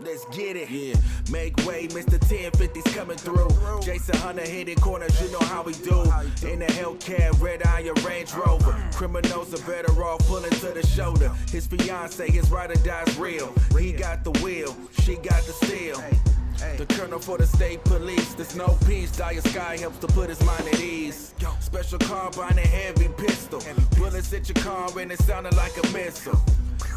Let's get it. Yeah, make way, Mr1050's coming through. Jason Hunter hitting corners, you know how we do. In the Hellcat, red iron Range Rover. Criminals are better off pulling to the shoulder. His fiance, his ride or die's real. He got the wheel, she got the steel. The colonel for the state police, there's no peace. Dire Sky helps to put his mind at ease. Special carbine and heavy pistol. Bullets hit your car and it sounded like a missile.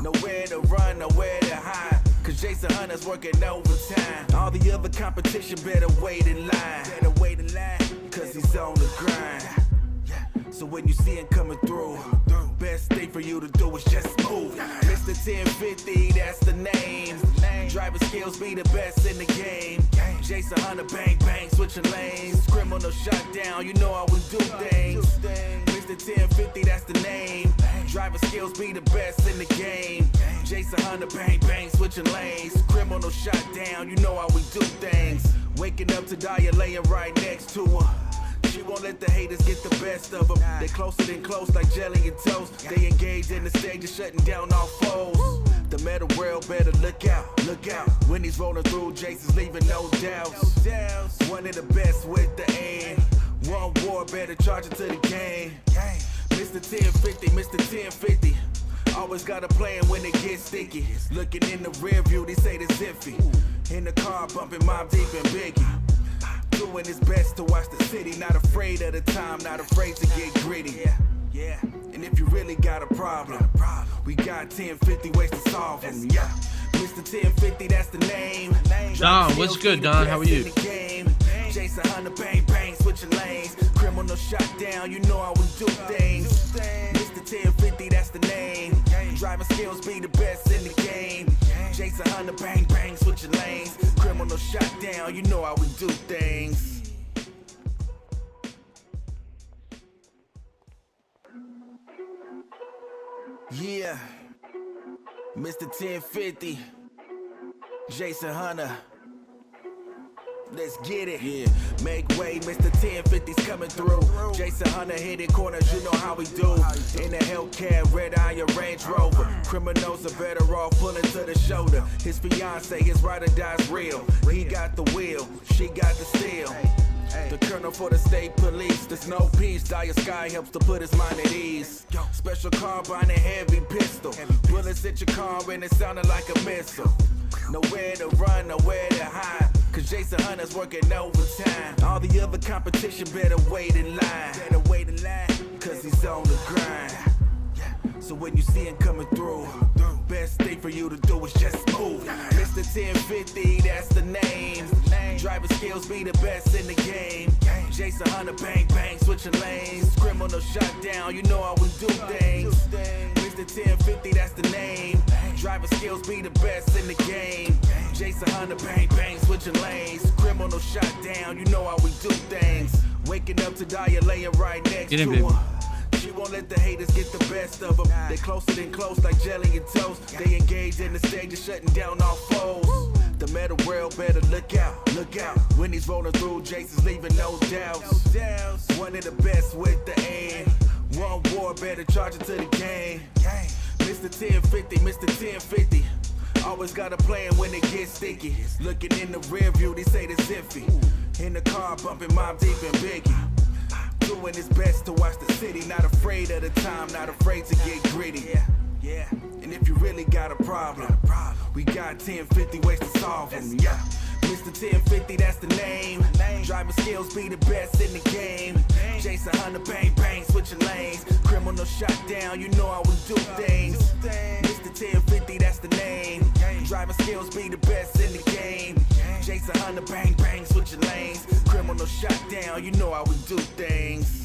Nowhere to run, nowhere to hide, cause Jason Hunter's working overtime. All the other competition better wait in line. Cause he's on the grind. So when you see him coming through, best thing for you to do is just move. Mr1050, that's the name. Driving skills be the best in the game. Jason Hunter, bang bang, switching lanes. Criminal shut down, you know how we do things. Mr1050, that's the name. Driving skills be the best in the game. Jason Hunter, bang bang, switching lanes. Criminal shut down, you know how we do things. Waking up to Dyer laying right next to her. She won't let the haters get the best of them. They closer than close like jelly and toast. They engage in the stage of shutting down all foes. The metal world better look out, look out. When he's rolling through, Jason's leaving no doubts. One of the best with the aim. One war, better charge it to the game. Mr1050, Mr1050. Always got a plan when it gets sticky. Looking in the rear view, they say it's iffy. In the car, bumping Mob Deep and Biggie. Doing his best to watch the city, not afraid of the time, not afraid to get gritty. Yeah. And if you really got a problem, we got 1050 ways to solve them. Yeah. Mr1050, that's the name. Don, what's good, Don? How are you? Jason Hunter, bang bang, switching lanes. Criminal shut down, you know how we do things. Mr1050, that's the name. Driving skills be the best in the game. Jason Hunter, bang bang, switching lanes. Criminal shut down, you know how we do things. Yeah, Mr1050, Jason Hunter. Let's get it. Yeah, make way, Mr1050's coming through. Jason Hunter hitting corners, you know how we do. In the Hellcat, red iron Range Rover. Criminals are better off pulling to the shoulder. His fiance, his ride or die's real. He got the wheel, she got the steel. The colonel for the state police, there's no peace. Dire Sky helps to put his mind at ease. Special carbine and heavy pistol. Bullets hit your car and it sounded like a missile. Nowhere to run, nowhere to hide, cause Jason Hunter's working overtime. All the other competition better wait in line. Cause he's on the grind. So when you see him coming through, best thing for you to do is just move. Mr1050, that's the name. Driving skills be the best in the game. Jason Hunter, bang bang, switching lanes. Criminal shut down, you know how we do things. Mr1050, that's the name. Driving skills be the best in the game. Jason Hunter, bang bang, switching lanes. Criminal shut down, you know how we do things. Waking up to Dyer laying right next to her. She won't let the haters get the best of them. They closer than close like jelly and toast. They engage in the stage of shutting down all foes. The metal world better look out, look out. When he's rolling through, Jason's leaving no doubts. One of the best with the aim. One war, better charge it to the game. Mr1050, Mr1050. Always got a plan when it gets sticky. Looking in the rear view, they say it's iffy. In the car, bumping Mob Deep and Biggie. Doing his best to watch the city, not afraid of the time, not afraid to get gritty. Yeah. And if you really got a problem, we got 1050 ways to solve them. Yeah. Mr1050, that's the name. Driving skills be the best in the game. Jason Hunter, bang bang, switching lanes. Criminal shut down, you know how we do things. Mr1050, that's the name. Driving skills be the best in the game. Jason Hunter, bang bang, switching lanes. Criminal shut down, you know how we do things.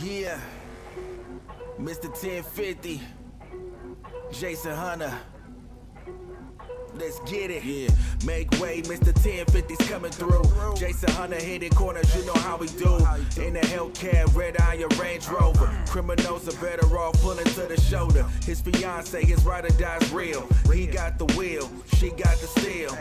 Yeah, Mr1050, Jason Hunter. Let's get it. Yeah, make way, Mr1050's coming through. Jason Hunter hitting corners, you know how we do. In the Hellcat, red iron Range Rover. Criminals are better off pulling to the shoulder. His fiance, his ride or die's real. He got the wheel, she got the steel.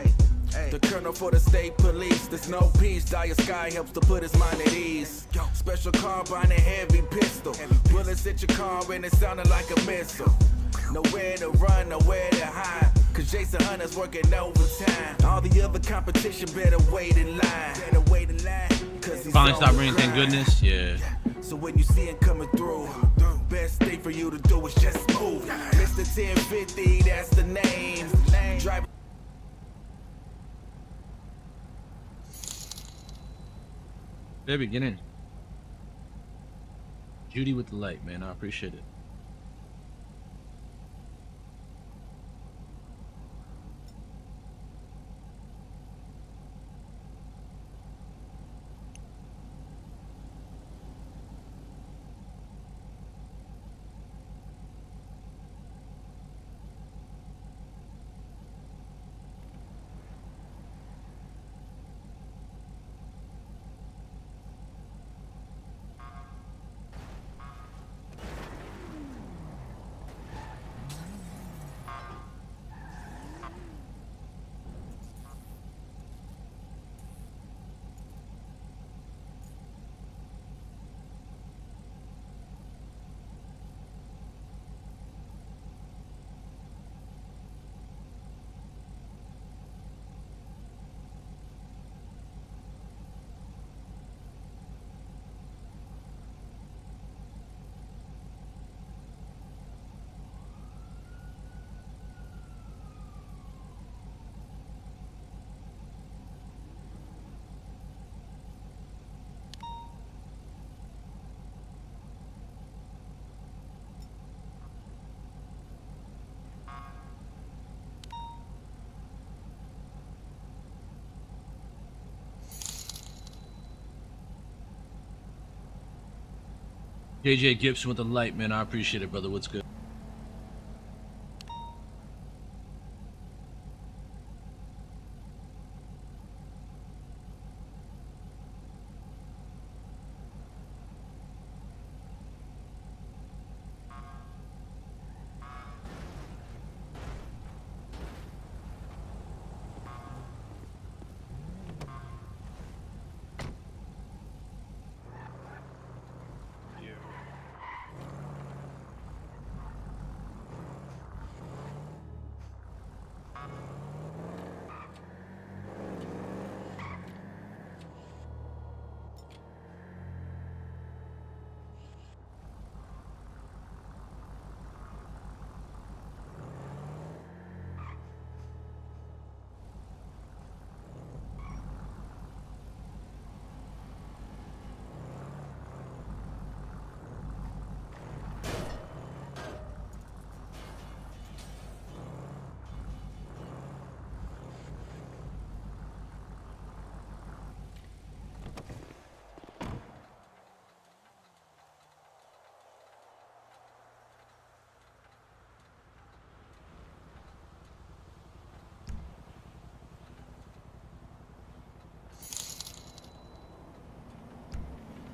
The colonel for the state police, there's no peace. Dire Sky helps to put his mind at ease. Special carbine and heavy pistol. Bullets bullets hit your car and it sounded like a missile. Nowhere to run, nowhere to hide, cause Jason Hunter's working overtime. All the other competition better wait in line. Cause he's Finally on stop the bringing thank grind. goodness. Yeah. So when you see him coming through, best thing for you to do is just move. Mr1050, that's the name. Drive. Baby, get in. Judy with the light, man. I appreciate it. JJ Gibson with the light, man. I appreciate it, brother. What's good?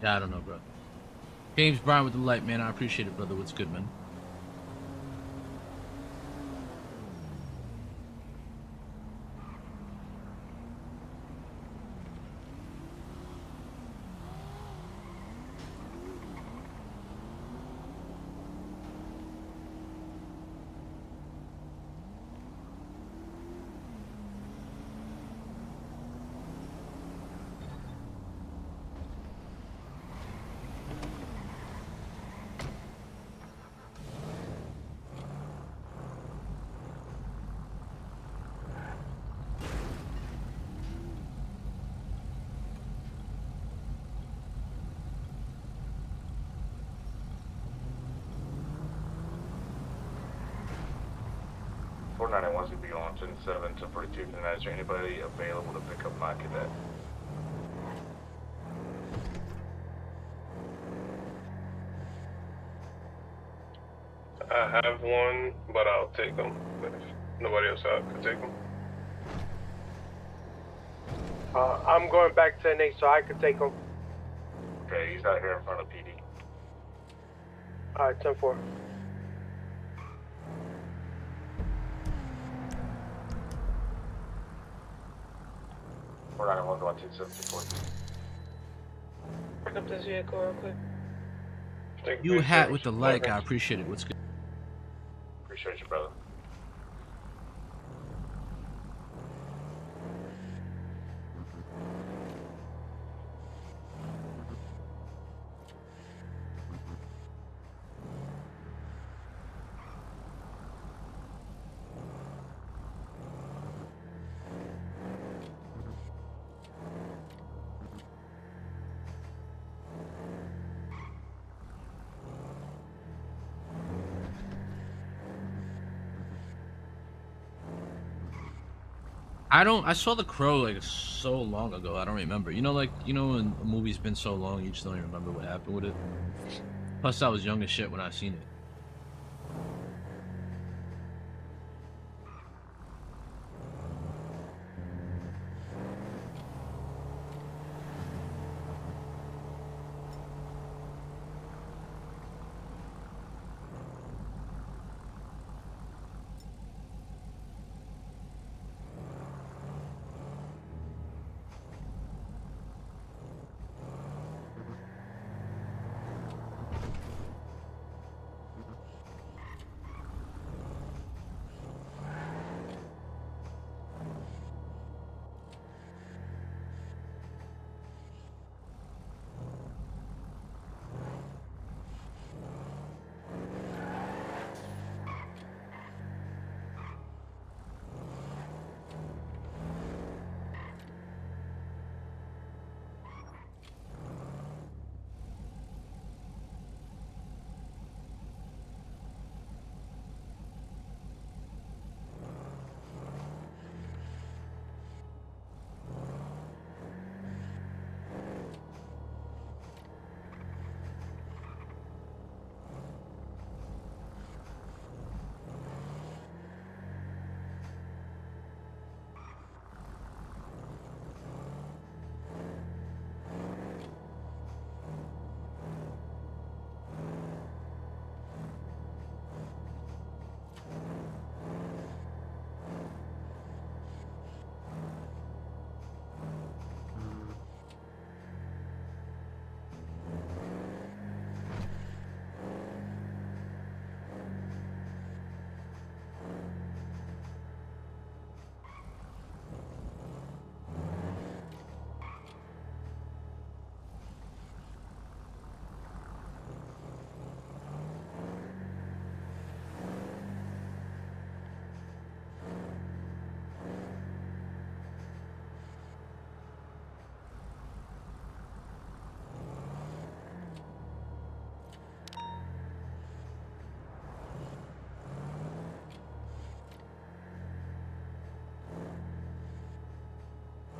Yeah, I don't know, bro. James Brown with the light, man. I appreciate it, brother. What's good, man? Wants to be on 10-7 to 42. Is there anybody available to pick up my cadet? I have one, but I'll take them. If nobody else can take them. I'm going back to NA so I can take them. Okay, he's out here in front of PD. Alright, 10-4. We're not going to 10-7 to 42. Pick up this vehicle real quick. Thank You for your hat service. with the like. I appreciate it. What's good? Appreciate you, brother. I saw The Crow like so long ago. I don't remember. You know, like when a movie's been so long, you just don't even remember what happened with it. Plus, I was young as shit when I seen it.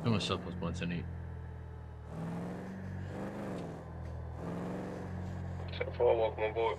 I myself was once in eight. 10-4, welcome aboard.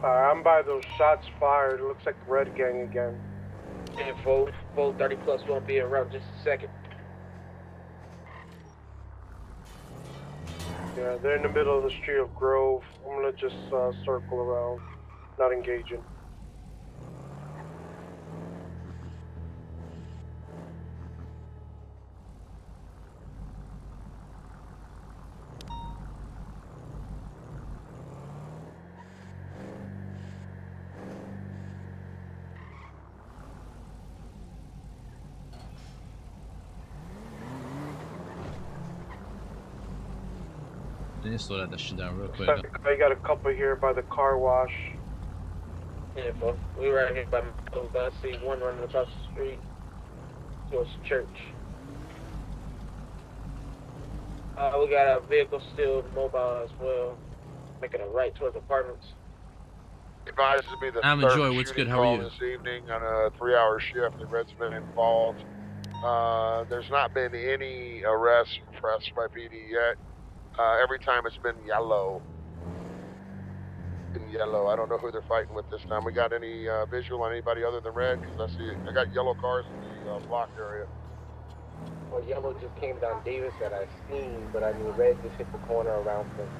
I'm by those shots fired. It looks like the Red Gang again. And Volt 30 plus won't be around just a second. Yeah, they're in the middle of the street of Grove. I'm gonna just circle around, not engaging. I need to slow that shit down real quick. I got a couple here by the car wash. Yeah, Volt. We right here by I see one running across the street towards the church. We got a vehicle still mobile as well, making a right towards apartments. Advised to be the I'm third enjoying. What's shooting good? How are call you? this evening on a 3-hour shift. The Red's been involved. There's not been any arrests pressed by PD yet. Every time it's been yellow. In yellow. I don't know who they're fighting with this time. We got any visual on anybody other than Red? Because I got yellow cars in the block area. Well, yellow just came down Davis that I seen, but I mean red just hit the corner around them.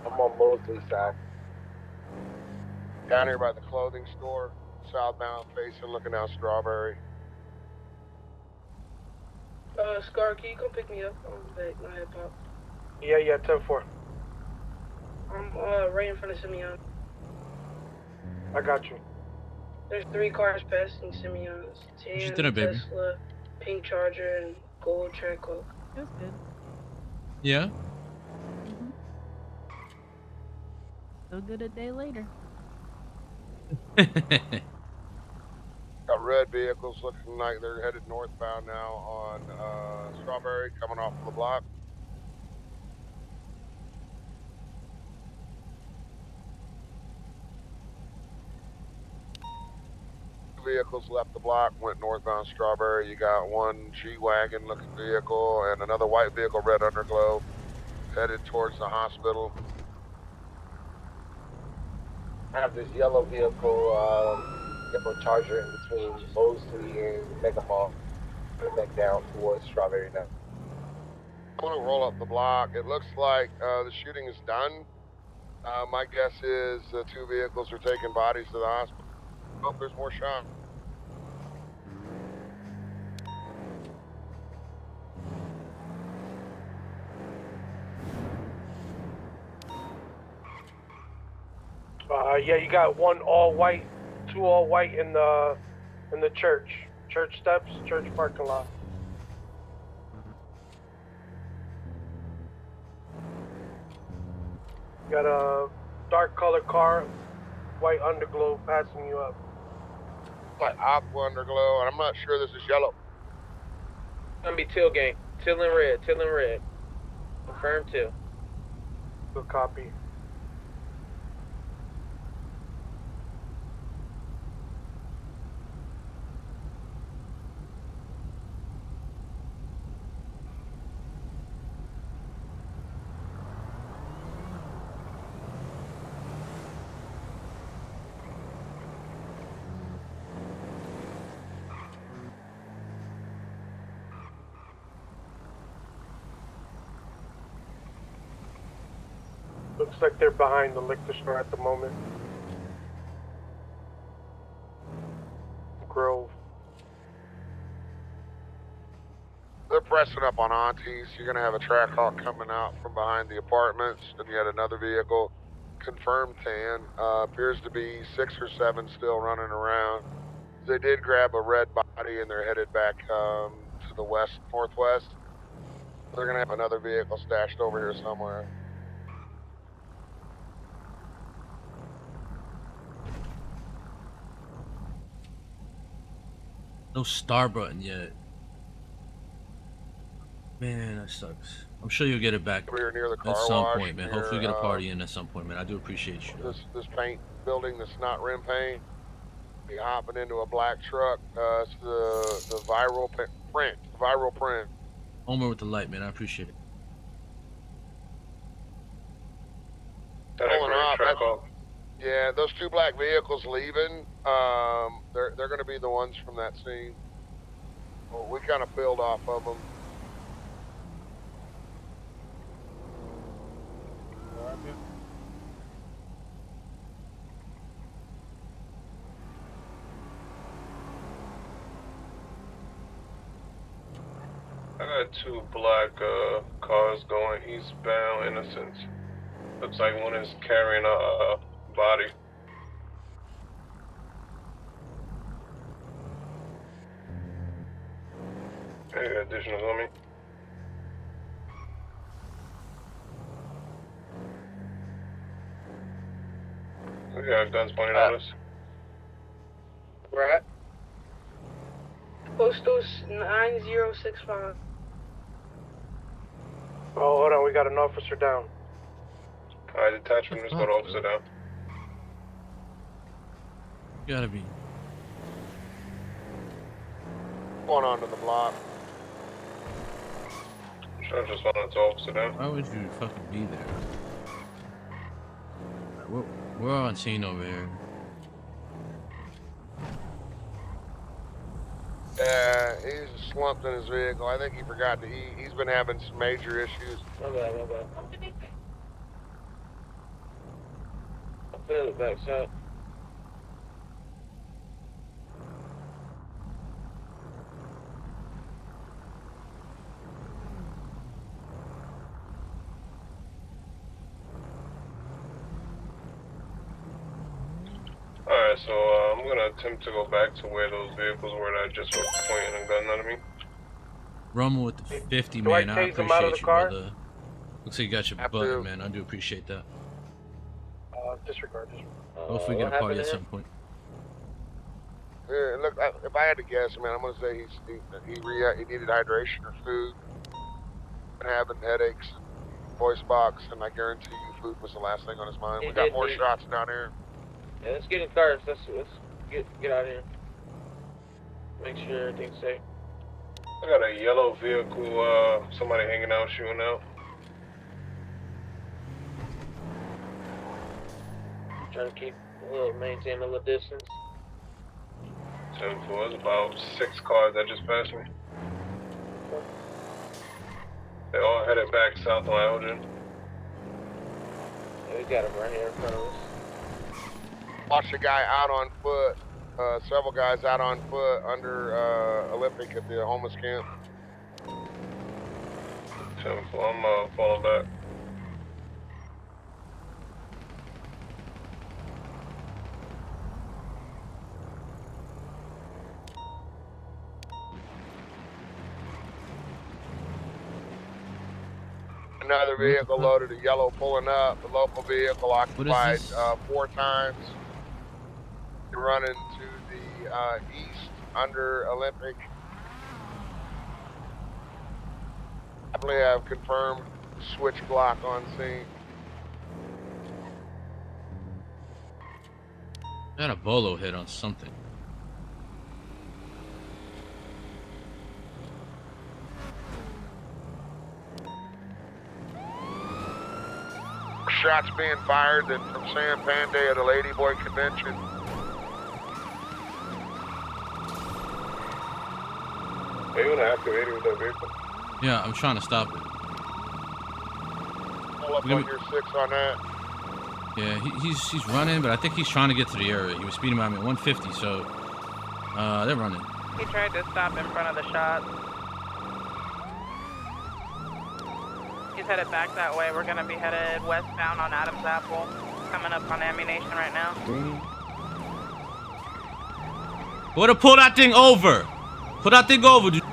I'm on Mosley side. Down here by the clothing store, southbound facing, looking down Strawberry. Scar, can you come pick me up? I'm back, my hip hop. Yeah, 10-4. I'm right in front of Simeon. I got you. There's 3 cars passing Simeon's. What you Tan, dinner, baby? Tesla, pink Charger, and gold track coke. It was good. Yeah? So good a day later. Got red vehicles looking like they're headed northbound now on Strawberry, coming off of the block. Vehicles left the block, went northbound Strawberry. You got one G-Wagon looking vehicle and another white vehicle, red underglow, headed towards the hospital. I have this yellow vehicle, yellow Charger in between Mosley and Mega Mall. Back down towards Strawberry now. I'm gonna roll up the block. It looks like the shooting is done. My guess is the 2 vehicles are taking bodies to the hospital. Oh, there's more shots. Yeah, you got 1 all white, 2 all white in the church steps, church parking lot. You got a dark colored car, white underglow passing you up. Like aqua underglow, and I'm not sure this is yellow. It's gonna be Till gang. Till and red. Confirm Till. Good copy. Looks like they're behind the liquor store at the moment. Grove. They're pressing up on Aunties. You're gonna have a track hawk coming out from behind the apartments. Then you had another vehicle. Confirmed tan. Appears to be 6 or 7 still running around. They did grab a red body and they're headed back to the northwest. They're gonna have another vehicle stashed over here somewhere. No star button yet. Man, that sucks. I'm sure you'll get it back We're near the car at some wash. point, man. Near, Hopefully, we get a party in at some point, man. I do appreciate you. This paint building that's not rim paint. You're hopping into a black truck. It's the viral print. Homer with the light, man. I appreciate it. That Pulling green up. truck off. Yeah, those 2 black vehicles leaving, they're going to be the ones from that scene. Well, we kind of peeled off of them. I got 2 black cars going eastbound Innocence. Looks like one is carrying a body. Hey, additionals on me. We got guns pointed at us. Where at? Postal 9065. Oh, hold on, we got an officer down. Alright, detachment, just go to officer down. Gotta be. Going onto the block. Sure, just wanted to officer down. Why would you fucking be there? We're on scene over here. Yeah, he's slumped in his vehicle. I think he forgot to eat. He's been having some major issues. My bad. I feel it back shot. Alright, so I'm gonna attempt to go back to where those vehicles were that just were pointing a gun at me. Rumble with the 50, Do I man. I tase him out of appreciate the you, car? brother. Looks like you got your butt, man. I do appreciate that. Disregard. Hopefully we get a party at some point. Yeah, look, if I had to guess, man, I'm gonna say he needed hydration or food. Been having headaches, voice box, and I guarantee you, food was the last thing on his mind. We got more shots down here. Yeah, let's get in cars. Let's get out of here. Make sure everything's safe. I got a yellow vehicle, somebody hanging out, shooting out. Trying to keep maintain a little distance. 10-4, there's about 6 cars that just passed me. They all headed back south on Elgin. Yeah, we got him right here in front of us. Watched a guy out on foot. Several guys out on foot under Olympic at the homeless camp. 10-4, I'm falling back. Another vehicle loaded, a yellow pulling up. The local vehicle occupied 4 times. Running to the east under Olympic. I believe I've confirmed switch block on scene. Got a bolo hit on something. Shots being fired from Sam Panday at a Ladyboy convention. Are you gonna activate it with that vehicle? Yeah, I'm trying to stop it. Pull up on your 6 on that. Yeah, he's running, but I think he's trying to get to the area. He was speeding by me at 150, so they're running. He tried to stop in front of the shop. He's headed back that way. We're gonna be headed westbound on Adams Apple. Coming up on ammunition right now. Go to pull that thing over. Pull that thing over, dude.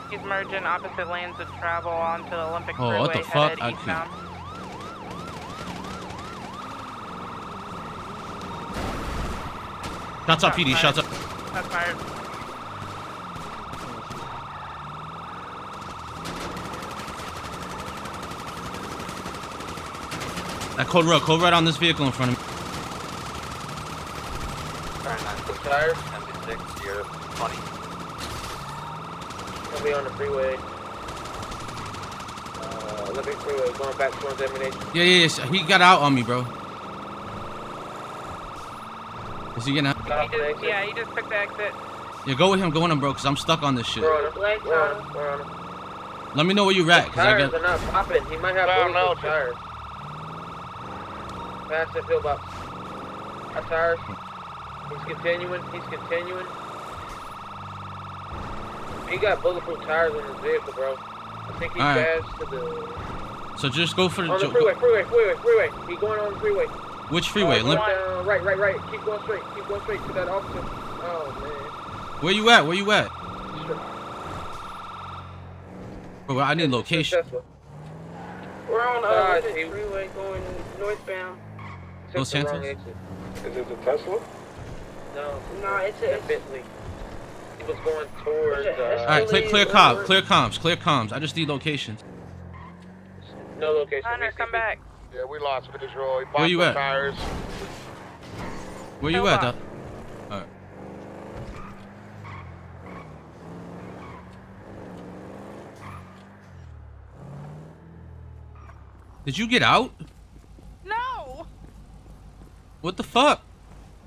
He's merging opposite lanes of travel onto the Olympic Oh, Freeway, what the fuck? headed eastbound. Shots up, PD. Shots up. That's fired. That code red on this vehicle in front of me. Tires? 76, you're 20. Gonna be on the freeway. Olympic Freeway, going back towards ammunition. Yeah. He got out on me, bro. Is he getting out? Yeah, he just took the exit. Yeah, go with him, bro, because I'm stuck on this shit. We're on him. Black We're on tire. him. We're on him. Let me know where you at, because I Tires got... are not popping. He might have bulletproof tires. Fast and pillbox. Hot tires. He's continuing. He's continuing. He got bulletproof tires on his vehicle, bro. I think he passed to the... So just go for the... On the freeway. He's going on the freeway. Which freeway? Right. Keep going straight to that officer. Oh, man. Where you at? Bro, I need location. We're on the freeway going northbound. Los Santos? Is it the Tesla? No, it's a Bentley. He was going towards. Alright, clear comms. I just need locations. No location. Hunter, come back. Yeah, we lost visual. He Where you at? Tires. Where you at, though? Alright. Did you get out? No! What the fuck?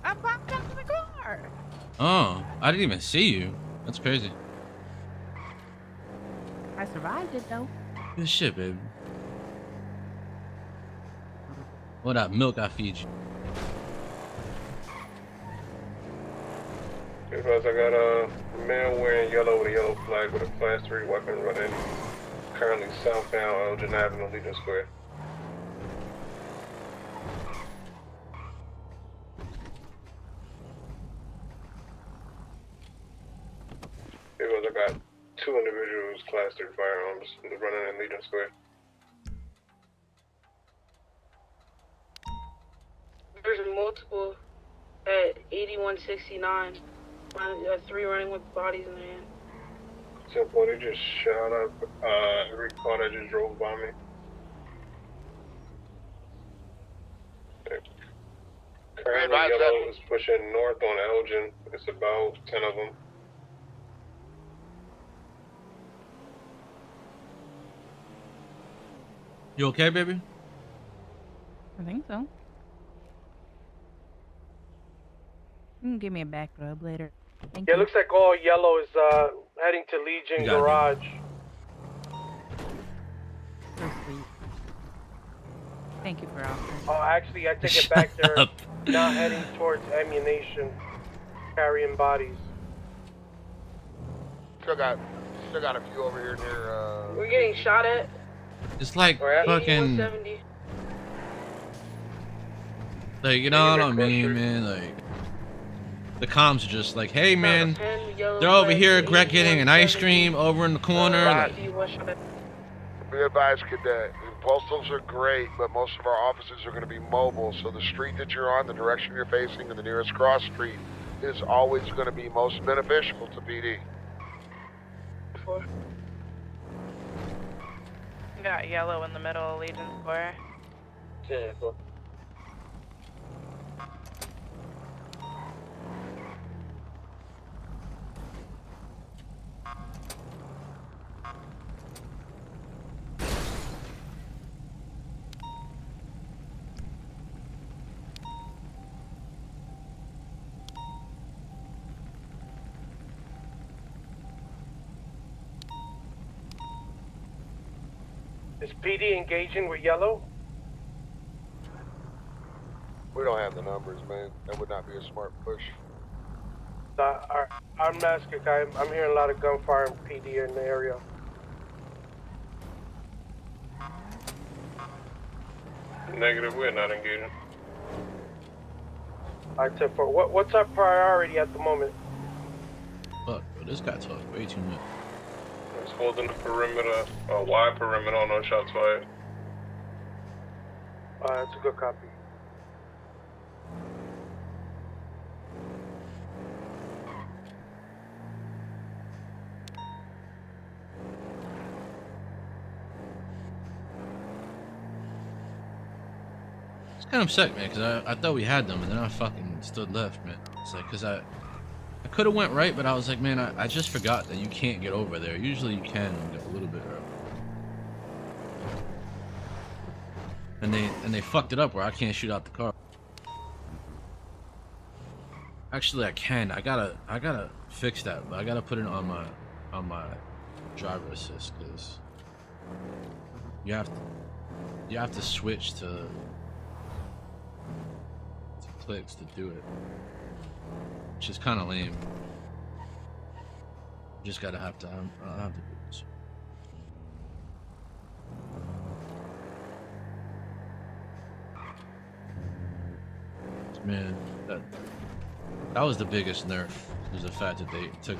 I popped out of the car. Oh, I didn't even see you. That's crazy. I survived it though. Good shit, baby. What that milk I feed you? Because I got a man wearing yellow with a yellow flag with a class 3 weapon running currently southbound Elgin Avenue, Legion Square. Because I got 2 individuals class 3 firearms running in Legion Square. There's multiple at 8169. 3 running with bodies in their hand. Simple, they just shot up every car that just drove by me. Currently, yellow is pushing north on Elgin. It's about 10 of them. You okay, baby? I think so. You can give me a back rub later. Thank Yeah, it you. looks like all yellow is heading to Legion Garage. So sweet. Thank you for offering. Oh, actually, I take it back. They're not heading towards ammunition, carrying bodies. Still got a few over here near. We're getting shot at. It's like fucking... 8170. Like, you know what I mean, man? Like, the comms are just like, hey, man, they're over here getting an ice cream over in the corner. Like, Be advised, cadet. Postals are great, but most of our offices are going to be mobile, so the street that you're on, the direction you're facing, and the nearest cross street is always going to be most beneficial to PD. Got yellow in the middle of Legion Square. Yeah, cool. Is PD engaging with yellow? We don't have the numbers, man. That would not be a smart push. I'm asking, I'm hearing a lot of gunfire and PD in the area. Negative, we're not engaging. Alright, 10-4. What's our priority at the moment? fuck, bro, this guy talks way too much. It's holding the perimeter, a wide perimeter, no shots fired. That's a good copy. It's kind of upset, man, because I thought we had them, and then I fucking stood left, man. It's like, because I could have went right, but I was like, man, I just forgot that you can't get over there. Usually you can go a little bit early. And they fucked it up where I can't shoot out the car. Actually, I can. I gotta fix that, but I gotta put it on my driver assist because you have to switch to clicks to do it, which is kind of lame. Just I'll have to do this. Man, that was the biggest nerf, was the fact that they took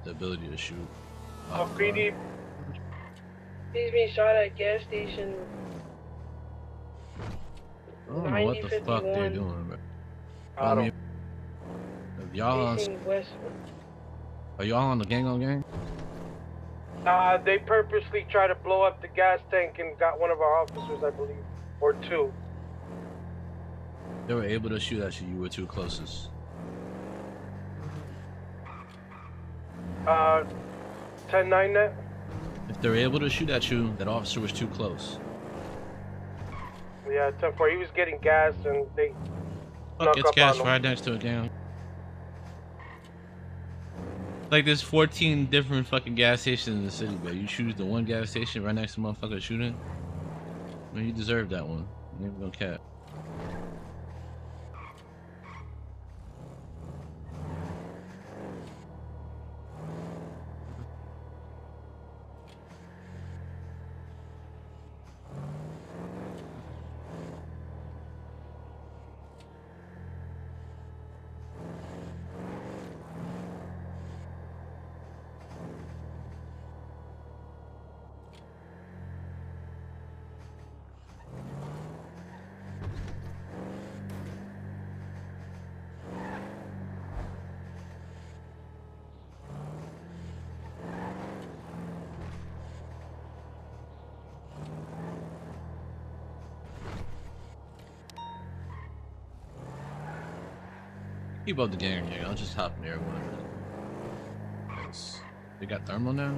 the ability to shoot. PD. He's being shot at gas station. I don't know what the fuck they're doing, bro. I mean, if y'all are y'all on the gang on gang? They purposely tried to blow up the gas tank and got one of our officers, I believe, or two. They were able to shoot at you. You were too closest. 10-9 net. If they're able to shoot at you, that officer was too close. Yeah, 10-4. He was getting gas and they. Fuck, it's gas right next to a gang. Like there's 14 different fucking gas stations in the city, but you choose the one gas station right next to motherfucker shooting. I mean, you deserve that one. You ain't gonna cap. Keep up the gang. I'll just hop in there one minute. Nice. They got thermal now?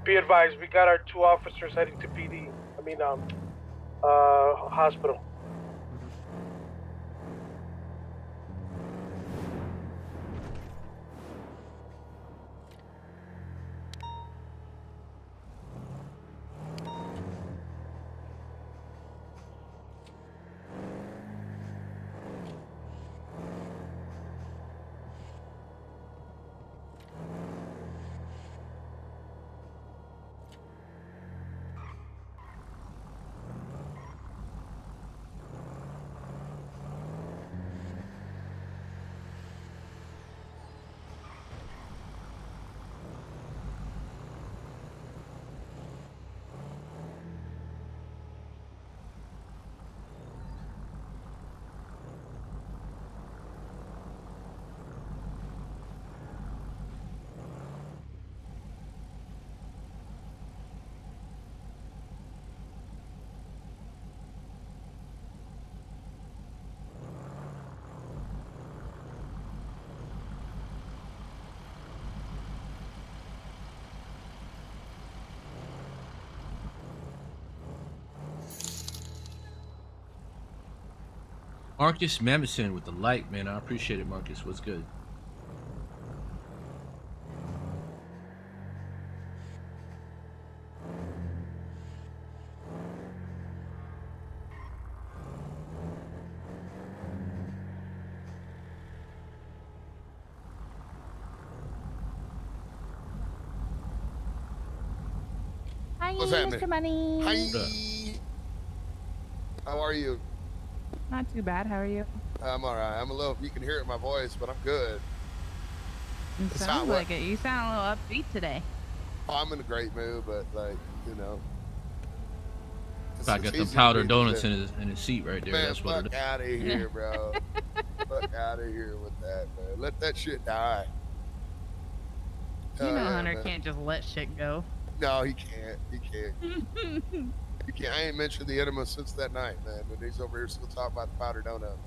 Be advised, we got our two officers heading to PD. I mean, hospital. Marcus Mamison with the light, man. I appreciate it, Marcus. What's good? Hi, What's happening? Mr. Money. Hi. How are you? Not too bad. How are you? I'm alright. I'm a little. You can hear it in my voice, but I'm good. You It's sound not like it. You sound a little upbeat today. Oh, I'm in a great mood, but like you know. I got them powdered donuts in his seat right there. Man, That's what it fuck is. out of here, bro. Fuck out of here with that, man. Let that shit die. You know, yeah, Hunter man. can't just let shit go. No, he can't. He can't. He can't. I ain't mentioned the enema since that night, man. And he's over here still talking about the powdered donut.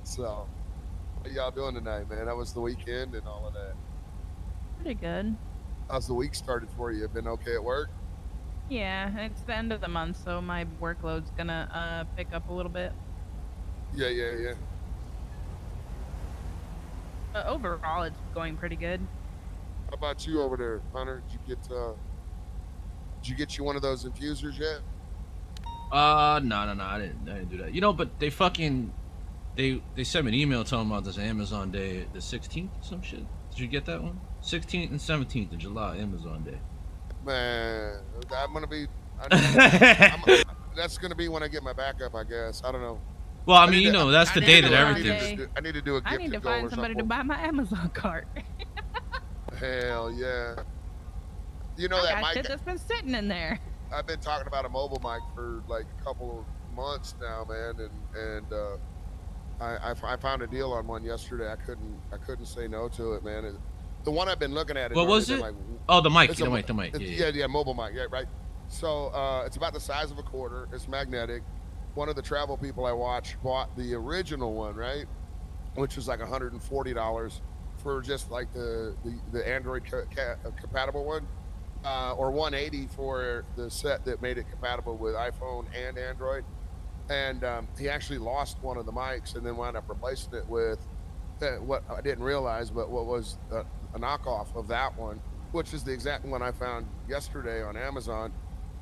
So, what y'all doing tonight, man? How was the weekend and all of that? Pretty good. How's the week started for you? Been okay at work? Yeah, it's the end of the month, so my workload's gonna pick up a little bit. Yeah. Overall, it's going pretty good. How about you over there, Hunter? Did you get you one of those infusers yet? No, I didn't do that. You know, but they fucking, they sent me an email telling me about this Amazon Day, the 16th, some shit. Did you get that one? 16th and 17th of July, Amazon Day. Man, I'm gonna be. That's gonna be when I get my backup, I guess. I don't know. Well, I mean, you know, that's the day that everything. I need to do a gift. I need to find somebody to buy my Amazon cart. Hell yeah! You know I that got mic. shit that's been sitting in there. I've been talking about a mobile mic for like a couple of months now, man, and I found a deal on one yesterday. I couldn't say no to it, man. The one I've been looking at. What was it? Like, oh, the mic. The mic. Yeah, mobile mic. Yeah, right. So it's about the size of a quarter. It's magnetic. One of the travel people I watch bought the original one, right, which was like $140 for just like the Android compatible one, or $180 for the set that made it compatible with iPhone and Android. And he actually lost one of the mics and then wound up replacing it with what I didn't realize, but what was a knockoff of that one, which is the exact one I found yesterday on Amazon.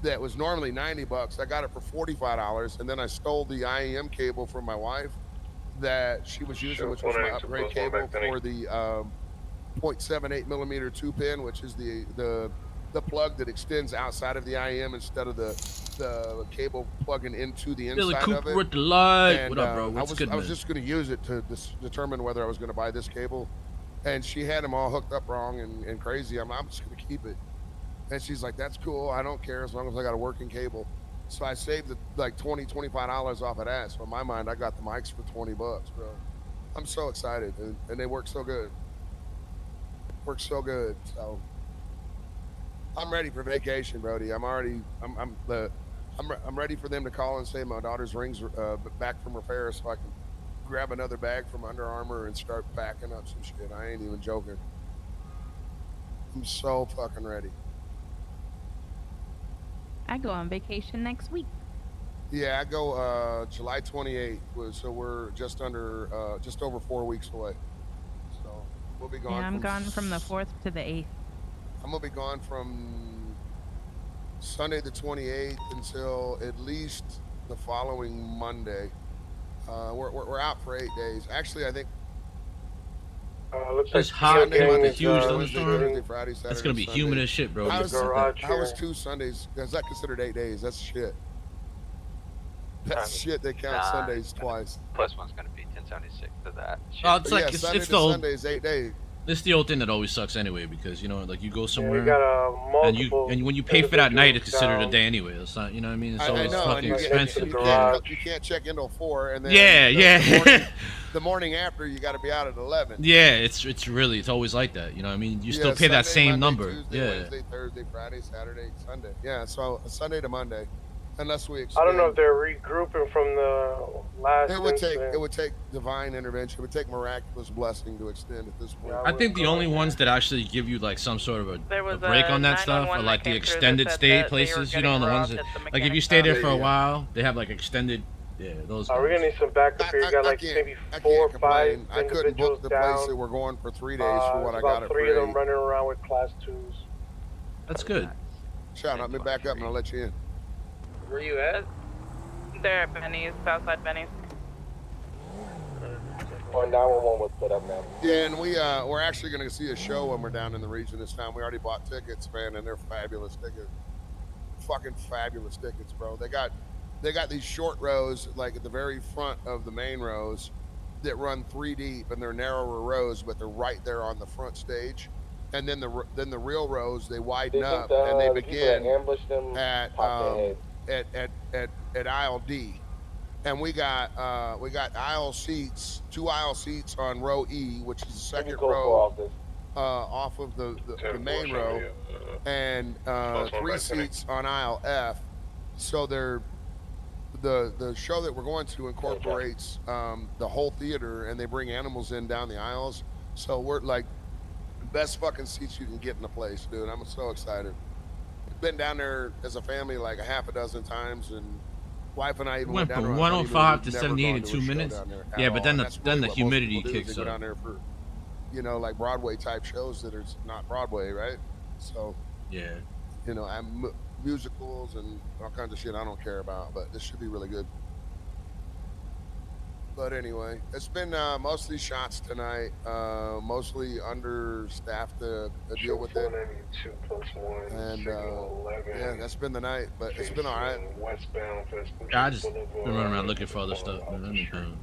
That was normally $90. I got it for $45, and then I stole the IEM cable from my wife that she was using, which was my upgrade cable for the 0.78 millimeter 2-pin, which is the plug that extends outside of the IEM instead of the cable plugging into the inside Billy Cooper of it. with the light. And, what up, bro? What's good, I was just going to use it to determine whether I was going to buy this cable, and she had them all hooked up wrong and crazy. I'm just going to keep it. And she's like, that's cool. I don't care as long as I got a working cable. So I saved like $20, $25 off of that. So in my mind, I got the mics for $20, bro. I'm so excited, and they work so good. Work so good. So I'm ready for vacation, Brody. I'm ready for them to call and say my daughter's ring's back from repair, so I can grab another bag from Under Armour and start packing up some shit. I ain't even joking. I'm so fucking ready. I go on vacation next week. Yeah, I go July 28th, so we're just over 4 weeks away. So we'll be gone. Yeah, I'm gone from the 4th to the 8th. I'm gonna be gone from Sunday the 28th until at least the following Monday. We're out for 8 days. Actually, I think. It's hot with a huge thunderstorm. Thursday, Friday, Saturday, That's gonna be Sunday. humid as shit, bro. How was 2 Sundays? Is that considered 8 days? That's shit. That's shit. They count Sundays twice. Plus one's gonna be 1076 to that. Shit. Oh, it's like Sunday it's to the old. Sunday's 8 days. It's the old thing that always sucks anyway, because you know, like you go somewhere and when you pay for that night, it's considered down. a day anyway. It's not, you know what I mean? It's I always know, fucking and expensive. You can't check in till 4, and then Yeah. The morning after, you got to be out at 11. Yeah, it's always like that. You know what I mean? You still pay Sunday, that same Monday, number. Tuesday, Wednesday, Thursday, Friday, Saturday, Sunday. Yeah, so Sunday to Monday, unless we. I don't know if they're regrouping from the last. It would take divine intervention. It would take miraculous blessing to extend at this point. I think the only ones that actually give you like some sort of a was break a on that stuff are 911 like that the came through that extended said stay that they were places. You know, the ones getting that robbed at the like if you mechanic stay there shop. for a while, they have like extended. Yeah, those. We're gonna need some backup here. You got like maybe 4 or 5 I couldn't book the down. place that we're going for 3 days for what I got it for. 3 of them running around with class 2s. That's good. Sean, let me back up and I'll let you in. Where you at? They're at Benny's, Southside Benny's. 911 was put up now. Yeah, and we're actually going to see a show when we're down in the region this time. We already bought tickets, man, and they're fabulous tickets. Fucking fabulous tickets, bro. They got these short rows, like at the very front of the main rows, that run 3 deep, and they're narrower rows, but they're right there on the front stage. And then the real rows, they widen up, and they begin at aisle D. And we got aisle seats, 2 aisle seats on row E, which is the second row off of the main row, and 3 seats on aisle F. So they're the show that we're going to incorporates the whole theater, and they bring animals in down the aisles. So we're like best fucking seats you can get in the place, dude. I'm so excited. Been down there as a family like a half a dozen times, and wife and I even went down from there. 105 to Never 78 gone in to a 2 show minutes. down there Yeah, at but all. then And the that's then really the what most humidity people do, is kicks they go up. down there for, you know, like Broadway type shows that are not Broadway, right? So Yeah. you know, I'm musicals and all kinds of shit I don't care about, but this should be really good. But anyway, it's been mostly shots tonight, mostly understaffed to deal with it. 492+1, And signal 11. yeah, that's been the night, but it's been all right. Westbound I just been running around looking for other stuff, man. That ain't counting.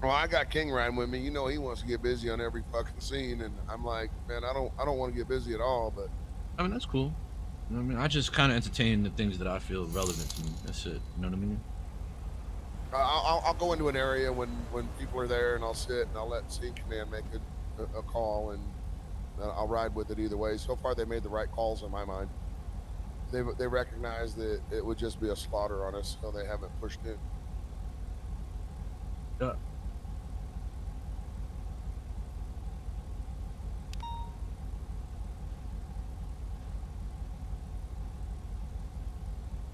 Well, I got King riding with me. You know, he wants to get busy on every fucking scene, and I'm like, man, I don't want to get busy at all. But I mean, that's cool. You know what I mean? I just kind of entertain the things that I feel relevant to me. That's it. You know what I mean? I'll go into an area when people are there, and I'll sit and I'll let Scene Command make a call, and I'll ride with it either way. So far, they made the right calls in my mind. They recognize that it would just be a slaughter on us, so they haven't pushed in. Yeah.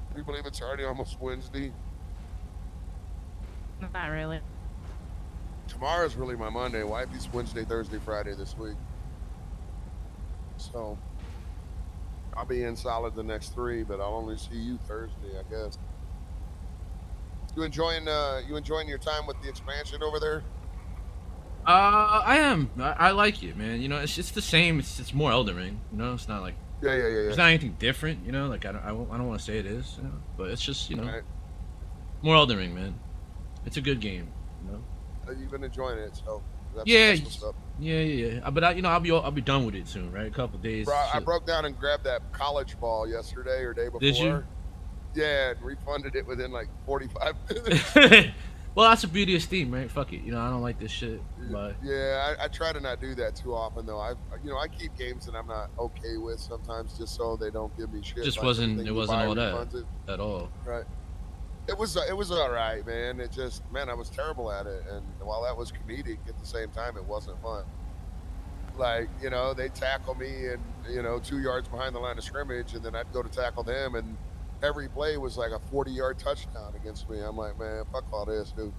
Can you believe it's already almost Wednesday? Not really. Tomorrow's really my Monday. Wifey's Wednesday, Thursday, Friday this week. So I'll be in solid the next 3, but I'll only see you Thursday, I guess. You enjoying your time with the expansion over there? I am. I like it, man. You know, it's the same. It's more Elden Ring. You know, it's not like Yeah. It's not anything different. You know, like I don't want to say it is. You know, but it's just, you know, Right. more Elden Ring, man. It's a good game. You know. You've been enjoying it, so that's what's up. Yeah. But I'll be done with it soon, right? A couple days. Bro, I shit. broke down and grabbed that college ball yesterday or day before. Did you? Yeah, and refunded it within like 45 minutes. Well, that's the beauty of Steam, right? Fuck it. You know, I don't like this shit. But Yeah, I try to not do that too often though. I keep games that I'm not okay with sometimes just so they don't give me shit. it just like wasn't everything you all buy that refunds it. at all. Right. It was all right, man. It just, man, I was terrible at it, and while that was comedic, at the same time, it wasn't fun. Like, you know, they tackle me and, you know, 2 yards behind the line of scrimmage, and then I'd go to tackle them, and every play was like a 40-yard touchdown against me. I'm like, man, fuck all this, dude.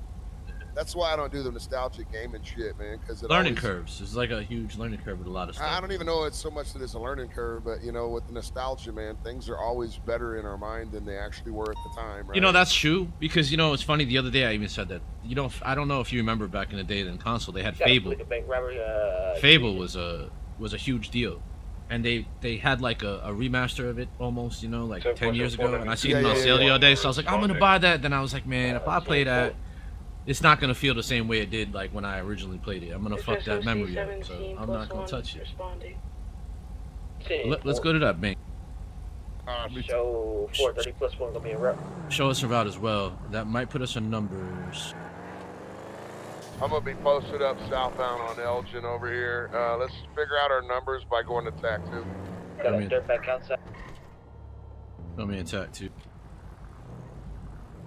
That's why I don't do the nostalgic gaming shit, man. Because Learning curves. It's like a huge learning curve with a lot of stuff. I don't even know it's so much that it's a learning curve, but you know, with the nostalgia, man, things are always better in our mind than they actually were at the time, right? You know, that's true, because, you know, it's funny, the other day I even said that, you know, I don't know if you remember back in the day in console, they had Fable. Fable was a huge deal. And they had like a remaster of it almost, you know, like 10 years ago, and I seen it on sale the other day, so I was like, I'm gonna buy that. Then I was like, man, if I play that, it's not gonna feel the same way it did like when I originally played it. I'm gonna fuck that memory up, so I'm not gonna touch it. Let's go to that bank. Show 430+1 gonna be a rep. Show us a route as well. That might put us in numbers. I'm gonna be posted up southbound on Elgin over here. Let's figure out our numbers by going to TAC 2. Got a dirt back outside. Let me attack too.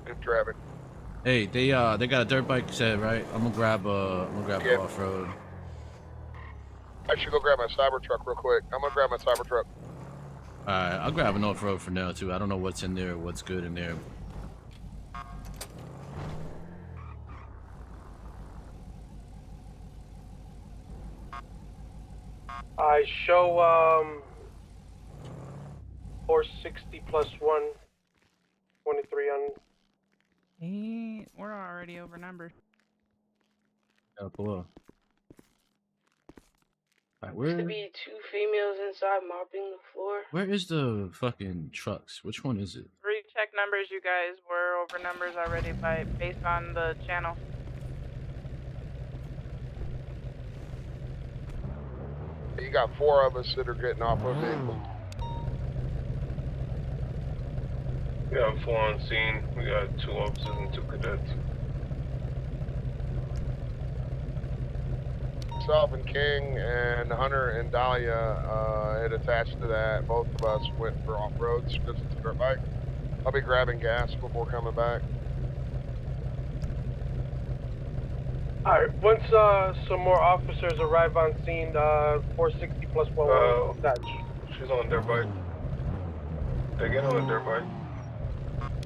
Good traffic. Hey, they got a dirt bike set, right? I'm gonna grab off road. I should go grab my cyber truck real quick. I'm gonna grab my cyber truck. Alright, I'll grab an off road for now too. I don't know what's in there, what's good in there. I show 460+1, 23 on. We're already overnumbered. Gotta pull up. Alright, Used to be 2 females inside mopping the floor. where is the fucking trucks? Which one is it? Recheck numbers, you guys were over numbers already based on the channel. You got 4 of us that are getting off of vehicles. We got 4 on scene. We got 2 officers and 2 cadets. Myself and King and Hunter and Dahlia had attached to that. Both of us went for off-roads because it's a dirt bike. I'll be grabbing gas before coming back. Alright, once some more officers arrive on scene, 460 plus 1 dispatch. She's on a dirt bike. They get on a dirt bike.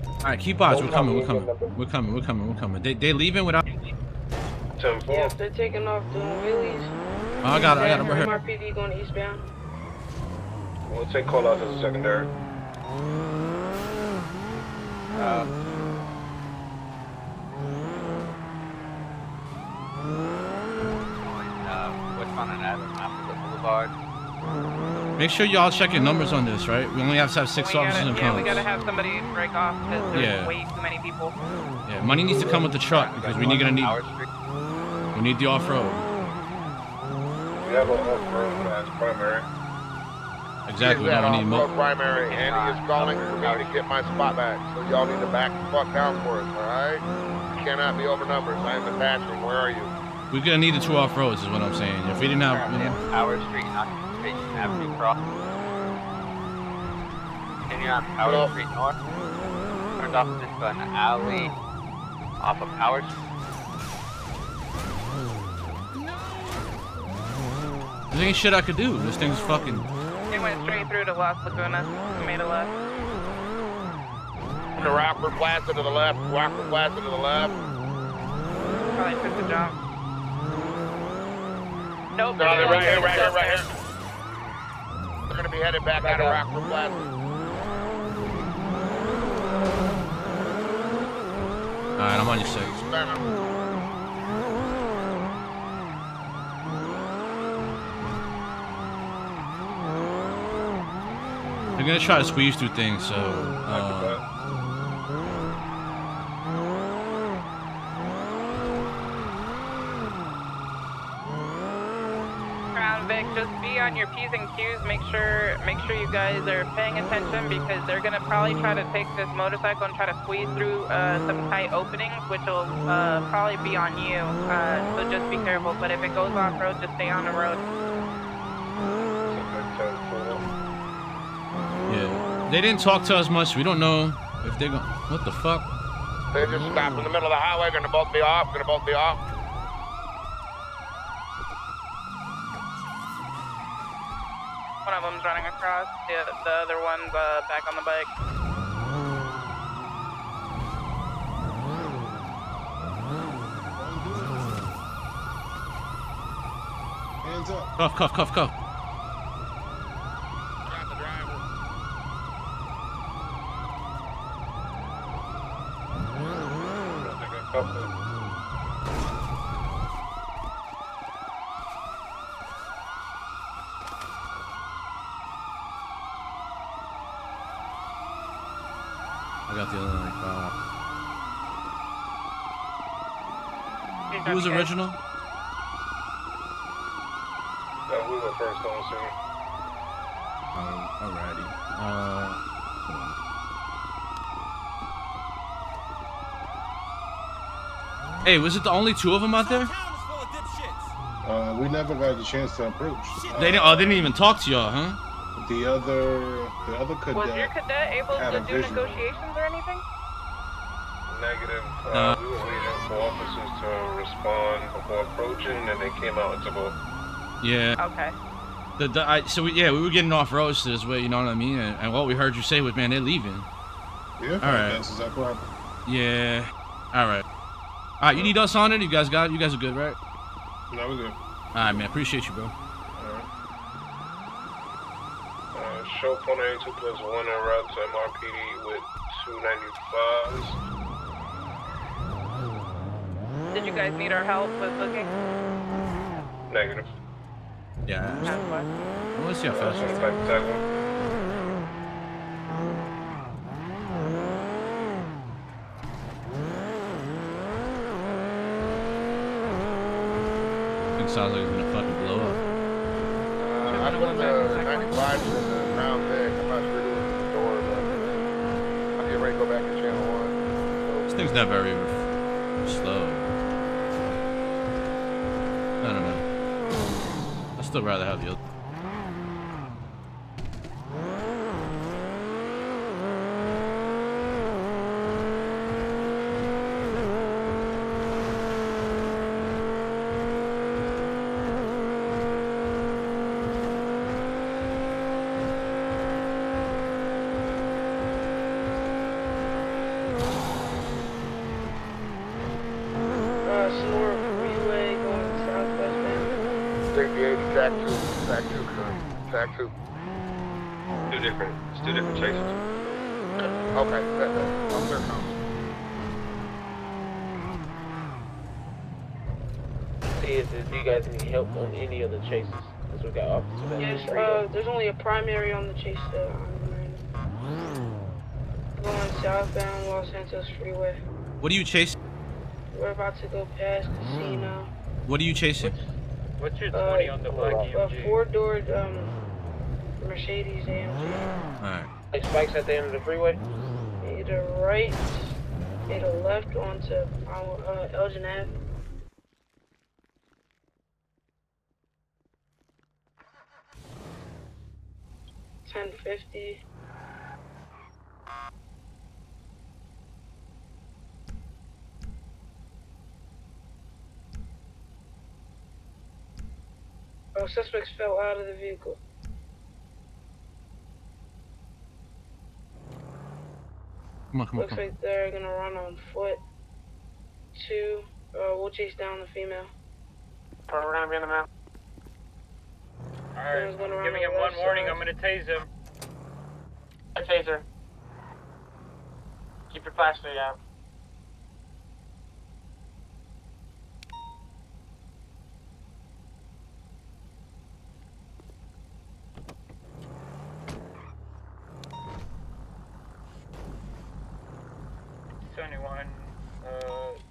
All right, keep odds. We're coming. They leaving without. 10-4. Yeah, if they're taking off doing wheelies. Oh, I got it right here. MRPD going eastbound. We'll take call out as a secondary. Westbound and Adams Boulevard. Make sure y'all check your numbers on this, right? We only have to have 6 officers in Yeah, we counts. gotta have somebody break off because there's way too many people. Yeah, money needs to come with the truck because we need the off-road. We have an off-road as primary. Exactly. We That don't need off-road primary. Andy is calling for me to get my spot back. So y'all need to back the fuck down for us, alright? You cannot be over numbers. I am attaching. Where are you? We're gonna need the 2 off-roads, is what I'm saying. If we didn't have, Power Street, Occupation Avenue Cross. Continue on Power Street North. Turned off into an alley off of Power Street. there ain't shit I could do. This thing's fucking. It went straight through to Las Lagunas. Made a left. The Rockford Plaza to the left. Rockford Plaza to the left. Probably took the jump. Nope. No, they're right here. They're gonna be headed back out of Rockford Plaza. Alright, I'm on your 6. They're gonna try to squeeze through things, so. Crown Vic, just be on your P's and Q's. Make sure you guys are paying attention because they're gonna probably try to take this motorcycle and try to squeeze through some tight openings, which will probably be on you. So just be careful. But if it goes off road, just stay on the road. Yeah. They didn't talk to us much. We don't know if they're going. What the fuck? They just stopped in the middle of the highway. Gonna both be off. One of them's running across. The other one's back on the bike. Hands up. Cuff. I got the other one. Who was original? We were first on scene. Alrighty. Hey, was it the only 2 of them out there? We never got the chance to approach. They didn't even talk to y'all, huh? The other cadet. Was your cadet able had to a do vision. negotiations or anything? Negative. We were waiting for officers to respond before approaching, and they came out and took off. Yeah. Okay. We were getting off roads to this way, you know what I mean? And what we heard you say was, man, they're leaving. Yeah. All right. That's exactly what happened. Yeah. All right. You need us on it? You guys got it? You guys are good, right? No, we're good. All right, man. Appreciate you, bro. Show 492 plus 1 en route to MRPD with 295s. Did you guys need our help with looking? Negative. Yeah. I want to see how fast That's you on the tag one. sounds like it's gonna fucking blow up. I put the 95 in the Crown Vic. I'm not sure who's in the door, but I'll get ready to go back to channel 1. This thing's not very slow. I don't know. I'd still rather have the other. 6080, track 2, track 2, sir. Track 2. It's two different chases. Okay, I'm clear comms. See if you guys need help on any of the chases. Because we got officers. Yes, there's only a primary on the chase that I'm in. Going southbound Los Santos Freeway. What are you chasing? We're about to go past Casino. What are you chasing? What's your 20 on the black A AMG? four-doored Mercedes AMG. Alright. Like spikes at the end of the freeway? Either right, either left onto Elgin Ave. $10.50. Oh, suspects fell out of the vehicle. Come on, come on, Looks come on. like they're gonna run on foot. Two, we'll chase down the female. We're gonna be in the map. Alright, I'm giving him one warning. I'm gonna tase him. A taser. Keep your flashlight out.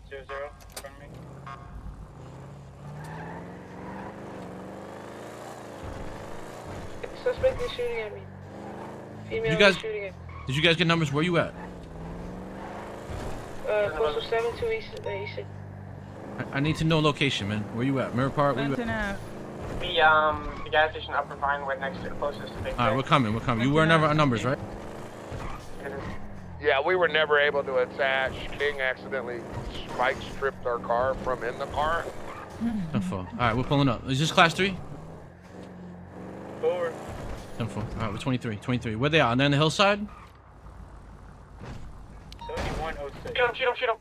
Zero zero from me. Suspect is shooting at me. Female You guys- is shooting at me. Did you guys get numbers? Where you at? Postal 72 East. I need to know location, man. Where you at? Mirror Park? Where you at? The gas station Upper Pine, right next to the closest to Big Alright, we're coming, we're coming. You were never on numbers, right? Yeah, we were never able to attach. King accidentally spike stripped our car from in the car. Alright, we're pulling up. Is this class 3? 4. 10-4. Alright, we're 23. 23. Where they at? On the hillside? 7106. Shoot him.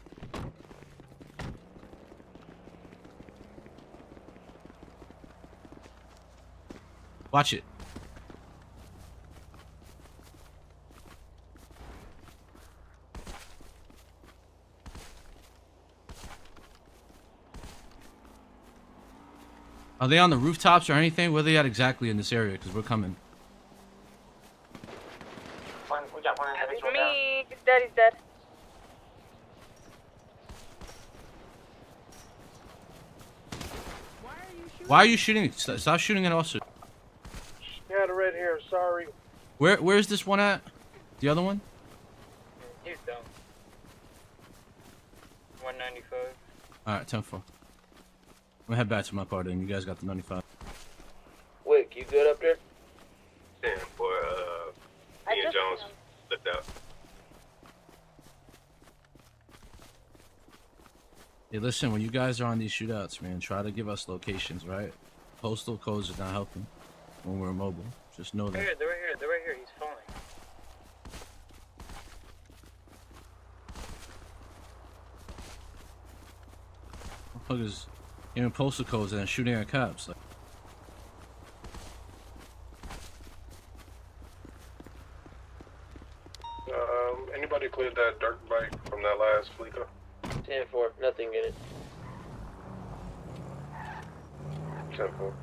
Watch it. Are they on the rooftops or anything? Where are they at exactly in this area? Because we're coming. We got one That's individual down. me. He's dead. Why are you shooting? Stop shooting at us. Got a red hair, sorry. Where's this one at? The other one? He's down. 195. Alright, 10-4. I'm gonna head back to my car then. You guys got the 95. Wick, you good up there? Yeah, boy, me and Jones flipped out. Hey, listen, when you guys are on these shootouts, man, try to give us locations, right? Postal codes are not helping when we're mobile. Just know They're that. right here. They're right here. He's falling. Motherfuckers giving postal codes and shooting at cops. Like, Anybody cleared that dirt bike from that last fleeker? 10-4, nothing in it. 10-4.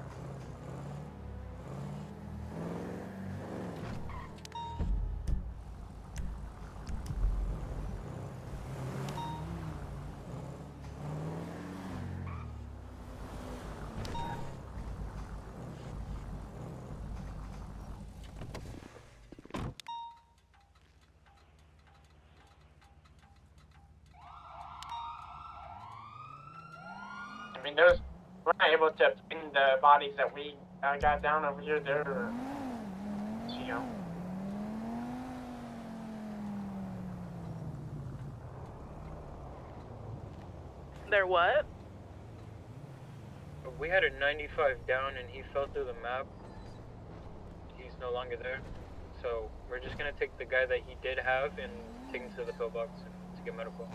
I mean, we're not able to bring the bodies that we got down over here. They're, you know. They're what? We had a 95 down and he fell through the map. He's no longer there. So we're just gonna take the guy that he did have and take him to the pillbox to get medical.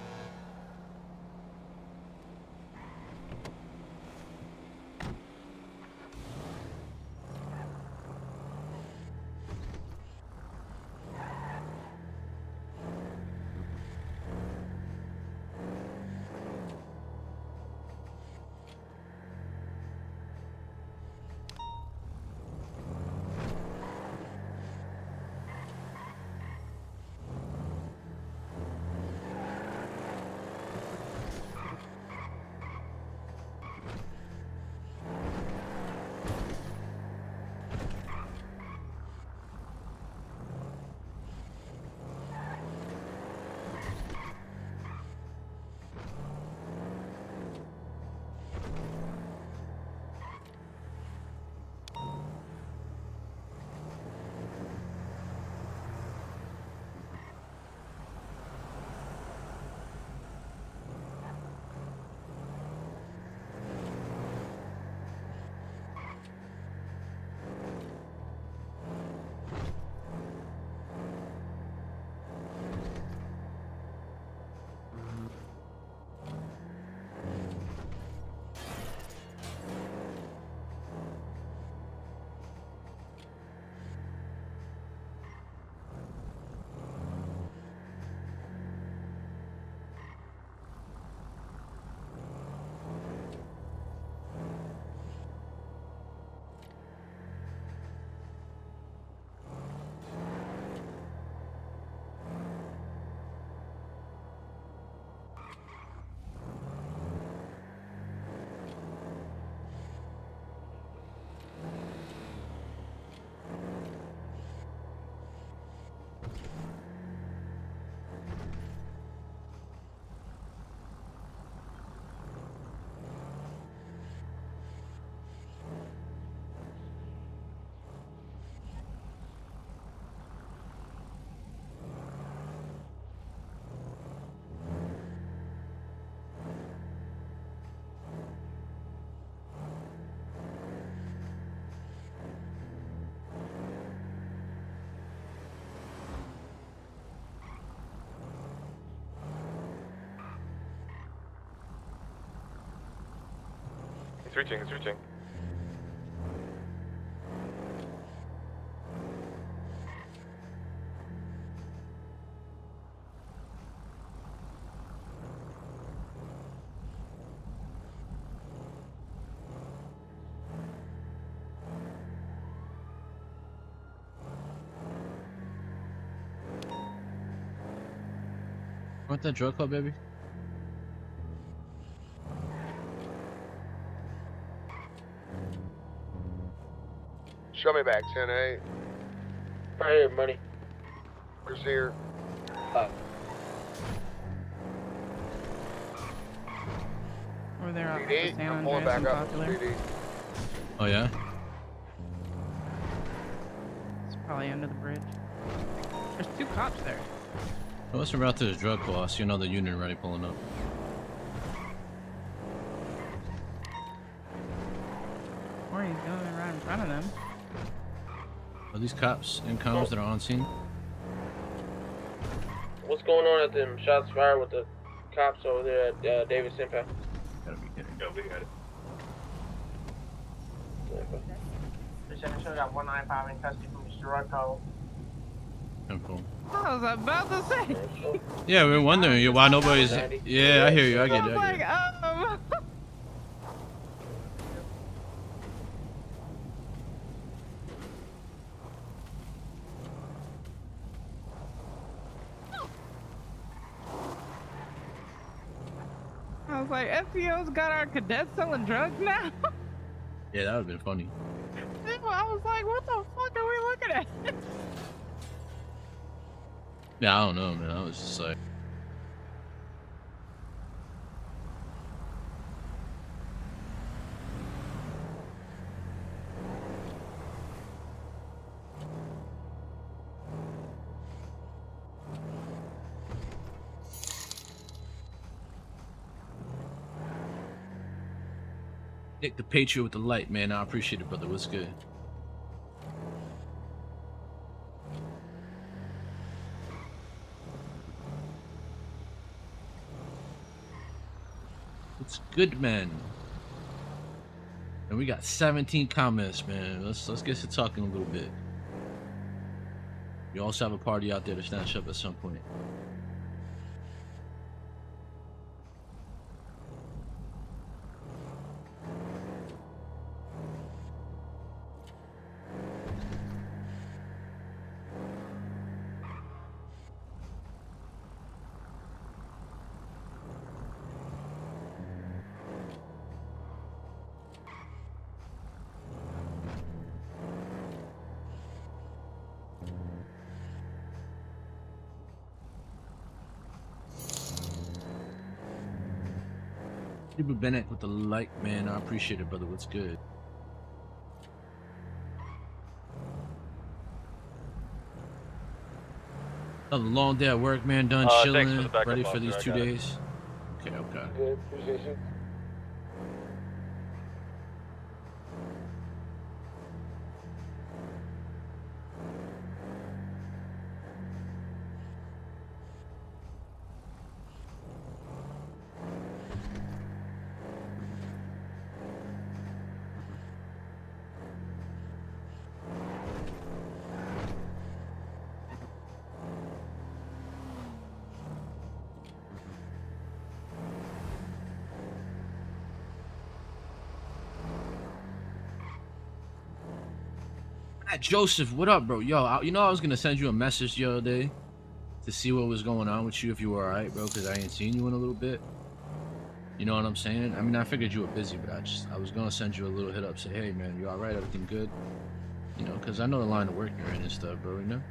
reaching, it's reaching. Want that drug club, baby? Show me back, 10-8. Right here, money. Where's here? Over there off PD, the San I'm pulling Andreas back and up. Popular. PD. Oh yeah. It's probably under the bridge. There's 2 cops there. What's the route to the drug call? I see another unit already pulling up. Or he's going right in front of them. Are these cops in comms that are on scene? What's going on at them shots fired with the cops over there at David Simpa? Gotta be kidding. Yeah, we got it. Lieutenant, show got 195 in custody from Mr. Rocco. Simple. I was about to say. Yeah, we're wondering why nobody's. Yeah, I hear you. I get it. I I was get like, it. I was like, FBO's got our cadets selling drugs now? Yeah, that would've been funny. I was like, what the fuck are we looking at? Yeah, I don't know, man. I was just like. Nick the Patriot with the light, man. I appreciate it, brother. What's good? What's good, man? And we got 17 comments, man. Let's get to talking a little bit. You also have a party out there to snatch up at some point. Super Bennett with the light, man. I appreciate it, brother. What's good? Another long day at work, man. Done chilling, ready for these 2 days. Okay, okay. Good, appreciate you. Joseph, what up, bro? Yo, I was gonna send you a message the other day to see what was going on with you, if you were alright, bro, because I ain't seen you in a little bit. You know what I'm saying? I mean, I figured you were busy, but I was gonna send you a little hit up, say, hey, man, you alright? Everything good? You know, because I know the line of work you're in and stuff, bro, you know?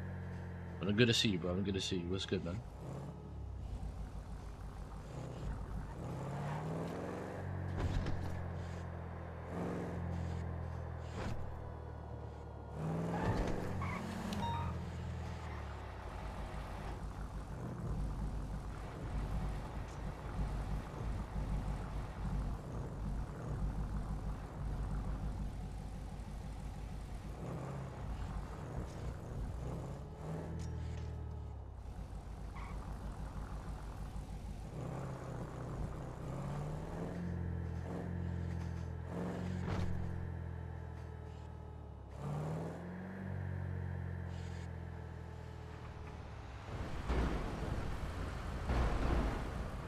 But I'm good to see you, bro. I'm good to see you. What's good, man?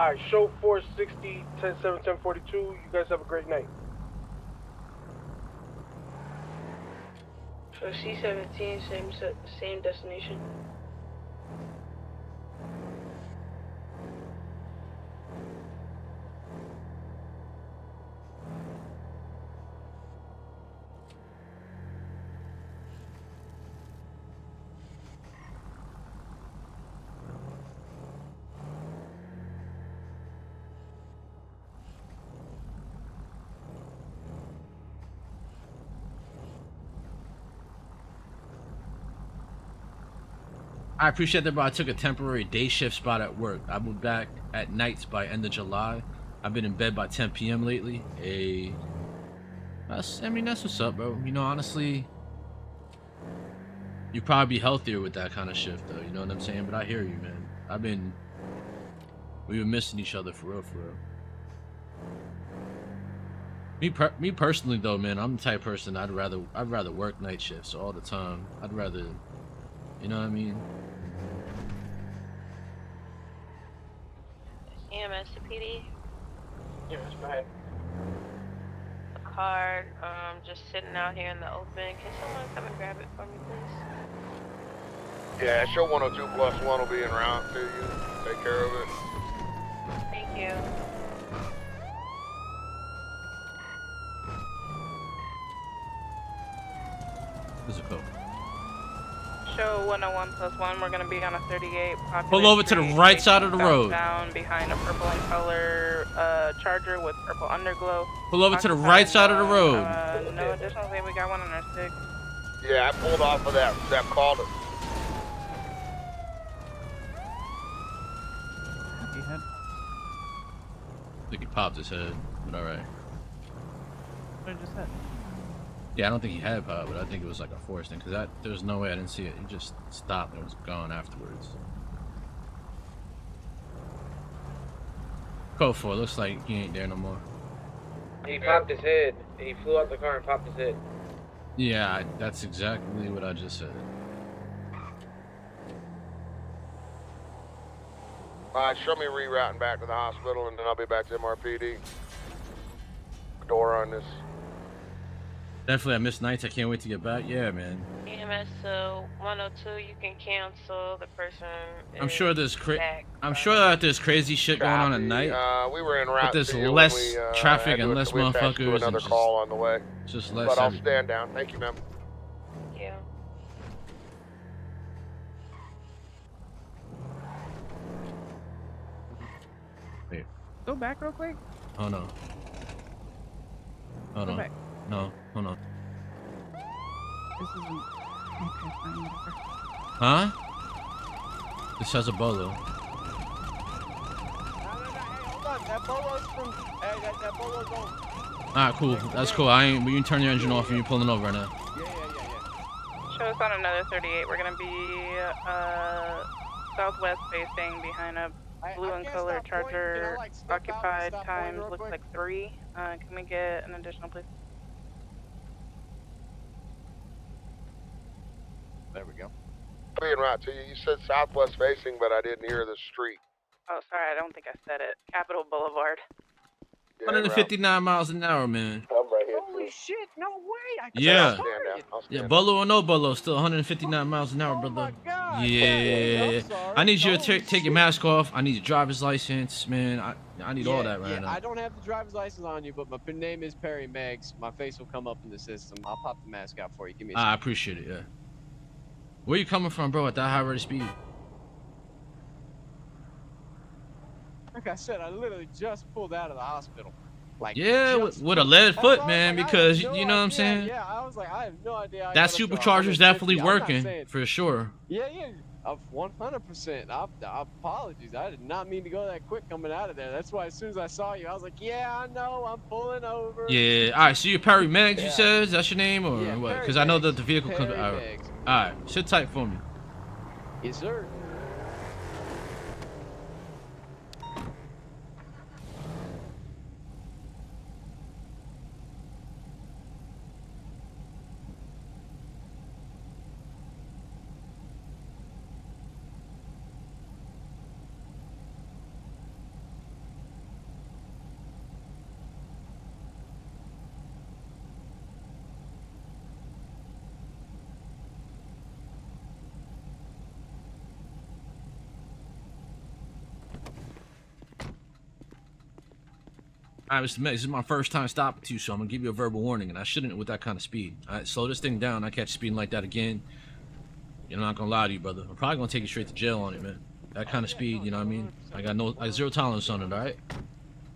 Alright, show 460, 10-7, 1042. You guys have a great night. So C17, same destination. I appreciate that, but I took a temporary day shift spot at work. I will be back at nights by end of July. I've been in bed by 10 p.m. lately. That's what's up, bro. You know, honestly, you'd probably be healthier with that kind of shift, though. You know what I'm saying? But I hear you, man. We've been missing each other for real, for real. Me personally, though, man, I'm the type of person I'd rather work night shifts all the time. I'd rather, you know what I mean? EMS to PD. Yes, go ahead. A card, just sitting out here in the open. Can someone come and grab it for me, please? Yeah, show 102 plus 1 will be en route to you. Take care of it. Thank you. There's a code. Show 101 plus 1. We're gonna be on a 38. Pull over to the right side of the road. Down behind a purple and color Charger with purple underglow. Pull over to the right side of the road. No additional thing. We got one on our stick. Yeah, I pulled off of that call. I think he popped his head, but alright. What I just said. Yeah, I don't think he had pop, but I think it was like a forced thing, because there's no way I didn't see it. He just stopped and was gone afterwards. Code 4, looks like he ain't there no more. He popped his head. He flew out the car and popped his head. Yeah, that's exactly what I just said. Alright, show me rerouting back to the hospital, and then I'll be back to MRPD. Door on this. Definitely, I missed nights. I can't wait to get back. Yeah, man. EMS, so 102, you can cancel. The person I'm sure there's there's crazy shit going on at night. We were en route but there's to you less when we, traffic had and to less attach to motherfuckers. another and call on the way. Just less. But I'll everything. stand down. Thank you, ma'am. Yeah. Wait. Go back real quick. Oh no. Hold Go on. back. No, hold on. This isn't. Okay, fine, whatever. Huh? This has a bolo. Hold on. That bolo's from. Hey, that bolo's on. Alright, cool. That's cool. You can turn your engine off and you're pulling over right now. Yeah. Show us on another 38. We're gonna be southwest facing behind a blue and color Charger. Occupied times looks like 3. Can we get an additional, please? There we go. I'll be en route to you. You said southwest facing, but I didn't hear the street. Oh, sorry, I don't think I said it. Capitol Boulevard. Yeah, 159 miles an hour, man. I'm right here. Holy shit! No way! I Yeah. I'll stand Yeah, down. bolo or no bolo, still 159 miles an hour, brother. my God. Yeah. I'm sorry. I need you to Holy take your mask off. I need your driver's license, man. I need all that right now. I don't have the driver's license on you, but my name is Perry Meggs. My face will come up in the system. I'll pop the mask out for you. Give me a I second. appreciate it, yeah. Where you coming from, bro, at that high rate of speed? Like I said, I literally just pulled out of the hospital. Like, Yeah, just with a lead That's foot, why I was man, like, I because, have no you know what I'm idea. saying? Yeah, I was like, I have no idea. I That got up to supercharger's 150. definitely I'm not working, saying- for sure. Yeah, 100%. Apologies. I did not mean to go that quick coming out of there. That's why as soon as I saw you, I was like, yeah, I know. I'm pulling over. Yeah, alright, so you're Perry Meggs, you said? Is that your name, or Yeah, what? Perry Because I know that Meggs. the vehicle comes... Perry Alright, Meggs. alright, sit tight for me. Yes, sir. All right, Mr. Mix, this is my first time stopping to you, so I'm gonna give you a verbal warning, and I shouldn't with that kind of speed. All right, slow this thing down. I catch you speeding like that again. You're not gonna lie to you, brother. I'm probably gonna take you straight to jail on it, man. That kind of speed, you know what I mean? I got zero tolerance on it, all right?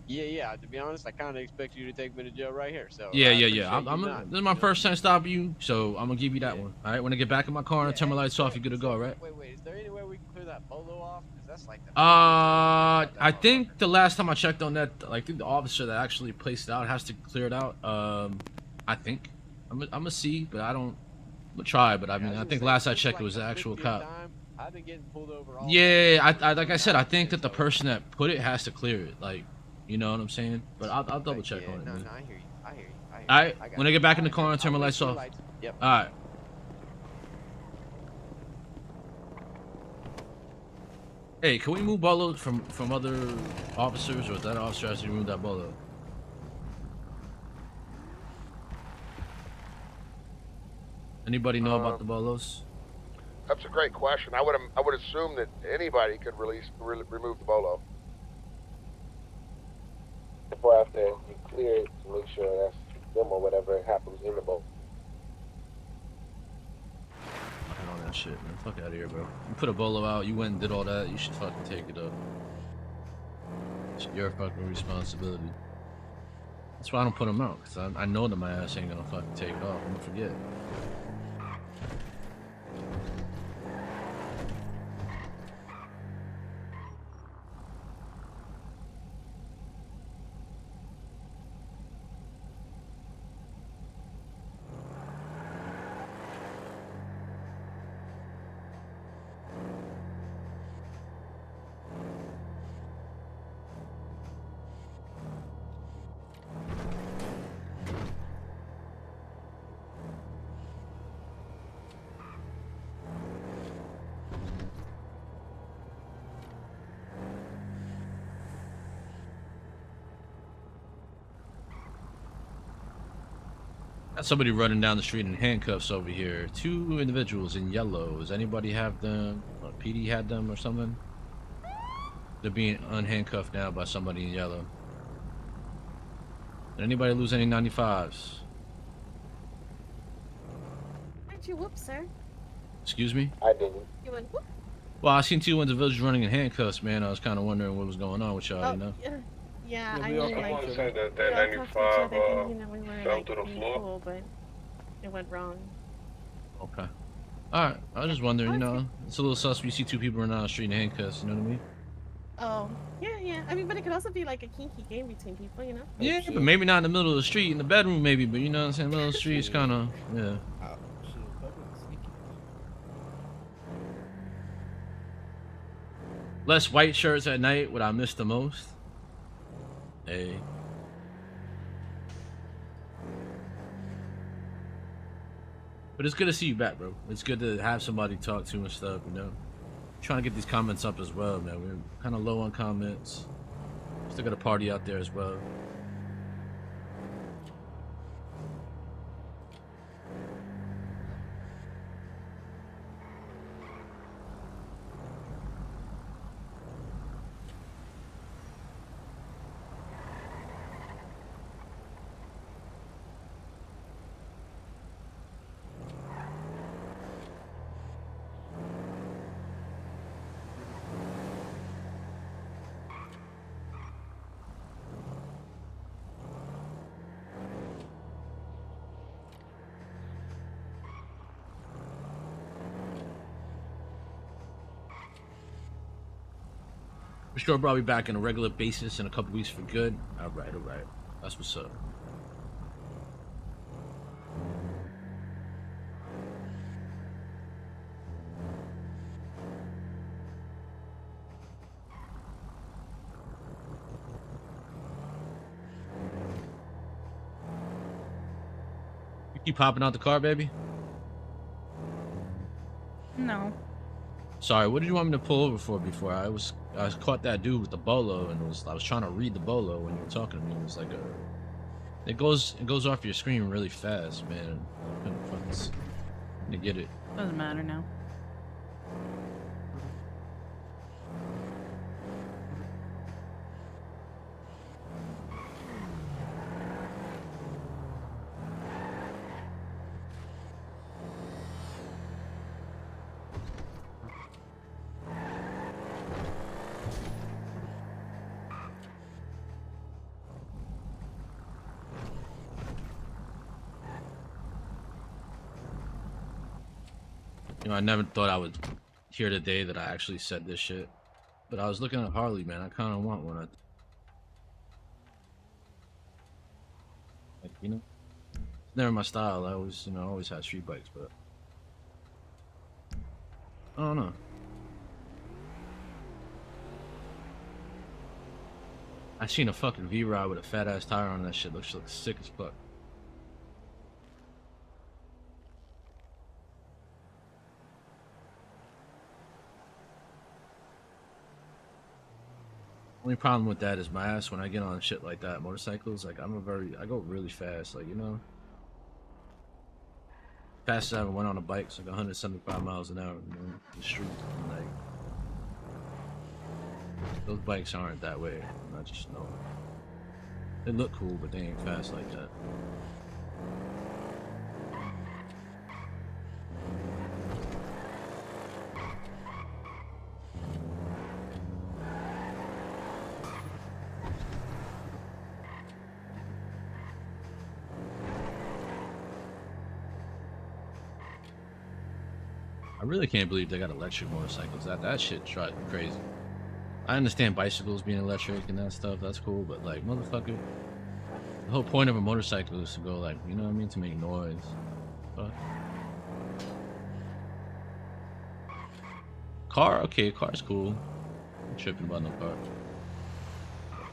Yeah. To be honest, I kind of expect you to take me to jail right here. So Yeah. This is my first time stopping you, so I'm gonna give you that one. All right, when I get back in my car and turn my lights off, you're good to go, right? Wait. Is there any way we can clear that bolo off? Because that's like the. I think the last time I checked on that, I think the officer that actually placed it out has to clear it out. I think I'm gonna see, but I'm gonna try. But I mean, I think last I checked, it was the actual cop. I've been getting pulled over all Yeah, I like I said, I think that the person that put it has to clear it. Like, you know what I'm saying? But I'll double check on it. No, Man. I hear you. All right, when I get back in the car and turn my lights off. Yep. All right. Hey, can we move bolos from other officers, or is that officer has to remove that bolo? Anybody know about the bolos? That's a great question. I would assume that anybody could remove the bolo. Before after you clear it to make sure that's them or whatever happens in the boat. Fucking all that shit, man. Fuck out of here, bro. You put a bolo out, you went and did all that, you should fucking take it up. It's your fucking responsibility. That's why I don't put them out, because I know that my ass ain't gonna fucking take it off. I'm gonna forget. Got somebody running down the street in handcuffs over here. 2 individuals in yellow. Does anybody have them? Or PD had them or something? They're being unhandcuffed now by somebody in yellow. Did anybody lose any 95s? Aren't you whoop, sir? Excuse me? I didn't. You went whoop? Well, I seen 2 individuals running in handcuffs, man. I was kind of wondering what was going on with y'all, you know? Yeah, Yeah, I we mean, also like, want to say that that we all talked to each 95 other and, you know, we were, fell like, to the being floor. cool, but it went wrong. Okay. Alright, I was just wondering, you know, it's a little sus. You see 2 people running down the street in handcuffs, you know what I mean? Oh, yeah. I mean, but it could also be like a kinky game between people, you know? Yeah, but maybe not in the middle of the street, in the bedroom maybe, but you know what I'm saying? Middle of the street is kind of, yeah. Less white shirts at night, what I miss the most. Hey. But it's good to see you back, bro. It's good to have somebody to talk to and stuff, you know? Trying to get these comments up as well, man. We're kind of low on comments. Still got a party out there as well. For sure, probably back on a regular basis in a couple weeks for good. All right. That's what's up. You keep popping out the car, baby? No. Sorry, what did you want me to pull over for before? I caught that dude with the bolo, and I was trying to read the bolo when you were talking to me. It was like it goes off your screen really fast, man. I couldn't fucking get it. Doesn't matter now. You know, I never thought I would hear the day that I actually said this shit. But I was looking at Harley, man. I kind of want one. Like, you know, it's never my style. I always, you know, always had street bikes, but I don't know. I seen a fucking V-Rod with a fat ass tire on that shit. Looks sick as fuck. Only problem with that is my ass when I get on shit like that, motorcycles, like I go really fast, like, you know. Fastest I ever went on a bike is like 175 miles an hour, you know, in the street. And like, those bikes aren't that way. I just know. They look cool, but they ain't fast like that. I really can't believe they got electric motorcycles. That shit drives me crazy. I understand bicycles being electric and that stuff, that's cool, but like, motherfucker, the whole point of a motorcycle is to go, like, you know what I mean, to make noise. Fuck. Car, okay, car's cool. I'm tripping about no car.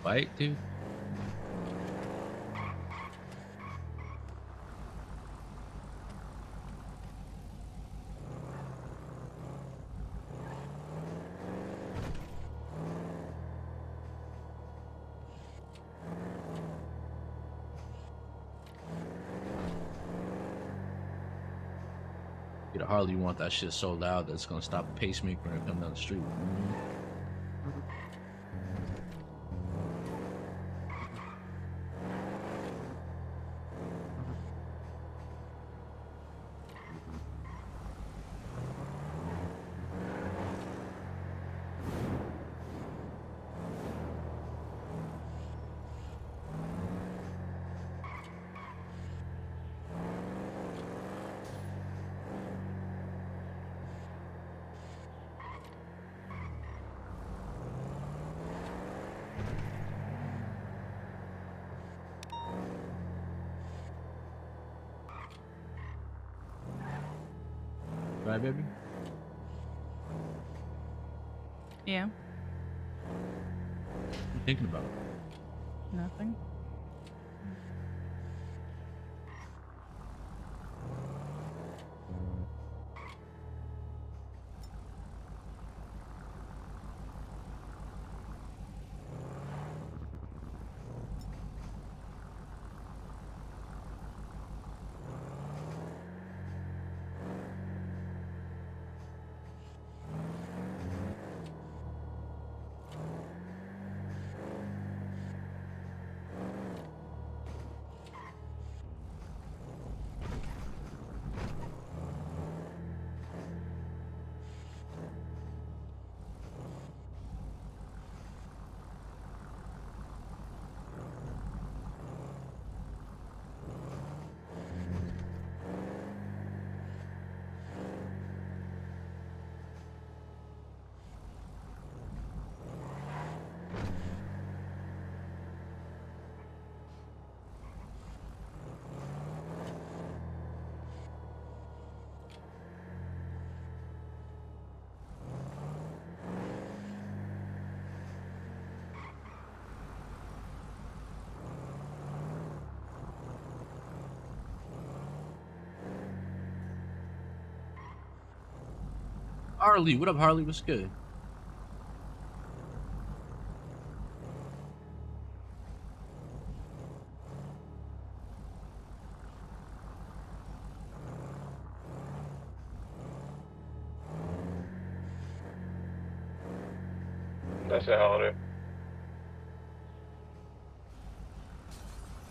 Bike, dude. Get a Harley, you want that shit so loud that it's gonna stop a pacemaker when it comes down the street. Right, baby? Yeah. What are you thinking about? Nothing. Harley, what up, Harley? What's good? That's a holiday.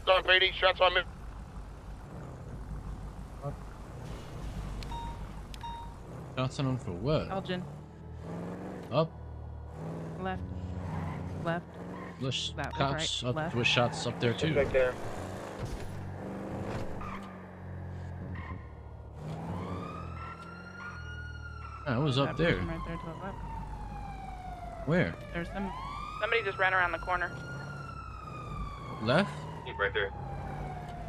Done, PD. Shots on me. Shots on him for what? Elgin. Up. Left. Left. There's That was cops right. up Left. with shots up there too. Right there. I was up That there. person right there to the left. Where? There's somebody just ran around the corner. Left? Keep right there.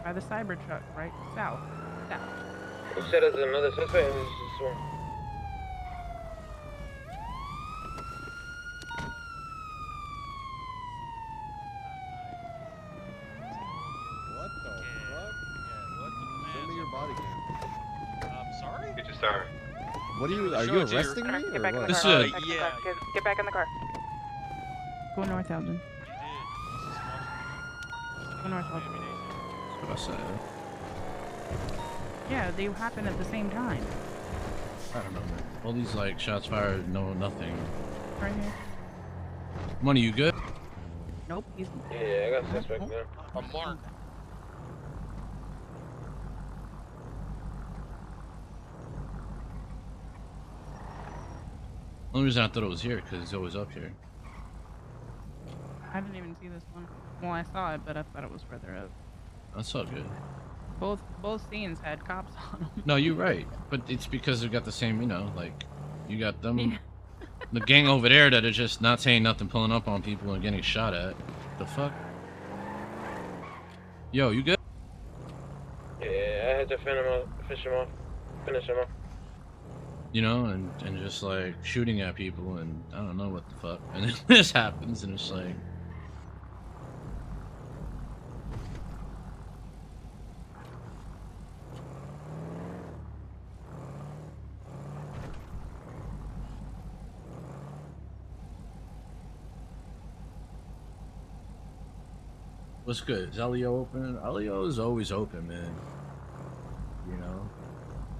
By the cyber truck, right? South. You said there's another suspect and there's just one. What the fuck? Send me your body cam. I'm sorry? Get your siren. What are you arresting me or Get back in the what? car. yeah. Get back in the car. Go north, Elgin. Go north, Elgin. What I said. Yeah, they happen at the same time. I don't know, man. All these like shots fired, no nothing. Right here. Money, you good? Nope, he's. Yeah, I got a suspect there. I'm marked. Only reason I thought it was here because he's always up here. I didn't even see this one. Well, I saw it, but I thought it was further up. That's all good. Both scenes had cops on them. No, you're right, but it's because they've got the same, you know, like you got them, Yeah. the gang over there that are just not saying nothing, pulling up on people and getting shot at. The fuck? Yo, you good? Yeah, I had to finish him off. You know, and just like shooting at people, and I don't know what the fuck, and then this happens, and it's like. What's good? Is Elio open? Elio is always open, man. You know?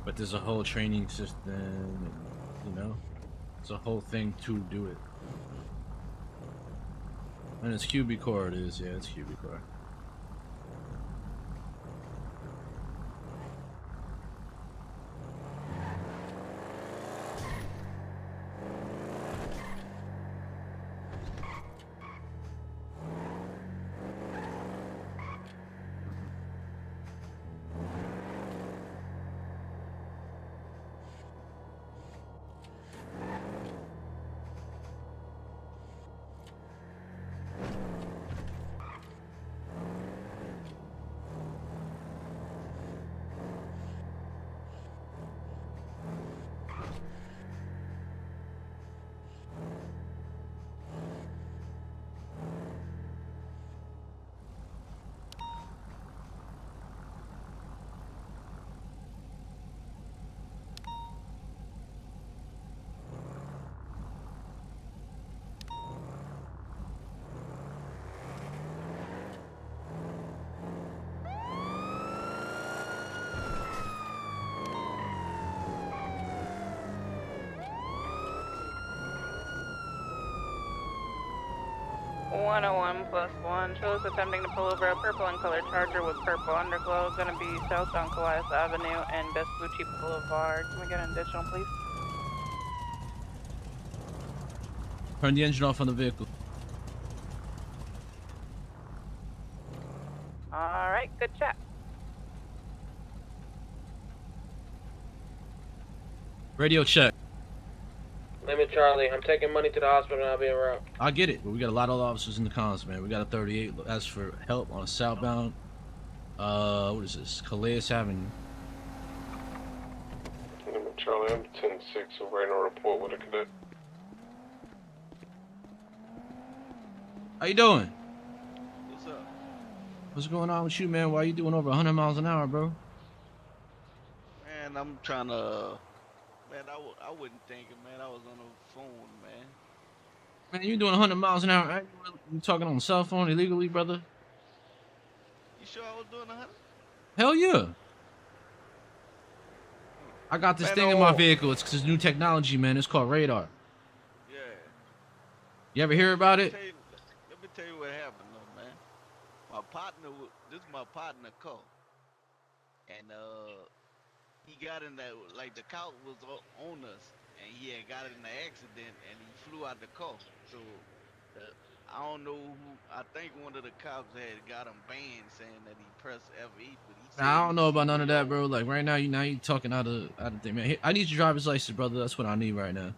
But there's a whole training system, and, you know? It's a whole thing to do it. And it's QB Core, it is. Yeah, it's QB Core. +1. Shows attempting to pull over a purple and colored Charger with purple underglow. Gonna be south on Colias Avenue and Vespucci Boulevard. Can we get an additional, please? Turn the engine off on the vehicle. Alright, good chat. Radio check. Limit Charlie, I'm taking money to the hospital and I'll be en route. I get it, but we got a lot of officers in the cons, man. We got a 38. Ask for help on a southbound. What is this? Calais Avenue. Limit Charlie, I'm 10-6, I'm writing a report with a cadet. How you doing? What's up? What's going on with you, man? Why you doing over 100 miles an hour, bro? Man, I'm trying to... Man, I wasn't thinking, man. I was on the phone, man. Man, you doing 100 miles an hour? You talking on the cell phone illegally, brother? You sure I was doing 100? Hell yeah. I got this thing in my vehicle. It's new technology, man. It's called radar. Yeah. You ever hear about it? Let me tell you what happened, though, man. My partner, this is my partner, Cole. And, he got in that, like the cop was on us, and he had got in an accident, and he flew out the car. So, I don't know who, I think one of the cops had got him banned saying that he pressed F8, but he I don't know about none of that, bro. Like right now, you talking out of thing, man. Here, I need your driver's license, brother. That's what I need right now.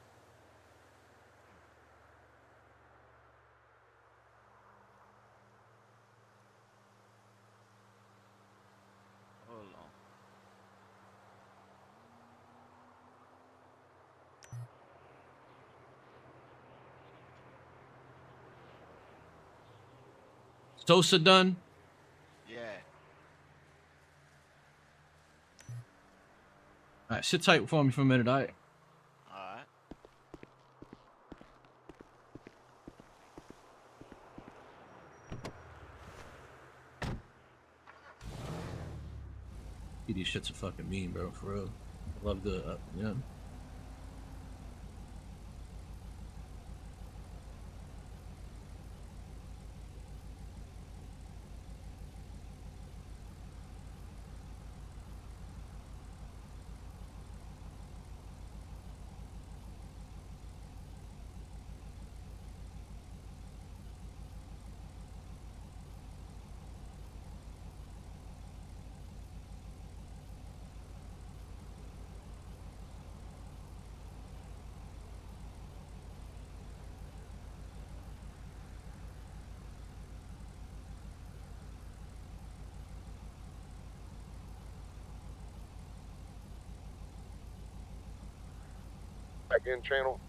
Hold on. Sosa done. Yeah. All right, sit tight for me for a minute, all right? All right. These shits are fucking mean, bro. For real. Love the yeah. Back in channel.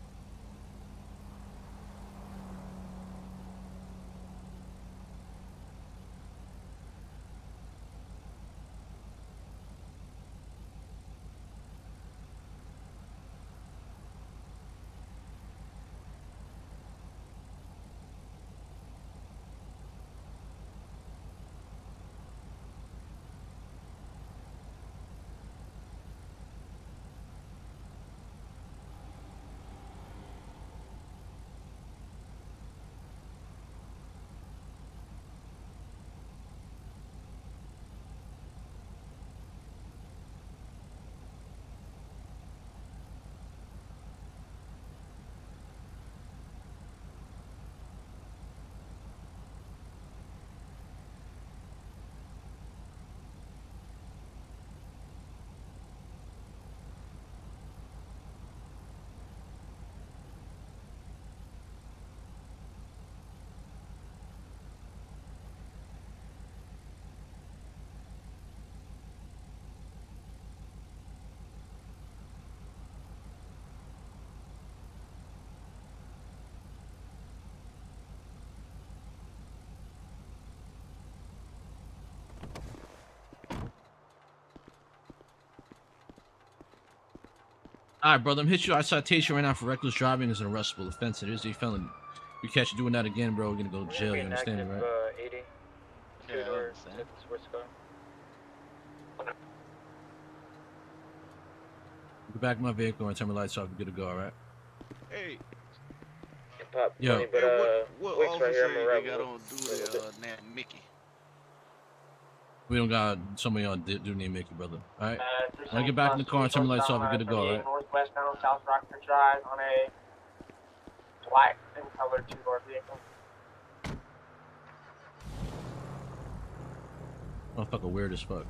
All right, brother. I'm hitting you. I citation right now for reckless driving is an arrestable offense. It is a felony. We catch you doing that again, bro. We're gonna go to jail. You understand it, right? 80. Yeah, I understand. Get back in my vehicle and turn my lights off. We're good to go. All right. Hey. Yo. Hey, what officer they got on duty? Named Mickey. We don't got somebody on duty named Mickey, brother. All right. When I get back in the car and turn my lights off, we're good to go. All right. Northwestbound South Rockford Drive on a black and colored two-door vehicle. Motherfucker weird as fuck.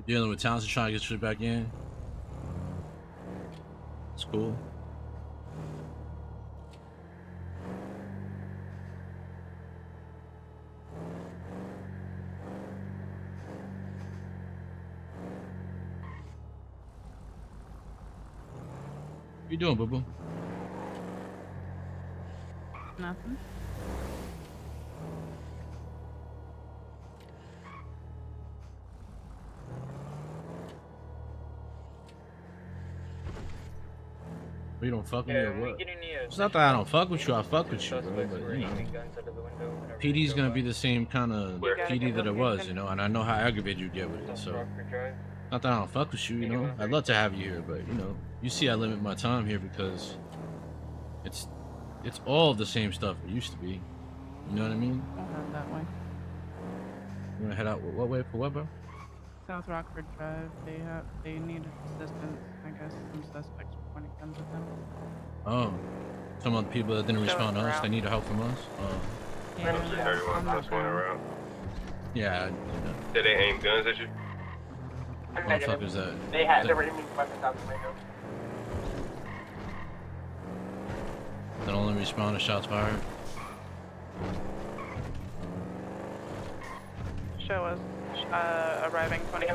Dealing with Townsend trying to get shit back in. It's cool. What you doing, boo boo? Nothing. You don't fuck with me or what? It's not that I don't fuck with you, I fuck with you, bro, but you know. PD's gonna be the same kind of PD that it was, you know, and I know how aggravated you get with it, so. Not Not that I don't fuck with you, you know. I'd love to have you here, but you know, you see, I limit my time here because it's all the same stuff it used to be. You know what I mean? I'll head that way. You wanna head out what way for what, bro? South Rockford Drive. They need assistance. I guess some suspects when it comes with them. Oh, some of the people that didn't Show respond us to us, around. they need help from us. Oh, Yeah, Everyone plus one around. yeah. Did they aim guns at you? Motherfuckers that They were aiming weapons out the window. that only respond to shots fired. Show us arriving 20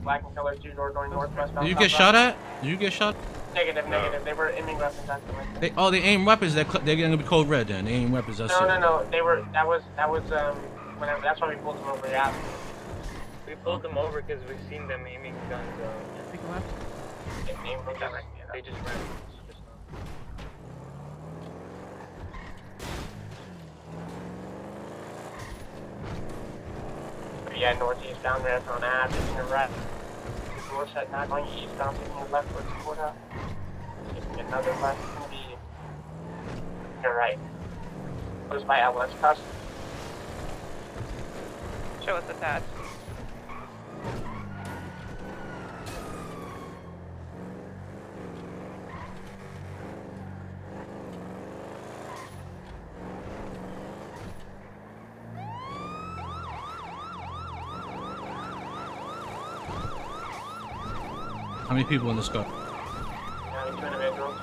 Black and color 2-door going northwest. Did you get shot at? Did you get shot? Negative, negative. They were aiming weapons at the window. They aim weapons. They're gonna be code red then. They aim weapons. That's it. No. They were. That was whenever. That's why we pulled them over. Yeah. We pulled them over because we've seen them aiming guns. Take a left. They just ran. Yeah, northeast down there on Ave, taking a right. North side not going eastbound, taking a left towards Florida. Taking another left, it's gonna be your right. Goes by LS Custom. Show us the tats. How many people in this car? 2 individuals.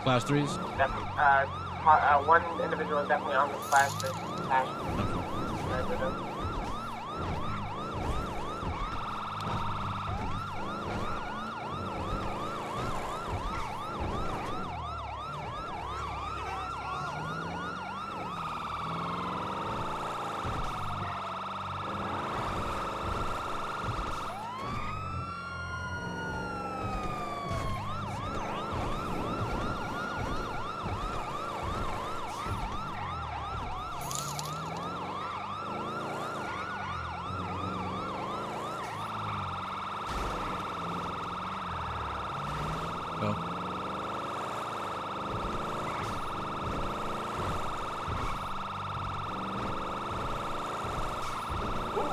Class 3s? One individual is definitely on the class 6 passion. Go.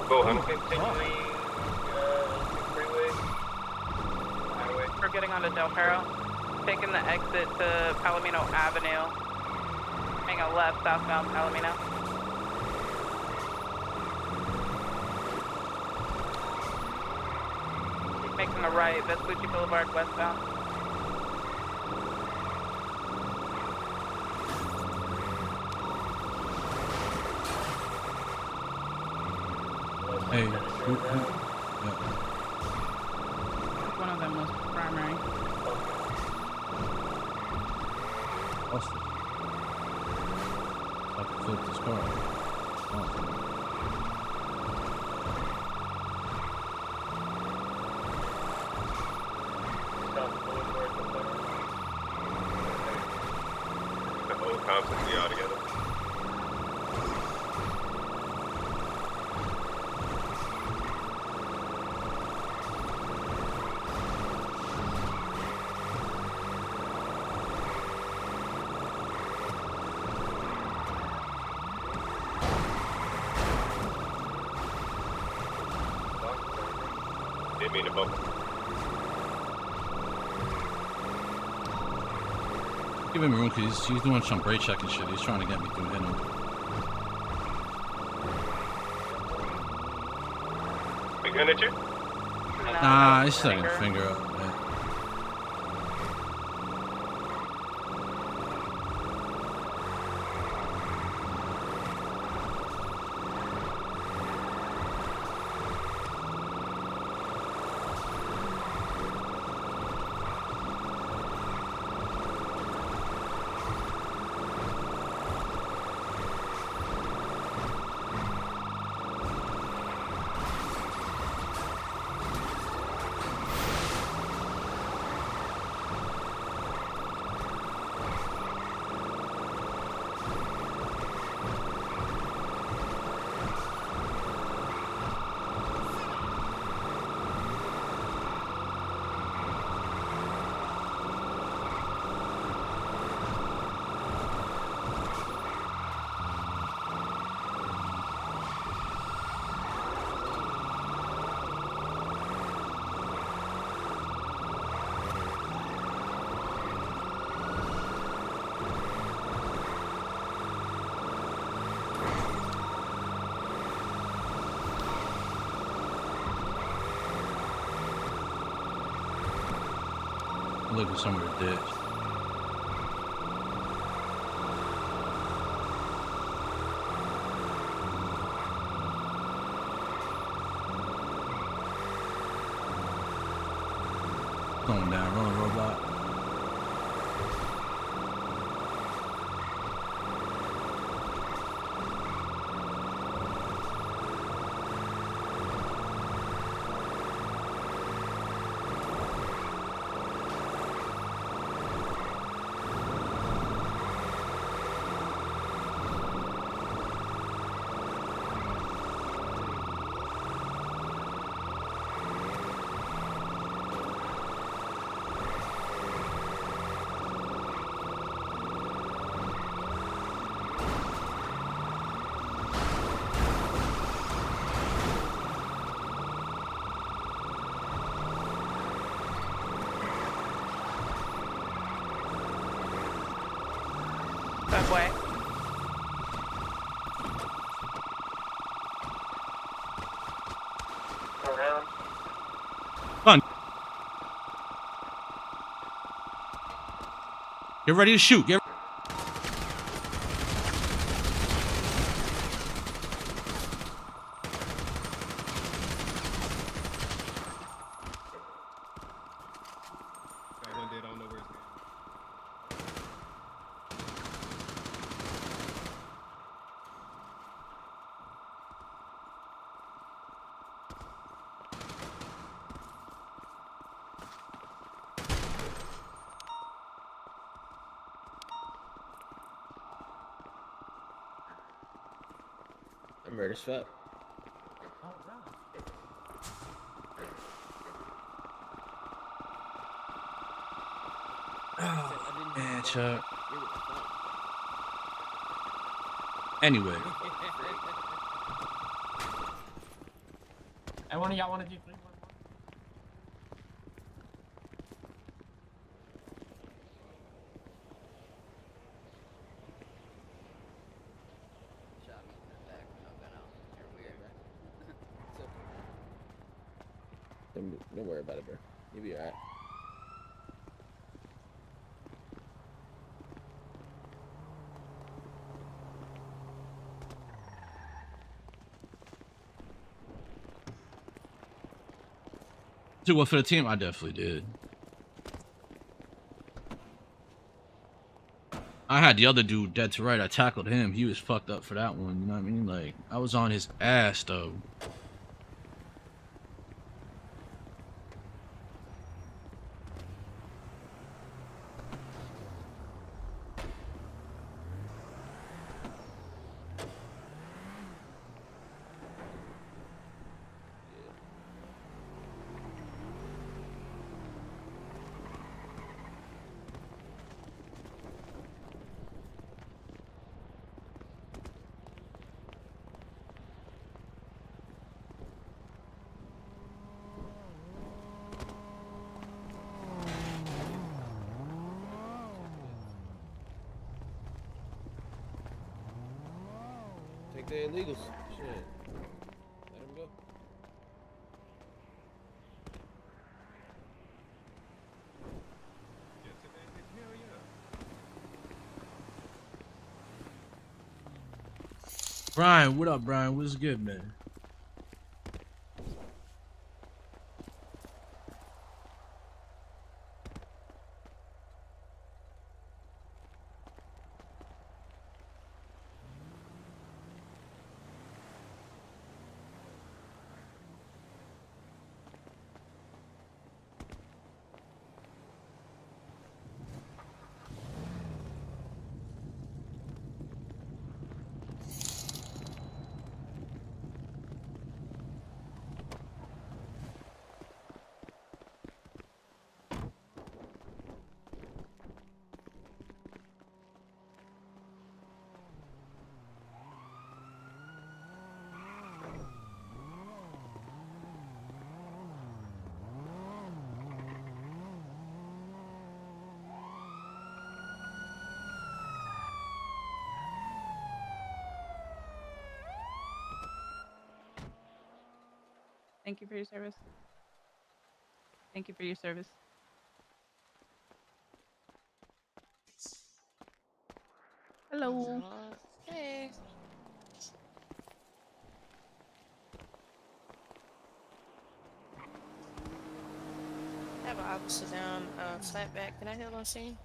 Go, honey. Continuing freeway. Highway. We're getting onto Del Perro. Taking the exit to Palomino Avenue. Making a left southbound Palomino. Making a right, Vespucci Boulevard westbound. Hey, yeah. One of them was primary. Austin. I can flip this car. The whole concept be all together. Hit me in the bumper. Give him room because he's doing some brake check and shit. He's trying to get me through him. Big gun at you? Nah, he's sticking a finger up. Man. Looking somewhere to ditch. Going down, rolling robot. Subway. Around. Come on. Get ready to shoot. Get Got one dead. I don't know where it's going. I'm ready as fuck. Oh, man, Chuck. Anyway. I want to, y'all want to do 311? Don't worry about it, bro. You'll be alright. Do what for the team? I definitely did. I had the other dude dead to right. I tackled him. He was fucked up for that one. You know what I mean? Like, I was on his ass, though. Take the illegals. Shit. Let them go. Brian, what up, Brian? What's good, man? Thank you for your service. Thank you for your service. Hello. Hey. I have an officer down, flat back. Can I heal on scene?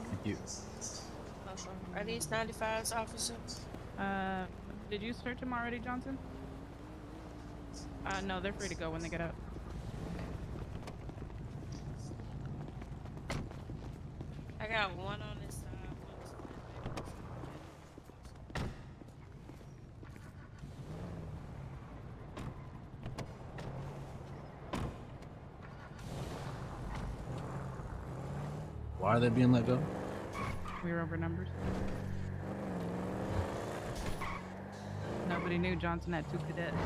Thank you. Are these 95s, officer? Did you search them already, Johnson? No, they're free to go when they get out. I got one on this side. Why are they being let go? We were over numbers. Nobody knew Johnson had 2 cadets.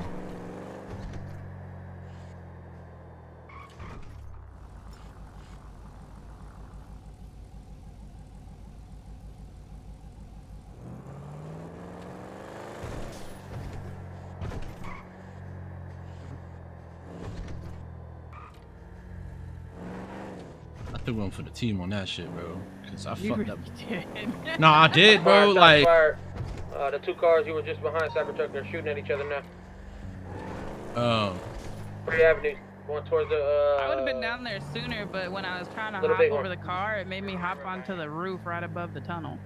I threw one for the team on that shit, bro. Cause I You fucked really up. did. No, I did, bro. Like, The 2 cars you were just behind Cybertruck, they're shooting at each other now. 3 Avenue, going towards the. I would have been down there sooner, but when I was trying to Little hop big over one. the car, it made me hop onto the roof right above the tunnel.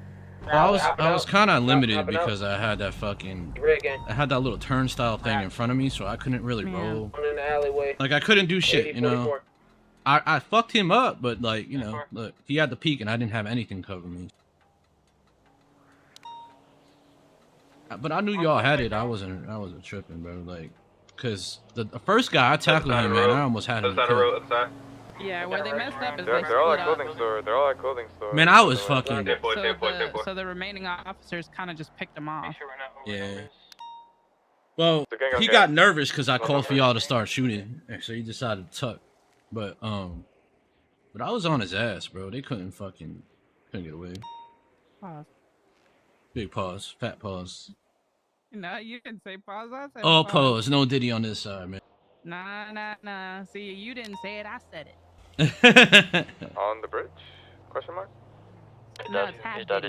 well, I was kind of limited hopping out. because I had that fucking, Red gang. I had that little turnstile thing in front of me, so I couldn't really roll. One in the alleyway. Like I couldn't do shit, you know. 80-44. I fucked him up, but like, you know, look, he had the peak and I didn't have anything cover me. But I knew y'all had it. I wasn't tripping, bro. Like, cause the first guy I tackled him, man, I almost had him killed. Yeah, where they messed up is they They're all split at up. clothing store. They're all at clothing store. Man, I was fucking. So the remaining officers kind of just picked them off. Yeah. Well, The gang on he gas. got nervous because I called for y'all to start shooting, and so he decided to tuck. But I was on his ass, bro. They couldn't get away. Pause. Big pause, fat pause. No, you didn't say pause. I said All pause. pause, no Diddy on this side, man. Nah. See, you didn't say it. I said it. On the bridge? Question mark? No, it's half He's dead.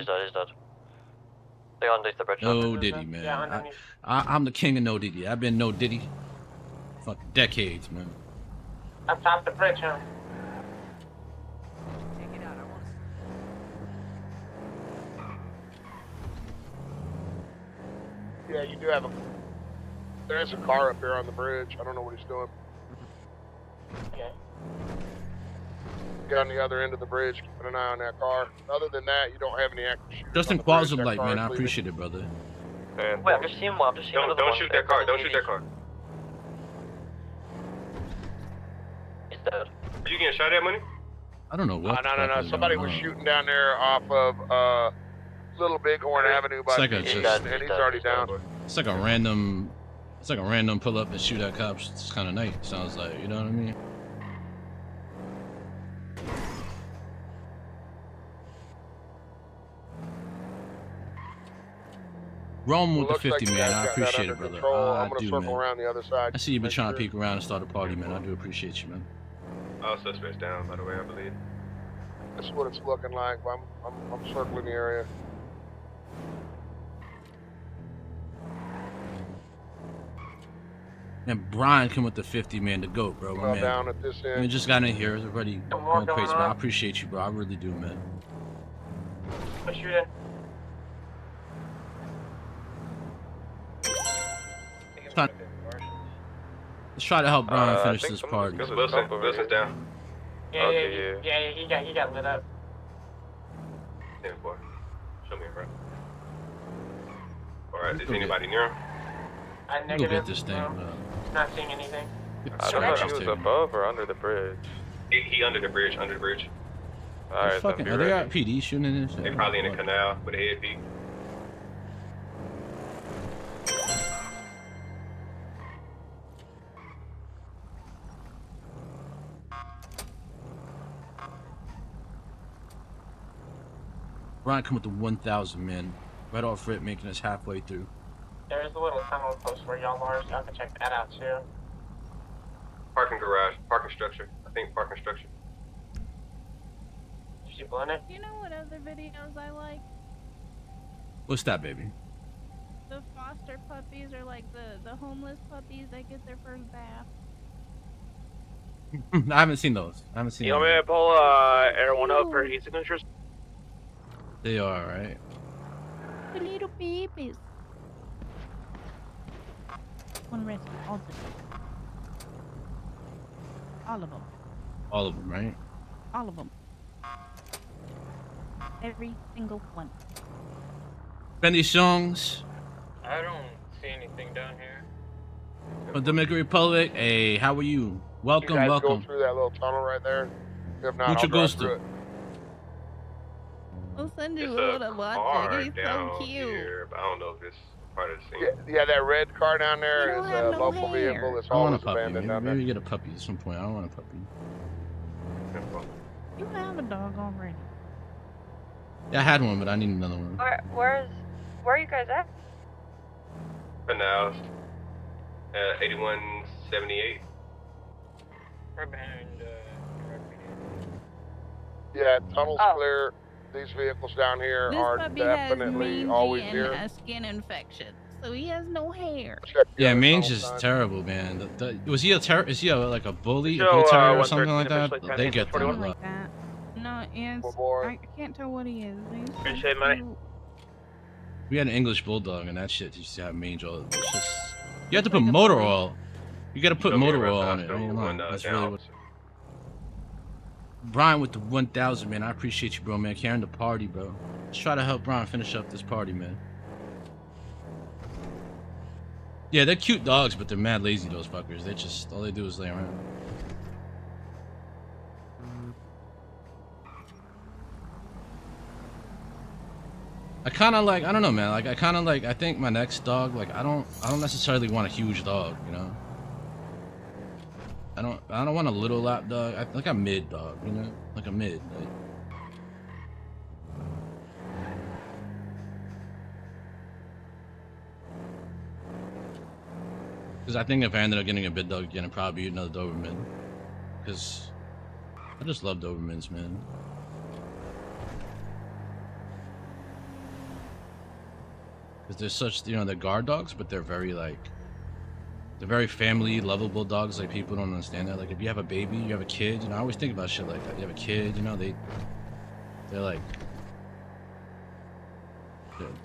They're underneath the bridge. No Diddy, man. I'm the king of no Diddy. I've been no Diddy fucking decades, man. Up top the bridge, huh? Yeah, you do have a. There is a car up here on the bridge. I don't know what he's doing. Okay. Get on the other end of the bridge, keeping an eye on that car. Other than that, you don't have any active shooters. Justin on the bridge. Qualls That like, car man, is I leaving. appreciate it, brother. And Wait, I've just seen one. another don't one. shoot that car. Don't shoot that car. He's dead. Are you getting shot at, Money? I don't know what. No. Somebody was shooting down there off of Little Bighorn Avenue by It's like the and he's already down. It's like a random pull up and shoot at cops. It's kind of night. Sounds like, you know what I mean? Rome with the Looks like 50, you man. guys I got that appreciate under it, brother. control. I I'm gonna do, circle man. around the other side. I see you been Make trying to sure. peek around and start a party, man. I do appreciate you, man. All suspects down, by the way, I believe. That's what it's looking like. I'm circling the area. And Brian come with the 50, man. The GOAT, bro. My Well man. down at this end. Man, just got in here. It's already going crazy, man. I appreciate you, bro. I really do, man. Push you in. Let's try to help Brian I finish think this someone party. Wilson's down. Yeah, Okay, yeah, he got lit up. 10-4. Show me, bro. Alright, is anybody near him? I Go negative. get this thing. Not seeing anything. I don't know if he was above or under the bridge. He under the bridge, Alright, Fucking, are they got PD shooting in this? They probably in the canal with a head peak. Brian come with the 1,000, man. right off rip, making us halfway through. There's a little tunnel close where y'all are, so y'all can check that out too. Parking garage, parking structure. I think parking structure. There's people in it. You know what other videos I like? What's that, baby? The foster puppies or like the homeless puppies that get their first bath. I haven't seen those. I haven't seen You want those. me to pull Air 1 up for e-signatures? They are, right? The little babies. Want to rescue all of them. All of them. All of them, right? All of them. Every single one. Benny songs. I don't see anything down here. From Dominican Republic. Hey, how are you? Welcome, you guys welcome. go through that little tunnel right there. If not, Mucho I'll drive gusto. through it. We'll send you It's a a little car watching. He's so down cute. here, but I don't know if it's part of the scene. Yeah, that red car down there don't is have a no local hair. vehicle that's I want a always puppy. abandoned down Maybe there. get a puppy at some point. I don't want a puppy. You have a dog already. Yeah, I had one, but I need another one. Where are you guys at? For now, 8178. Right behind, Yeah, tunnel's Oh. clear. These vehicles down here This are puppy has definitely mange always and here. a skin infection, so he has no hair. Check the Yeah, other mange tunnel is sign. terrible, man. Is he is he like a bully, a Show, bull terrier or something 113 like that? officially They get them a Something lot. like that. No, it's, Oh, boy. I can't tell what he is. He's so Appreciate money. cute. We had an English bulldog, and that shit used to have mange all. It's just you have to put Like a motor bully. oil. You got to put Don't get motor rid of oil on that it. I ain't one, lying. That's down. really what. Brian with the 1,000, man. I appreciate you, bro, man. Carrying the party, bro. Let's try to help Brian finish up this party, man. Yeah, they're cute dogs, but they're mad lazy, those fuckers. They just, all they do is lay around. I kind of like, I don't know, man. Like, I think my next dog, like, I don't necessarily want a huge dog, you know? I don't want a little lap dog. Like a mid dog, you know? Like a mid. Like. Because I think if I ended up getting a big dog again, it'd probably be another Doberman. Because I just love Dobermans, man. Because they're such, you know, they're guard dogs, but they're very, like, they're very family, lovable dogs. Like, people don't understand that. Like, if you have a baby, you have a kid, you know, I always think about shit like that. You have a kid, you know, they're like,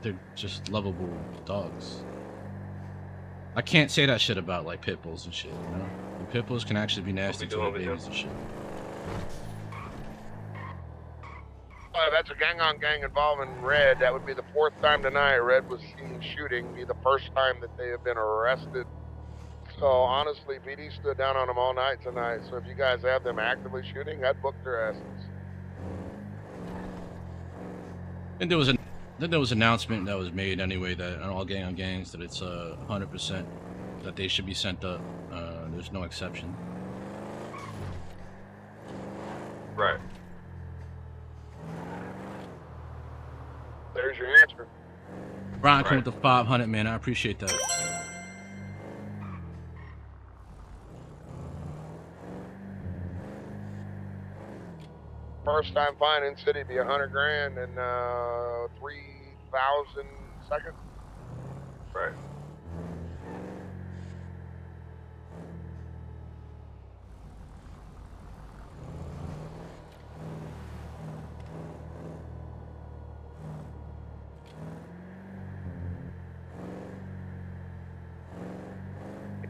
they're just lovable dogs. I can't say that shit about, like, pit bulls and shit, you know? And pit bulls can actually be nasty to their babies and shit. That's a gang-on-gang involvement Red. That would be the 4th time tonight Red was seen shooting. Be the 1st time that they have been arrested. So honestly, PD stood down on them all night tonight. So if you guys have them actively shooting, I'd book their asses. And there was an announcement that was made anyway that on all gang-on-gangs that it's 100% that they should be sent up. There's no exception. Right. There's your answer. Brian, come with the 500, man. I appreciate that. First time fine in city be 100 grand and 3,000 seconds. Right.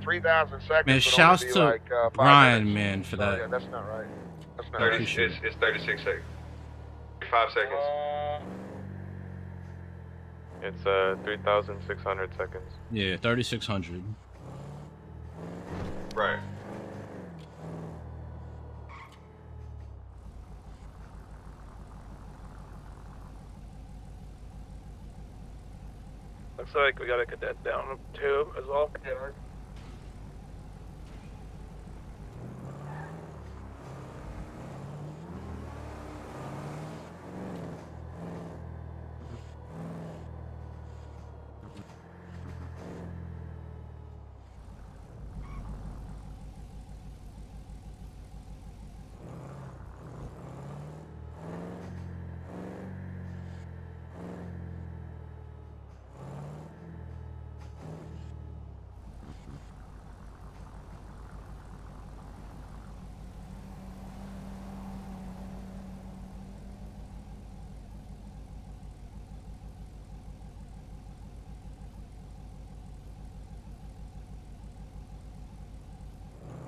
$3,000 seconds. Man, would shouts only to be like, 5 Brian, minutes. man, for So, that. Yeah, that's not right. That's not 30, right. it's 36 seconds. 5 seconds. It's 3,600 seconds. Yeah, 3,600. Right. Looks like we gotta get that down too as well.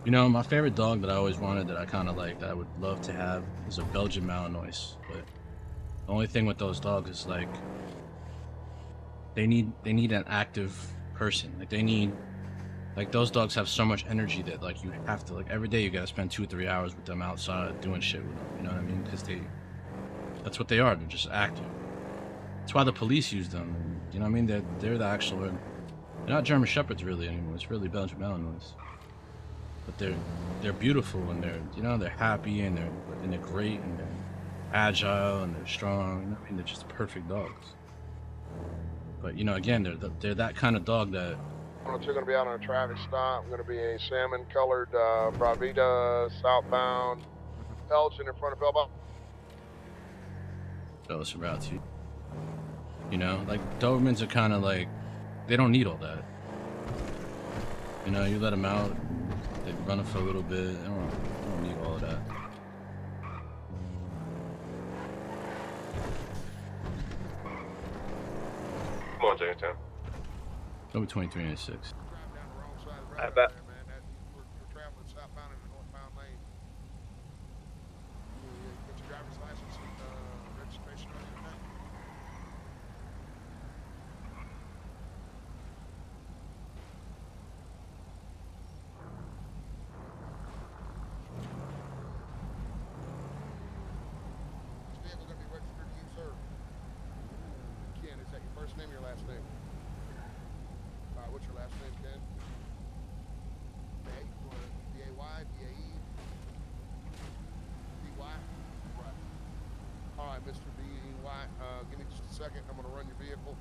You know, my favorite dog that I always wanted, that I kind of like, that I would love to have, is a Belgian Malinois. But the only thing with those dogs is like, they need an active person. Like they need, like those dogs have so much energy that like you have to, like every day you gotta spend 2 or 3 hours with them outside doing shit with them. You know what I mean? Because that's what they are. They're just active. That's why the police use them. You know what I mean? They're the actual. They're not German Shepherds really anymore. It's really Belgian Malinois. But they're beautiful, and they're happy, and they're great, and they're agile, and they're strong. You know what I mean? They're just perfect dogs. But you know, again, they're that kind of dog that. You're going to be out on a traffic stop. I'm going to be a salmon-colored Bravita southbound Belgian in front of Bilbao. Jealous about you. You know, like Dobermans are kind of like, they don't need all that. You know, you let them out, they run it for a little bit. They don't need all of that. Come on, Jamestown. Over 2396. I bet. First name, your last name. What's your last name, Ken? B-A-Y, B-A-E, B-Y? Right. All right, Mr. B-E-Y, give me just a second. I'm going to run your vehicle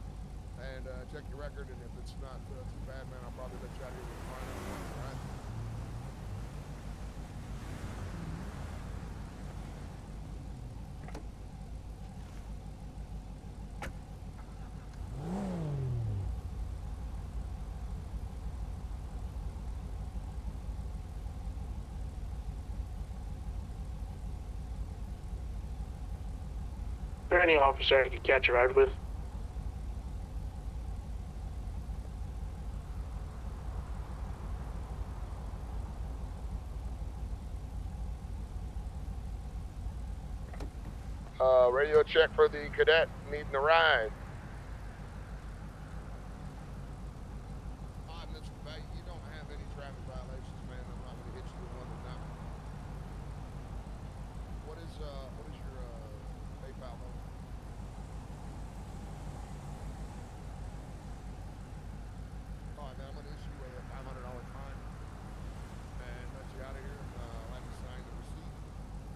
and check your record, and if it's not too bad, man, I'll probably let you out here with a fine everyone, all right? Is there any officer I could catch a ride with? Radio check for the cadet needing a ride. You don't have any traffic violations, man. I'm not going to hit you with one tonight. What is your PayPal number? All right, man. I'm going to issue a $500 fine and let you out of here. I'll have to sign the receipt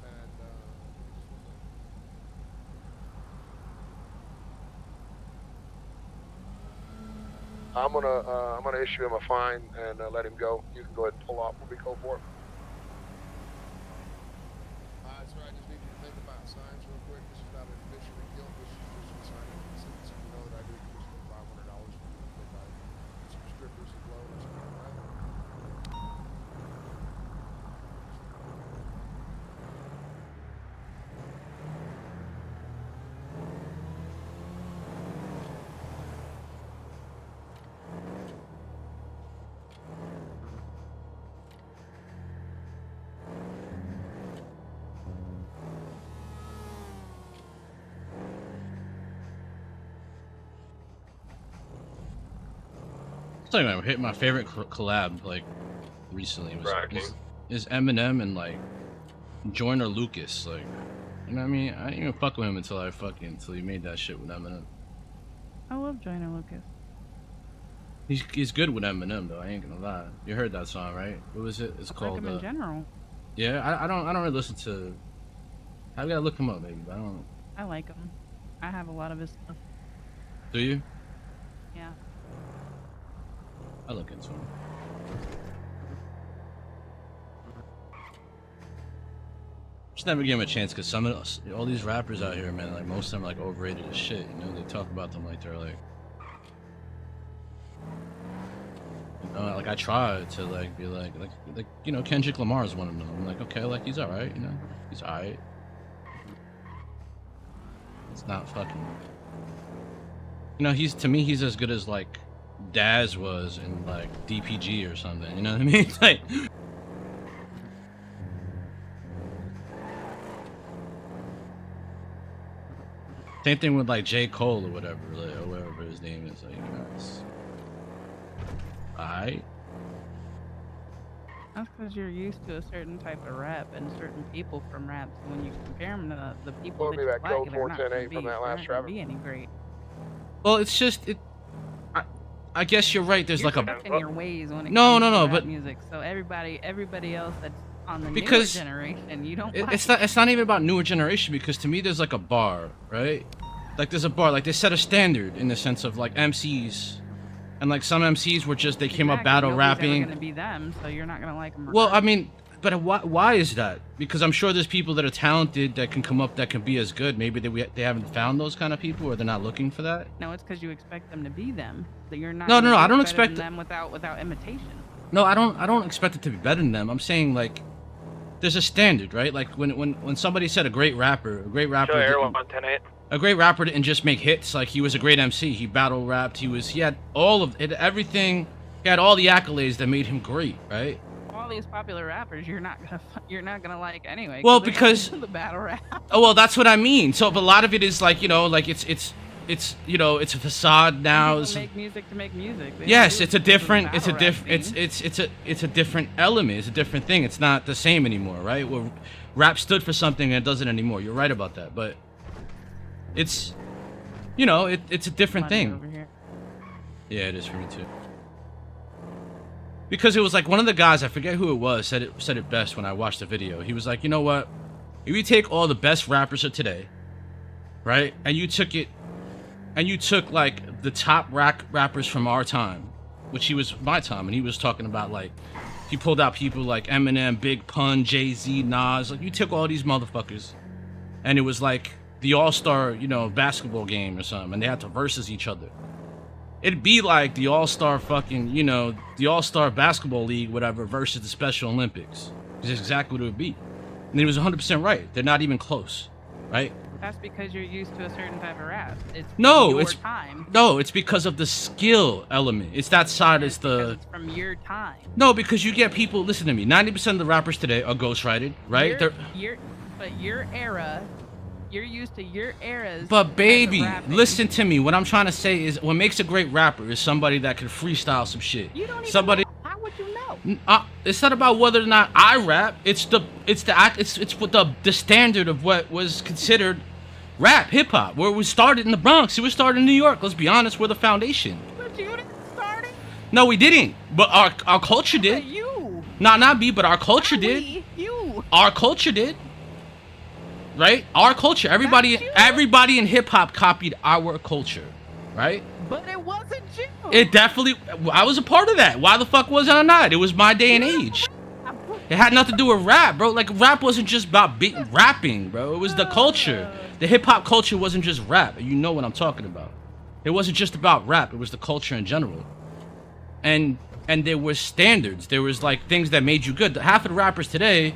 and give me just 1 minute. I'm gonna issue him a fine and let him go. You can go ahead and pull off. We'll be code for it. That's right. I just need you to think about signs real quick. This is not an admission of guilt. This is just a sign of consent. So you know that I do condition $500 for you to pay by some strippers as well. Or something like that. I hit my favorite collab like recently is Eminem and like Joyner Lucas. Like, you know what I mean? I didn't even fuck with him until he made that shit with Eminem. I love Joyner Lucas. He's good with Eminem though. I ain't gonna lie. You heard that song, right? What was it? It's called. Like him in general. Yeah, I don't really listen to. I gotta look him up, maybe. But I don't. I like him. I have a lot of his stuff. Do you? Yeah. I look into him. Just never give him a chance because all these rappers out here, man, like most of them are like overrated as shit. You know, they talk about them like they're like, you know, like I try to like be like you know, Kendrick Lamar is one of them. I'm like, okay, like he's all right, you know, he's all right. It's not fucking. You know, to me he's as good as like Daz was in like DPG or something, you know what I mean? Like, Same thing with like J. Cole or whatever, like, or whatever his name is. Like, it's alright. That's because you're used to a certain type of rap and certain people from rap. So when you compare them to the people that you like, code they're not 410-8 going from that last to traffic. be any great. Well, it's just I guess you're right. There's You're like stuck in your ways when it no, comes to rap but music. So everybody else that's on the because newer generation, you don't. It's not even about newer generation, because to me there's like a bar, right? Like there's a bar, like they set a standard in the sense of like MCs, and like some MCs were just they came up battle rapping. Ever gonna be them, so you're not gonna like them. Well, I mean, but why is that? Because I'm sure there's people that are talented that can come up that can be as good. Maybe they haven't found those kind of people, or they're not looking for that. No, it's because you expect them to be them. That you're not. No, I don't better expect than them without imitation. No, I don't expect it to be better than them. I'm saying like there's a standard, right? Like when somebody said a great rapper didn't just make hits. Like he was a great MC. He battle rapped. He had all of it, everything. He had all the accolades that made him great, right? All these popular rappers, you're not gonna like anyway. Well, because the battle rap. Oh well, that's what I mean. So, but a lot of it is like like it's you know, it's a facade now. People make music to make music. Yes, it's a different element. It's a different thing. It's not the same anymore, right? Well, rap stood for something and it doesn't anymore. You're right about that, but it's it's a different thing. Over here. Yeah, it is for me too. Because it was like one of the guys, I forget who it was, said it best when I watched the video. He was like, you know what? If you take all the best rappers of today, right, and you took like the top rappers from our time, which he was my time, and he was talking about like, he pulled out people like Eminem, Big Pun, Jay-Z, Nas. Like you took all these motherfuckers, and it was like the all-star, basketball game or something, and they had to versus each other. It'd be like the all-star fucking, the all-star basketball league, whatever, versus the Special Olympics. It's exactly what it would be. And he was 100% right. They're not even close, right? That's because you're used to a certain type of rap. It's time. No, it's because of the skill element. It's that side. It's from your time. No, because you get people. Listen to me. 90% of the rappers today are ghostwrited, right? But your era. You're used to your eras. But baby, listen to me. What I'm trying to say is, what makes a great rapper is somebody that can freestyle some shit. You don't even know. How would you know? It's not about whether or not I rap. It's what the standard of what was considered rap, hip hop. Where we started in the Bronx, it was started in New York. Let's be honest, we're the foundation. But you didn't start it. No, we didn't. But our culture did. You. Not me, but our culture did. You. Our culture did. Right? Our culture. Everybody in hip hop copied our culture, right? But it wasn't you. It definitely. I was a part of that. Why the fuck was I not? It was my day and age. It had nothing to do with rap, bro. Like rap wasn't just about rapping, bro. It was the culture. The hip hop culture wasn't just rap. You know what I'm talking about. It wasn't just about rap. It was the culture in general. And there were standards. There was like things that made you good. Half of the rappers today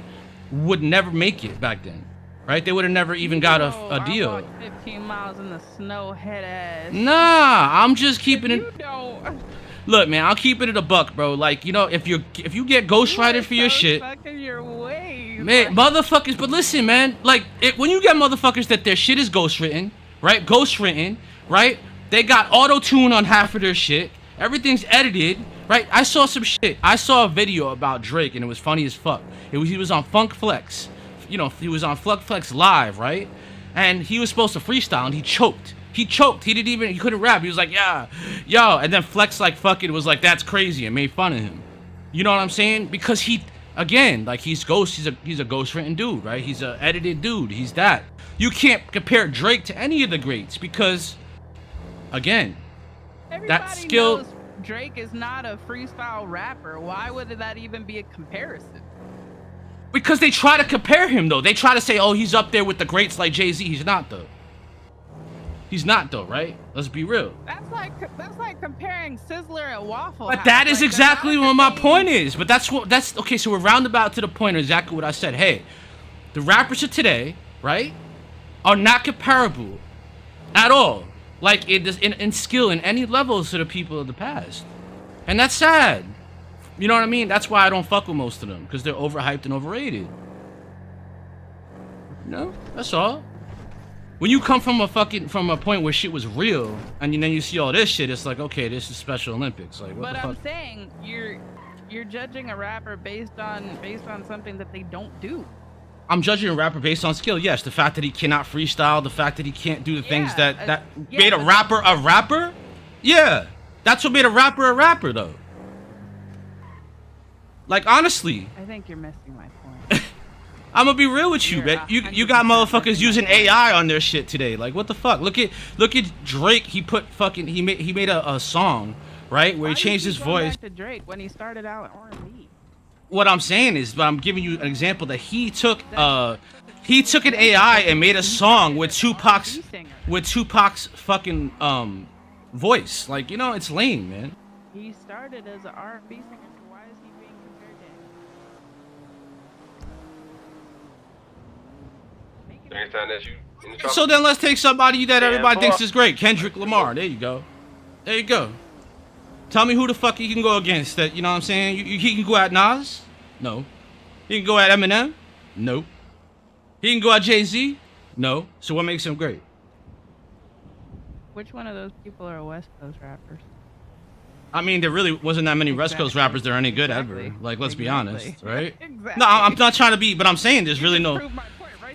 would never make it back then. Right? They would have never even got a deal. I walked 15 miles in the snow, head ass. Nah, I'm just keeping it. You don't. Look, man, I'll keep it at a buck, bro. Like, if you get ghostwrited for your shit, stuck in your ways. man, motherfuckers. But listen, man, like when you get motherfuckers that their shit is ghostwritten, right? They got auto-tune on half of their shit. Everything's edited, right? I saw some shit. I saw a video about Drake, and it was funny as fuck. He was on Funk Flex. He was on Funk Flex Live, right? And he was supposed to freestyle, and he choked. He couldn't rap. He was like, yeah, yo. And then Flex, like, fucking was like, that's crazy, and made fun of him. You know what I'm saying? Because he's a ghost-written dude, right? He's an edited dude. He's that. You can't compare Drake to any of the greats because, again, that skill. Knows Drake is not a freestyle rapper. Why would that even be a comparison? Because they try to compare him, though. They try to say, oh, he's up there with the greats like Jay-Z. He's not, though, right? Let's be real. That's like comparing Sizzler and Waffle House. But that is exactly what my point is. But that's okay, so we're roundabout to the point of exactly what I said. Hey, the rappers of today, right, are not comparable at all. Like, in skill in any levels to the people of the past. And that's sad. You know what I mean? That's why I don't fuck with most of them, because they're overhyped and overrated. You know? That's all. When you come from a point where shit was real, and then you see all this shit, it's like, okay, this is Special Olympics. Like, what But the I'm fuck? saying you're judging a rapper based on something that they don't do. I'm judging a rapper based on skill. Yes, the fact that he cannot freestyle, the fact that he can't do the things that made a rapper a rapper. Yeah, that's what made a rapper though. Like, honestly, I think you're missing my point. I'm gonna be real with you, man. You got motherfuckers using AI on their shit today. Like, what the fuck? Look at Drake. He made a song, right, where he changed his voice. Back to Drake when he started out R&B. What I'm saying is, but I'm giving you an example that he took an AI and made a song with Tupac's fucking voice. Like, you know, it's lame, man. He started as an R&B singer, so why is he being compared to him? Anytime that you in the trouble. So then let's take somebody that everybody thinks is great. Kendrick Lamar. There you go. There you go. Tell me who the fuck he can go against that, you know what I'm saying? He can go at Nas? No. He can go at Eminem? No. He can go at Jay-Z? No. So what makes him great? Which one of those people are West Coast rappers? I mean, there really wasn't that many West Coast rappers that are any good ever. Like, let's be honest, right? No, I'm not trying to be, but I'm saying there's really no...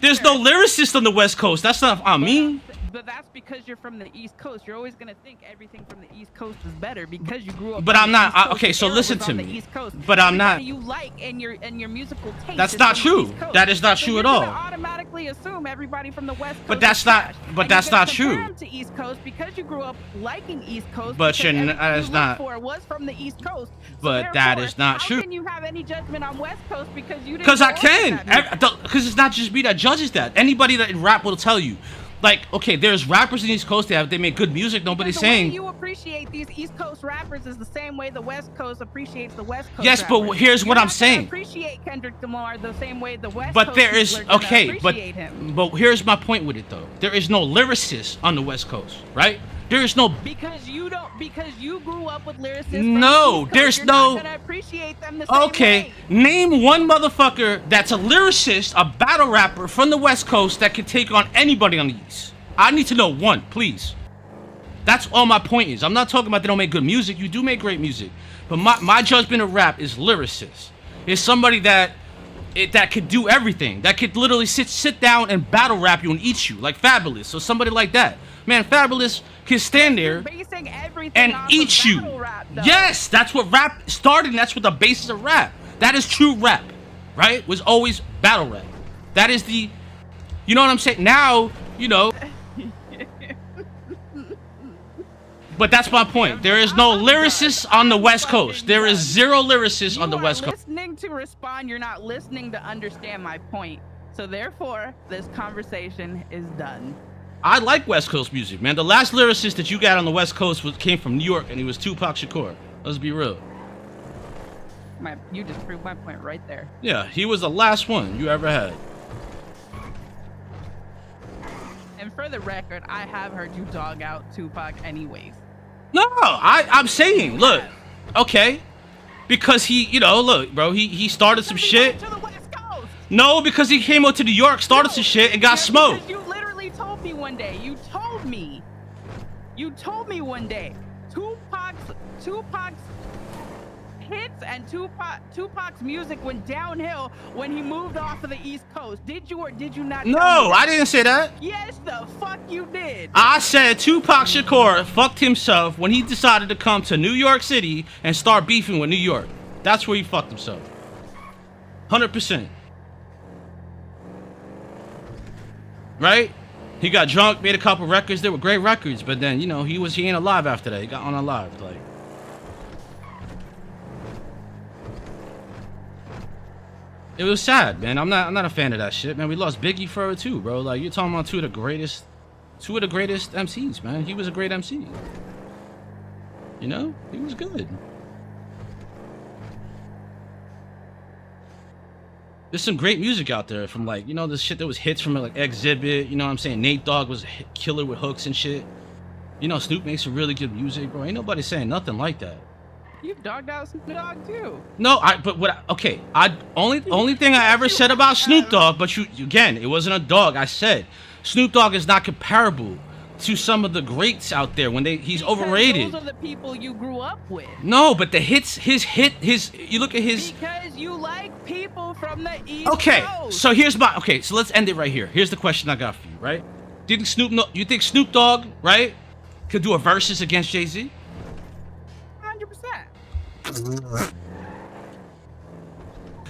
There's no lyricist on the West Coast. That's not on me. But that's because you're from the East Coast. You're always gonna think everything from the East Coast is better because you grew up. But I'm not. Okay, so listen to me. But I'm not. You like and your musical taste. That's not true. That is not true at all. Automatically assume everybody from the West Coast. But that's not. But that's not true. To East Coast because you grew up liking East Coast. But that is not. Was from the East Coast. But that is not true. How can you have any judgment on West Coast because you didn't? Because I can. Because it's not just me that judges that. Anybody that in rap will tell you. Like, okay, there's rappers in the East Coast they make good music. Nobody's saying. The way you appreciate these East Coast rappers is the same way the West Coast appreciates the West Coast. Yes, rappers. But here's what I'm saying. Appreciate Kendrick Lamar the same way the West but Coast. There is okay, but him. But here's my point with it though. There is no lyricist on the West Coast, right? There is no. Because you grew up with lyricists. No, there's You're no. Not gonna appreciate them the same way. Name one motherfucker that's a lyricist, a battle rapper from the West Coast that can take on anybody on the East. I need to know one, please. That's all my point is. I'm not talking about they don't make good music. You do make great music. But my judgment of rap is lyricist. It's somebody that could do everything. That could literally sit down and battle rap you and eat you. Like Fabulous. So somebody like that. Man, Fabulous can stand there and eat you. Yes, that's what rap started and that's what the basis of rap. That is true rap. Right? Was always battle rap. That is the... You know what I'm saying? Now, you know... But that's my point. There is no lyricists on the West Coast. There is zero lyricists on the West Coast. Listening to respond, you're not listening to understand my point. So therefore, this conversation is done. I like West Coast music, man. The last lyricist that you got on the West Coast came from New York, and he was Tupac Shakur. Let's be real. You just proved my point right there. Yeah, he was the last one you ever had. And for the record, I have heard you dog out Tupac anyways. No, I'm saying, look, okay, because he, you know, look, bro, he started some shit. No, because he came out to New York, started some shit, and got smoked. You literally told me one day. You told me one day. Tupac's hits and Tupac's music went downhill when he moved off of the East Coast. Did you or did you not? No, I didn't say that. Yes, the fuck you did. I said Tupac Shakur fucked himself when he decided to come to New York City and start beefing with New York. That's where he fucked himself. 100%. Right? He got drunk, made a couple records. They were great records, but then, you know, he ain't alive after that. He got unalived, like. It was sad, man. I'm not a fan of that shit, man. We lost Biggie for it too, bro. Like, you're talking about two of the greatest MCs, man. He was a great MC. You know? He was good. There's some great music out there from, like, you know, this shit that was hits from, like, Exhibit. You know what I'm saying? Nate Dogg was a killer with hooks and shit. You know, Snoop makes some really good music, bro. Ain't nobody saying nothing like that. You've dogged out Snoop Dogg too. No, only thing I ever said about Snoop Dogg, but you again, it wasn't a dog. I said Snoop Dogg is not comparable to some of the greats out there when he's overrated. Those are the people you grew up with. No, but the hits, you look at his. Because you like people from the East Okay, Coast. so so let's end it right here. Here's the question I got for you, right? You think Snoop Dogg, right, could do a versus against Jay-Z? 100%.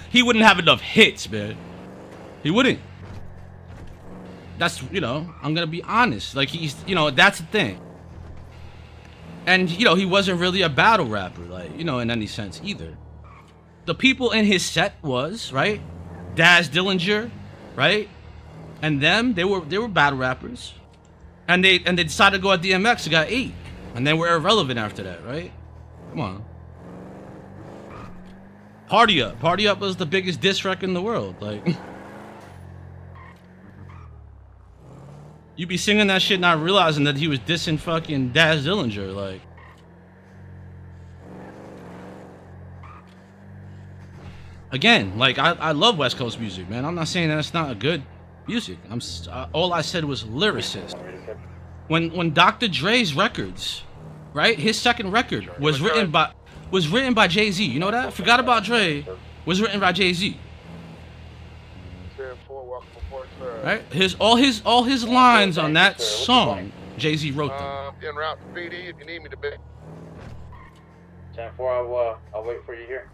He wouldn't have enough hits, man. He wouldn't. That's, I'm gonna be honest. Like, he's, that's the thing. And, he wasn't really a battle rapper, like, in any sense either. The people in his set was, right? Daz Dillinger, right? And they were battle rappers. And they decided to go at DMX, they got 8. And they were irrelevant after that, right? Come on. Party Up was the biggest diss record in the world, like. You be singing that shit not realizing that he was dissing fucking Daz Dillinger, like. Again, like, I love West Coast music, man. I'm not saying that it's not a good music. All I said was lyricist. When Dr. Dre's records, right? His second record was written by Jay-Z. You know that? Forgot about Dre. Was written by Jay-Z. Right? All his lines on that song, Jay-Z wrote them. En route to PD if you need me to be. 10-4, I'll wait for you here.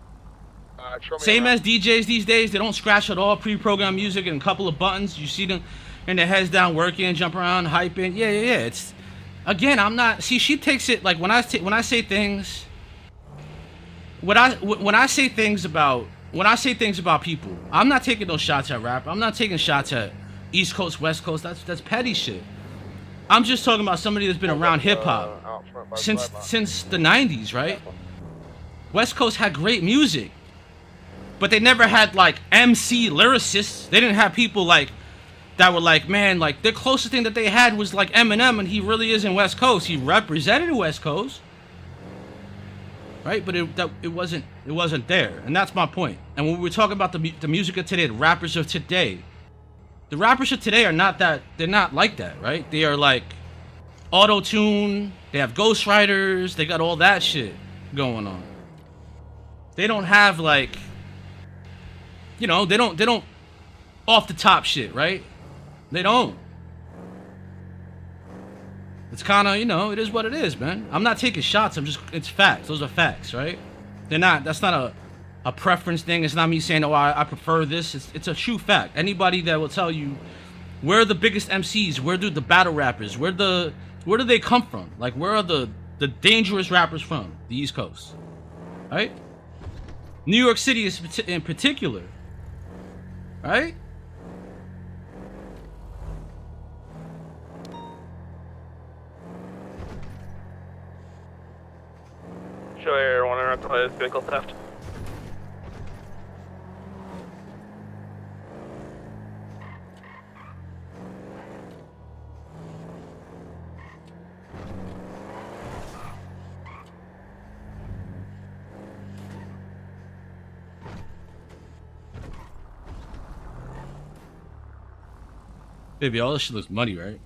Same as DJs these days, they don't scratch at all pre-programmed music and a couple of buttons. You see them and their heads down working, jump around, hyping. Yeah. It's, again, I'm not, see, she takes it, like, when I say things, when I say things about people, I'm not taking those shots at rap. I'm not taking shots at East Coast, West Coast. That's petty shit. I'm just talking about somebody that's been around hip hop since the 90s, right? West Coast had great music, but they never had like MC lyricists. They didn't have people like that were like, man, like the closest thing that they had was like Eminem, and he really is in West Coast. He represented West Coast, right? But it wasn't there, and that's my point. And when we were talking about the music of today, the rappers of today are not that. They're not like that, right? They are like auto-tune. They have ghostwriters. They got all that shit going on. They don't have like, they don't off the top shit, right? They don't. It's kind of, it is what it is, man. I'm not taking shots. It's facts. Those are facts, right? That's not a preference thing. It's not me saying, oh, I prefer this. It's a true fact. Anybody that will tell you, where are the biggest MCs? Where do the battle rappers? Where do they come from? Like, where are the dangerous rappers from? The East Coast, right? New York City is in particular, right? Show everyone around to vehicle theft. Baby, all this shit looks muddy, right?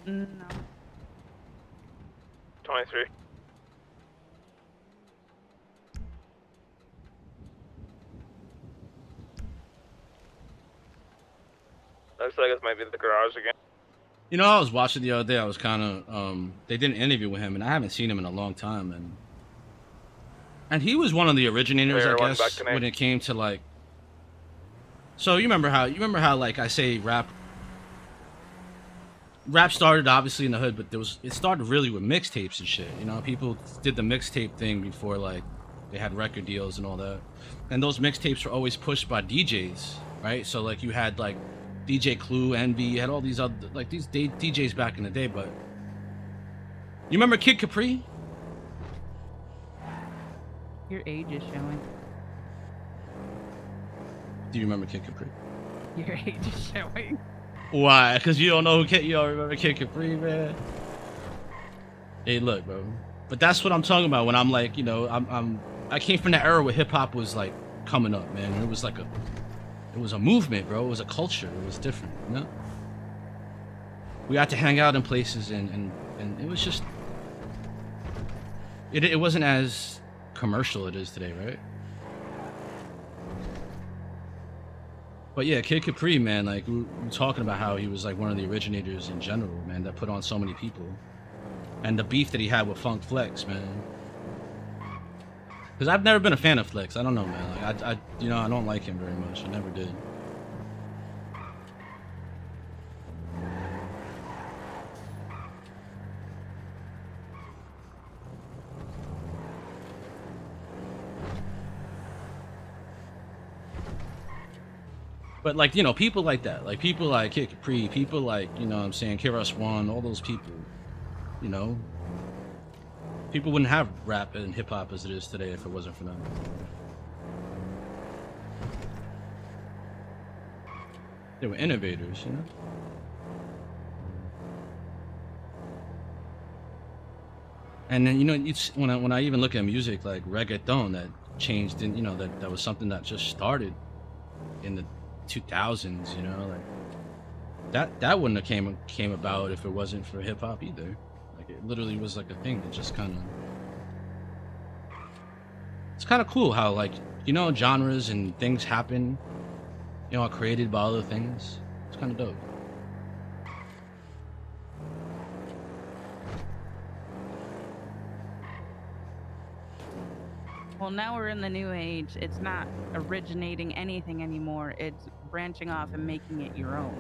No. 23. Looks like this might be the garage again. I was watching the other day. I was kind of, they did an interview with him, and I haven't seen him in a long time, and he was one of the originators, I guess, when it came to like. So you remember how like I say rap started obviously in the hood, but it started really with mixtapes and shit. People did the mixtape thing before like they had record deals and all that, and those mixtapes were always pushed by DJs, right? So like you had like DJ Clue, Envy, you had all these other like these DJs back in the day. But you remember Kid Capri? Your age is showing. Do you remember Kid Capri? Your age is showing. Why? Because you don't know you don't remember Kid Capri, man. Hey, look, bro. But that's what I'm talking about when I'm like, I came from that era where hip hop was like coming up, man. It was like it was a movement, bro. It was a culture. It was different, we got to hang out in places, and it was just it wasn't as commercial it is today, right? But yeah, Kid Capri, man, like we were talking about how he was like one of the originators in general, man, that put on so many people, and the beef that he had with Funk Flex, man. Because I've never been a fan of Flex. I don't know, man. Like I don't like him very much. I never did. But like, people like that, like people like Kid Capri, people like, what I'm saying, Kiros One, all those people, people wouldn't have rap and hip hop as it is today if it wasn't for them. They were innovators, And then it's when I even look at music like reggaeton that changed, and that was something that just started in the 2000s, like that wouldn't have came about if it wasn't for hip hop either. Like it literally was like a thing that just it's kind of cool how like genres and things happen, are created by other things. It's kind of dope. Well, now we're in the new age. It's not originating anything anymore. It's branching off and making it your own.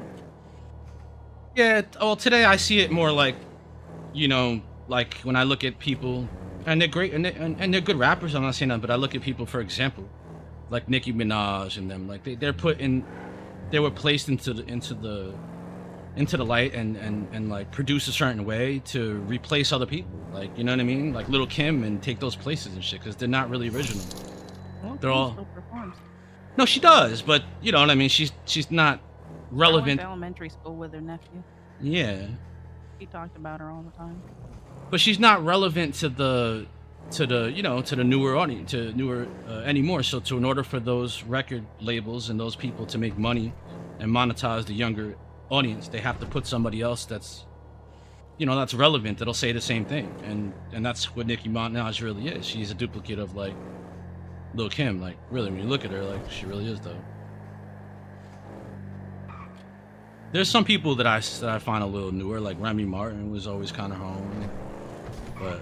Yeah, well, today I see it more like, like when I look at people, and they're great, and they're good rappers. I'm not saying that, but I look at people, for example, like Nicki Minaj and them, like they were placed into the light and like produce a certain way to replace other people, like you know what I mean, like Little Kim, and take those places and shit because they're not really original. Well, they're all. Still performs. No, she does, but you know what I mean. She's not relevant. I went to elementary school with her nephew. Yeah. He talked about her all the time. But she's not relevant to the newer audience, anymore. So in order for those record labels and those people to make money and monetize the younger audience, they have to put somebody else that's relevant, that'll say the same thing. And that's what Nicki Minaj really is. She's a duplicate of like Lil Kim. Like really, when you look at her, like she really is though. There's some people that I find a little newer, like Remy Martin was always kind of home, but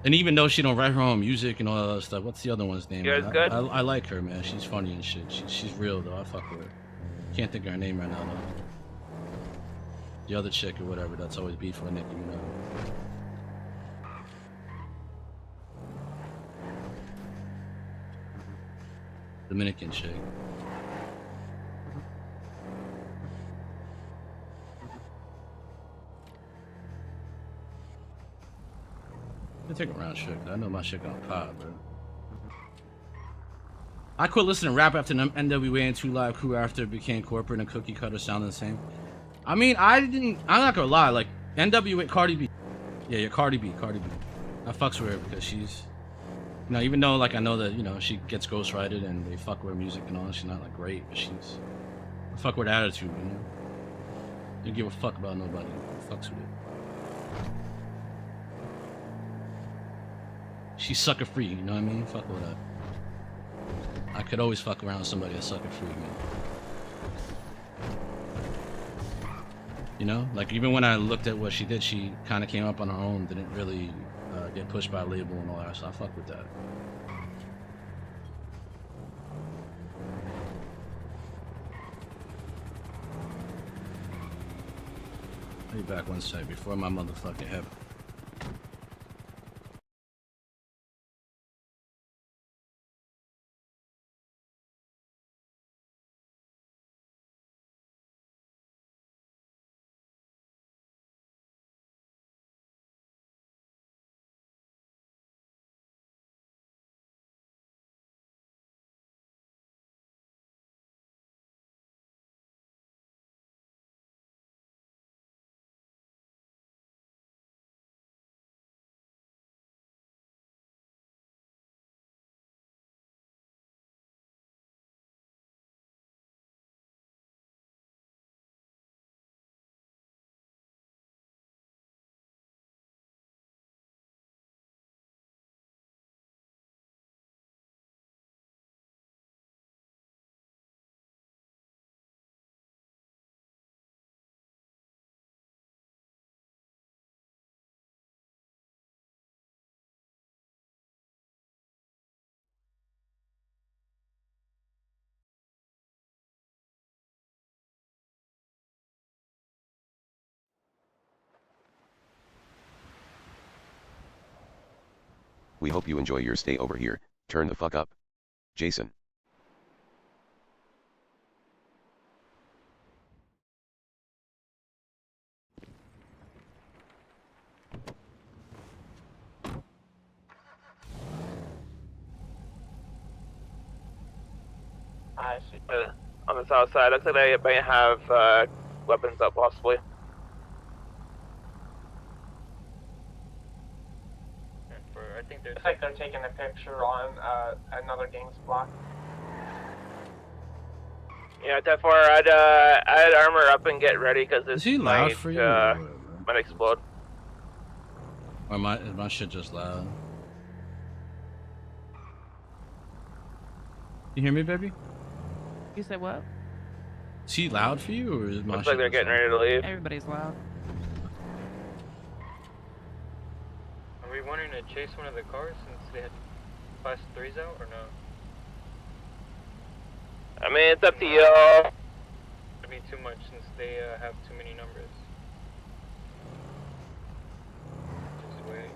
and even though she don't write her own music and all that other stuff, what's the other one's name? You guys good? I like her, man. She's funny and shit. She's real though. I fuck with her. Can't think of her name right now though. The other chick or whatever that's always beef with Nicki Minaj. Dominican chick. I take a round shit. I know my shit gonna pop, bro. I quit listening to rap after NWA and 2 Live Crew after it became corporate and cookie cutter sounding the same. I mean, I'm not gonna lie, like NWA, Cardi B. Yeah, Cardi B. I fucks with her because she's, even though like I know that she gets ghostwrited and they fuck with her music and all, she's not like great, but I fuck with her attitude, Didn't give a fuck about nobody. Fucks with it. She's sucker free, you know what I mean? Fuck with that. I could always fuck around with somebody that's sucker free, man. Like even when I looked at what she did, she kind of came up on her own, didn't really get pushed by a label and all that, so I fuck with that. I'll be back one sec before my motherfucking head. We hope you enjoy your stay over here. Turn the fuck up. Jason. I see. On the south side, looks like they may have weapons up, possibly. I think Looks like they're taking a picture on another gang's block. Yeah, 10-4, I'd armor up and get ready because this Is he loud might, for you? might explode. Or is my shit just loud? You hear me, baby? You said what? Is he loud for you, or is my Looks shit like they're just getting loud? ready to leave. Everybody's loud. Are we wanting to chase one of the cars since they had class 3s out, or no? I mean, it's up to you. It'd be too much since they have too many numbers. Just wait.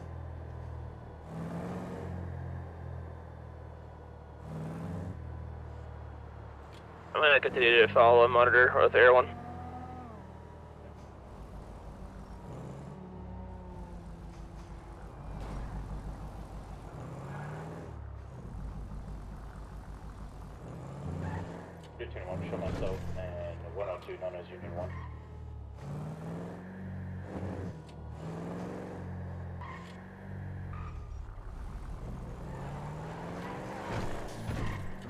I'm gonna continue to follow and monitor with Air 1. Show myself and 102 known as Union 1.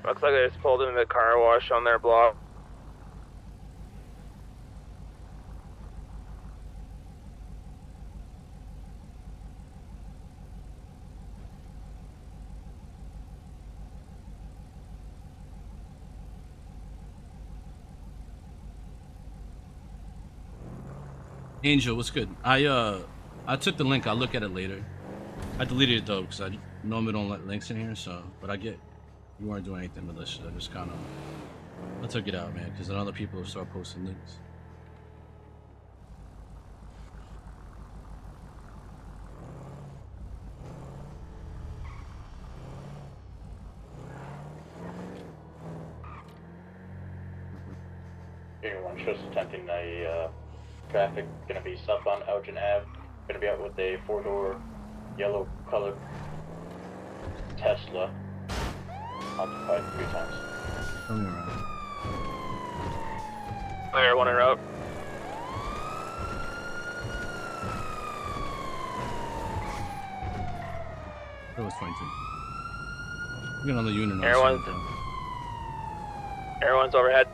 Looks like they just pulled into the car wash on their block. Angel, what's good? I took the link. I'll look at it later. I deleted it though because I normally don't let links in here. So, but I get you weren't doing anything malicious. I just kind of I took it out, man, because then other people will start posting links. Union 1 shows attempting a traffic, gonna be southbound Elgin Ave, gonna be out with a 4-door yellow colored Tesla, occupied 3 times. Coming around. Player 1 en route. That was 22. We got another unit on. Air 1's overhead.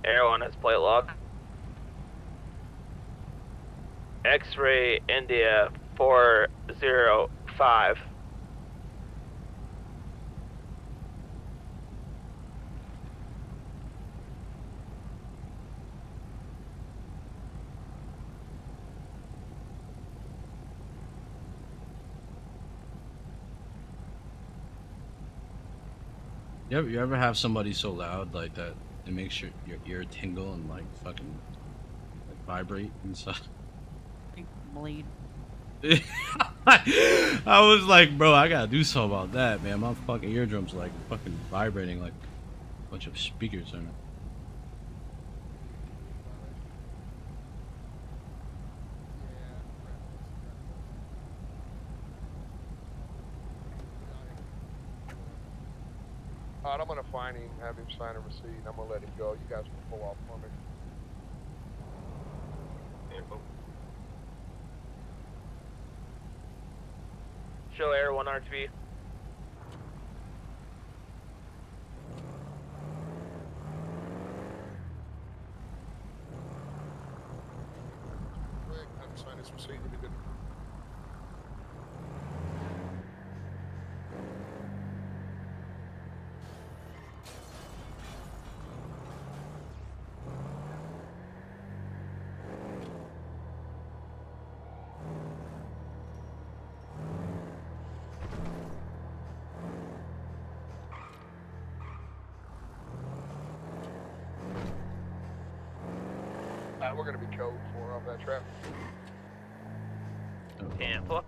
Air 1 has plate lock. X-ray India 405. You ever have somebody so loud like that it makes your ear tingle and like fucking like vibrate and stuff? Bleed. I was like, bro, I gotta do something about that, man. My fucking eardrums like fucking vibrating like a bunch of speakers in it. Alright, I'm gonna find him, have him sign a receipt, and I'm gonna let him go. You guys can pull off for me. Show Air 1 RTB. Quick, have him sign his receipt, he'll be good. we're gonna be code 4 off that trap. 10-4.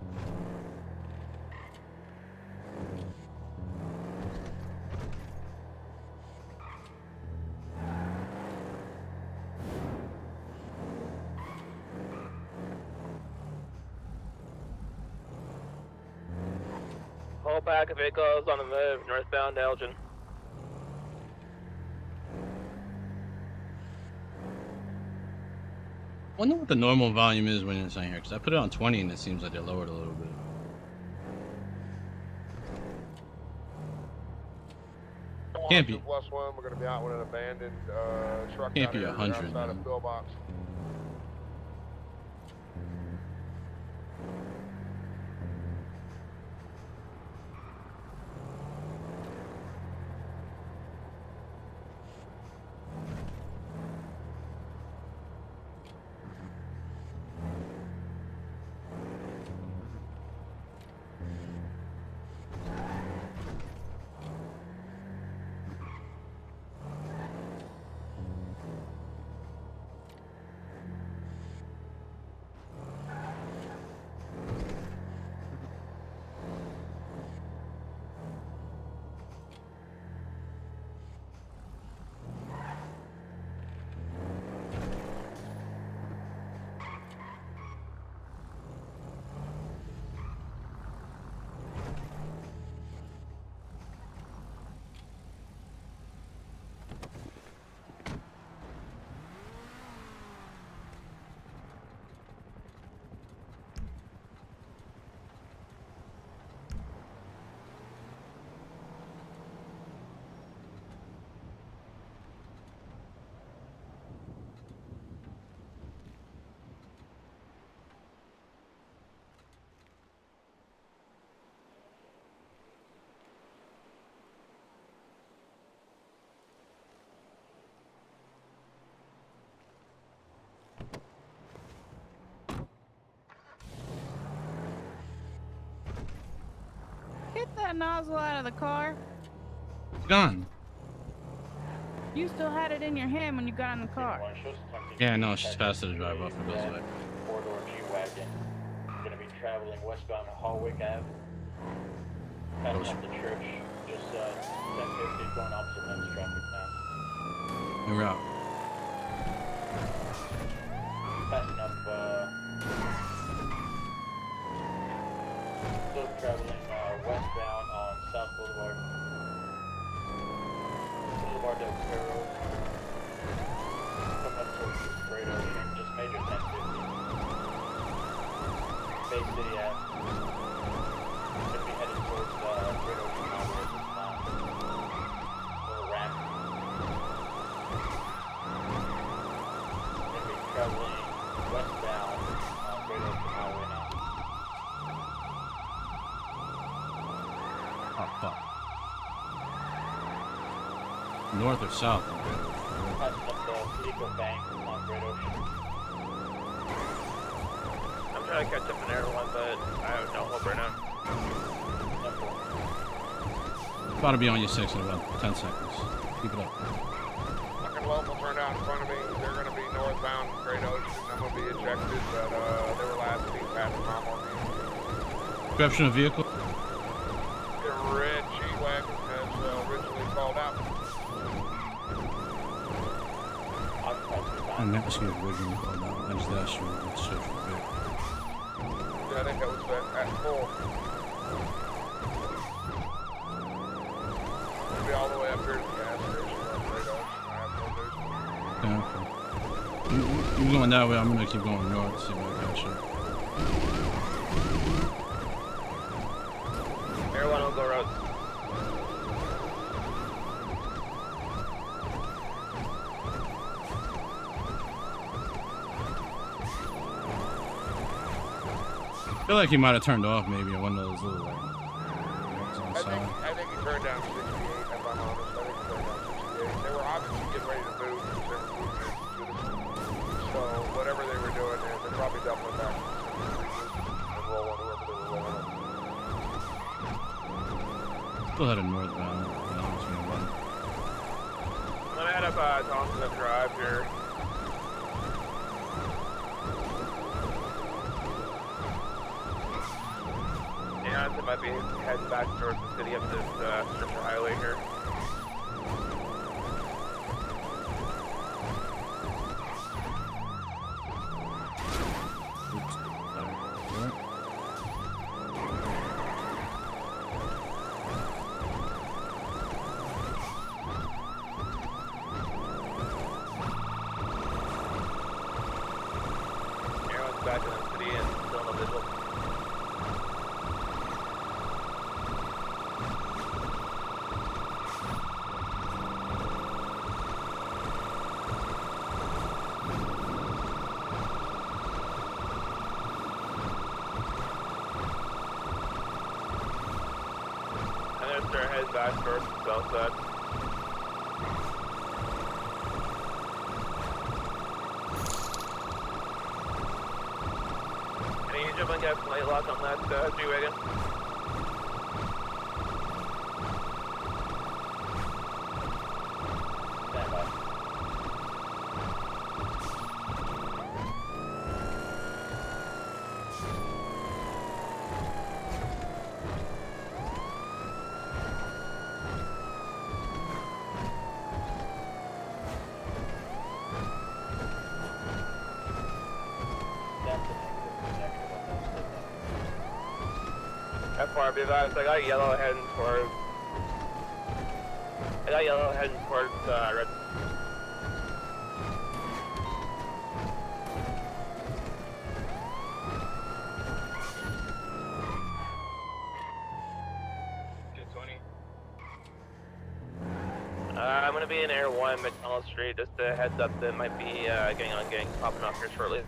Whole pack of vehicles on the move, northbound Elgin. I wonder what the normal volume is when it's on here, because I put it on 20 and it seems like they lowered a little bit. Can't be. +1, we're gonna be out with an abandoned truck. Can't be 100. Outside Man. of pillbox. Get that nozzle out of the car. Gone. You still had it in your hand when you got in the car. Yeah, no, she's faster to drive off and goes away. Four-door G-Wagon. Gonna be traveling westbound Hallwick Ave. Passing up the church. Just 1050 going opposite lanes traffic now. En route. Passing up, still traveling westbound on South Boulevard. Boulevard del Perro. Coming up towards the Great Ocean, just major 1050. Bay City Ave. Gonna be headed towards Great Ocean Highway at this time. Little ramp. Gonna be traveling westbound on Great Ocean Highway now. Oh, fuck. North or south? Passing up the Pico Bank on Great Ocean. I'm trying to catch up an airline, but I have no hope right now. About to be on your 6 in about 10 seconds. Keep it up. Fucking local turned out in front of me. They're gonna be northbound Great Ocean. I'm gonna be ejected, but they were last seen passing mom on me. Description of vehicle? The red G-Wagon as originally called out. And that was good. Originally called out. I just asked you to search for the vehicle. Yeah, I think that was at full. It'll be all the way up here to the gas station on Great Ocean. I have no vision. Yeah, okay. You going that way, I'm gonna keep going north, see what I catch up. Everyone will go road. I feel like he might have turned off maybe at one of those little like lights on the side. I think he turned down 68, if I'm honest. I think he turned down 68. They were obviously getting ready to move because they were moving into the So whatever they were doing, they're probably doubling back and rolling whoever they were rolling on. Still headed northbound. I'm gonna head up Thompson Drive here. Transit might be heading back towards the city up this stretch of highway here. Everyone's back in the city and still no visual. I'm gonna start heading back towards the south side. Can you jump and get a light lock on that G-Wagon? Stand by. FR, be advised, I got yellow heading towards red. I'm gonna be in Air 1, McDonald Street, just a heads up that might be getting popping off here shortly.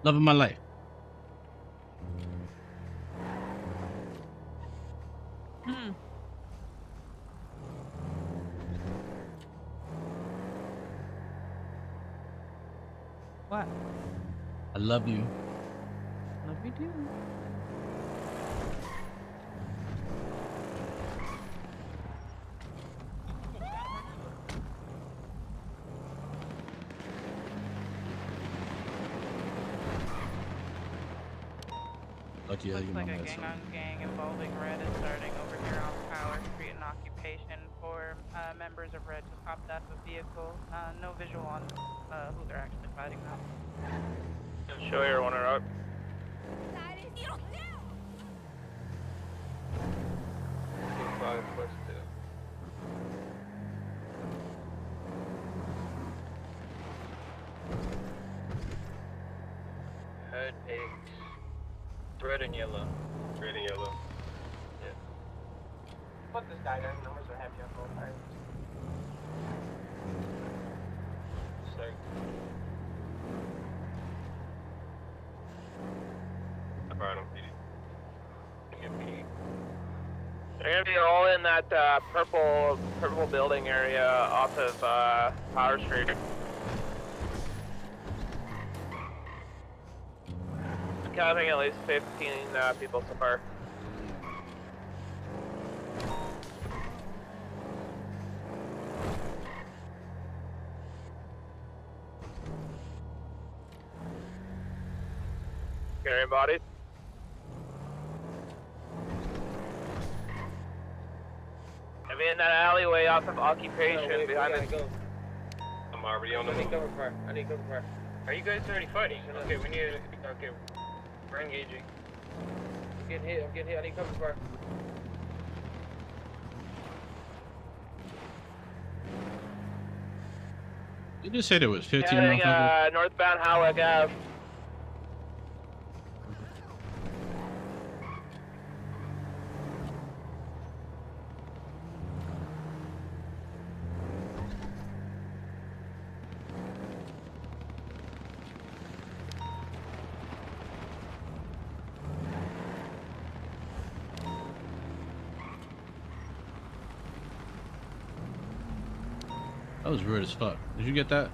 Love of my life. What? I love you. Love you too. Lucky Looks you like know a that gang song. on gang involving Red is starting over here on Power Street in occupation for members of Red just hopped out of a vehicle. No visual on who they're actually fighting now. Show your one out. Head 8. Red and yellow. Red and yellow. Yeah. Fuck this guy, guys. Numbers are heavy on both sides. Sorry. Alright, I'm PD. They're gonna be all in that purple building area off of Power Street. Counting at least 15 people so far. Carrying bodies. I'm in that alleyway off of Occupation behind the... I'm already on the I need move. cover fire. I need cover fire. Are you guys already fighting? Okay, we need. Okay, we're engaging. I'm getting hit. I need cover fire. You just said it was 15 Heading motherfuckers? northbound Howard Ave. That was weird as fuck. Did you get that?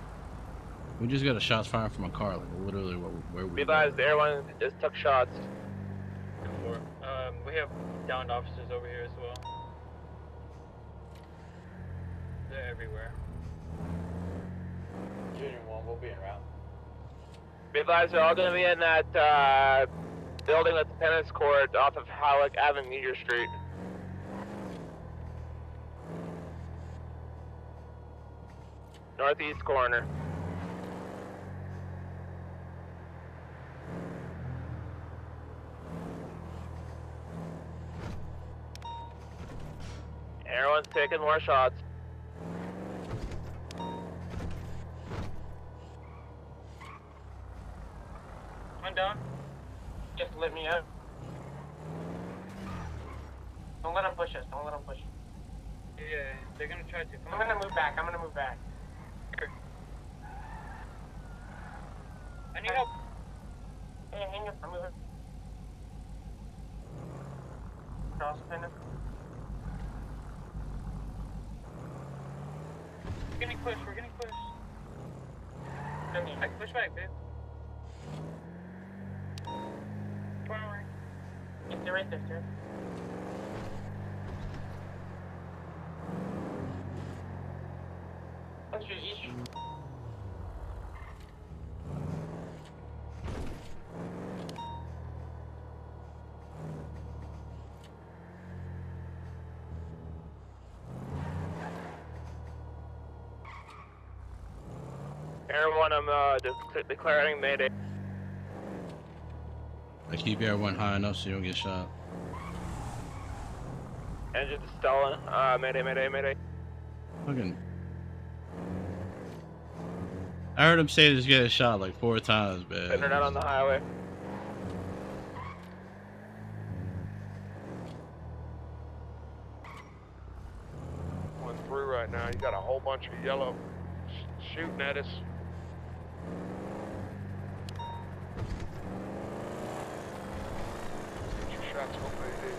We just got a shots fired from a car, like literally where we Be advised, everyone just took shots. We have downed officers over here as well. They're everywhere. Junior 1, we'll be en route. Be advised, they're all gonna be in that building with the tennis court off of Halleck Avenue, Meteor Street. Northeast corner. Everyone's taking more shots. One down. Just let me out. Don't let them push us. Don't let them push us. Yeah, they're gonna try to. I'm gonna move back. I'm gonna move back. I need help. Hey, hang up. I'm moving. Cross finish. We're getting pushed. We're getting pushed. Push back, babe. Forward. They're right there, sir. Let's shoot each. Everyone, I'm declaring Mayday. I keep everyone high enough so you don't get shot. Engine stolen. Mayday, Mayday, Mayday. Fucking. I heard him say just get shot like 4 times, man. Internet on the highway. Going through right now. You got a whole bunch of yellow shooting at us. Get your shots on, baby.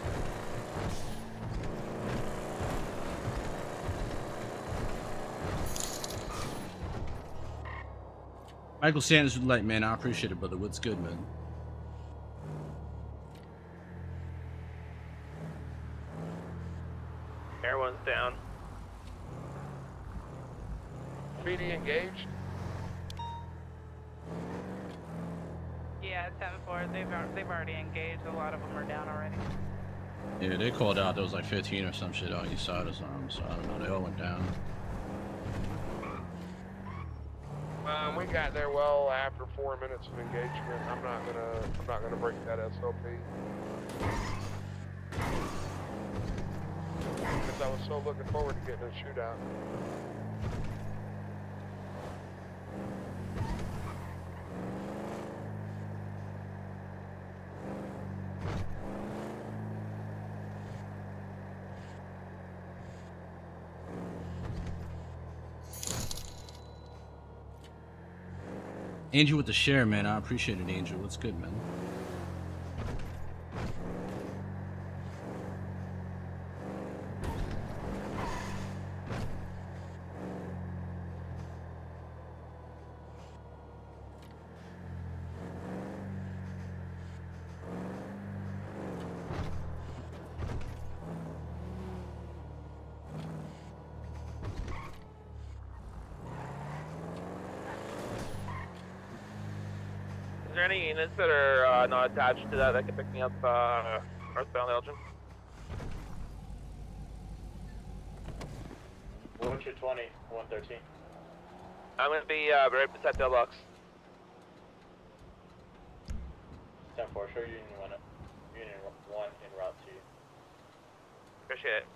Michael Sanders would like, man. I appreciate it, brother. What's good, man? Everyone's down. PD engaged. Yeah, 10-4. They've already engaged. A lot of them are down already. Yeah, they called out. There was like 15 or some shit on each side or something. So I don't know. They all went down. We got there well after 4 minutes of engagement. I'm not gonna break that SOP. Because I was so looking forward to getting a shootout. Angel with the share, man. I appreciate it, Angel. What's good, man? Is there any units that are not attached to that can pick me up northbound Elgin? What's your 20, 113? I'm gonna be right beside the box. 10-4, show Union 1 en route to you. Appreciate it.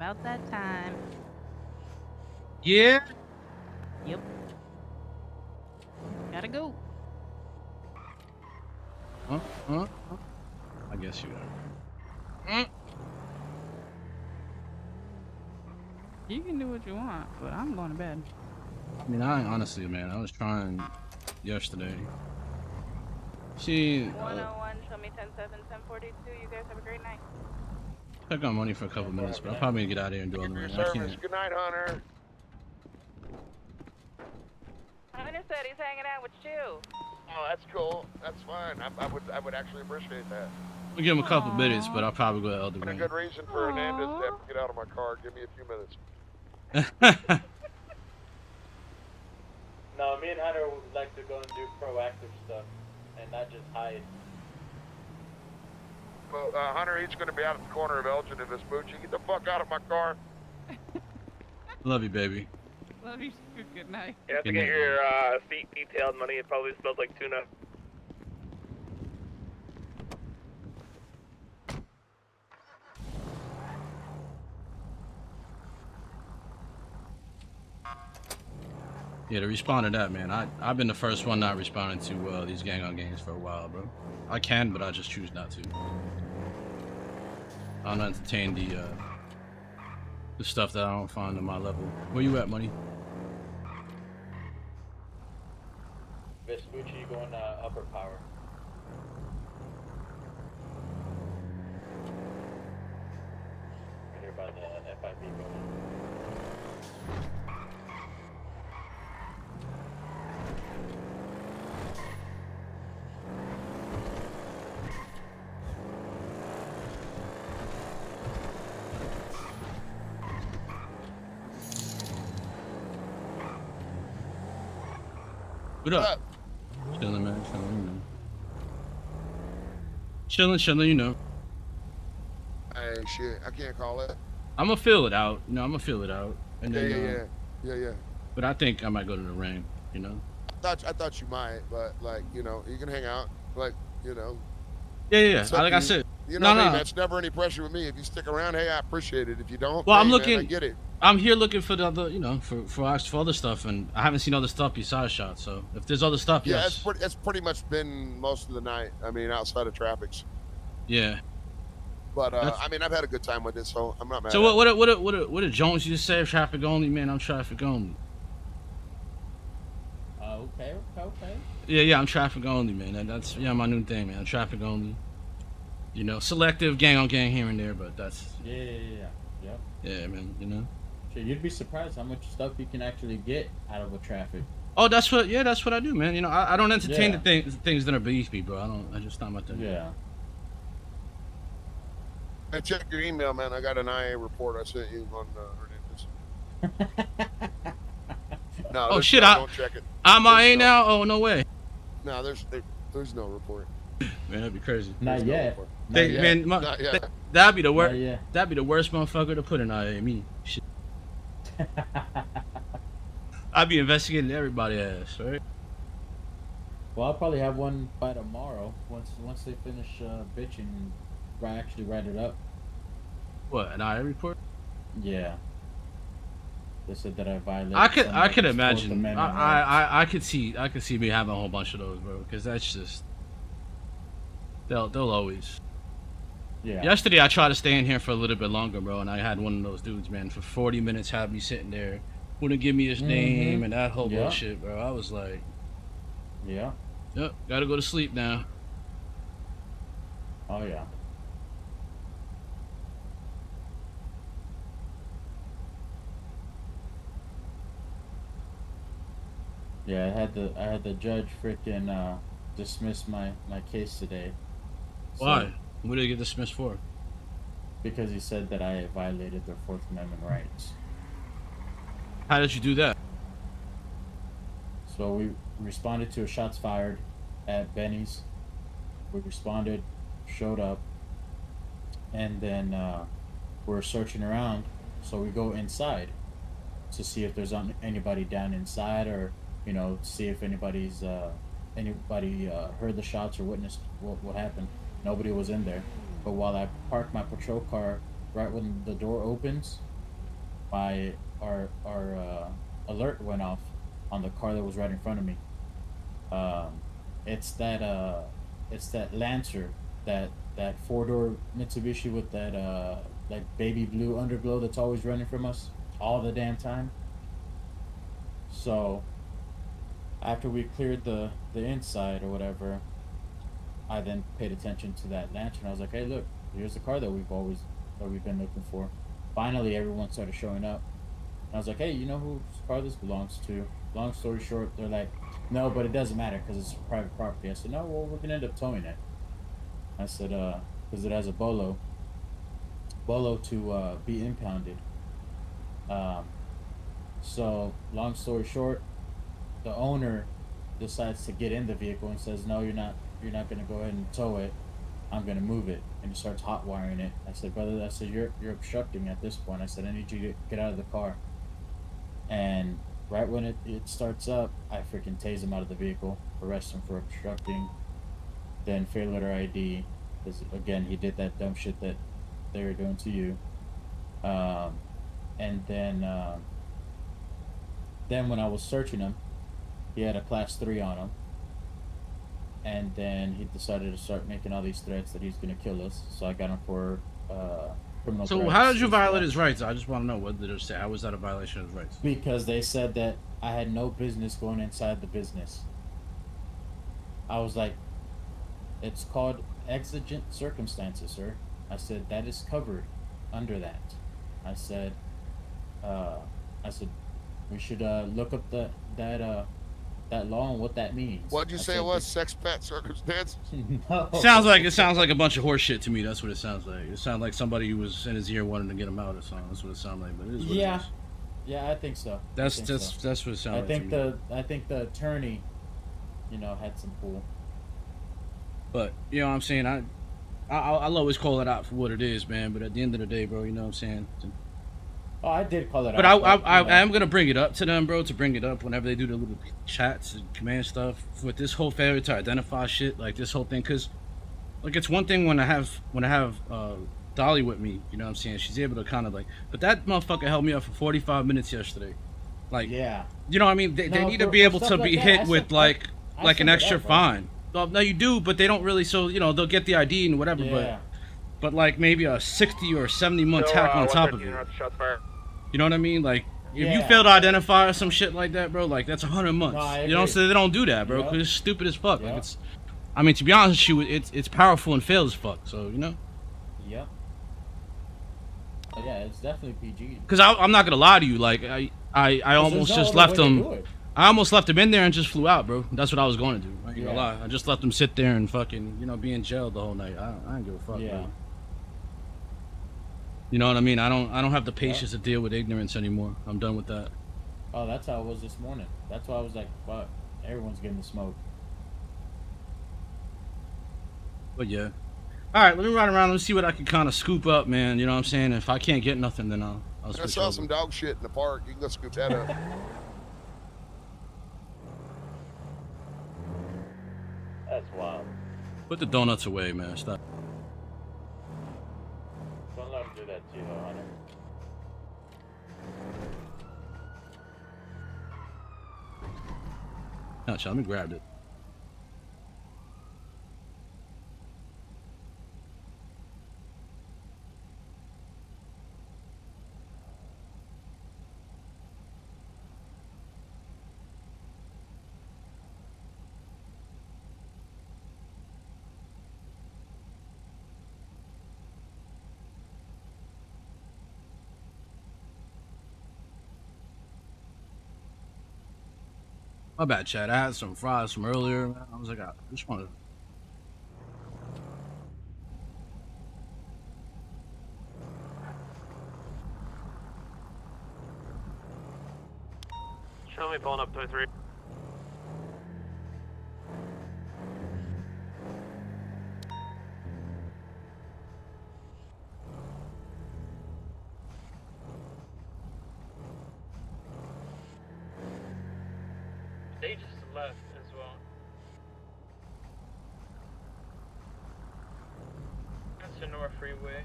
about that time. Yeah. Yep. Gotta go. Huh? I guess you are. You can do what you want, but I'm going to bed. I mean, honestly, man, I was trying yesterday. See, 101, show me 10-7, 10-42. You guys have a great night. I got money for a couple minutes, but I'll probably get out of here and do all the rest. I can't. Good night, Hunter. Hunter said he's hanging out with you. Oh, that's cool. That's fine. I would actually appreciate that. We'll give him a couple minutes, but I'll probably go to Elder A Ring. good reason for Hernandez to have to get out of my car. Give me a few minutes. No, me and Hunter would like to go and do proactive stuff and not just hide. Well, Hunter, he's going to be out at the corner of Elgin and Vespucci. Get the fuck out of my car. Love you, baby. Love you too. Good night. You have to get your feet detailed, money. It probably smells like tuna. Yeah, to respond to that, man, I've been the first one not responding to these gang-on-gangs for a while, bro. I can, but I just choose not to. I don't entertain the stuff that I don't find on my level. Where you at, money? Vespucci going upper power. Right here by the FIB building. What up? Chilling, man. Chilling, you know. Hey, shit. I can't call it. I'm gonna fill it out. You know, I'm gonna fill it out. And then, Yeah. But I think I might go to the ring, you know? I thought you might, but, like, you know, you can hang out. Like, you know. Yeah. Like I said. You know what I mean? That's never any pressure with me. If you stick around, hey, I appreciate it. If you don't, well, hey, I'm looking. Man, I get it. I'm here looking for the other, you know, for other stuff, and I haven't seen other stuff besides shots. So if there's other stuff, yeah, yes. it's pretty much been most of the night. I mean, outside of traffics. Yeah. But I mean, I've had a good time with this, so I'm not mad. So what did Jones used to say? Traffic only, man. I'm traffic only. Okay. Yeah, I'm traffic only, man. That's my new thing, man. I'm traffic only. You know, selective gang on gang here and there, but that's. Yeah. Yep. Yeah, man. You know. Shit, you'd be surprised how much stuff you can actually get out of a traffic. Oh, that's what I do, man. You know, I don't entertain the things that are beneath me, bro. I just not my thing. Yeah. Hey, check your email, man. I got an IA report I sent you on Hernandez. No. Oh shit! Don't check it. I'm IA now. Oh no way. No, there's no report. Man, that'd be crazy. Not yet. Man, Not yet. That'd be the worst. That'd be the worst motherfucker to put in IA. Me. Shit. I'd be investigating everybody ass, right? Well, I'll probably have one by tomorrow. Once they finish bitching, I actually write it up. What, an IA report? Yeah. They said that I violated. I could imagine. I could see me having a whole bunch of those, bro. Because that's just they'll always. Yeah. Yesterday I tried to stay in here for a little bit longer, bro, and I had one of those dudes, man, for 40 minutes have me sitting there, wouldn't give me his name and that whole bullshit, bro. I was like, yep, gotta go to sleep now. Oh yeah. Yeah, I had the judge freaking dismiss my case today. Why? What did he get dismissed for? Because he said that I violated their Fourth Amendment rights. How did you do that? So we responded to a shots fired at Benny's. We responded, showed up, and then we're searching around. So we go inside to see if there's anybody down inside, or see if anybody heard the shots or witnessed what happened. Nobody was in there. But while I parked my patrol car, right when the door opens, our alert went off on the car that was right in front of me. It's that Lancer, that 4-door Mitsubishi with that like baby blue underglow that's always running from us all the damn time. So after we cleared the inside or whatever, I then paid attention to that Lancer and I was like, hey, look, here's the car that we've been looking for. Finally, everyone started showing up. And I was like, hey, you know whose car this belongs to? Long story short, they're like, no, but it doesn't matter because it's private property. I said, no, well, we're gonna end up towing it. I said, because it has a bolo to be impounded. So long story short, the owner decides to get in the vehicle and says, no, you're not gonna go ahead and tow it. I'm gonna move it. And he starts hot wiring it. I said, brother, I said, you're obstructing at this point. I said, I need you to get out of the car. And right when it starts up, I freaking tase him out of the vehicle, arrest him for obstructing, then failure letter ID, because again, he did that dumb shit that they were doing to you. And then when I was searching him, he had a class 3 on him. And then he decided to start making all these threats that he's gonna kill us. So I got him for criminal. So how did you violate his rights? I just want to know, what did it say? How was that a violation of his rights? Because they said that I had no business going inside the business. I was like, it's called exigent circumstances, sir. I said, that is covered under that. I said, we should look up that law and what that means. What'd you say it was? Sex pet circumstance? No. It sounds like a bunch of horse shit to me. That's what it sounds like. It sounds like somebody who was in his ear wanting to get him out or something. That's what it sounds like. But it is what it is. Yeah, I think so. That's what it sounds like. I think the attorney, had some pull. But you know what I'm saying? I'll always call it out for what it is, man. But at the end of the day, bro, you know what I'm saying? Oh, I did call it but out. I am gonna bring it up to them, bro. To bring it up whenever they do the little chats and command stuff with this whole failure to identify shit, like this whole thing. Cause like it's one thing when I have Dolly with me, you know what I'm saying? She's able to kind of like, but that motherfucker held me up for 45 minutes yesterday. Like, yeah, you know what I mean? They need to be able to be hit with like an extra fine. Well, no, you do, but they don't really. So they'll get the ID and whatever, but like maybe a 60 or 70 month tack on top of it. You know what I mean? Like, if you fail to identify or some shit like that, bro, like that's 100 months. So they don't do that, bro, because it's stupid as fuck. Like it's, I mean, to be honest with you, it's powerful and fails as fuck. So Yep. Oh, yeah, it's definitely PG. Because I'm not gonna lie to you, like I almost just left them. I almost left him in there and just flew out, bro. That's what I was going to do. I ain't gonna lie. I just left him sit there and fucking, be in jail the whole night. I ain't give a fuck, bro. You know what I mean? I don't have the patience to deal with ignorance anymore. I'm done with that. Oh, that's how it was this morning. That's why I was like, fuck, everyone's getting the smoke. But yeah. Alright, let me ride around and see what I can kind of scoop up, man. You know what I'm saying? If I can't get nothing, then I'll I switch saw over. some dog shit in the park. You can go scoop that up. That's wild. Put the donuts away, man. Stop. Don't let him do that to you, though, Hunter. No, child, let me grab it. My bad, Chad. I had some fries from earlier. Man. I was like, I just want to. Show me pulling up 23. They just left as well. That's the North Freeway.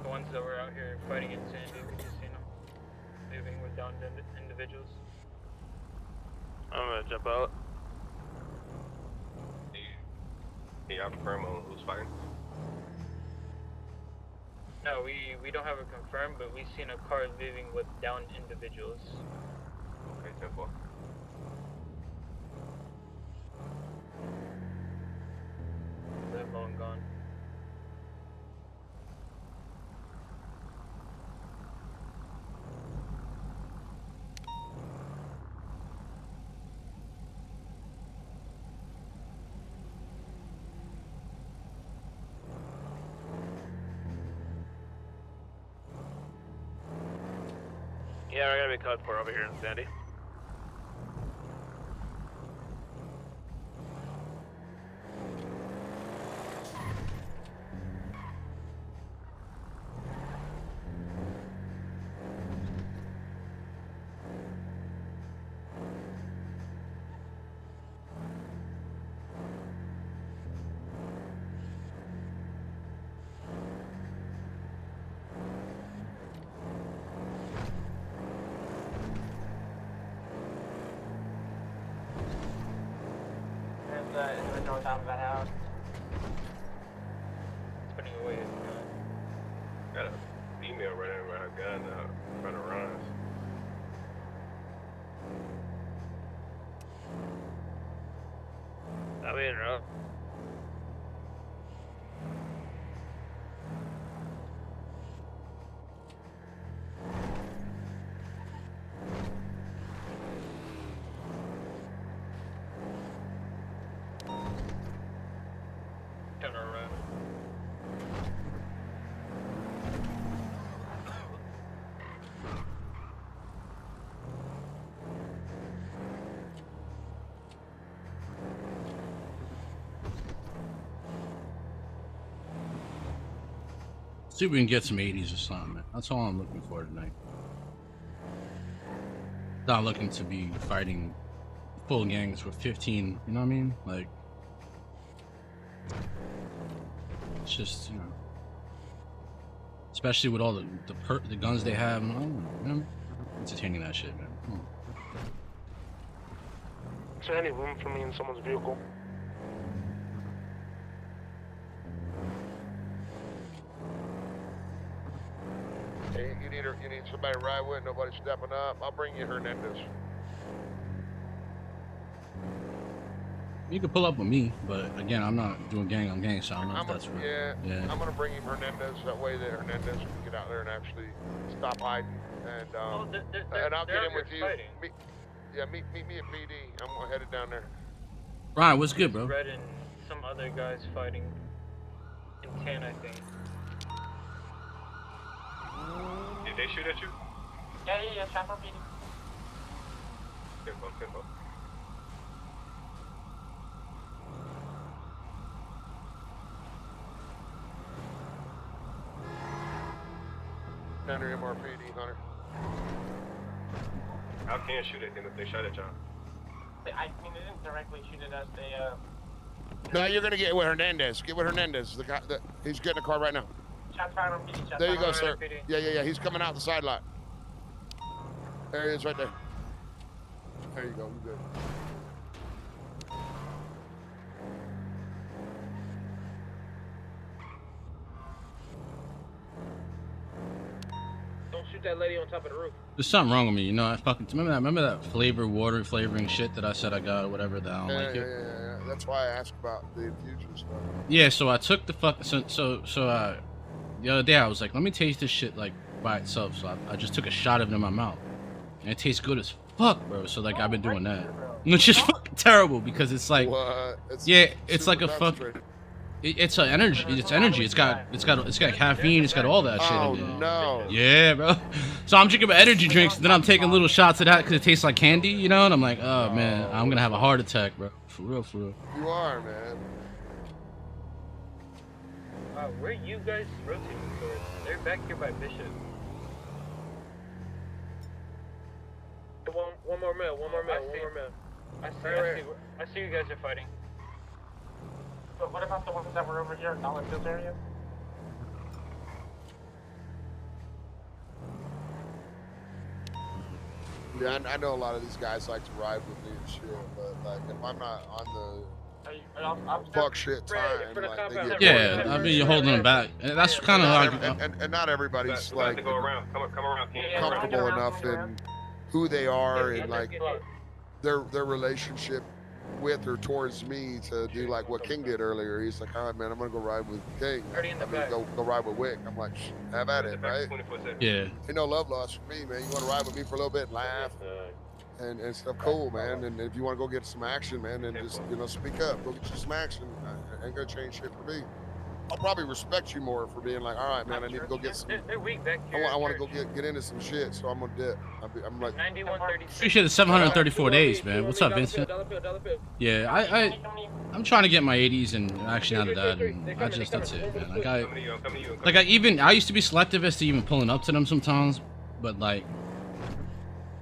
Going ones that were out here fighting in Sandy. We just seen them moving with downed individuals. I'm gonna jump out. Yeah, confirm on who's fighting. No, we don't have it confirmed, but we've seen a car leaving with downed individuals. Okay, 10-4. They're long gone. Yeah, we're gonna be code 4 over here in Sandy. There's the individual on top of that house. Spinning away his gun. Got a female running with her gun out in front of Ron's. I'll be in row. Turn around. See if we can get some 80s or something, man. That's all I'm looking for tonight. Not looking to be fighting full gangs with 15, you know what I mean? Like, it's just, you know, especially with all the guns they have, I don't know, you know, entertaining that shit, man. Come on. Is there any room for me in someone's vehicle? Hey, you need somebody to ride with, nobody stepping up. I'll bring you Hernandez. You can pull up with me, but again, I'm not doing gang on gang, so I don't know if that's right. Yeah, I'm gonna bring him Hernandez. That way that Hernandez can get out there and actually stop hiding. And and I'll get in with you. Meet me at PD. I'm headed down there. Ryan, what's good, bro? Red and some other guys fighting in 10, I think. Did they shoot at you? Yeah, shot from PD. Careful. Under MRPD, Hunter. I can't shoot at them if they shot at y'all. I mean, they didn't directly shoot at us. They, No, you're gonna get with Hernandez. Get with Hernandez. The guy, he's getting a car right now. shots fired on PD. Shots There you fired go, on sir. PD. Yeah. He's coming out the side lot. There he is, right there. There you go. You good? Don't shoot that lady on top of the roof. There's something wrong with me, you know. I fucking remember that flavoring shit that I said I got or whatever. That I don't like it. Yeah. That's why I asked about the infusion stuff. Yeah, so I took the fuck. So the other day I was like, let me taste this shit like by itself. So I just took a shot of it in my mouth, and it tastes good as fuck, bro. So like I've been doing that. And it's just fucking terrible because it's like, it's like a fuck. It's an energy. It's energy. It's got caffeine. It's got all that shit in it. No. Yeah, bro. So I'm drinking my energy drinks, then I'm taking little shots of that because it tastes like candy, you know. And I'm like, oh man, I'm gonna have a heart attack, bro. For real. You are, man. Wow, where are you guys rotating towards? They're back here by Bishop. One more mil. I see you guys are fighting. But what about the ones that were over here in Dollar Field area? Yeah, I know a lot of these guys like to ride with me and shit, but like if I'm not on the fuck shit time, like they get Yeah, bored I with mean me. you're holding them back. And that's kind of like And not everybody's We're about like to go around. Come around. comfortable enough in who they are and like their relationship with or towards me to do like what King did earlier. He's like, all right, man, I'm gonna go ride with King. I mean, go ride with Wick. I'm like, have at it, right? Yeah. Ain't no love lost for me, man. You want to ride with me for a little bit, laugh, and stuff, cool, man. And if you want to go get some action, man, then just speak up, go get you some action. I ain't gonna change shit for me. I'll probably respect you more for being like, all right, man, I need to go get some. I want to go get into some shit, so I'm gonna dip. I'm like, appreciate the 734 days, man. What's up, Vincent? Yeah, I'm trying to get my 80s and action out of that, and that's it, man. Like I used to be selective as to even pulling up to them sometimes, but like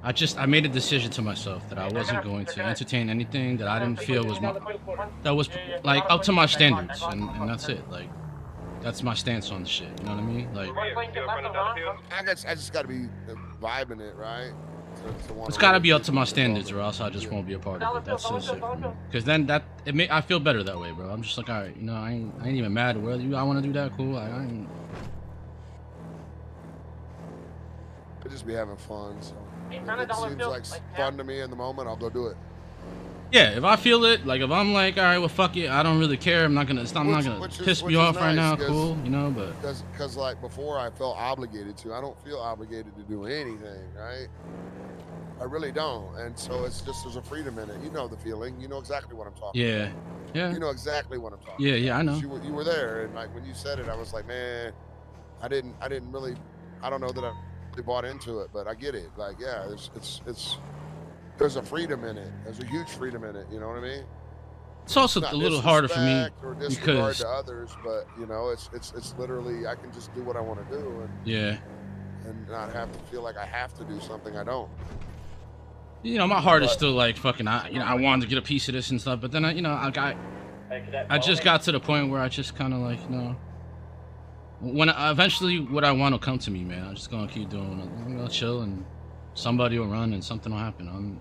I made a decision to myself that I wasn't going to entertain anything that I didn't feel was like up to my standards, and that's it. Like that's my stance on the shit. You know what I mean? Like I just got to be vibing it, right? it's got to be up to my standards, or else I just won't be a part of it. That's it for me. Because then I feel better that way, bro. I'm just like, all right, I ain't even mad. Whether I want to do that, cool. I ain't. I just be having fun. So if it seems like fun to me in the moment, I'll go do it. Yeah, if I feel it, like if I'm like, all right, well, fuck it, I don't really care. I'm not gonna piss me off right now. Cool, but because like before, I felt obligated to. I don't feel obligated to do anything, right? I really don't, and so it's just there's a freedom in it. You know the feeling. You know exactly what I'm talking about. Yeah. You know exactly what I'm talking about. Yeah, I know. You were there, and like when you said it, I was like, man, I didn't really. I don't know that I really bought into it, but I get it. Like, yeah, it's. There's a freedom in it. There's a huge freedom in it. You know what I mean? It's also a little harder for me or disregard to others, but it's literally I can just do what I want to do, and not have to feel like I have to do something I don't. My heart is still like fucking. I wanted to get a piece of this and stuff, but then I just got to the point where I just kind of like when eventually what I want will come to me, man. I'm just gonna keep doing it. I'm gonna chill and somebody will run and something will happen.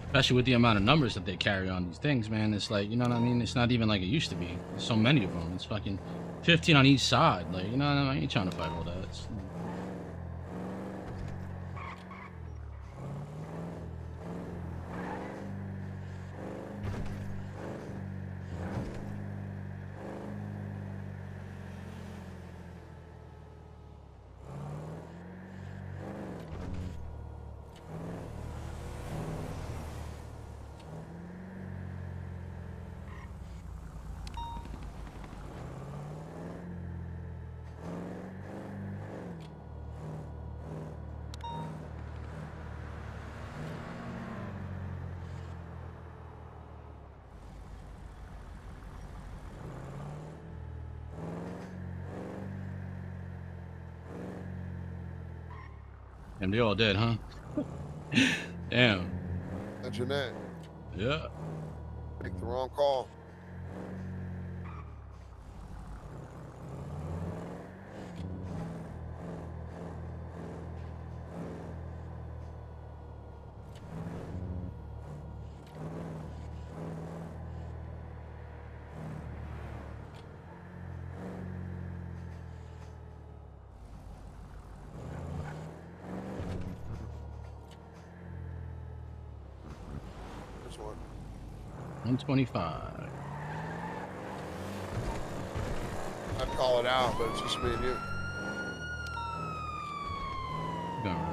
Especially with the amount of numbers that they carry on these things, man. It's like, you know what I mean? It's not even like it used to be. There's so many of them. It's fucking 15 on each side. Like, I ain't trying to fight all that. And they all dead, huh? Damn. Jeanette. Yeah. Make the wrong call. This one. 125. I'd call it out, but it's just me and you. Going right.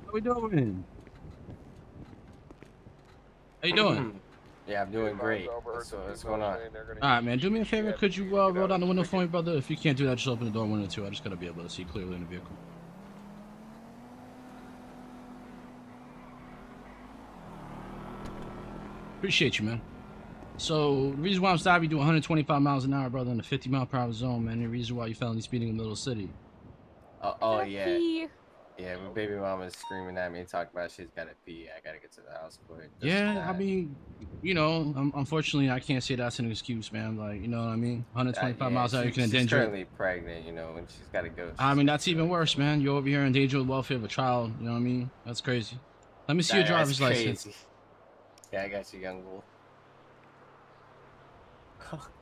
How we doing? How you doing? Yeah, I'm doing great. What's going on? Alright, man, do me a favor. Could you roll down the window for me, brother? If you can't do that, just open the door window too. I just gotta be able to see clearly in the vehicle. Appreciate you, man. So, the reason why I'm stopping you doing 125 miles an hour, brother, in the 50-mile-per-hour zone, man. The reason why you felony speeding in the middle of the city. Oh yeah. Yeah, my baby mama's screaming at me, talking about she's gotta pee. I gotta get to the house quick. This and Yeah, I that. mean, you know, unfortunately, I can't say that's an excuse, man. Like, you know what I mean? 125 miles an hour, you can She's endanger. currently pregnant, you know, and she's gotta go. I mean, that's even worse, man. You're over here endangering the welfare of a child. You know what I mean? That's crazy. Let me see your driver's license. Yeah, I got you, young bull.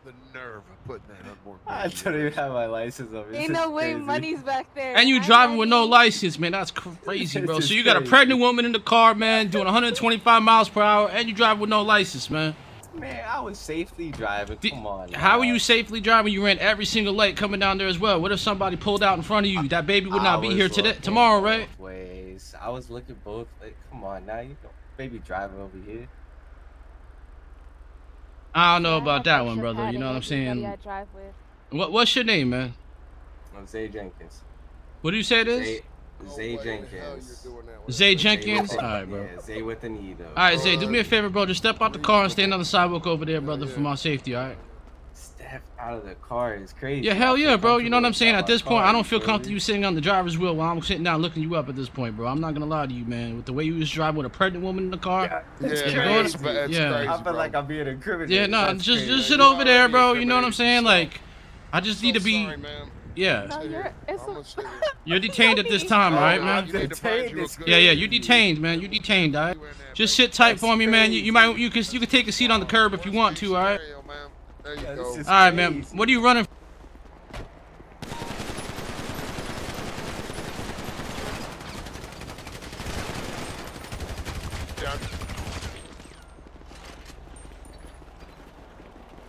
The nerve of putting that unborn baby. I don't even have my license on me. Ain't no way money's back there. And you driving with no license, man. That's crazy, bro. So you got a pregnant woman in the car, man, doing 125 miles per hour, and you drive with no license, man. Man, I was safely driving. Come on. How were you safely driving? You ran every single light coming down there as well. What if somebody pulled out in front of you? That baby would not be here tomorrow, right? Both ways. I was looking both ways. Come on, now you know, baby driving over here. I don't know about that one, brother. You know what I'm saying? I drive with. What's your name, man? I'm Zay Jenkins. What do you say it is? Zay Jenkins. Zay Jenkins? All right, bro. Yeah, Zay with an E, though. All right, Zay, do me a favor, bro. Just step out the car and stand on the sidewalk over there, brother, for my safety, all right? Step out of the car is crazy. Yeah, hell yeah, bro. You know what I'm saying? At this point, I don't feel comfortable you sitting on the driver's wheel while I'm sitting down looking you up at this point, bro. I'm not gonna lie to you, man. With the way you was driving with a pregnant woman in the car. Yeah, I feel like I'm being incriminated. Yeah, no, just sit over there, bro. You know what I'm saying? Like, I just need to be. Yeah. No, You're detained at this time, all right, man? Yeah, you're detained, man. You're detained, all right? Just sit tight for me, man. You can take a seat on the curb if you want to, all right? All right, man. What are you running?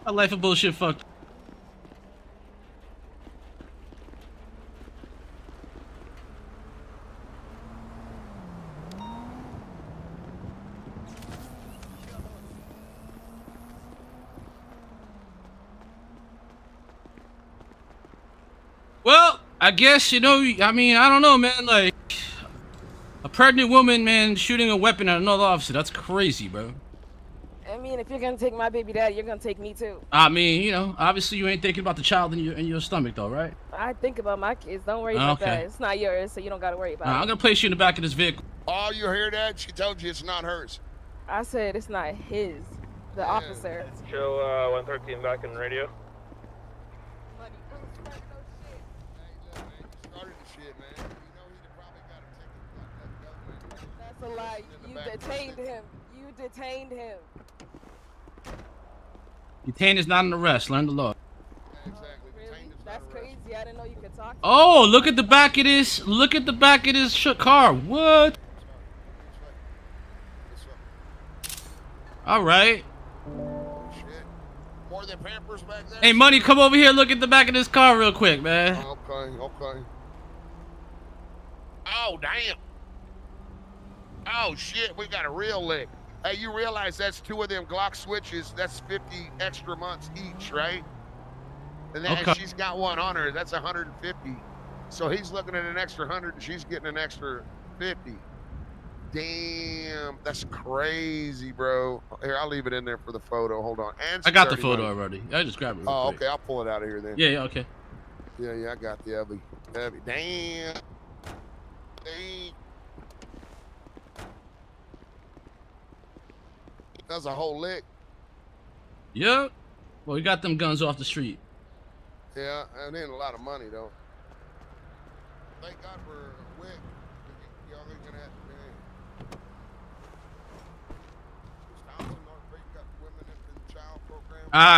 A life of bullshit, fuck. Well, I guess, you know, I mean, I don't know, man, like, a pregnant woman, man, shooting a weapon at another officer, that's crazy, bro. I mean, if you're gonna take my baby daddy, you're gonna take me too. I mean, you know, obviously you ain't thinking about the child in your stomach, though, right? I think about my kids. Don't worry about that. It's not yours, so you don't gotta worry about it. I'm gonna place you in the back of this vehicle. Oh, you hear that? She told you it's not hers. I said it's not his. The officer. Show 113 back in radio. That's a lie. You detained him. You detained him. Detained is not an arrest. Learn the law. Really? That's crazy. I didn't know you could talk. Oh, look at the back of this. Look at the back of this car. What? All right. More than Pampers back there. Hey, Money, come over here. Look at the back of this car real quick, man. Okay. Oh, damn. Oh, shit. We got a real lick. Hey, you realize that's 2 of them Glock switches. That's 50 extra months each, right? And then Okay. she's got one on her. That's 150. So he's looking at an extra 100 and she's getting an extra 50. Damn, that's crazy, bro. Here, I'll leave it in there for the photo. Hold on. And I got the security photo money. already. I just grabbed it. Real Oh, quick. okay. I'll pull it out of here then. Yeah, okay. Yeah, I got the heavy. Damn. That's a whole lick. Yep. Well, we got them guns off the street. Yeah, and ain't a lot of money though. Thank God for a wick. Y'all ain't gonna have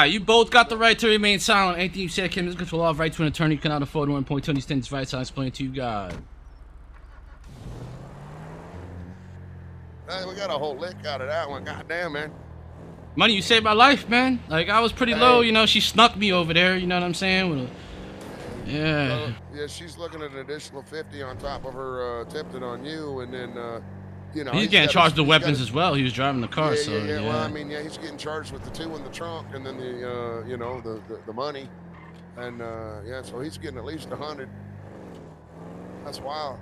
to You both got the right to remain silent. Anything you said can control all right to an attorney cannot afford to point to any stands rights. I'll explain to you, God. Hey, we got a whole lick out of that one. God damn, man. Money, you saved my life, man. Like, I was pretty low, you know. She snuck me over there, you know what I'm saying? Yeah. Yeah, she's looking at an additional 50 on top of her attempted on you, and then, you know. He's getting charged with weapons as well. He was driving the car, so yeah. Well, I mean, yeah, he's getting charged with the 2 in the trunk, and then the, you know, the money, and yeah, so he's getting at least 100. That's wild.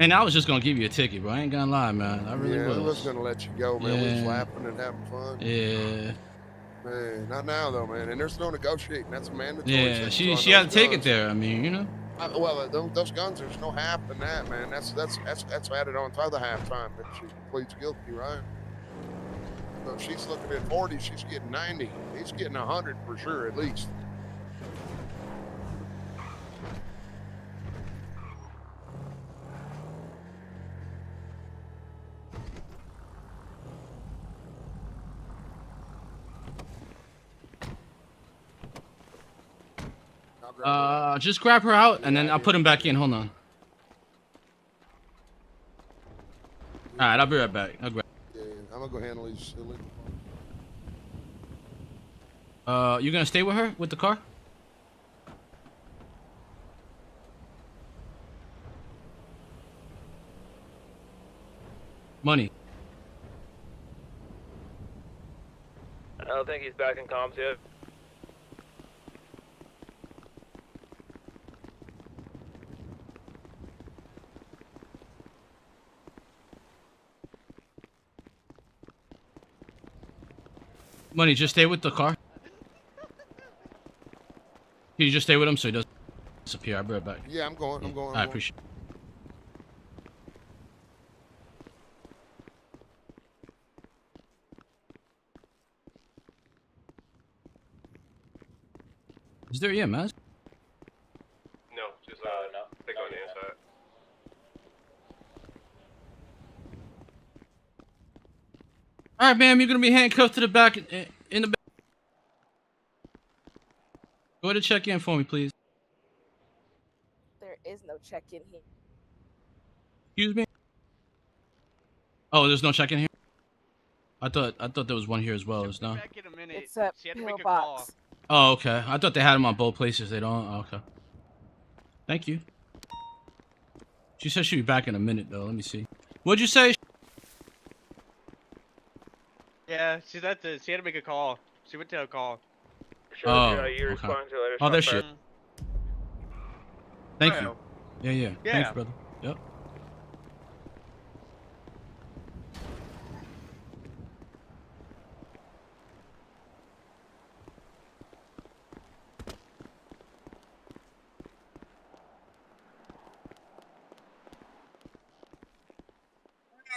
And I was just gonna give you a ticket, bro. I ain't gonna lie, man. I really Yeah, was. we was gonna let you go, man. We was Yeah. laughing and having fun. Yeah. Man, not now though, man. And there's no negotiating. That's a mandatory. Yeah. Signature She on had those to take it guns. there. I mean, you know. Well, those guns, there's no half in that, man. That's added on top of the halftime if she pleads guilty, right? So if she's looking at 40, she's getting 90. He's getting 100 for sure, at least. Just grab her out, and then I'll put him back in. Hold on. All right, I'll be right back. I'll grab. Yeah, I'm gonna go handle these illegal. You gonna stay with her with the car? Money. I don't think he's back in comms yet. Money, just stay with the car. Can you just stay with him so he doesn't disappear? I'll be right back. Yeah, I'm going. I'm going. I appreciate it. Is there EMS? No, just no. they go on the inside. All right, ma'am, you're gonna be handcuffed to the back in the back. Go ahead and check in for me, please. There is no check-in here. Excuse me. Oh, there's no check-in here. I thought there was one here as well. There's no. It's a pillbox. Oh, okay. I thought they had them on both places. They don't. Oh, okay. Thank you. She said she'd be back in a minute, though. Let me see. What'd you say? Yeah, she had to make a call. She went to a call. Sure, okay. Oh, there shit. Thank you. Yeah. Thanks, brother. Yep.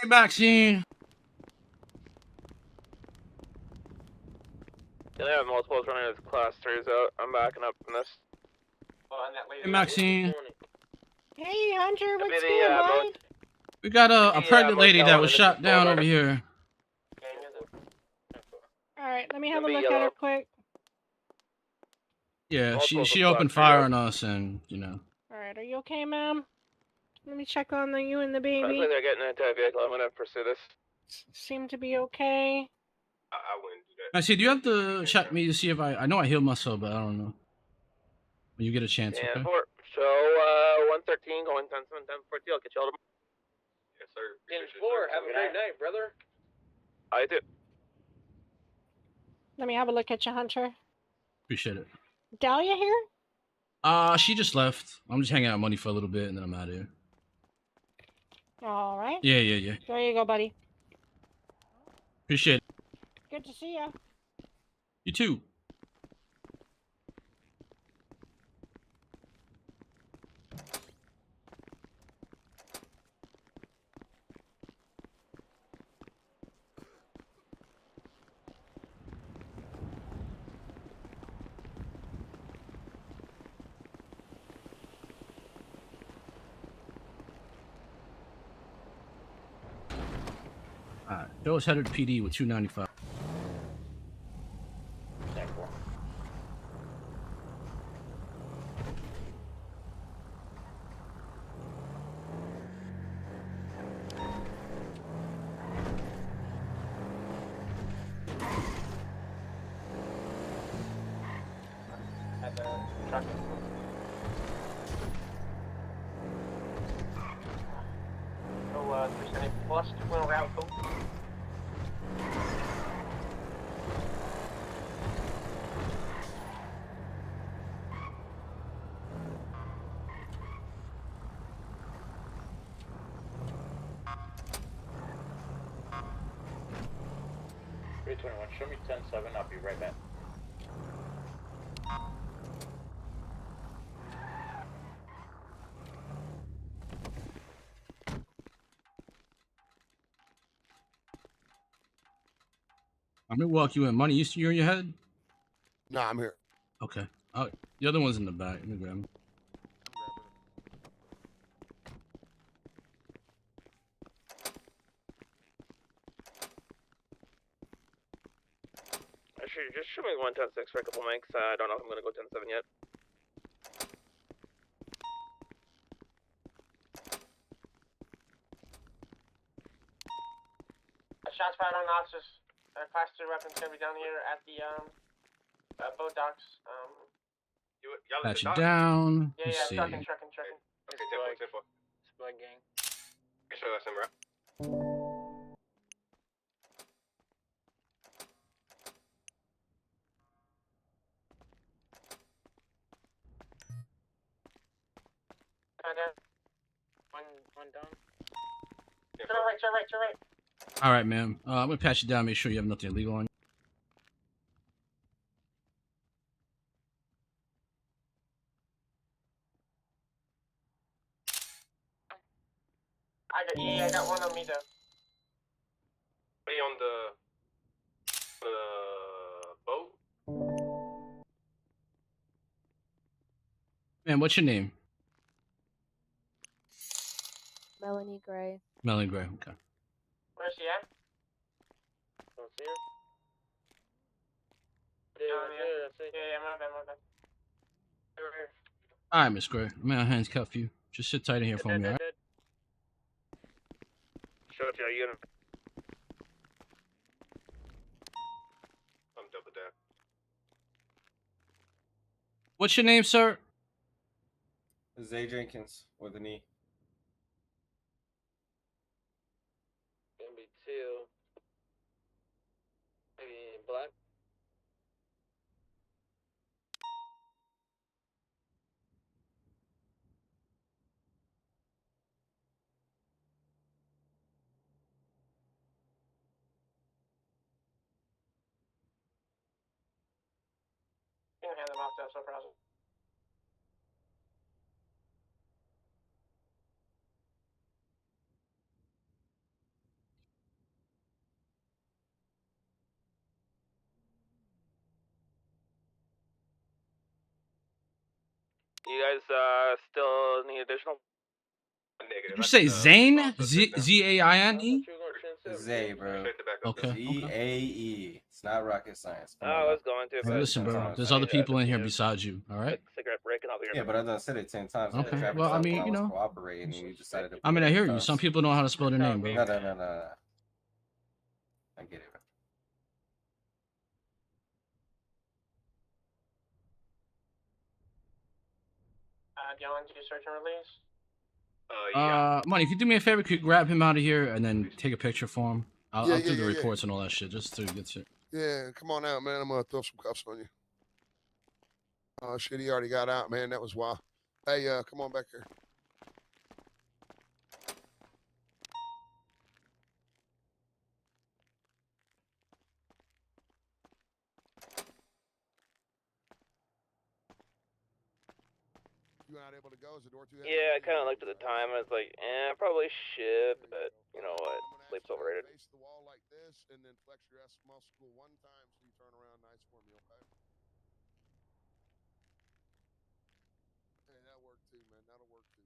Hey, Maxine. They have multiples running as class 3s out. I'm backing up from this. Hey, Maxine. Hey, Hunter, what's Maybe, good, bud? We got a pregnant lady that was shot down over here. Alright, let me have a look at her quick. Yeah, she opened fire on us, and you know. Alright, are you okay, ma'am? Let me check on you and the baby. Looks like they're getting into a vehicle. I'm gonna pursue this. Seem to be okay. I wouldn't do that. I see. Do you have to check me to see if I know I healed myself, but I don't know. When you get a chance, okay? And 4. So 113 going 10 7 10 40. I'll get you all tomorrow. Yes, sir. 10-4. Have a great night, brother. I do. Let me have a look at you, Hunter. Appreciate it. Dahlia here? She just left. I'm just hanging out money for a little bit, and then I'm out of here. Alright. Yeah. There you go, buddy. Appreciate it. Good to see ya. You too. Alright, Joe is headed to PD with 295. At the truck. So, 370 plus 2 route code. 321, show me 10-7, I'll be right back. I'm gonna walk you in. Money, you in your head? Nah, I'm here. Okay. Oh, the other one's in the back. Let me grab him. Actually, just show me 110-6 for a couple mics. I don't know if I'm gonna go 10-7 yet. Shots fired on officers. Class 2 weapons gonna be down here at the boat docks. Y'all Patch it down. Yeah, Let's yeah, see. trucking. Okay, 10-4. Split gang. Make sure that's him, right? One down. To the right. All right, ma'am. I'm gonna patch you down. Make sure you have nothing illegal on you. I got one on me though. Are you on the boat? Man, what's your name? Melanie Gray. Melanie Gray. Okay. Where's she at? Don't see her. Yeah, my bad. All right, Miss Gray. I'm gonna handcuff you. Just sit tight in here for me, all right? Short, are you gonna... I'm double down. What's your name, sir? Zay Jenkins with an E. Gonna be 2. Maybe black. You can hand them off to us, no problem. You guys still need additional? Did you say Zane? Z-A-I-N-E? Zay, bro. Okay. Z-A-E. It's not rocket science. Come I on was now. going to, Hey, but... listen, bro. There's other people in here besides you, all right? Cigarette break and I'll be right Yeah, but I done said it 10 times. Okay. Traffic Well, I stop mean, when you was know. cooperating, and you decided to. I mean, I hear you. toss. Some people know how to spell their name, bro. No. I get it. Do you want to do search and release? Money, if you do me a favor, could you grab him out of here and then take a picture for him? I'll do the reports and all that shit just to get to. Yeah, come on out, man. I'm gonna throw some cuffs on you. Oh shit, he already got out, man. That was wild. Hey, come on back here. You not able to go? Is the door too heavy? Yeah, I kind of looked at the time and I was like, I probably should, but you know what? Sleep's overrated. Face the wall like this, and then flex your S muscle one time so you turn around nice for me, okay? Hey, that'll work too, man. That'll work too.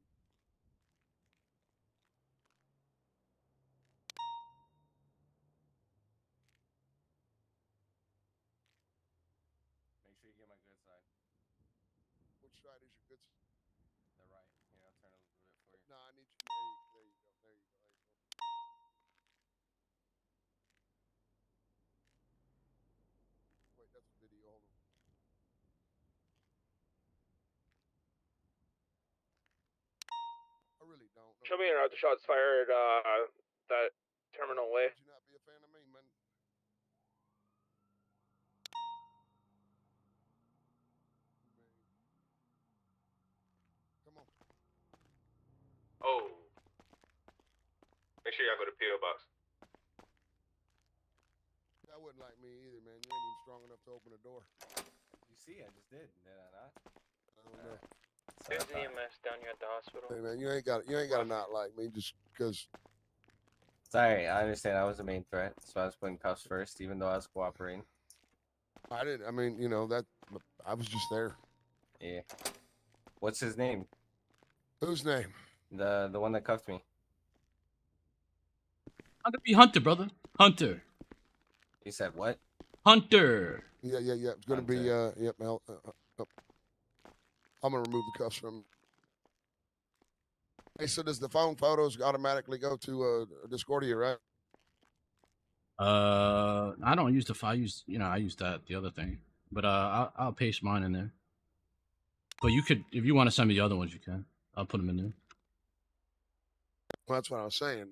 Make sure you get my good side. Which side is your good? The right. Here, I'll turn a little bit for you. No, I need you. There you go. There you go. Wait, that's the video. Hold on. I really don't. No. Show me around the shots fired, that terminal way. Would you not be a fan of me, man? Come on. Oh. Make sure y'all go to P.O. Box. That wouldn't like me either, man. You ain't even strong enough to open a door. You see, I just did I not? I don't know. There's EMS down here at the hospital. Hey, man, you ain't got to not like me just because. Sorry, I understand I was the main threat, so I was putting cuffs first, even though I was cooperating. I didn't. I mean, you know that. I was just there. Yeah. What's his name? Whose name? The one that cuffed me. I'm gonna be Hunter, brother. Hunter. You said what? Hunter. Yeah. It's gonna be. Yep. I'm gonna remove the cuffs from. Hey, so does the phone photos automatically go to Discordia, right? I don't use the file. I use the other thing, but I'll paste mine in there. But you could, if you want to send me the other ones, you can. I'll put them in there. Well, that's what I was saying.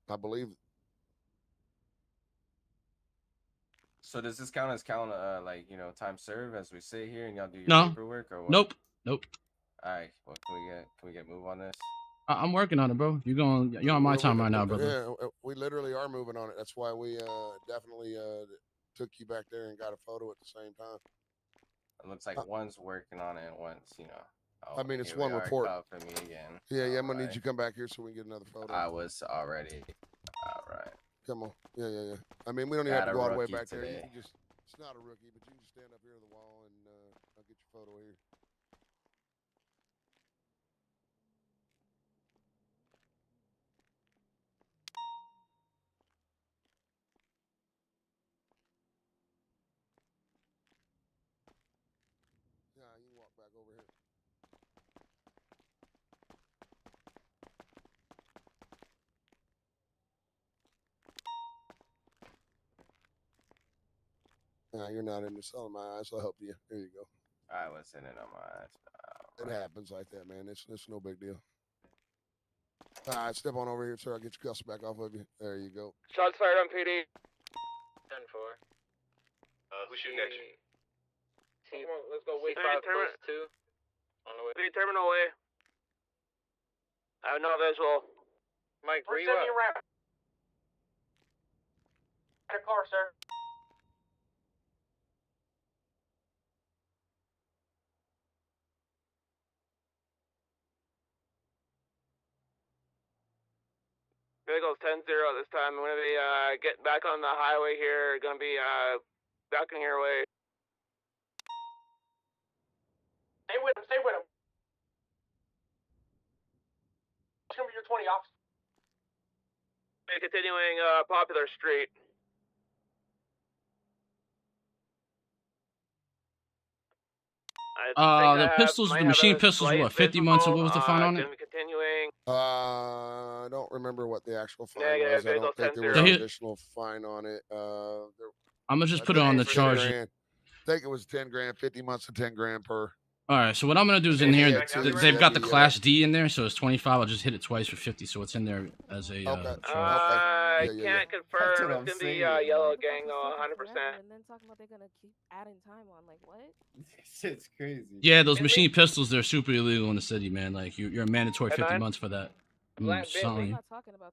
I believe. So does this count as time served as we sit here and y'all do your No. paperwork or what? Nope. All right. What can we get move on this? I'm working on it, bro. You're on my time right now, brother. Yeah, we literally are moving on it. That's why we definitely took you back there and got a photo at the same time. It looks like one's working on it and one's, I mean, it's one report. For me again. Yeah, I'm gonna need you to come back here so we can get another photo. I was already. All right. Come on. Yeah. I mean, we don't even have to go all the way back there. You can just. It's not a rookie, but you can just stand up here on the wall and I'll get your photo here. Yeah, you can walk back over here. Nah, you're not in the cell of my eyes. I'll help you. Here you go. I was in it on my eyes. It happens like that, man. It's no big deal. All right, step on over here, sir. I'll get your cuffs back off of you. There you go. Shots fired on PD. 10-4. Who's shooting at you? Come on, let's go. Wait, 5 close 2. On the way. Terminal way. I have no visual. Mike, where you Send me at? around. Your car, sir. Vehicle's 10-0 this time. I'm gonna be getting back on the highway here. Gonna be backing your way. Stay with him. Stay with him. It's gonna be your 20 officer. Continuing Popular Street. The pistols, the machine pistols were what, 50 months, and what was the fine on it? Continuing. I don't remember what the actual fine Negative, was. I don't think there was an additional fine on it. I'm gonna just put it on the charge. I think it was 10 grand, 50 months and 10 grand per. All right, so what I'm gonna do is in here, they've got the Class D in there, so it's 25. I'll just hit it twice for 50, so it's in there as a charge. I can't confirm. It's gonna be Yellow Gang though, 100%. And then talking about they're gonna keep adding time on, like what? Shit's crazy. Yeah, those machine pistols, they're super illegal in the city, man. Like you're a mandatory 50 months for that. I'm not talking about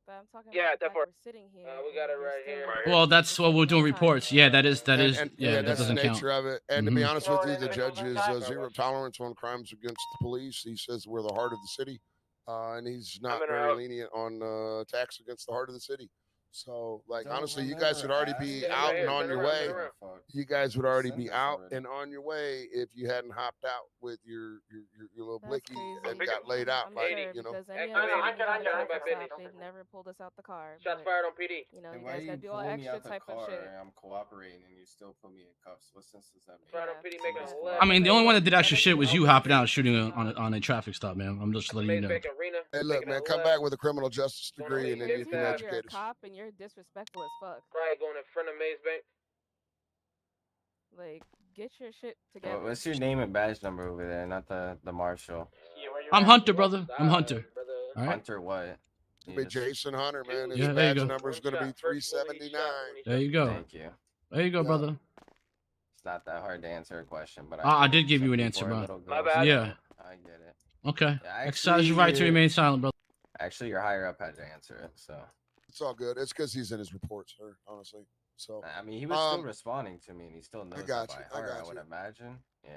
that. I'm talking about the fact we're sitting here. We got it right here. Well, that's what we're doing reports. Yeah, that is. And That that's doesn't the count. nature of it. And to be honest with you, the judge is zero tolerance on crimes against the police. He says we're the heart of the city, and he's not very lenient on attacks against the heart of the city. So, like, honestly, you guys would already be out and on your way. You guys would already be out and on your way if you hadn't hopped out with your little blicky and got laid out, like, you know. They've never pulled us out the car. Shots fired on PD. You know, you guys gotta do all extra type of shit. I'm cooperating and you still put me in cuffs. What sense does that make? I mean, the only one that did extra shit was you hopping out and shooting on a traffic stop, man. I'm just letting you know. Hey, look, man, come back with a criminal justice degree and then you can educate You're a us. cop and you're disrespectful as fuck. Right, going in front of Maze Bank. Like, get your shit together. What's your name and badge number over there? Not the marshal. I'm Hunter, brother. I'm Hunter. All right. Hunter what? Be Jason Hunter, man. His Yeah, there badge you go. number is going to be 379. There you go. Thank you. There you go, brother. It's not that hard to answer a question, but I did give you an answer, bro. My bad. Yeah. I get it. Okay. Yeah, Exercise your right to remain silent, brother. Actually, your higher up had to answer it, so. It's all good. It's because he's in his report, sir, honestly. So I mean, he was still responding to me, and he still knows that by heart. I would imagine. Yeah.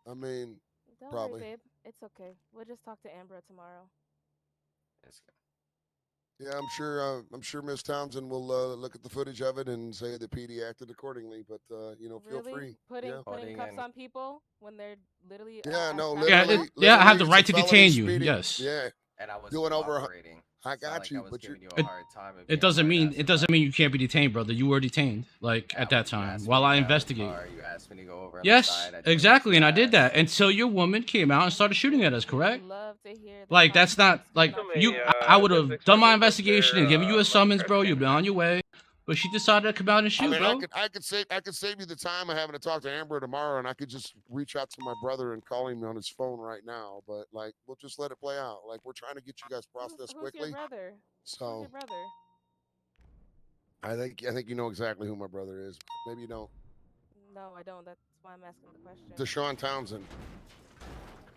I mean, Don't probably. worry, babe. It's okay. We'll just talk to Amber tomorrow. Yeah, I'm sure Miss Townsend will look at the footage of it and say that PD acted accordingly. But feel Really? free. Putting cuffs on people when they're literally. Yeah, no, Yeah, literally. I have the it's right a to felony detain you. speeding. Yes. Yeah. And I was doing over. cooperating. I got you, but you're. It doesn't mean you can't be detained, brother. You were detained, at that time while I investigate. You asked me to go over. Yes, exactly, and I did that until your woman came out and started shooting at us. Correct? Like that's not like you. I would have done my investigation and given you a summons, bro. You'd be on your way, but she decided to come out and shoot, bro. I could save you the time of having to talk to Amber tomorrow, and I could just reach out to my brother and call him on his phone right now. But we'll just let it play out. We're trying to get you guys processed quickly. Who's your brother? So. Who's your brother? I think you know exactly who my brother is. Maybe you don't. No, I don't. That's why I'm asking the question. Deshaun Townsend.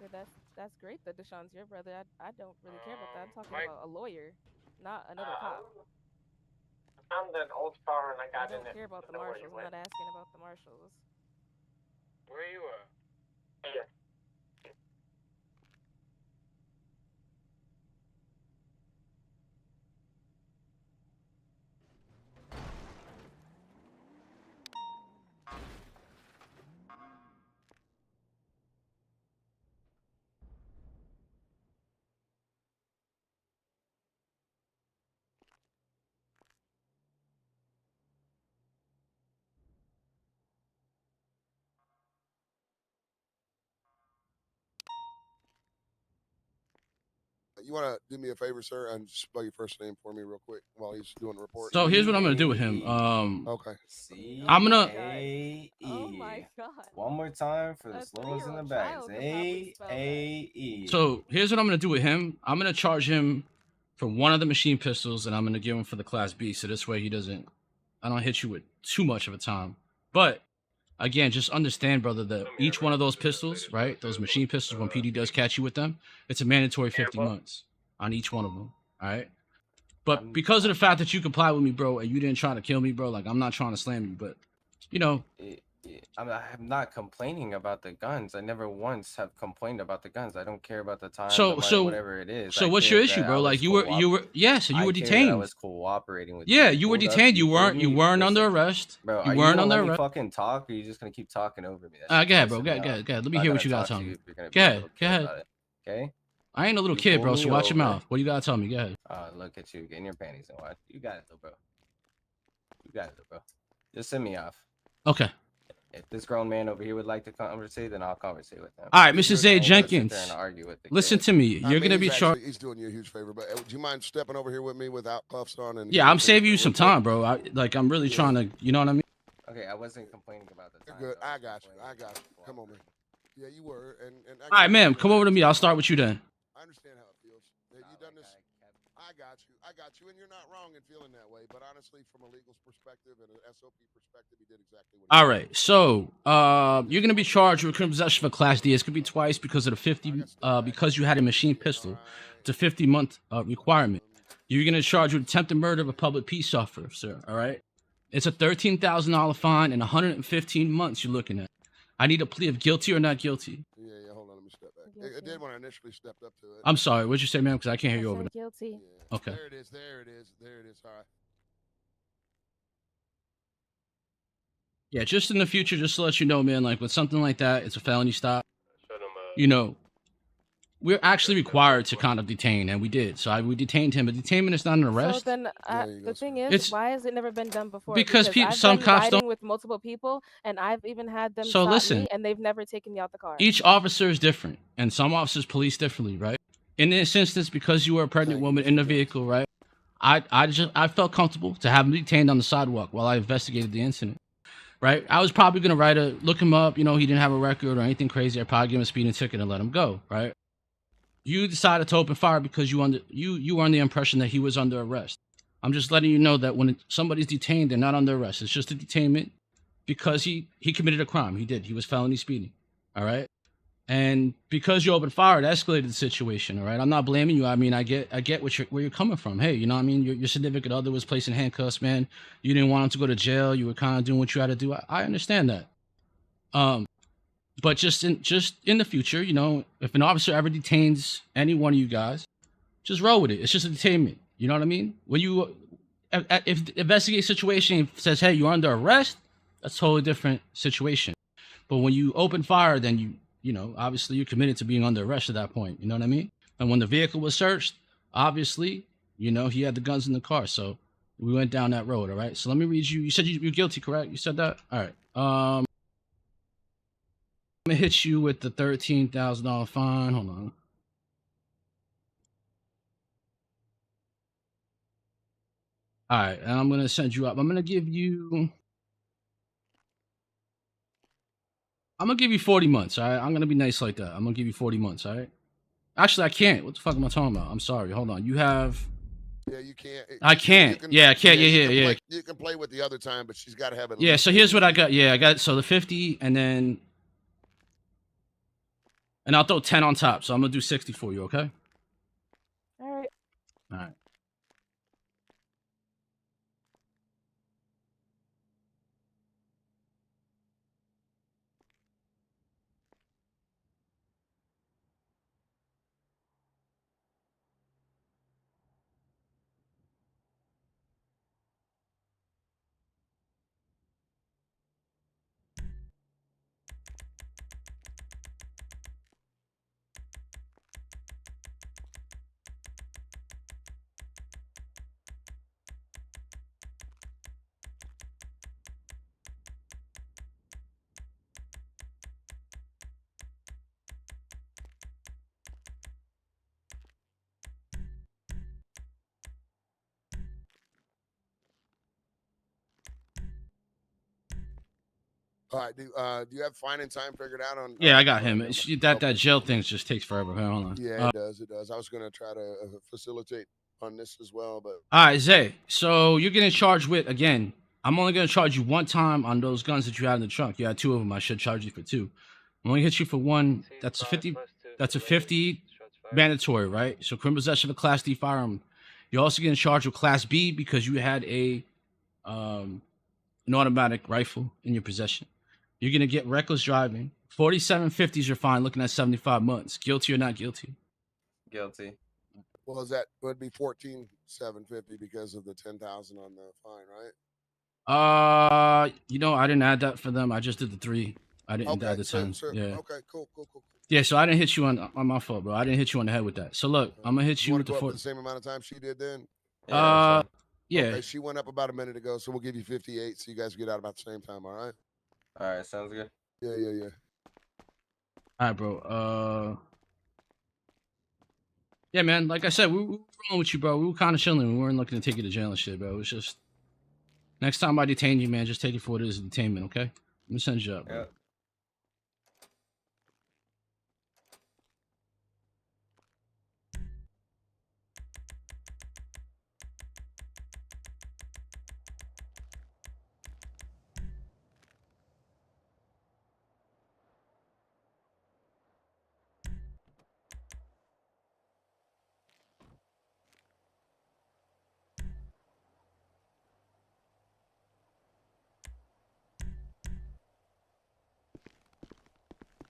Okay, that's great that Deshaun's your brother. I don't really care about that. I'm talking about a lawyer, not another cop. I found an old car and I got in it. I don't care about the marshals. I'm not asking about the marshals. Where you at? Here. You want to do me a favor, sir, and spell your first name for me real quick while he's doing the report? So here's what I'm gonna do with him. Okay. I'm gonna. Oh my god. One more time for the slow ones in the bags. A-A-E. So here's what I'm gonna do with him. I'm gonna charge him for one of the machine pistols, and I'm gonna give him for the Class B. So this way I don't hit you with too much of a time. But again, just understand, brother, that each one of those pistols, right? Those machine pistols, when PD does catch you with them, it's a mandatory 50 months on each one of them. All right. But because of the fact that you comply with me, bro, and you didn't try to kill me, bro, I'm not trying to slam you, but I'm not complaining about the guns. I never once have complained about the guns. I don't care about the time, so whatever it is. So what's your issue, bro? You were detained. I was cooperating with you. You were detained. You weren't under arrest. Bro, you weren't under arrest. Fucking talk, or are you just gonna keep talking over me? Go ahead, bro. Go ahead. Let me hear what you gotta tell me. Go ahead. Okay. I ain't a little kid, bro. So watch your mouth. What do you gotta tell me? Go ahead. Look at you getting your panties in. Watch. You got it, though, bro. Just send me off. Okay. If this grown man over here would like to conversate, then I'll conversate with him. All right, Mr. Zay Jenkins. Listen to me. You're gonna be charged. He's doing you a huge favor, but do you mind stepping over here with me without cuffs on? And yeah, I'm saving you some time, bro. I'm really trying to. You know what I mean? Okay, I wasn't complaining about the time. You're good. I got you. Come on, man. Yeah, you were. And all right, ma'am. Come over to me. I'll start with you then. I understand how it feels. Have you done this? I got you, and you're not wrong in feeling that way. But honestly, from a legal perspective and an SOP perspective, he did exactly what. All right, so you're gonna be charged with criminal possession for Class D. It's gonna be twice because of the 50. Because you had a machine pistol, it's a 50-month requirement. You're gonna charge with attempted murder of a public peace officer. All right, it's a $13,000 fine and 115 months. You're looking at. I need a plea of guilty or not guilty. Yeah. Hold on, let me step back. It did when I initially stepped up to it. I'm sorry. What'd you say, ma'am? Because I can't hear you over there. Guilty. Yeah. Okay. There it is. All right. Yeah, just in the future, just to let you know, man, with something like that, it's a felony stop. We're actually required to kind of detain, and we did. So we detained him, but detainment is not an arrest. So then, the thing is, why has it never been done before? Because some cops don't. With multiple people, and I've even had them stop me, and they've never taken me out the car. Each officer is different, and some officers police differently, right? In this instance, because you were a pregnant woman in the vehicle, right? I felt comfortable to have him detained on the sidewalk while I investigated the incident. Right, I was probably gonna look him up. He didn't have a record or anything crazy. I'd probably give him a speeding ticket and let him go. Right. You decided to open fire because you were under the impression that he was under arrest. I'm just letting you know that when somebody's detained, they're not under arrest. It's just a detainment because he committed a crime. He was felony speeding. All right. And because you opened fire, it escalated the situation. All right, I'm not blaming you. I mean, I get where you're coming from. Hey, you know what I mean? Your significant other was placed in handcuffs, man. You didn't want him to go to jail. You were kind of doing what you had to do. I understand that. But just in the future, you know, if an officer ever detains any one of you guys, just roll with it. It's just a detainment. You know what I mean? When you if the investigate situation says, hey, you're under arrest, that's a totally different situation. But when you open fire, then you know, obviously you're committed to being under arrest at that point. You know what I mean? And when the vehicle was searched, obviously, you know, he had the guns in the car. So we went down that road. All right. So let me read you. You said you're guilty, correct? You said that? All right. I'm gonna hit you with the $13,000 fine. Hold on. All right, and I'm gonna send you up. I'm gonna give you 40 months. All right, I'm gonna be nice like that. I'm gonna give you 40 months. All right. Actually, I can't. What the fuck am I talking about? I'm sorry. Hold on. You have. Yeah, you can't. I can't. Yeah, I can't. Yeah. You can play with the other time, but she's got to have it. Yeah. So here's what I got. Yeah, I got so the 50, and I'll throw 10 on top. So I'm gonna do 60 for you. Okay. All right. All right. All right. Do you have finding time figured out on? Yeah, I got him. That jail thing just takes forever. Hold on. Yeah, it does. It does. I was gonna try to facilitate on this as well, but. All right, Zay. So you're getting charged with, again, I'm only going to charge you one time on those guns that you had in the trunk. You had 2 of them. I should charge you for 2. I'm only hit you for 1. That's a 50. That's a 50 mandatory, right? So criminal possession of a Class D firearm. You're also getting charged with Class B because you had an automatic rifle in your possession. You're going to get reckless driving. 4750 is your fine, looking at 75 months. Guilty or not guilty? Guilty. Well, would be 14,750 because of the 10,000 on the fine, right? You know, I didn't add that for them. I just did the 3. I didn't add the 10. Yeah. Okay, cool. Yeah, so I didn't hit you on my fault, bro. I didn't hit you on the head with that. So look, I'm gonna hit you with the same amount of time she did then. Yeah. Okay, she went up about a minute ago, so we'll give you 58, so you guys get out about the same time. All right. All right, sounds good. Yeah. All right, bro. Yeah, man. Like I said, we were rolling with you, bro. We were kind of chilling. We weren't looking to take you to jail and shit, bro. It was just next time I detain you, man, just take it for what it is, detainment, okay? Let me send you up, bro. Yeah.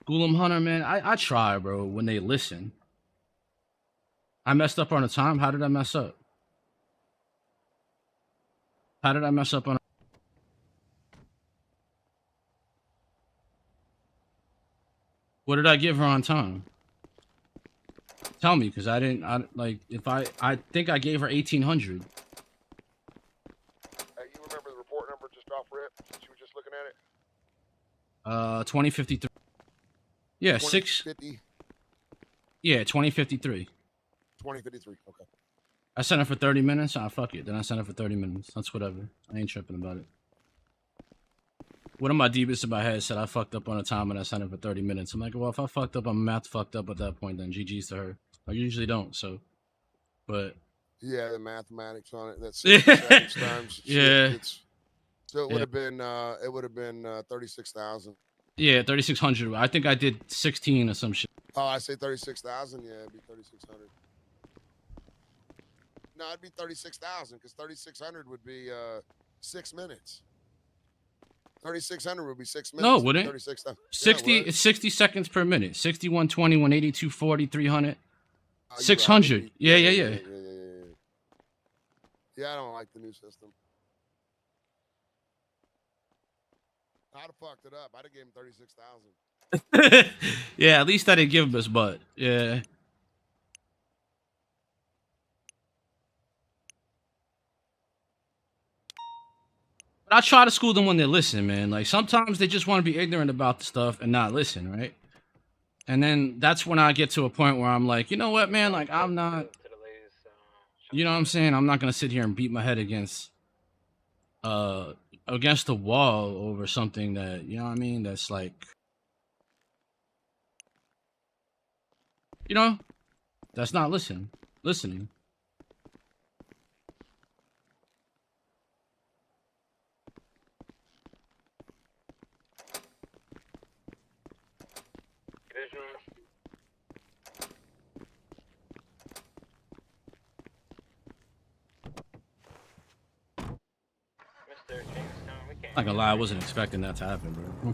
Ghoulum Hunter, man, I try, bro, when they listen. I messed up on the time. How did I mess up? How did I mess up on? What did I give her on time? Tell me, because I didn't. I think I gave her 1,800. You remember the report number just off rip since you were just looking at it? 2053. Yeah, 2050. Yeah, 2053. 2053. Okay. I sent her for 30 minutes. Ah, fuck it. Then I sent her for 30 minutes. That's whatever. I ain't tripping about it. One of my deepest in my head said I fucked up on a time and I sent her for 30 minutes. I'm like, well, if I fucked up, I'm math fucked up at that point, then GG's to her. I usually don't, so. But. Yeah, the mathematics on it. That's 6 times. Yeah. So it would have been 36,000. Yeah, 3,600. I think I did 16 or some shit. Oh, I say 36,000. Yeah, it'd be 3,600. No, it'd be 36,000 because 3,600 would be 6 minutes. 3,600 would be 6 minutes. No, wouldn't. 36,000. 60. Yeah, It's 60 seconds per minute. 60, 120, 180, 240, 300, oh, you're 600. right. Yeah. Yeah, I don't like the new system. I'd have fucked it up. I'd have gave him 36,000. Yeah, at least I didn't give him his butt. Yeah. But I try to school them when they listen, man. Like sometimes they just want to be ignorant about the stuff and not listen, right? And then that's when I get to a point where I'm like, you know what, man? Like I'm not, you know what I'm saying? I'm not gonna sit here and beat my head against the wall over something that, you know what I mean? That's like, you know, that's not listening. Not gonna lie, I wasn't expecting that to happen, bro.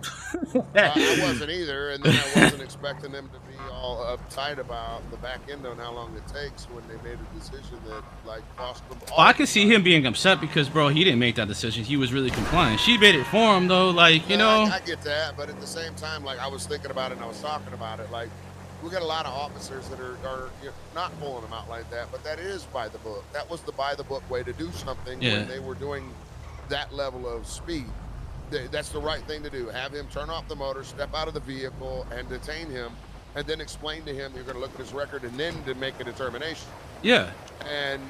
I wasn't either, and then I wasn't expecting them to be all uptight about the back end on how long it takes when they made a decision that like cost them. Well, I can see him being upset because, bro, he didn't make that decision. He was really compliant. She made it for him, though. Like, you know. I get that, but at the same time, like I was thinking about it and I was talking about it. Like, we got a lot of officers that are you know, not pulling them out like that, but that is by the book. That was the by the book way to do something when they were doing that level of speed. That's the right thing to do. Have him turn off the motor, step out of the vehicle, and detain him, and then explain to him you're going to look at his record and then to make a determination. Yeah. And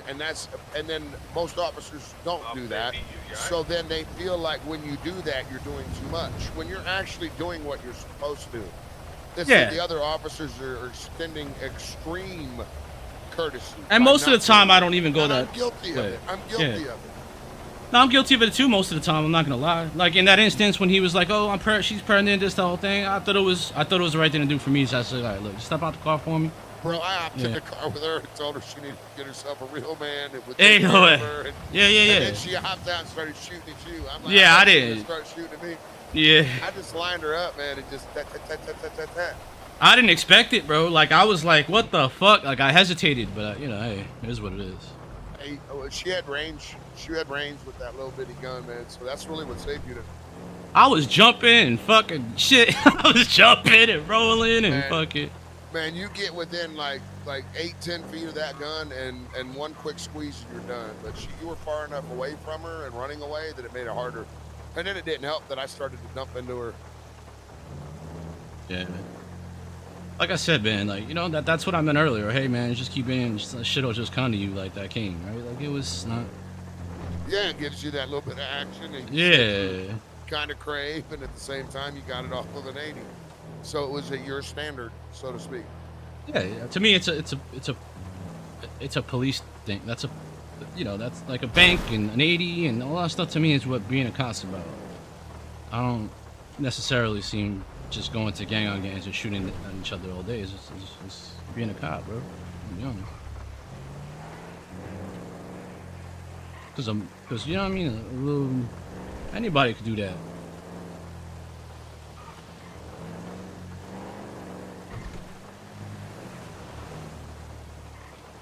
then most officers don't do that. So then they feel like when you do that, you're doing too much. When you're actually doing what you're supposed to. The other officers are extending extreme courtesy. And most of the time, I don't even go that. I'm guilty of it. I'm guilty of it. No, I'm guilty of it too. Most of the time, I'm not gonna lie. Like in that instance when he was like, "Oh, she's pregnant," this the whole thing. I thought it was the right thing to do for me. So I said, "All right, look, step out the car for me." Bro, I hopped in the car with her and told her she needed to get herself a real man. Hey, no way. Yeah. And then she hopped out and started shooting at you. I'm like, yeah, I did. Start shooting at me. Yeah. I just lined her up, man, and just tat. I didn't expect it, bro. Like I was like, "What the fuck?" Like I hesitated, but you know, hey, it is what it is. Hey, she had range. She had range with that little bitty gun, man. So that's really what saved you. I was jumping and fucking shit. I was jumping and rolling and fucking. Man, you get within like 8-10 feet of that gun, and one quick squeeze and you're done. But you were far enough away from her and running away that it made it harder. And then it didn't help that I started to dump into her. Yeah. Like I said, man, like, you know, that's what I meant earlier. Hey, man, just keep in, shit'll just come to you like that came, right? Like, it was not... Yeah, it gives you that little bit of action. And yeah. Kind of crave, and at the same time, you got it off of an 80. So it was at your standard, so to speak. Yeah. To me, it's a police thing. That's that's like a bank and an 80 and all that stuff. To me, is what being a cop's about. I don't necessarily see just going to gang on gangs and shooting at each other all day. It's being a cop, bro. I'm young. Cause you know what I mean. Anybody could do that.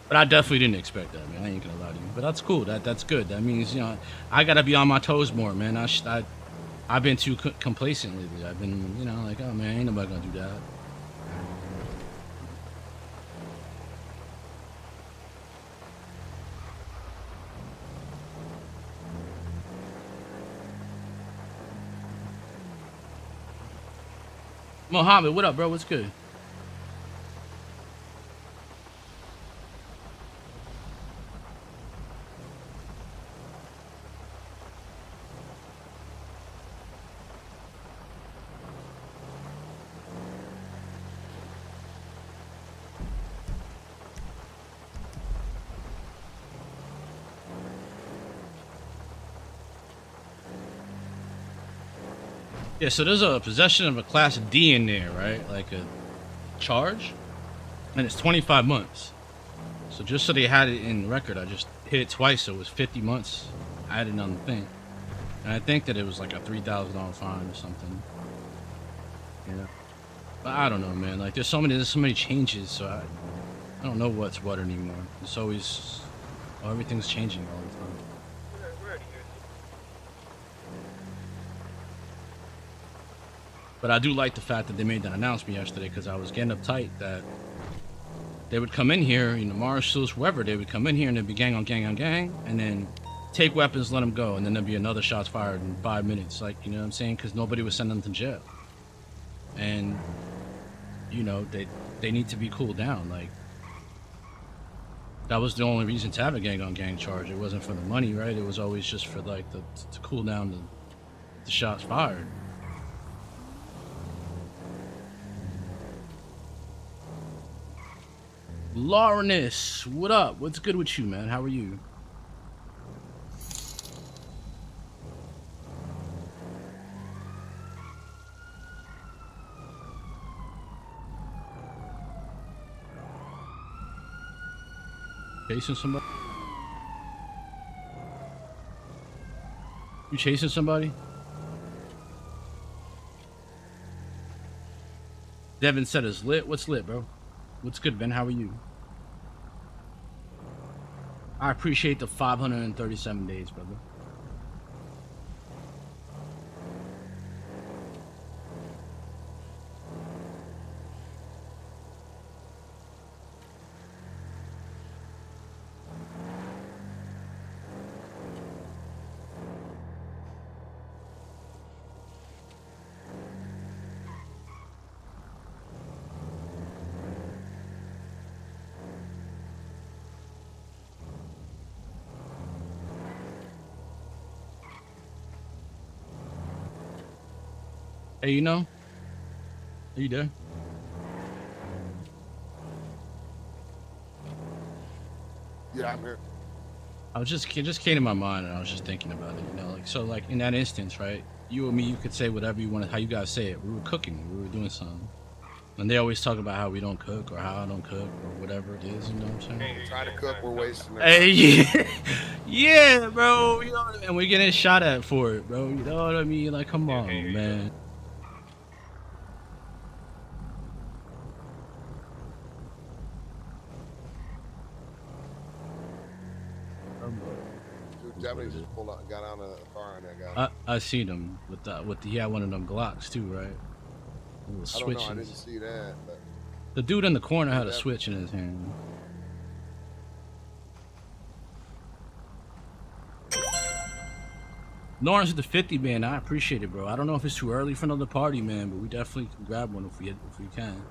But I definitely didn't expect that, man. I ain't gonna lie to you. But that's cool. That's good. That means, you know, I gotta be on my toes more, man. I've been too complacent lately. I've been, you know, like, oh man, ain't nobody gonna do that. Mohammed, what up, bro? What's good? Yeah, so there's a possession of a class D in there, right? Like a charge, and it's 25 months. So just so they had it in record, I just hit it twice, so it was 50 months added on the thing. And I think that it was like a $3,000 fine or something. Yeah. But I don't know, man. Like there's so many changes, so I don't know what's what anymore. It's always, everything's changing all the time. But I do like the fact that they made that announcement yesterday, because I was getting uptight that they would come in here, you know, marshals, whoever, they would come in here and there'd be gang on gang on gang, and then take weapons, let them go, and then there'd be another shots fired in 5 minutes, like, you know what I'm saying? Because nobody was sending them to jail. And, you know, they need to be cooled down. Like, that was the only reason to have a gang on gang charge. It wasn't for the money, right? It was always just for, like, to cool down the shots fired. Laurenus, what up? What's good with you, man? How are you? Chasing somebody? You chasing somebody? Devin said it's lit. What's lit, bro? What's good, Ben? How are you? I appreciate the 537 days, brother. Hey, you know? Are you there? Yeah, I'm here. I was just came to my mind, and I was just thinking about it. You know, like, so, like, in that instance, right? You or me, you could say whatever you wanted, how you guys say it. We were cooking, we were doing something, and they always talk about how we don't cook or how I don't cook or whatever it is. You know what I'm saying? We're trying to cook, we're wasting. Hey, yeah, yeah, bro. You know what I mean? And we're getting shot at for it, bro. You know what I mean? Like, come on, man. Definitely just pulled out and got out of the car and I got. I seen him with he had one of them Glocks too, right? I don't know. I didn't see that. But the dude in the corner had a switch in his hand. Lawrence with the 50, man. I appreciate it, bro. I don't know if it's too early for another party, man, but we definitely can grab one if we can.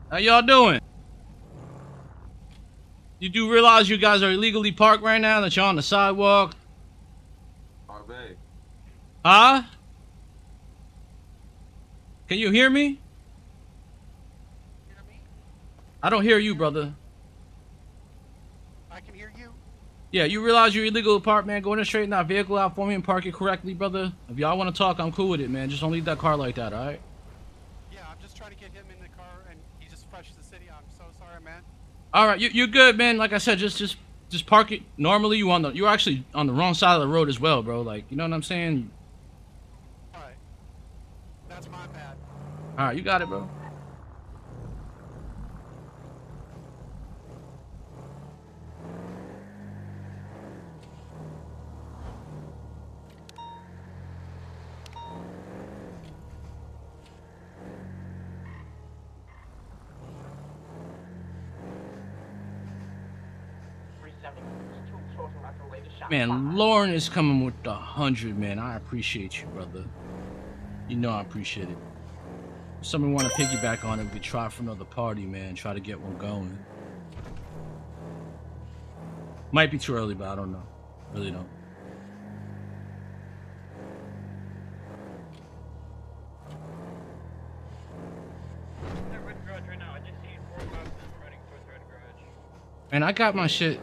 How y'all doing? You do realize you guys are illegally parked right now, that you're on the sidewalk? Huh? Can you hear me? I don't hear you, brother. I can hear you. Yeah, you realize you're illegal parked, man. Go in and straighten that vehicle out for me and park it correctly, brother. If y'all want to talk, I'm cool with it, man. Just don't leave that car like that, all right? Yeah, I'm just trying to get him in the car, and he just fresh to the city. I'm so sorry, man. All right, you're good, man. Like I said, just park it normally. You're actually on the wrong side of the road as well, bro. Like, you know what I'm saying? All right, that's my bad. All right, you got it, bro. Man, Lauren is coming with 100, man. I appreciate you, brother. You know I appreciate it. If someone want to piggyback on it, we could try for another party, man. Try to get one going. Might be too early, but I don't know. Really don't. And I got my shit.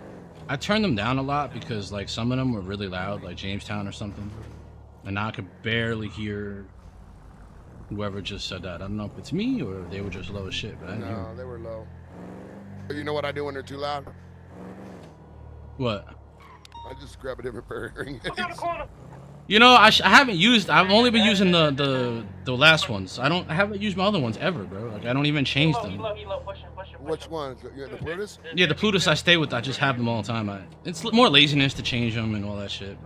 I turned them down a lot because like some of them were really loud, like Jamestown or something, and I could barely hear whoever just said that. I don't know if it's me or they were just low as shit, but I didn't hear No, them. they were low. You know what I do when they're too loud? What? I just grab a different pair of hearing aids. You know, I haven't used. I've only been using the last ones. I haven't used my other ones ever, bro. Like I don't even change them. Which ones? You the Plutus? Yeah, the Plutus I stay with. I just have them all the time. It's more laziness to change them and all that shit.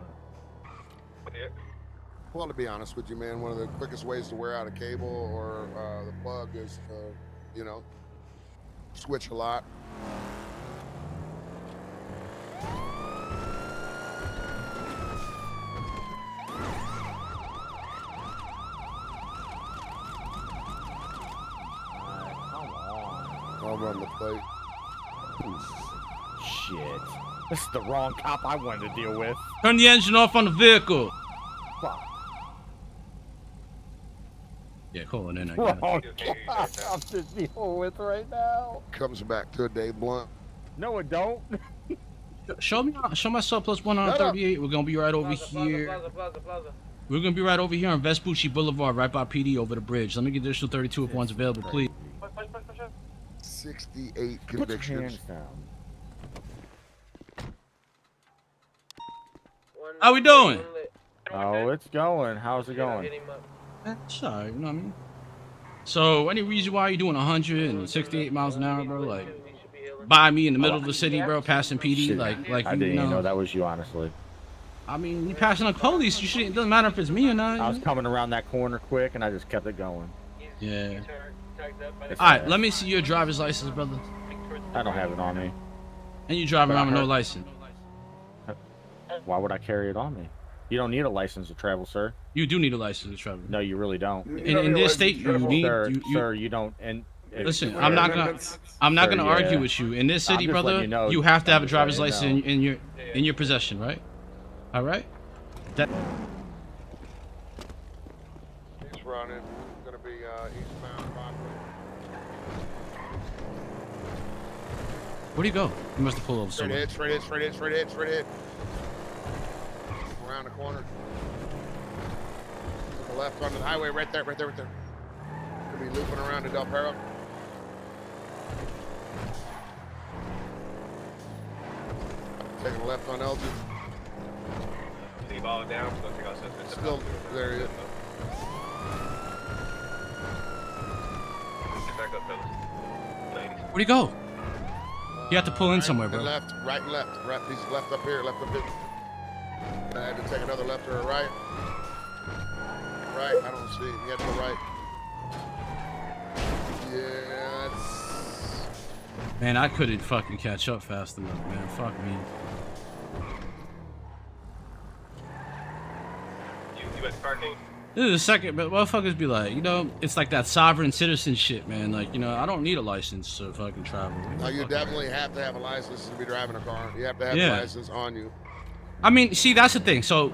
Well, to be honest with you, man, one of the quickest ways to wear out a cable or the plug is to, you know, switch a lot. I'll run the plate. Shit. This is the wrong cop I wanted to deal with. Turn the engine off on the vehicle. Fuck. Yeah, call it in. I Wrong guess. cop I'm to deal with right now. Comes back to a Dave Blunt. No, it don't. Show myself plus 138. We're gonna be right over here. We're gonna be right over here on Vespucci Boulevard, right by PD over the bridge. Let me get additional 32 if one's available, please. 68 Put your convictions. hands down. How we doing? Oh, it's going. How's it going? Sorry, you know what I mean? So, any reason why you're doing 168 miles an hour, bro? Like, by me in the middle of the city, bro, passing PD, Shit. like I you didn't know. even know that was you, honestly. I mean, you passing like police. You should. It doesn't matter if it's me or not. I was coming around that corner quick, and I just kept it going. Yeah. All right, let me see your driver's license, brother. I don't have it on me. And you driving But I around with no heard- license. Why would I carry it on me? You don't need a license to travel, sir. You do need a license to travel. No, you really don't. In this state, you need. Sir, you, sir, you don't. And listen, I'm not gonna argue with you. In this city, brother, you have to have a driver's license in your possession, right? All right. That. He's running. He's gonna be eastbound Broadway. Where'd he go? He must have pulled over Straight somewhere. hit, straight hit, straight hit, straight hit, straight hit. Around the corner. To the left onto the highway, right there, right there, right there. Could be looping around to Del Perro. Taking a left on Elgin. Leave all down. So I think I'll set this Still, there he is. Get back up, fellas. Ladies. Where'd he go? You have to pull in somewhere, bro. Left, right and left. Right, he's left up here, left up here. I had to take another left or a right. Right, I don't see him. You have to go right. Yeah, that's... Man, I couldn't fucking catch up fast enough, man. Fuck me. You at parking? This is the second, but motherfuckers be like, you know, it's like that sovereign citizen shit, man. Like, you know, I don't need a license to fucking travel. No, you definitely have to have a license to be driving a car. You have to have a license on you. I mean, see, that's the thing. So,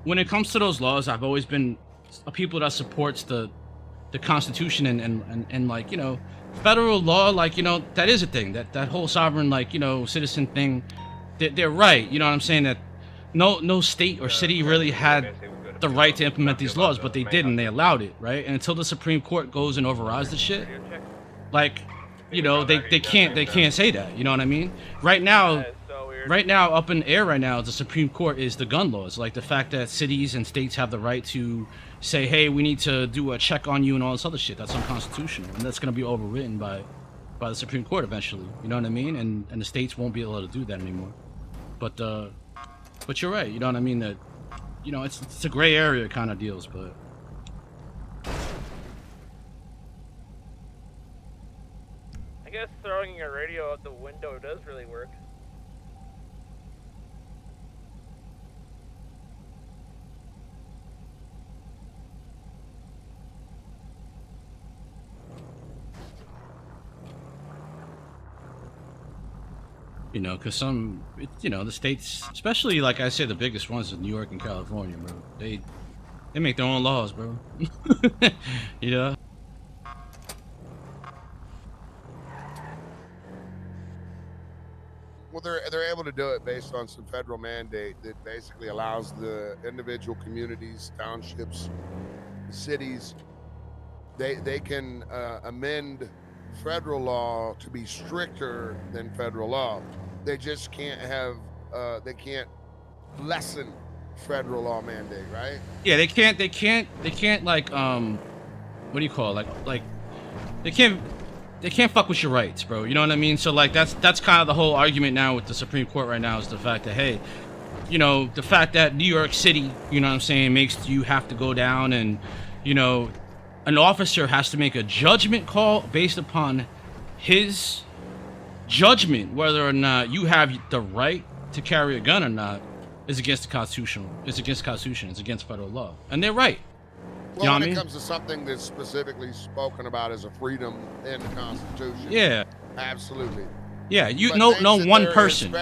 when it comes to those laws, I've always been a people that supports the Constitution and like, you know, federal law. Like, you know, that is a thing. That whole sovereign, like, you know, citizen thing. They're right. You know what I'm saying? That no state or city really had the right to implement these laws, but they didn't. They allowed it, right? And until the Supreme Court goes and overrides the shit, like, you know, they can't say that. You know what I mean? Right now, up in the air right now, the Supreme Court is the gun laws, like the fact that cities and states have the right to say, hey, we need to do a check on you and all this other shit. That's unconstitutional, and that's gonna be overwritten by the Supreme Court eventually. You know what I mean? And the states won't be able to do that anymore. But you're right. You know what I mean? That, you know, it's a gray area kind of deals, but. I guess throwing your radio out the window does really work. You know, because you know, the states, especially like I said, the biggest ones are New York and California, bro. They make their own laws, bro. You know. Well, they're able to do it based on some federal mandate that basically allows the individual communities, townships, cities, they can amend federal law to be stricter than federal law. They just can't have they can't lessen federal law mandate, right? Yeah, they can't like what do you call it? Like they can't fuck with your rights, bro. You know what I mean? So like that's kind of the whole argument now with the Supreme Court right now is the fact that, hey, you know, the fact that New York City, you know what I'm saying, makes you have to go down and, you know, an officer has to make a judgment call based upon his judgment whether or not you have the right to carry a gun or not is against the Constitution. It's against the Constitution. It's against federal law. And they're right. Well, when it comes to something that's specifically spoken about as a freedom in the Constitution. Yeah. Absolutely. Yeah, you But no things that one there is person.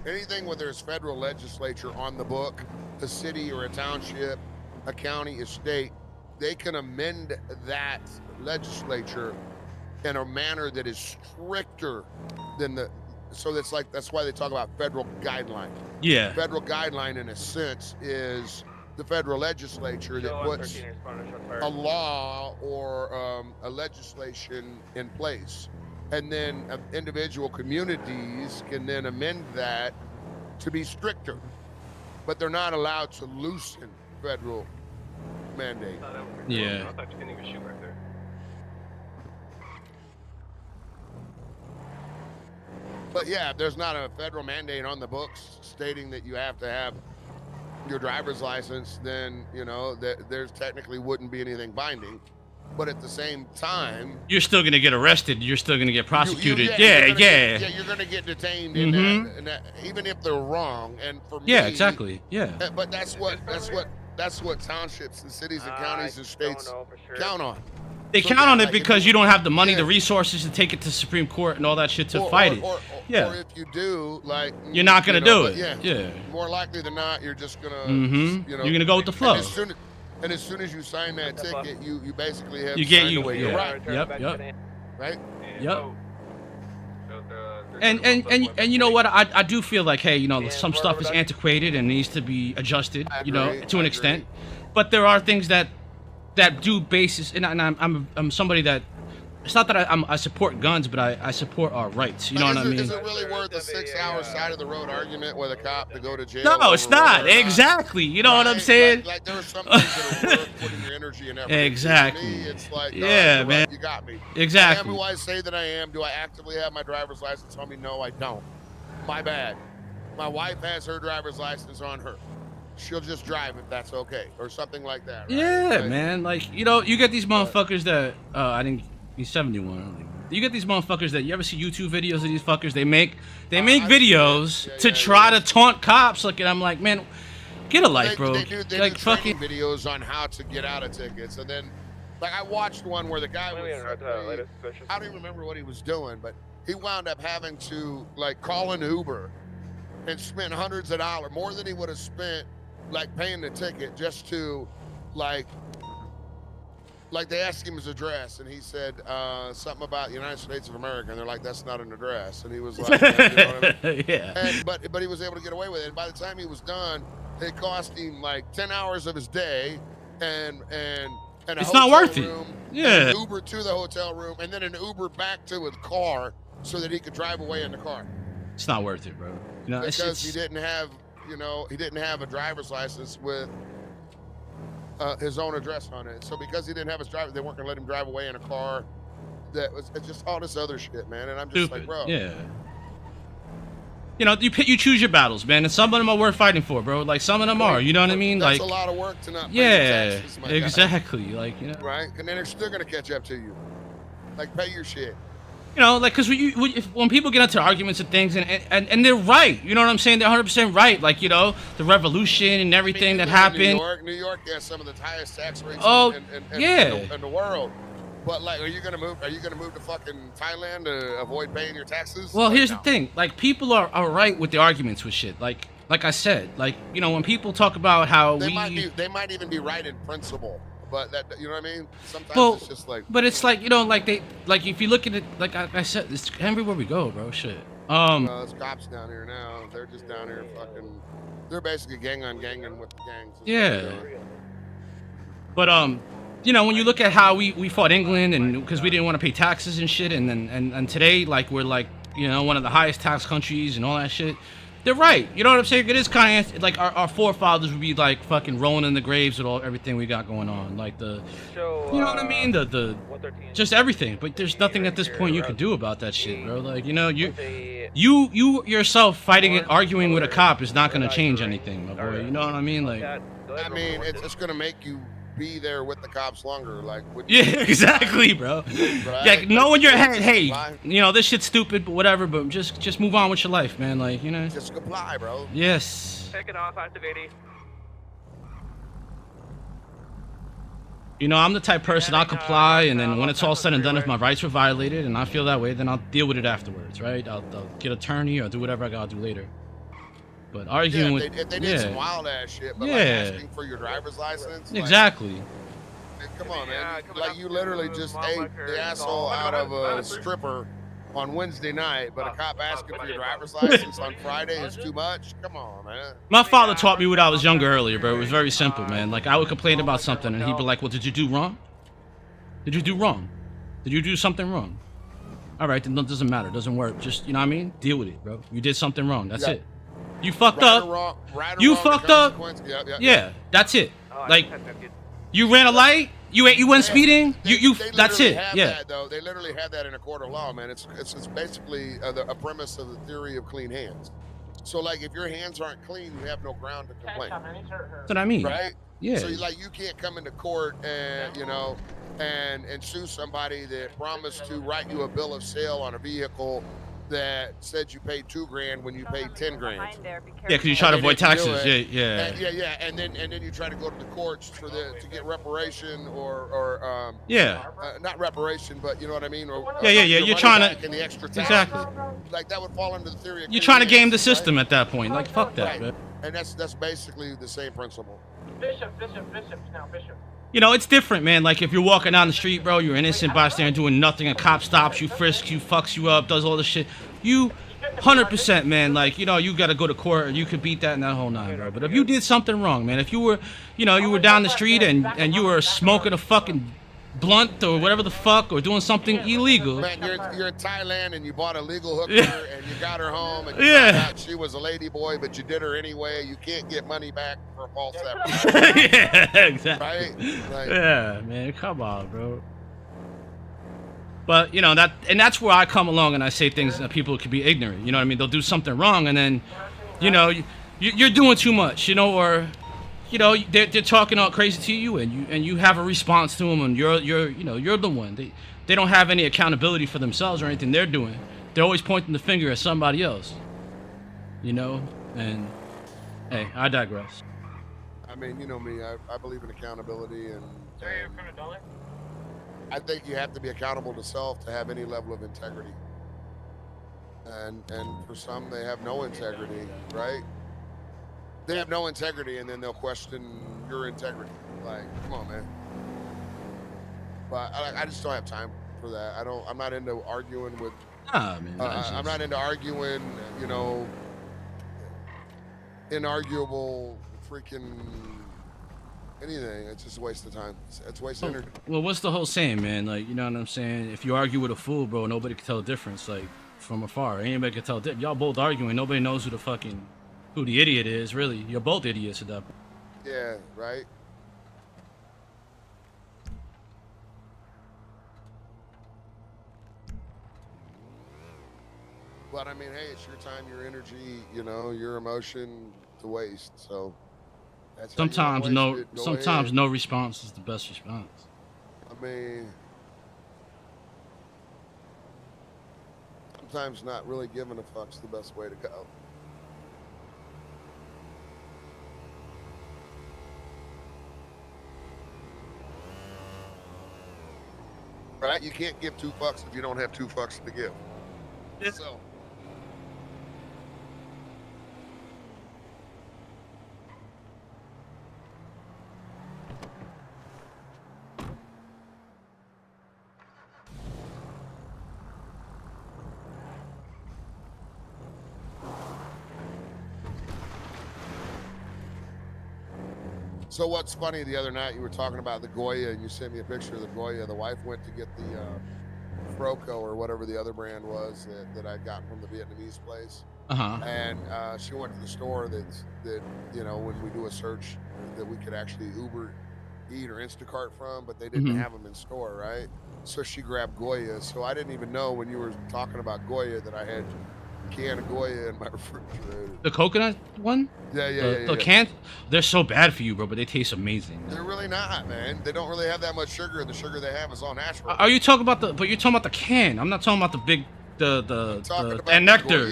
Anything where there's federal legislature on the book, a city or a township, a county, a state, they can amend that legislature in a manner that is stricter than the. So that's why they talk about federal guideline. Yeah. Federal guideline, in a sense, is the federal legislature that puts a law or a legislation in place. And then individual communities can then amend that to be stricter. But they're not allowed to loosen federal mandate. Yeah. I thought you didn't even shoot right there. But yeah, if there's not a federal mandate on the books stating that you have to have your driver's license, then, you know, there's technically wouldn't be anything binding. But at the same time, You're still going to get arrested. You're still going to get prosecuted. you're Yeah. going to get detained Mhm. in that, even if they're wrong. And for me, Yeah, exactly. Yeah. But that's what townships and cities and counties and states count on. They So, count yeah, on it like, because you don't have the money, the resources to take it to Supreme Court and all that shit to fight it. Yeah. Or if you do, like, You're not gonna do it. Yeah. Yeah. More likely than not, you're just gonna. Mhm. You know, You're gonna go with the flow. And as soon as you sign that ticket, you basically have You get signed away your yeah. right. Yep. Right. Yep. And you know what? I do feel like, hey, you know, some stuff is antiquated and needs to be adjusted, you know, to an extent. But there are things that do basis, and I'm somebody that. It's not that I support guns, but I support our rights. You know what I mean? Is it really worth a 6-hour side of the road argument with a cop to go to jail? No, it's not. Exactly. You know what I'm saying? Like there are some things that are worth putting your energy and effort into. Exactly. For me, it's like, yeah, you're man. right, you got me. Exactly. Am who I say that I am. Do I actively have my driver's license on me? No, I don't. My bad. My wife has her driver's license on her. She'll just drive if that's okay, or something like that. Right? Yeah, Like, man. Like, you know, you get these motherfuckers that he's 71. You get these motherfuckers that you ever see YouTube videos of these fuckers? They make videos to try to taunt cops. Like, and I'm like, man, get a life, bro. They do fucking videos on how to get out of tickets, and then, like, I watched one where the guy was. I don't even remember what he was doing, but he wound up having to like call an Uber and spend hundreds of dollars, more than he would have spent like paying the ticket, just to like they asked him his address, and he said something about the United States of America, and they're like, that's not an address, and he was like, you know what I mean? Yeah. And, but he was able to get away with it, and by the time he was done, it cost him like 10 hours of his day, and a It's not worth it. room, Yeah. and an Uber to the hotel room, and then an Uber back to his car so that he could drive away in the car. It's not worth it, bro. You know, Because he didn't have a driver's license with his own address on it. So because he didn't have his driver, they weren't gonna let him drive away in a car. It's just all this other shit, man. And I'm just like, bro. Yeah. You know, you choose your battles, man, and some of them are worth fighting for, bro. Like some of them are. You know what I mean? That's like a lot of work to not pay yeah, your taxes, my guy. exactly. Like, you know. Right? And then they're still gonna catch up to you. Like, pay your shit. You know, like, because when people get into arguments and things, and they're right, you know what I'm saying? They're 100% right. Like, you know, the revolution and everything that happened. New York has some of the highest tax rates yeah. in the world. But like, are you gonna move to fucking Thailand to avoid paying your taxes? Well, like, here's no. the thing. Like, people are right with the arguments with shit. Like I said, like, you know, when people talk about how they might even be right in principle. But that, you know what I mean? Sometimes it's just like. But it's like, you know, like if you look at it, like I said, it's everywhere we go, bro. Shit. There's cops down here now. They're just down here fucking. They're basically gang on ganging with the gangs. is what they're Yeah. doing. But you know, when you look at how we fought England, and because we didn't want to pay taxes and shit, and today, like, we're like, you know, one of the highest tax countries and all that shit. They're right. You know what I'm saying? It is kind of like our forefathers would be like fucking rolling in the graves with everything we got going on, like you know what I mean? The just everything. But there's nothing at this point you can do about that shit, bro. Like, you know, you yourself fighting and arguing with a cop is not gonna change anything, my boy. You know what I mean? Like, I mean, it's gonna make you be there with the cops longer. Like, yeah, exactly, bro. Right? Like, know in your head, hey, comply. you know, this shit's stupid, but whatever. But just move on with your life, man. Like, you know. Just comply, bro. Yes. Take it off, activating. You know, I'm the type of person, I'll comply, and then when it's all said and done, if my rights were violated and I feel that way, then I'll deal with it afterwards, right? I'll get an attorney or do whatever I gotta do later. But arguing with, if they did some wild ass shit, but like asking for your driver's license. Exactly. Like, come on, man. Like, you literally just ate the asshole out of a stripper on Wednesday night, but a cop asking for your driver's license on Friday is too much. Come on, man. My father taught me when I was younger earlier, bro. It was very simple, man. Like, I would complain about something, and he'd be like, well, did you do wrong? Did you do wrong? Did you do something wrong? All right, then it doesn't matter. It doesn't work. Just, you know what I mean? Deal with it, bro. You did something wrong. That's it. You fucked up. You fucked up. Yeah, that's it. Like, you ran a light. You went speeding. You. That's it. Yeah. That, though. They literally have that in a court of law, man. It's basically a premise of the theory of clean hands. So, like, if your hands aren't clean, you have no ground to complain. That's what I mean. Right? Yeah. So, you can't come into court and, you know, and sue somebody that promised to write you a bill of sale on a vehicle that said you paid $2,000 when you paid $10,000. Yeah, because you try to avoid taxes. Yeah. And then you try to go to the courts to get reparation not reparation, but you know what I mean. Or You're trying to. And the extra tax. Exactly. Like, that would fall into the theory. You're trying to game the system at that point. Like, fuck that, man. And that's basically the same principle. Bishop. You know, it's different, man. Like, if you're walking down the street, bro, you're an innocent bystander doing nothing, a cop stops you, frisks you, fucks you up, does all this shit. You, 100%, man, like, you know, you gotta go to court, or you could beat that in that whole nine, bro. But if you did something wrong, man, if you were, you know, you were down the street and you were smoking a fucking blunt or whatever the fuck, or doing something illegal. Man, you're in Thailand and you bought a legal hooker and you got her home and you found out she was a lady boy, but you did her anyway. You can't get money back for false evidence. Yeah, exactly. Right? Like, yeah, man, come on, bro. But, you know, that's where I come along and I say things that people can be ignorant. You know what I mean? They'll do something wrong and then, you know, you're doing too much, you know, or, you know, they're talking all crazy to you and you have a response to them and you're the one. They don't have any accountability for themselves or anything they're doing. They're always pointing the finger at somebody else. You know? And, hey, I digress. I mean, you know me, I believe in accountability and I think you have to be accountable to self to have any level of integrity. And for some, they have no integrity, right? They have no integrity, and then they'll question your integrity. Like, come on, man. But I just don't have time for that. I'm not into arguing with. Nah, man. I'm not into arguing. You know, inarguable freaking anything. It's just a waste of time. It's a waste of energy. Well, what's the whole saying, man? Like, you know what I'm saying? If you argue with a fool, bro, nobody can tell the difference. Like, from afar, anybody can tell. Y'all both arguing. Nobody knows who the idiot is, really. You're both idiots at that point. Yeah, right? But I mean, hey, it's your time, your energy, you know, your emotion to waste. So that's sometimes no response is the best response. I mean, sometimes not really giving a fuck's the best way to go. Right? You can't give 2 fucks if you don't have 2 fucks to give. So. So what's funny, the other night you were talking about the Goya and you sent me a picture of the Goya. The wife went to get the Froco or whatever the other brand was that I'd gotten from the Vietnamese place. And she went to the store that you know, when we do a search, that we could actually Uber Eat or Instacart from, but they didn't have them in store, right? So she grabbed Goya. So I didn't even know when you were talking about Goya that I had a can of Goya in my refrigerator. The coconut one? Yeah. The can? They're so bad for you, bro, but they taste amazing. They're really not, man. They don't really have that much sugar. The sugar they have is all natural. Are you talking about but you're talking about the can. I'm not talking about the big, and nectar.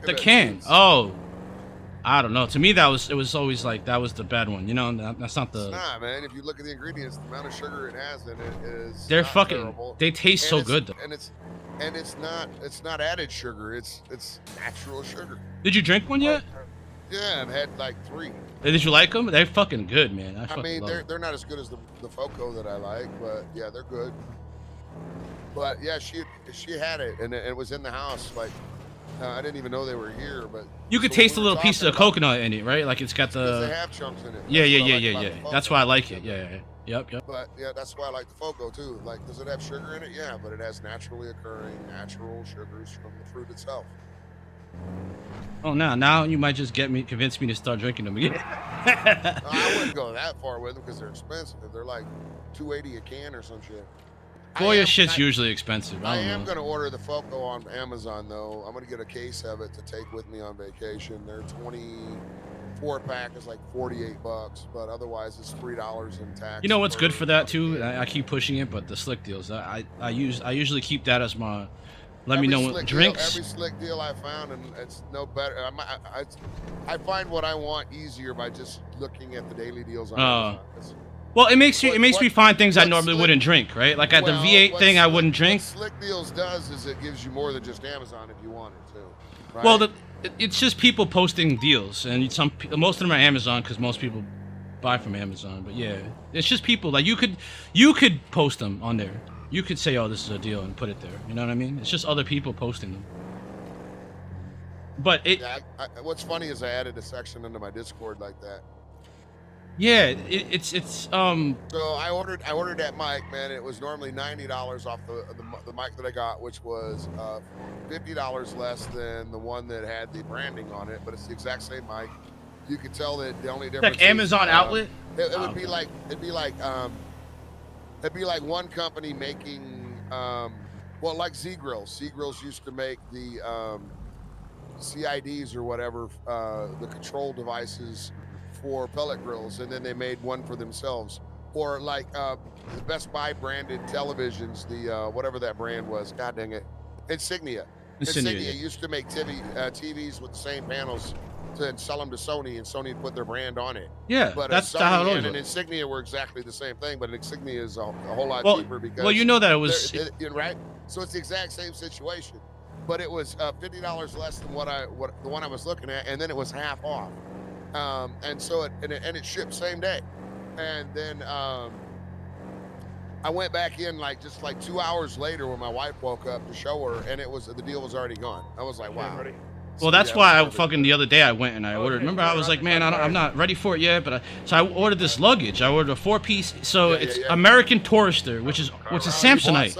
The can. Oh, I don't know. To me, it was always like, that was the bad one. You know, that's not the. It's not, man. If you look at the ingredients, the amount of sugar it has in it is. They're not fucking. terrible. They taste so good, though. And it's not added sugar. It's natural sugar. Did you drink one yet? Yeah, I've had like 3. Did you like them? They're fucking good, man. I mean, they're not as good as the Foco that I like, but yeah, they're good. But yeah, she had it, and it was in the house. Like, I didn't even know they were here, but you could taste a little piece of coconut in it, right? Like it's got the. They have chunks in it. Yeah. That's why I like it. Yeah. Yep. But yeah, that's why I like the Foco too. Like, does it have sugar in it? Yeah, but it has naturally occurring natural sugars from the fruit itself. Oh, now you might just convince me to start drinking them again. No, I wouldn't go that far with them because they're expensive. They're like $2.80 a can or some shit. Goya shit's usually expensive. I am going to order the Foco on Amazon, though. I'm going to get a case of it to take with me on vacation. They're 24-pack is like $48, but otherwise it's $3 in tax. You know what's good for that too? I keep pushing it, but the slick deals. I usually keep that as my. Let me know what drinks. Every slick deal I found, and it's no better. I find what I want easier by just looking at the daily deals on Amazon. Well, it makes me find things I normally wouldn't drink, right? Like at the V8 thing, I wouldn't drink. What Slick Deals does is it gives you more than just Amazon if you want it to. Right? Well, it's just people posting deals, and most of them are Amazon because most people buy from Amazon. But yeah, it's just people like you could post them on there. You could say, "Oh, this is a deal," and put it there. You know what I mean? It's just other people posting them. But what's funny is I added a section into my Discord like that. Yeah, it's So I ordered that mic, man. It was normally $90 off the mic that I got, which was $50 less than the one that had the branding on it, but it's the exact same mic. You could tell that the only difference. Like Amazon outlet. It would be like one company making like Z-Grills. Z-Grills used to make the CIDs or whatever, the control devices for pellet grills, and then they made one for themselves. Or like the Best Buy branded televisions, the whatever that brand was, god dang it, Insignia used to make TVs with the same panels and sell them to Sony, and Sony would put their brand on it. Yeah, but that's Sony how it always and was. Insignia were exactly the same thing, but an Insignia is a whole lot cheaper because. Well, you know that it was right. So it's the exact same situation, but it was $50 less than the one I was looking at, and then it was half off. And so it shipped same day, and then I went back in just 2 hours later when my wife woke up to show her, and the deal was already gone. I was like, wow. Well, that's why the other day I went and I ordered. Remember, I was like, man, I'm not ready for it yet, but so I ordered this luggage. I ordered a 4-piece. So it's American Tourister, which is Samsonite.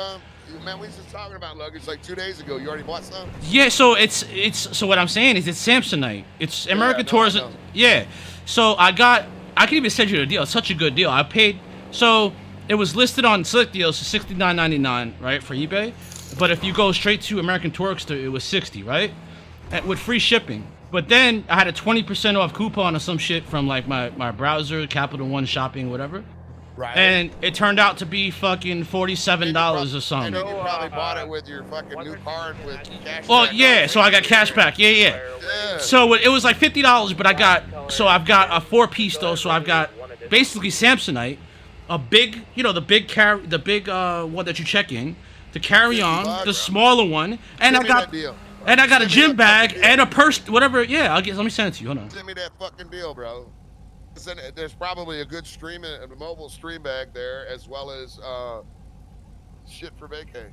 Man, we was just talking about luggage like 2 days ago. You already bought some? Yeah, so so what I'm saying is it's Samsonite. It's American Tourister. Yeah. So I can even send you the deal. It's such a good deal. I paid, so it was listed on Slick Deals for $69.99, right, for eBay. But if you go straight to American Tourister, it was $60, right? With free shipping. But then I had a 20% off coupon or some shit from like my browser, Capital One Shopping, whatever. Right. And it turned out to be fucking $47 or something. And then you probably bought it with your fucking new card with cash. Well, yeah, so I got cash back. Yeah. So it was like $50, but I've got a 4-piece though, so I've got basically Samsonite, a big, the big one that you check in, the carry-on, the smaller one, and I got a gym bag and a purse, whatever. Yeah, let me send it to you. Hold on. Send me that fucking deal, bro. There's probably a good a mobile stream bag there, as well as shit for vacay.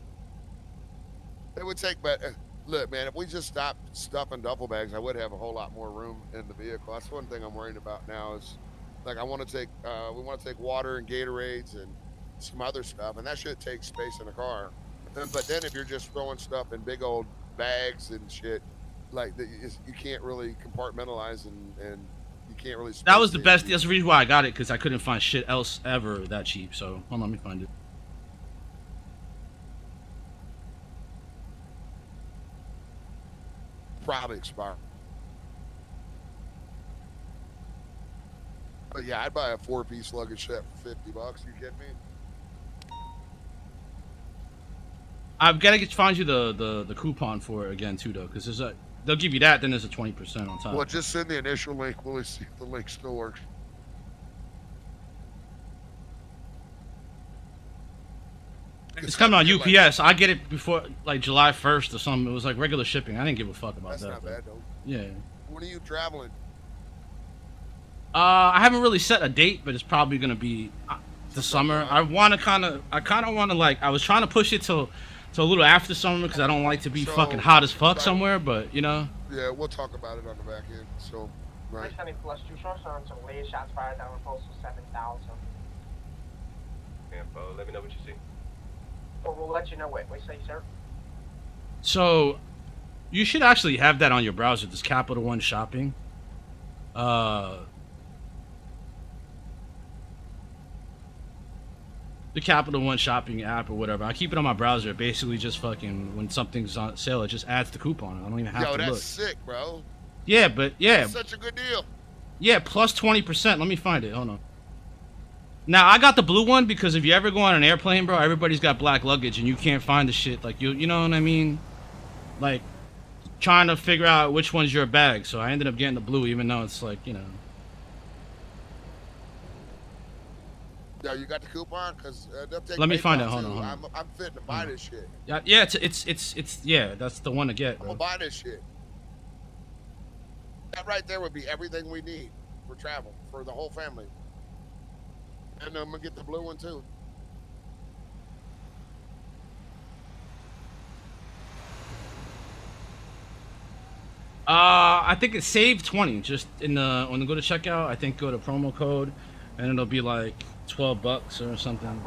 It would take, but look, man, if we just stopped stuffing duffel bags, I would have a whole lot more room in the vehicle. That's one thing I'm worried about now is Like I want to take, we want to take water and Gatorades and some other stuff, and that shit takes space in the car. But then if you're just throwing stuff in big old bags and shit, like you can't really compartmentalize and you can't really. That was the best. That's the reason why I got it, because I couldn't find shit else ever that cheap. So hold on, let me find it. Probably expired. But yeah, I'd buy a 4-piece luggage set for $50. You kidding me? I've got to find you the coupon for it again too, though, because they'll give you that, then there's a 20% on top. Well, just send the initial link. We'll see if the link still works. It's coming on UPS. I get it before like July 1st or something. It was like regular shipping. I didn't give a fuck about That's that. not bad though. Yeah. When are you traveling? I haven't really set a date, but it's probably gonna be the summer. I kind of want to like. I was trying to push it till a little after summer because I don't like to be fucking hot as fuck somewhere. But you know. Yeah, we'll talk about it on the back end. So, right. 370 plus 2 shots on some latest shots fired down postal 7,000. Info, let me know what you see. Well, we'll let you know what we say, sir. So, you should actually have that on your browser. This Capital One Shopping. The Capital One Shopping app or whatever. I keep it on my browser. Basically, just fucking when something's on sale, it just adds the coupon. I don't even have to look. Yo, that's sick, bro. Yeah, but yeah. That's such a good deal. Yeah, plus 20%. Let me find it. Hold on. Now I got the blue one because if you ever go on an airplane, bro, everybody's got black luggage and you can't find the shit. Like you know what I mean? Like trying to figure out which one's your bag. So I ended up getting the blue, even though it's like, you know. Yo, you got the coupon? Cause they'll take. Let me find it. PayPal, Hold too. on. I'm fitting to buy this shit. Yeah, it's yeah, that's the one to get, I'm bro. gonna buy this shit. That right there would be everything we need for travel for the whole family. And I'm gonna get the blue one too. I think it's save 20 just in the when you go to checkout. I think go to promo code, and it'll be like $12 or something.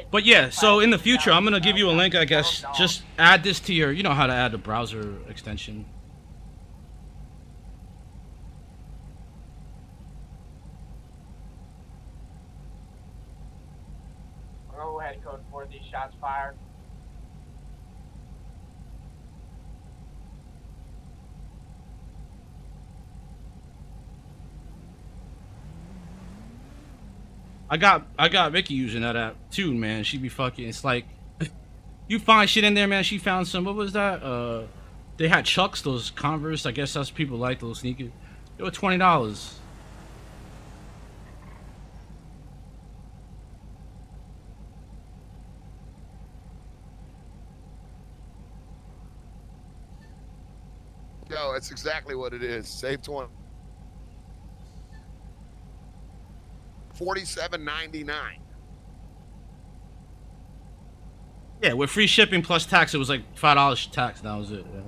But yeah, so in the future, I'm gonna give you a link. I guess just add this to your. You know how to add a browser extension. Go ahead, code 4 these shots fired. I got Vicky using that app too, man. She be fucking. It's like you find shit in there, man. She found some. What was that? They had Chucks, those Converse. I guess that's people like those sneakers. They were $20. Yo, that's exactly what it is. Save 20. $47.99. Yeah, with free shipping plus tax, it was like $5 tax. That was it. Yeah.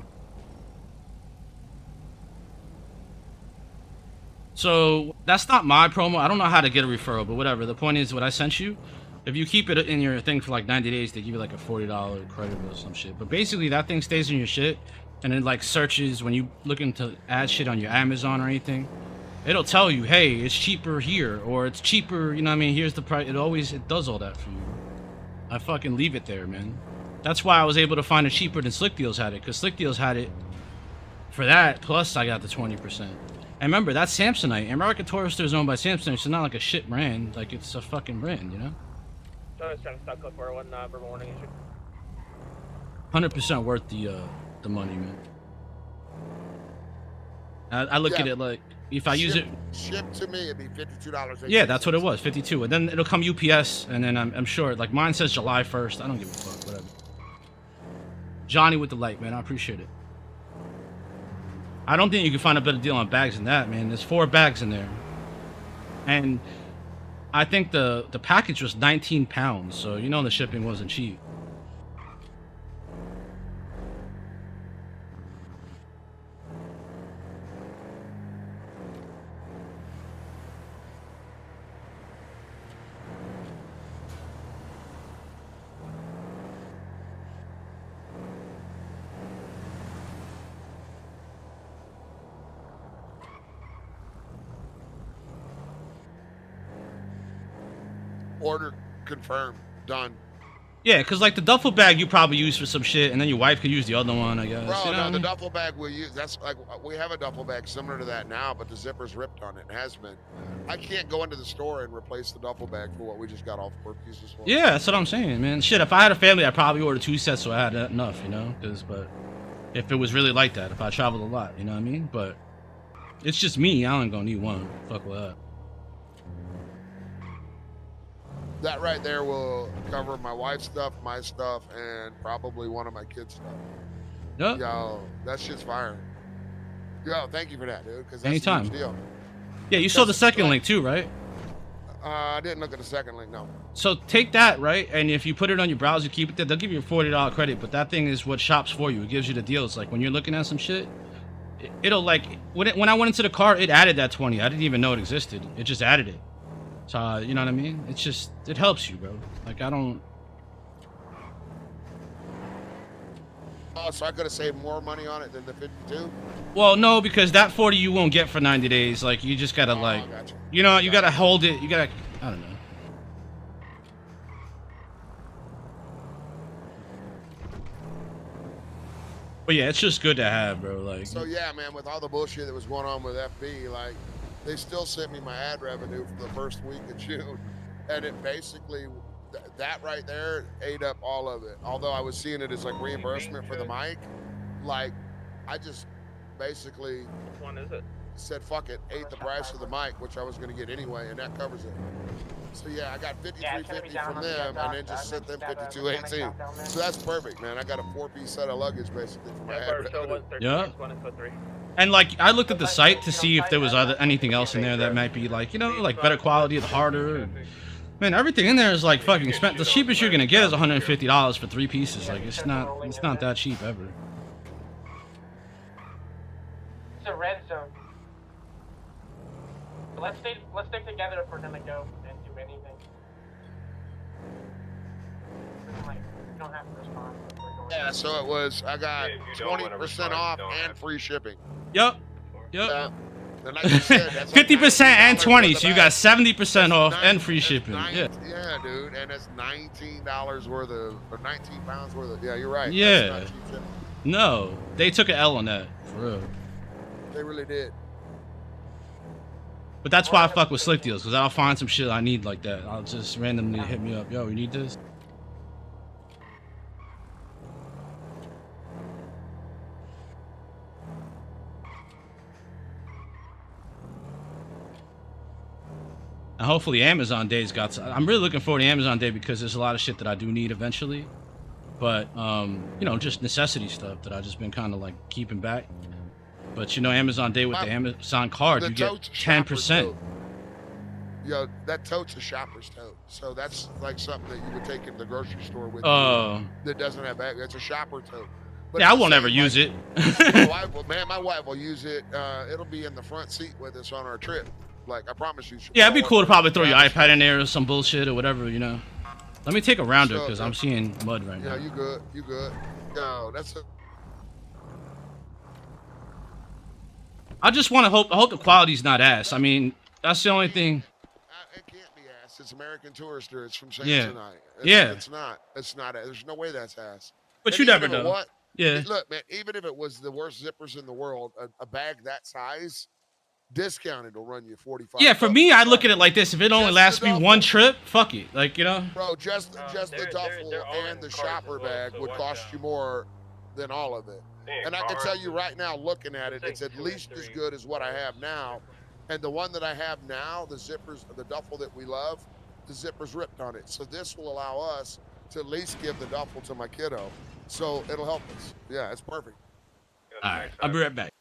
So that's not my promo. I don't know how to get a referral, but whatever. The point is, what I sent you, if you keep it in your thing for like 90 days, they give you like a $40 credit or some shit. But basically, that thing stays in your shit, and it like searches when you looking to add shit on your Amazon or anything. It'll tell you, hey, it's cheaper here, or it's cheaper, you know what I mean, here's the price. It does all that for you. I fucking leave it there, man. That's why I was able to find it cheaper than Slick Deals had it, because Slick Deals had it for that, plus I got the 20%. And remember, that's Samsonite. American Tourister is owned by Samsonite, so it's not like a shit brand. Like, it's a fucking brand, you know? 100% worth the money, man. I look at it like, if I use it, ship to me, it'd be $52. Yeah, that's what it was, 52, and then it'll come UPS, and then I'm sure, like mine says July 1st. I don't give a fuck, whatever. Johnny with the light, man, I appreciate it. I don't think you can find a better deal on bags than that, man. There's 4 bags in there, and I think the package was 19 pounds, so you know the shipping wasn't cheap. Order confirmed. Done. Yeah, because like the duffel bag you probably use for some shit, and then your wife could use the other one, I guess. Bro, you know no, what I the mean? duffel bag we use, that's like, we have a duffel bag similar to that now, but the zipper's ripped on it. It has been. I can't go into the store and replace the duffel bag for what we just got all 4 pieces for. Yeah, that's what I'm saying, man. Shit, if I had a family, I'd probably order 2 sets so I had enough, you know? But if it was really like that, if I traveled a lot, you know what I mean? But it's just me. I ain't gonna need one. Fuck with that. That right there will cover my wife's stuff, my stuff, and probably one of my kids' stuff. Yep. Yo, that shit's fire. Yo, thank you for that, dude, because that's Anytime. a huge deal. Yeah, you saw the second link too, right? I didn't look at the second link, no. So take that, right? And if you put it on your browser, keep it there, they'll give you a $40 credit, but that thing is what shops for you. It gives you the deals. Like when you're looking at some shit, it'll like, when I went into the car, it added that 20. I didn't even know it existed. It just added it. So, you know what I mean? It's just, it helps you, bro. Like, I don't... Oh, so I could have saved more money on it than the 52? Well, no, because that 40 you won't get for 90 days. Like, you just gotta, like... Gotcha. You know, you gotta hold it. You gotta... I don't know. But yeah, it's just good to have, bro. Like... So yeah, man, with all the bullshit that was going on with FB, like, they still sent me my ad revenue for the first week of June. And it basically, that right there ate up all of it. Although I was seeing it as like reimbursement for the mic, like, I just basically Which one is it? said, fuck it, ate the price of the mic, which I was going to get anyway, and that covers it. So yeah, I got $53.50 from them, and then just sent them $52.18. So that's perfect, man. I got a 4-piece set of luggage basically for my ad revenue. Yeah. And like, I looked at the site to see if there was anything else in there that might be like, you know, like better quality, harder. Man, everything in there is like fucking spent. The cheapest you're gonna get is $150 for 3 pieces. Like, it's not that cheap ever. It's a red zone. So let's stick together if we're gonna go and do anything. Like, we don't have to respond. Yeah, so it was, I got 20% off and free shipping. Yep. And like you said, that's 50% and 20, so you got 70% off That's and free shipping. Yeah, dude, and it's $19 worth of, or 19 pounds worth of, yeah, you're right. Yeah. That's not cheap shipping. No, they took an L on that, for real. They really did. But that's why I fuck with Slick Deals, because I'll find some shit I need like that. I'll just randomly hit me up. Yo, you need this? And hopefully Amazon Day's got some. I'm really looking forward to Amazon Day because there's a lot of shit that I do need eventually. But, you know, just necessity stuff that I've just been kind of like keeping back. But, you know, Amazon Day with the Amazon card, you get 10%. Yo, that tote's a shopper's tote. So that's like something that you would take in the grocery store with Oh. you that doesn't have bag. It's a shopper tote. But Yeah, I it's the won't ever same, use it. my wife will use it. It'll be in the front seat with us on our trip. Like, I promise you. Yeah, it'd be cool to probably throw your iPad in there or some bullshit or whatever, you know. Let me take a rounder because I'm seeing mud right now. Yeah, you good. You good. Yo, that's a... I just want to hope. I hope the quality's not ass. I mean, that's the only thing. It can't be ass. It's American Tourister. It's from Yeah. Samsonite. Yeah. It's not. It's not. There's no way that's ass. But And you even never if it know. was- Yeah. Look, man. Even if it was the worst zippers in the world, a bag that size, discounted will run you $45. Yeah, for me, I look at it like this: if it only Just lasts the me duffel. one trip, fuck it. Like, you know. Bro, just the duffel and the shopper bag would cost you more than all of it. And I can tell you right now, looking at it, it's at least as good as what I have now. And the one that I have now, the zippers, the duffel that we love, the zipper's ripped on it. So this will allow us to at least give the duffel to my kiddo. So it'll help us. Yeah, it's perfect. All right, I'll be right back.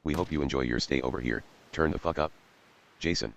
We hope you enjoy your stay over here. Turn the fuck up. Jason.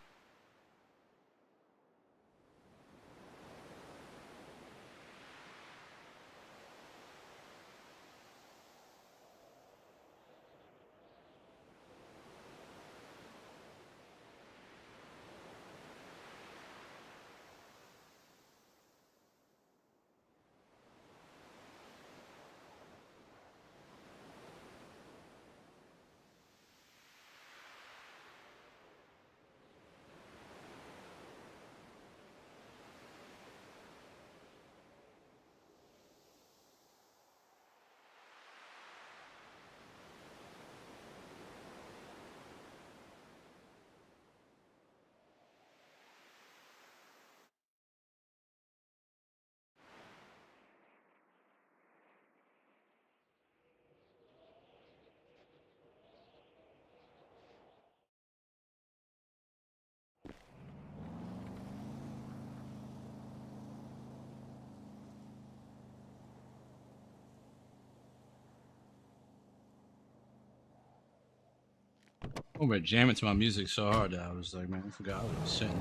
Oh, we're jamming to my music so hard that I was like, man, I forgot I was sitting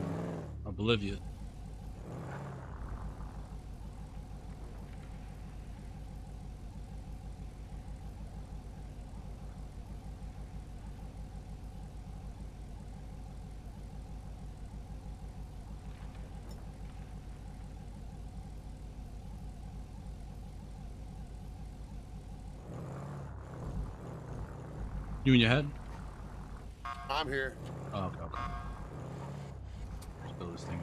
oblivious. You in your head? I'm here. Oh, okay. Still this thing.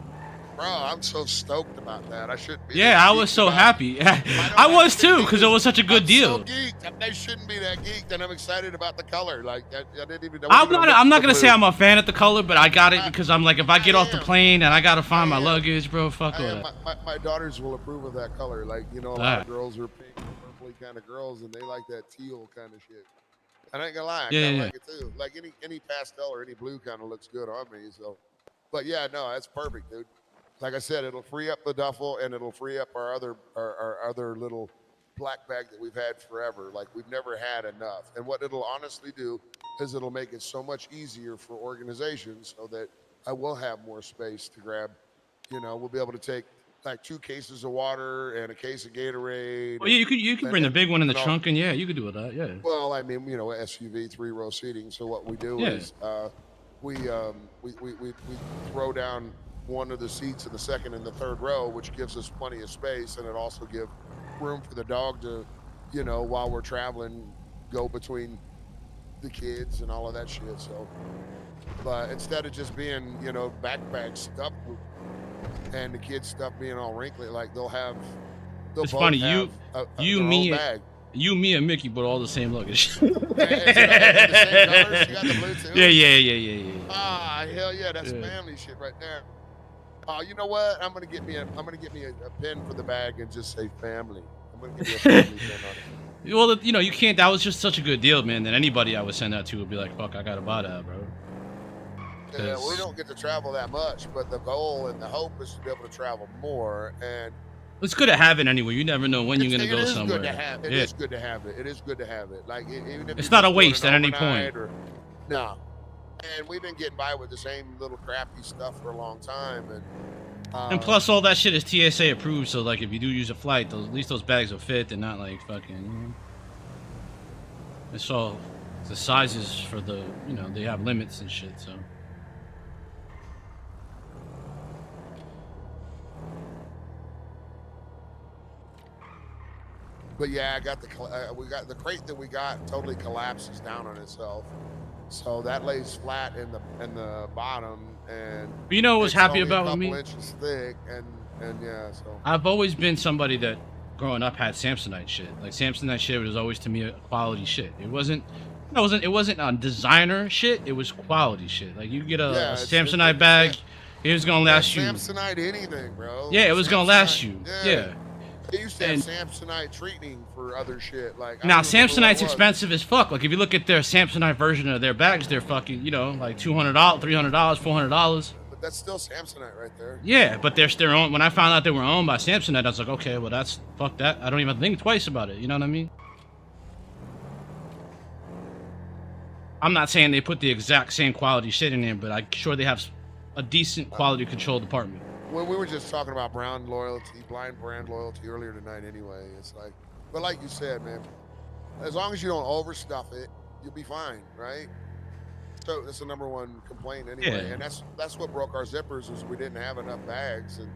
Bro, I'm so stoked about that. I shouldn't be. Yeah, I was so happy. I was too, because it was such a good deal. So geeked. I shouldn't be that geeked, and I'm excited about the color. Like I didn't even. I'm not gonna say I'm a fan of the color, but I got it because I'm like, if I get off the plane and I gotta find my luggage, bro, fuck all that. My daughters will approve of that color. Like, you know, a lot of girls are pink, purpley kind of girls, and they like that teal kind of shit. And I ain't gonna lie, I kinda like it too. Like any pastel or any blue kind of looks good on me. So, but yeah, no, that's perfect, dude. Like I said, it'll free up the duffel and it'll free up our other little black bag that we've had forever. Like we've never had enough. And what it'll honestly do is it'll make it so much easier for organizations so that I will have more space to grab. You know, we'll be able to take like 2 cases of water and a case of Gatorade. Well, yeah, you could bring the big one in the trunk, and yeah, you could do with that. Yeah. Well, I mean, you know, SUV 3-row seating. So what we do is we throw down one of the seats in the second and the third row, which gives us plenty of space, and it also gives room for the dog to, you know, while we're traveling, go between the kids and all of that shit. So, but instead of just being, you know, backpack stuff and the kids' stuff being all wrinkly, like they'll it's funny, have you, me, and Mickey bought all the same luggage. The same colors? You got the blue too? Yeah. Ah, hell yeah, that's family shit right there. Oh, you know what? I'm gonna get me a pin for the bag and just say family. I'm gonna give you a family pin on it. Well, you know, you can't. That was just such a good deal, man. That anybody I would send that to would be like, "Fuck, I gotta buy that, bro." Yeah, we don't get to travel that much, but the goal and the hope is to be able to travel more. And it's good to have it anyway. You never know when you're gonna go somewhere. It is good to have it. It is good to have it. Like even if it's not a waste at any point. No. And we've been getting by with the same little crappy stuff for a long time, and plus all that shit is TSA approved. So like, if you do use a flight, at least those bags will fit. They're not like fucking. You know, it's all the sizes for the. You know, they have limits and shit. So. But yeah, we got the crate that we got totally collapses down on itself. So that lays flat in the bottom, and you know what was happy about with me? It's a couple inches thick, and yeah. So I've always been somebody that, growing up, had Samsonite shit. Like Samsonite shit was always to me a quality shit. It wasn't designer shit. It was quality shit. Like you get a Samsonite bag, it was gonna last you. Samsonite anything, bro. Yeah, it was gonna last you. Yeah. They used to have Samsonite treating for other shit. Like now, Samsonite's expensive as fuck. Like if you look at their Samsonite version of their bags, they're fucking, you know, like $200, $300, $400. But that's still Samsonite right there. Yeah, but they're still owned. When I found out they were owned by Samsonite, I was like, okay, well that's fuck that. I don't even think twice about it. You know what I mean? I'm not saying they put the exact same quality shit in there, but I'm sure they have a decent quality control department. Well, we were just talking about blind brand loyalty earlier tonight anyway. It's like, but like you said, man, as long as you don't overstuff it, you'll be fine, right? So that's the number one complaint anyway. Yeah. And that's what broke our zippers is we didn't have enough bags. And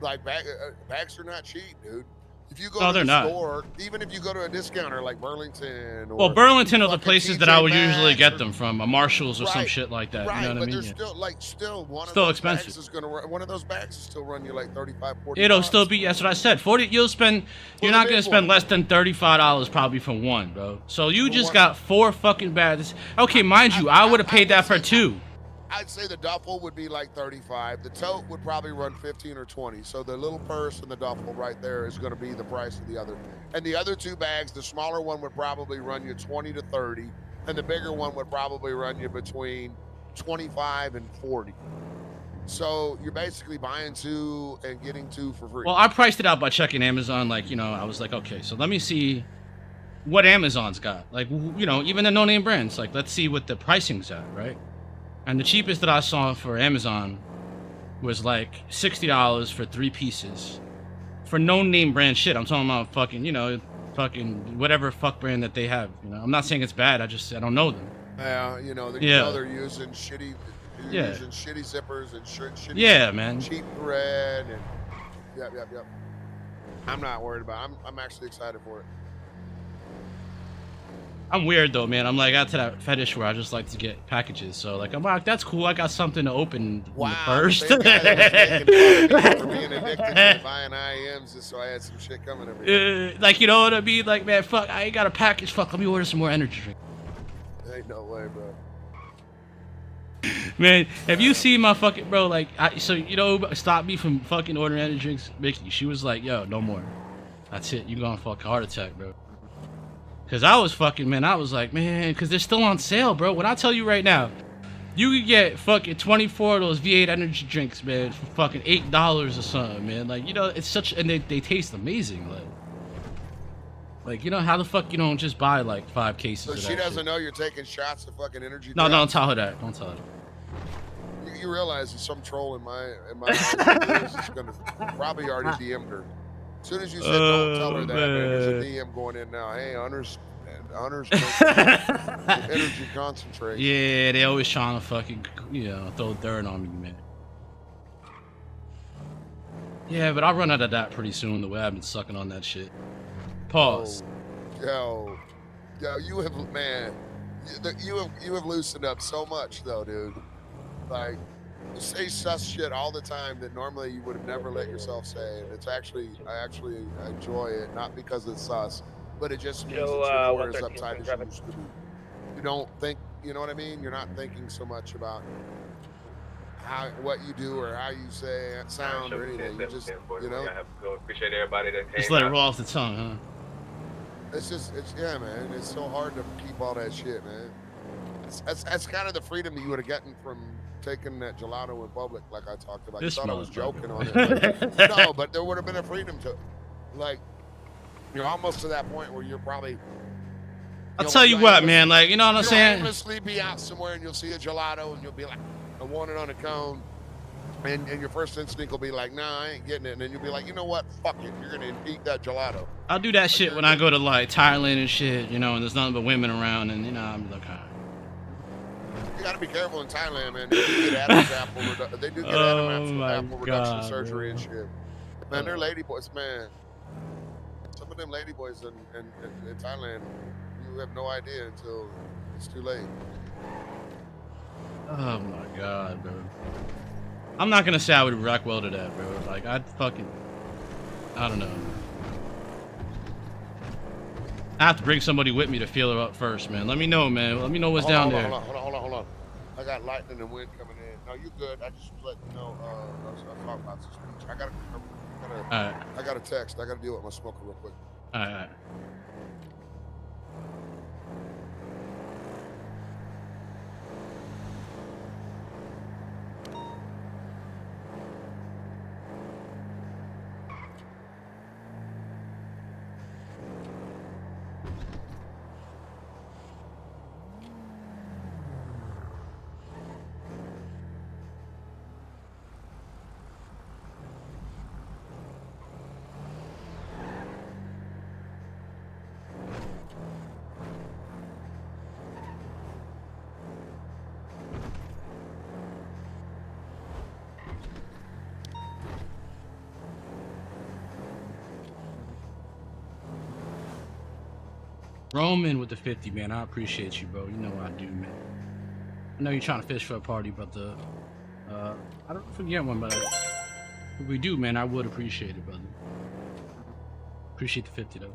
like bags are not cheap, dude. If you go to the store, even if you go to a discounter like Burlington or Burlington are the places that I would TJ usually get Maxx them from, a Marshalls or some Right, shit like that. Right, You know what but I mean? there's still one Still of those expensive. bags is gonna run, one of those bags will still run you like 35, 40 It'll bucks. still be, that's what I said. 40, you're not gonna spend less than $35 probably for one, bro. So you just got 4 fucking bags. Okay, mind you, I would have paid that for 2. I'd say the duffel would be like 35. The tote would probably run 15 or 20. So the little purse and the duffel right there is going to be the price of the other. And the other 2 bags, the smaller one would probably run you 20 to 30, and the bigger one would probably run you between 25 and 40. So you're basically buying 2 and getting 2 for free. Well, I priced it out by checking Amazon. Like, you know, I was like, okay, so let me see what Amazon's got. Like, you know, even the no-name brands. Like, let's see what the pricing's at, right? And the cheapest that I saw for Amazon was like $60 for 3 pieces. For no-name brand shit. I'm talking about fucking, you know, fucking whatever fuck brand that they have. You know, I'm not saying it's bad. I don't know them. Yeah, you know, they're using shitty, using shitty zippers and shitty, man, cheap thread and yep. I'm not worried about it. I'm actually excited for it. I'm weird though, man. I'm like out to that fetish where I just like to get packages. So like, I'm like, that's cool. I got something to open first. Same guy that was making fun of me for being addicted to buying IEMs just so I had some shit coming every day. Like, you know what I mean? Like, man, fuck, I ain't got a package. Fuck, let me order some more energy drink. Ain't no way, bro. Man, have you seen my fucking bro? Like, so you know, stop me from fucking ordering energy drinks. Mickey, she was like, yo, no more. That's it. You gonna fuck heart attack, bro. Cause I was fucking, man, I was like, man, cause they're still on sale, bro. When I tell you right now, you could get fucking 24 of those V8 energy drinks, man, for fucking $8 or something, man. Like, you know, it's such, and they taste amazing, like, you know, how the fuck you don't just buy like 5 cases So of she that doesn't shit? know you're taking shots of fucking energy. No, drops? don't tell her that. Don't tell her that. You realize there's some troll in my house is gonna probably already DM'd her. As soon as you said don't tell her that, man, there's a DM going in now. Hey, Hunter's energy concentrate. Yeah, they always trying to fucking, you know, throw dirt on me, man. Yeah, but I'll run out of that pretty soon, the way I've been sucking on that shit. Pause. Yo, you have, man, you have loosened up so much though, dude. Like, you say sus shit all the time that normally you would have never let yourself say, and it's actually, I enjoy it, not because it's sus, but it just means that you're more as uptight as you used to be. You don't think, you know what I mean? You're not thinking so much about what you do or how you say sound or anything. You just, you know. Appreciate everybody that came. Just let it roll off the tongue, huh? It's yeah, man. It's so hard to keep all that shit, man. That's kind of the freedom that you would have gotten from taking that gelato in public, like I talked about. You thought I was joking on it. But, no, but there would have been a freedom to, like, you're almost to that point where you're probably. I'll tell you what, man. Like, you know what I'm saying? You'll aimlessly be out somewhere and you'll see a gelato and you'll be like, I want it on a cone. And your first instinct will be like, nah, I ain't getting it. And then you'll be like, you know what? Fuck it. You're going to eat that gelato. I'll do that shit when I go to, like, Thailand and shit, you know, and there's nothing but women around, and, you know, I'm like, all right. You got to be careful in Thailand, man. They do get Adam's apple reduction surgery and shit. Man, they're ladyboys, man. Some of them ladyboys in Thailand, you have no idea until it's too late. Oh, my God, bro. I'm not gonna say I would rock well to that, bro. Like, I don't know. I have to bring somebody with me to feel her up first, man. Let me know, man. Let me know what's down there. Hold on. I got lightning and wind coming in. No, you good. I just was letting you know. I was talking about some speech. I got a text. I got to deal with my smoker real quick. All right. Roman with the 50, man. I appreciate you, bro. You know I do, man. I know you're trying to fish for a party, but I don't forget one, but if we do, man, I would appreciate it, brother. Appreciate the 50, though.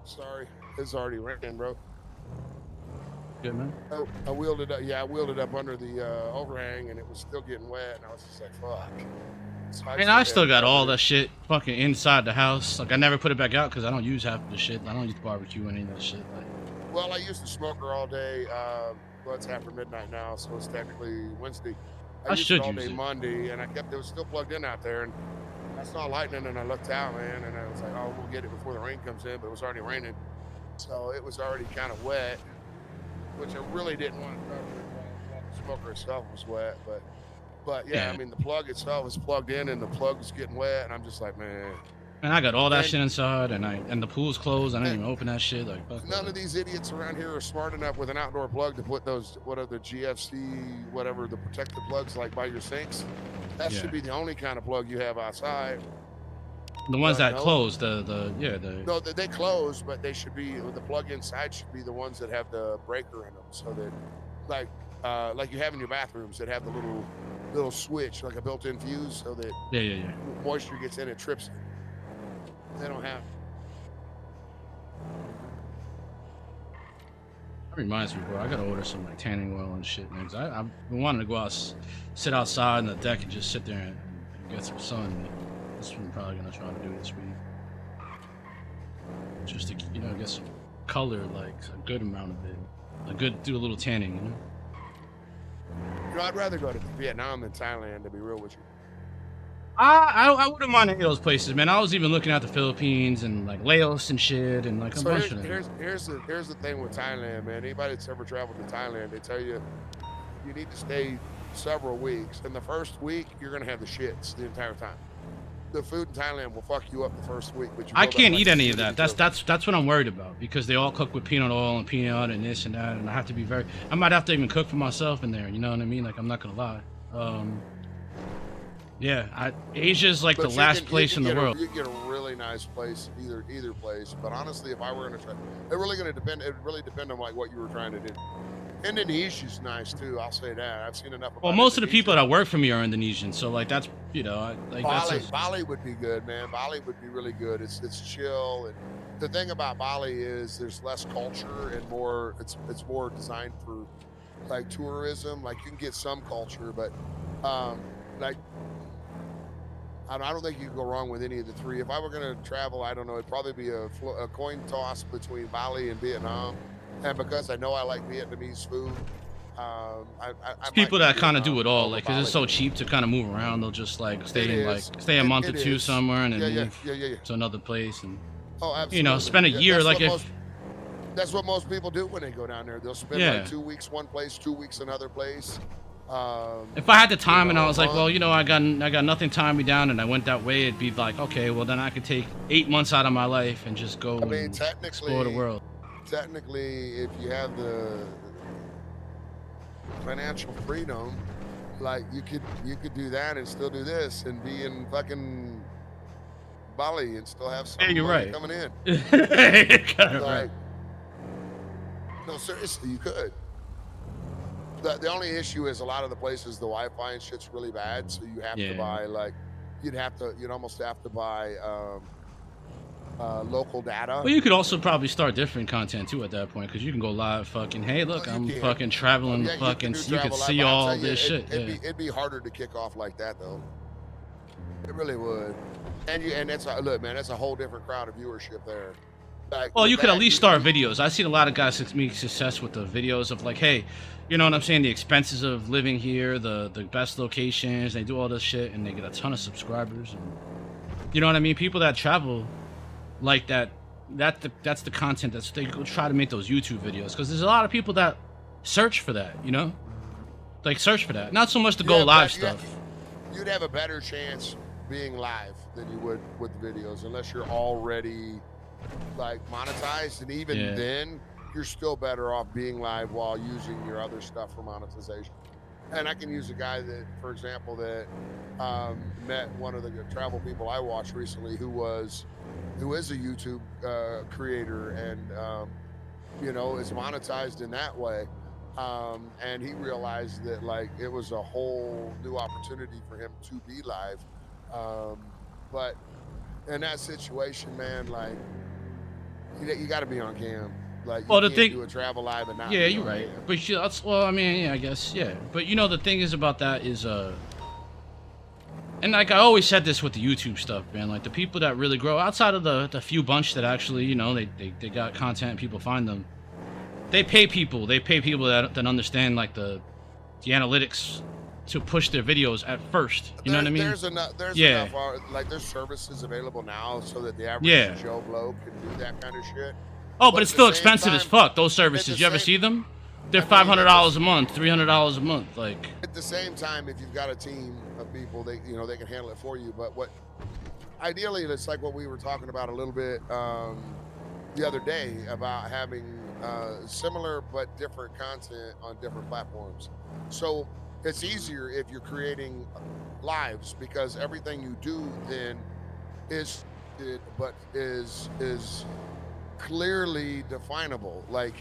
Sorry, it's already raining, bro. Good, man. I wheeled it up. Yeah, I wheeled it up under the overhang, and it was still getting wet. And I was just like, "Fuck." So And I still got all that shit fucking inside the house. Like I never put it back out because I don't use half of the shit. I don't use barbecue and any of that shit. Like, well, I used the smoker all day. Well, it's after midnight now, so it's technically Wednesday. I used should it all use day it. Monday, and it was still plugged in out there. And I saw lightning, and I looked out, man, and I was like, "Oh, we'll get it before the rain comes in." But it was already raining, so it was already kind of wet, which I really didn't want to cover while the smoker itself was wet. But yeah, I mean, the plug itself was plugged in, and the plug was getting wet, and I'm just like, man. and I got all that shit inside, and the pool's closed. I didn't even open that shit. Like, fuck None of these idiots around here are smart enough with an outdoor plug to put those, what are the GFC, whatever, the protective plugs like by your sinks. That should be the only kind of plug you have outside. The ones that no. close, the No, they close, but they should be, the plug inside should be the ones that have the breaker in them, so that, like you have in your bathrooms that have the little switch, like a built-in fuse, so that moisture gets in, it trips it. They don't have. That reminds me, bro. I gotta order some like tanning oil and shit, man. 'Cause I've been wanting to go out, sit outside on the deck and just sit there and get some sun. That's what I'm probably gonna try to do this week, just to get some color, like a good amount of it, do a little tanning, you know. I'd rather go to Vietnam than Thailand, to be real with you. I wouldn't mind any of those places, man. I was even looking at the Philippines and like Laos and shit and like a bunch of them. Here's the thing with Thailand, man. Anybody that's ever traveled to Thailand, they tell you you need to stay several weeks. And the first week, you're gonna have the shits the entire time. The food in Thailand will fuck you up the first week, but I can't eat any of that. That's what I'm worried about, because they all cook with peanut oil and peanut and this and that, and I have to be I might have to even cook for myself in there. You know what I mean? Like, I'm not gonna lie. Yeah, Asia's like the last place in the world. You get a really nice place, either place. But honestly, if I were gonna try, it really depend on like what you were trying to do. Indonesia's nice too. I'll say that. I've seen enough. Well, most of the people that work for me are Indonesian, so like that's Bali would be good, man. Bali would be really good. It's chill, and the thing about Bali is there's less culture and more. It's more designed for like tourism. Like you can get some culture, but like. I don't think you can go wrong with any of the three. If I were going to travel, I don't know, it'd probably be a coin toss between Bali and Vietnam. And because I know I like Vietnamese food, I people that kind of do it all, like, because it's so cheap to kind of move around. They'll just like stay a month or two somewhere and then move to another place and spend a year. That's what most people do when they go down there. They'll spend like 2 weeks one place, 2 weeks another place. If I had the time and I was like, well, I got nothing tying me down, and I went that way, it'd be like, okay, well then I could take 8 months out of my life and just go and explore the world. Technically, if you have the financial freedom, like you could do that and still do this and be in fucking Bali and still have some money coming in. Right. No, seriously, you could. The only issue is a lot of the places the Wi-Fi and shit's really bad, so you have to buy you'd almost have to buy local data. But you could also probably start different content too at that point, because you can go live fucking, hey, look, I'm fucking traveling the fucking, you can see all this shit. It'd be harder to kick off like that though. It really would. And that's look, man, that's a whole different crowd of viewership there. Like, well, you could at least start videos. I've seen a lot of guys make success with the videos of like, hey, you know what I'm saying? The expenses of living here, the best locations, they do all this shit, and they get a ton of subscribers. And, you know what I mean? People that travel like that, that's the content that's they go try to make those YouTube videos, because there's a lot of people that search for that, you know? Like search for that. Not so much the go live stuff. You'd have a better chance being live than you would with videos, unless you're already like monetized, and even then you're still better off being live while using your other stuff for monetization. And I can use a guy that, for example, that met one of the travel people I watched recently who is a YouTube creator, and you know, is monetized in that way. And he realized that like it was a whole new opportunity for him to be live. But in that situation, man, like you got to be on cam. Like, you can't do a travel live and not. Yeah, you're right. But that's, well, I mean, yeah, I guess, yeah. But you know, the thing is about that is, and like I always said this with the YouTube stuff, man. Like the people that really grow outside of the few bunch that actually, you know, they got content and people find them. They pay people. They pay people that understand like the analytics to push their videos at first. You know what I mean? There's enough. Like there's services available now so that the average Joe Blow can do that kind of shit. Oh, but it's still expensive as fuck. Those services, you ever see them? They're $500 a month, $300 a month. Like at the same time, if you've got a team of people, they can handle it for you. But what ideally, it's like what we were talking about a little bit the other day about having similar but different content on different platforms. So it's easier if you're creating lives, because everything you do then is clearly definable. Like,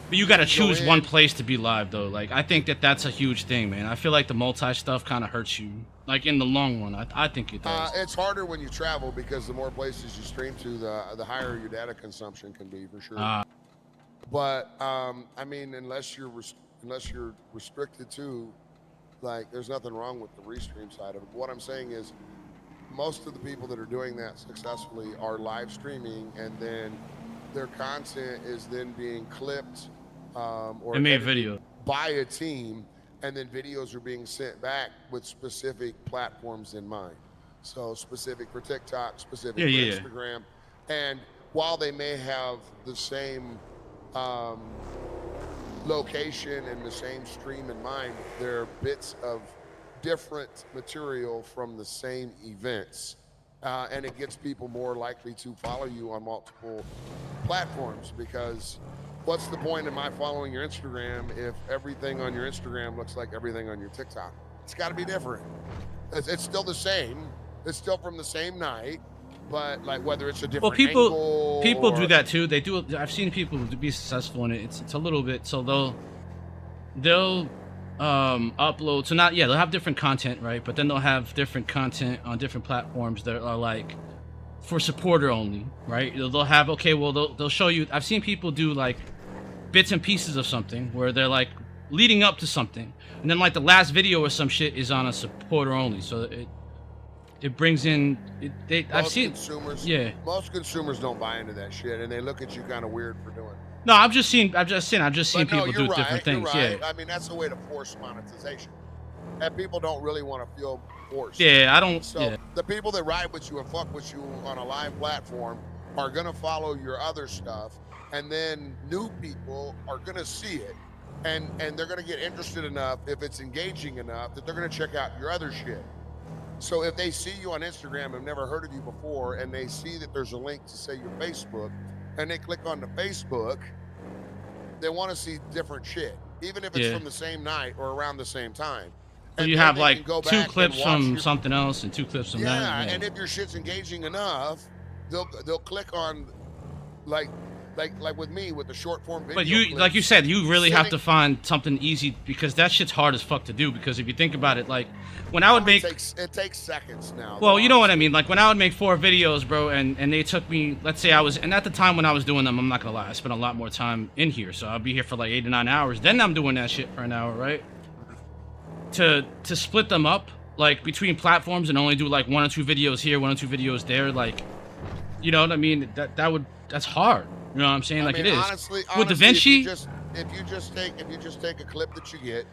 but you got to choose one place to be live though. Like I think that's a huge thing, man. I feel like the multi stuff kind of hurts you, like in the long run. I think it does. It's harder when you travel, because the more places you stream to, the higher your data consumption can be, for sure. But I mean, unless you're restricted to, like, there's nothing wrong with the restream side of it. What I'm saying is, most of the people that are doing that successfully are live streaming, and then their content is then being clipped or made video by a team, and then videos are being sent back with specific platforms in mind. So specific for TikTok, specific for Instagram. And while they may have the same location and the same stream in mind, they're bits of different material from the same events. And it gets people more likely to follow you on multiple platforms, because what's the point of my following your Instagram if everything on your Instagram looks like everything on your TikTok? It's got to be different. It's still the same. It's still from the same night, but like whether it's a different angle. People do that too. They do. I've seen people be successful in it. It's a little bit. So they'll upload. So they'll have different content, right? But then they'll have different content on different platforms that are like for supporter only, right? They'll have, okay, well, they'll show you. I've seen people do like bits and pieces of something where they're like leading up to something, and then like the last video or some shit is on a supporter only. So it brings in I've seen consumers. Yeah. Most consumers don't buy into that shit, and they look at you kind of weird for doing it. No, I've just seen people do right, different things. Right. Yeah. I mean, that's a way to force monetization, and people don't really want to feel forced. Yeah, I don't. So the people that ride with you and fuck with you on a live platform are gonna follow your other stuff, and then new people are gonna see it, and they're gonna get interested enough if it's engaging enough that they're gonna check out your other shit. So if they see you on Instagram and have never heard of you before, and they see that there's a link to, say, your Facebook, and they click on the Facebook, they want to see different shit, even if it's from the same night or around the same time. So you have like 2 clips from something else and 2 clips from that. Yeah, and if your shit's engaging enough, they'll click on, like, like with me with the short form video. But you, clips, like you said, you really have sending- to find something easy because that shit's hard as fuck to do. Because if you think about it, like when I would make, it takes seconds now. well, though, you know what I honestly. mean. Like when I would make 4 videos, bro, and they took me, let's say I was, and at the time when I was doing them, I'm not gonna lie, I spent a lot more time in here. So I'll be here for like 8 to 9 hours. Then I'm doing that shit for an hour, right? To split them up like between platforms and only do like 1 or 2 videos here, 1 or 2 videos there, like, you know what I mean? That's hard. You know what I'm saying? Like it is. Honestly, With DaVinci, if you just take a clip that you get,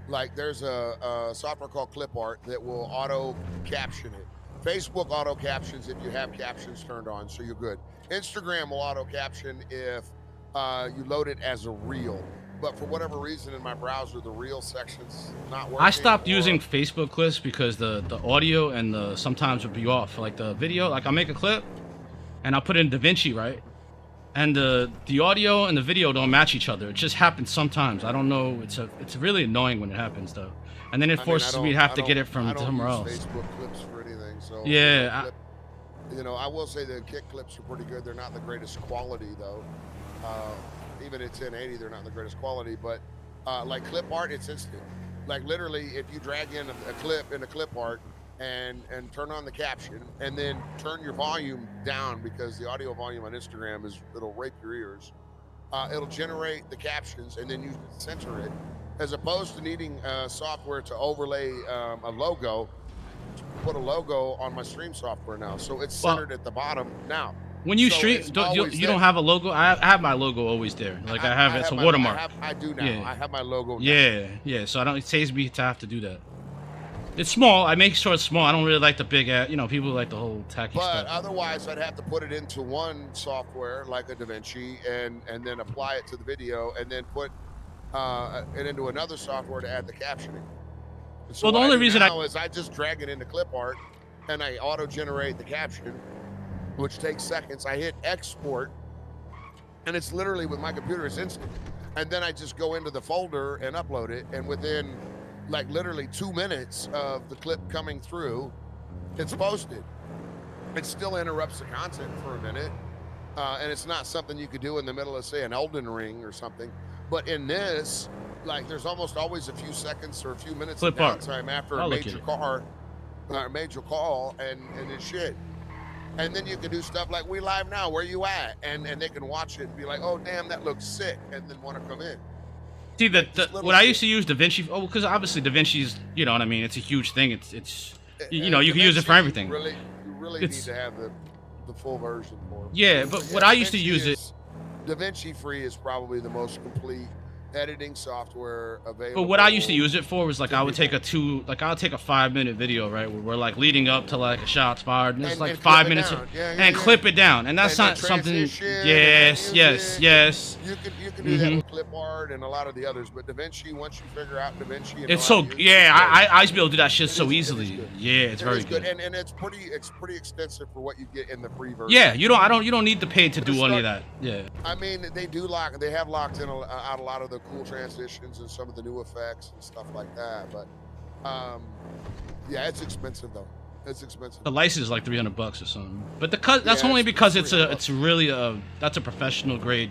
like there's a software called Clip Art that will auto caption it. Facebook auto captions if you have captions turned on, so you're good. Instagram will auto caption if you load it as a reel. But for whatever reason in my browser, the reel section's not working. I stopped using Facebook clips because the audio and the sometimes would be off. Like the video, like I'll make a clip and I'll put it in DaVinci, right? And the audio and the video don't match each other. It just happens sometimes. I don't know. It's really annoying when it happens though. And then it forces me to have to get it from somewhere else. Facebook clips for anything. So yeah. You know, I will say the kick clips are pretty good. They're not the greatest quality though. Even at 1080, they're not the greatest quality. But like Clip Art, it's instant. Like literally, if you drag in a clip in a Clip Art and turn on the caption and then turn your volume down because the audio volume on Instagram it'll rape your ears. It'll generate the captions and then you center it, as opposed to needing software to overlay a logo. Put a logo on my stream software now, so it's centered at the bottom now. When you So stream, it's you always don't there. have a logo. I have my logo always there. Like I have it's a my- watermark. I do now. Yeah. I have my logo now. Yeah. So it saves me to have to do that. It's small. I make sure it's small. I don't really like the big, you know, people like the whole tacky But stuff. otherwise, I'd have to put it into one software like a DaVinci and then apply it to the video and then put it into another software to add the captioning. And so Well, the what only I do reason now is I just drag it into Clip Art and I auto-generate the caption, which takes seconds. I hit export, and it's literally with my computer, it's instant. And then I just go into the folder and upload it, and within like literally 2 minutes of the clip coming through, it's posted. It still interrupts the content for a minute, and it's not something you could do in the middle of, say, an Elden Ring or something. But in this, like, there's almost always a few seconds or a few minutes of Clip art. downtime after I'll a look at major it. major call, and it's shit. And then you can do stuff like We Live Now, where you at? And they can watch it and be like, oh, damn, that looks sick, and then want to come in. See, what I used to use DaVinci, because obviously DaVinci's, you know what I mean, it's a huge thing. It's you know, you can use it for everything. You really need to have the full version for it. Yeah, but what I used to use it. DaVinci Free is probably the most complete editing software available. But what I used to use it for was like I would take a 5-minute video, right, where we're like leading up to like a shot fired, and it's like 5 minutes, and clip it down, and that's not something. Yes. You can do that with Clip Art and a lot of the others, but DaVinci, once you figure out DaVinci, and It's know so how to use it, I used to be able to do that shit so easily. Yeah, it's very good. And it's pretty extensive for what you get in the free version. Yeah, you don't need the paid to do any of that. Yeah. I mean, they have locked in out a lot of the cool transitions and some of the new effects and stuff like that. But yeah, it's expensive though. It's expensive. The license is like $300 or something. But that's only because it's really that's a professional grade.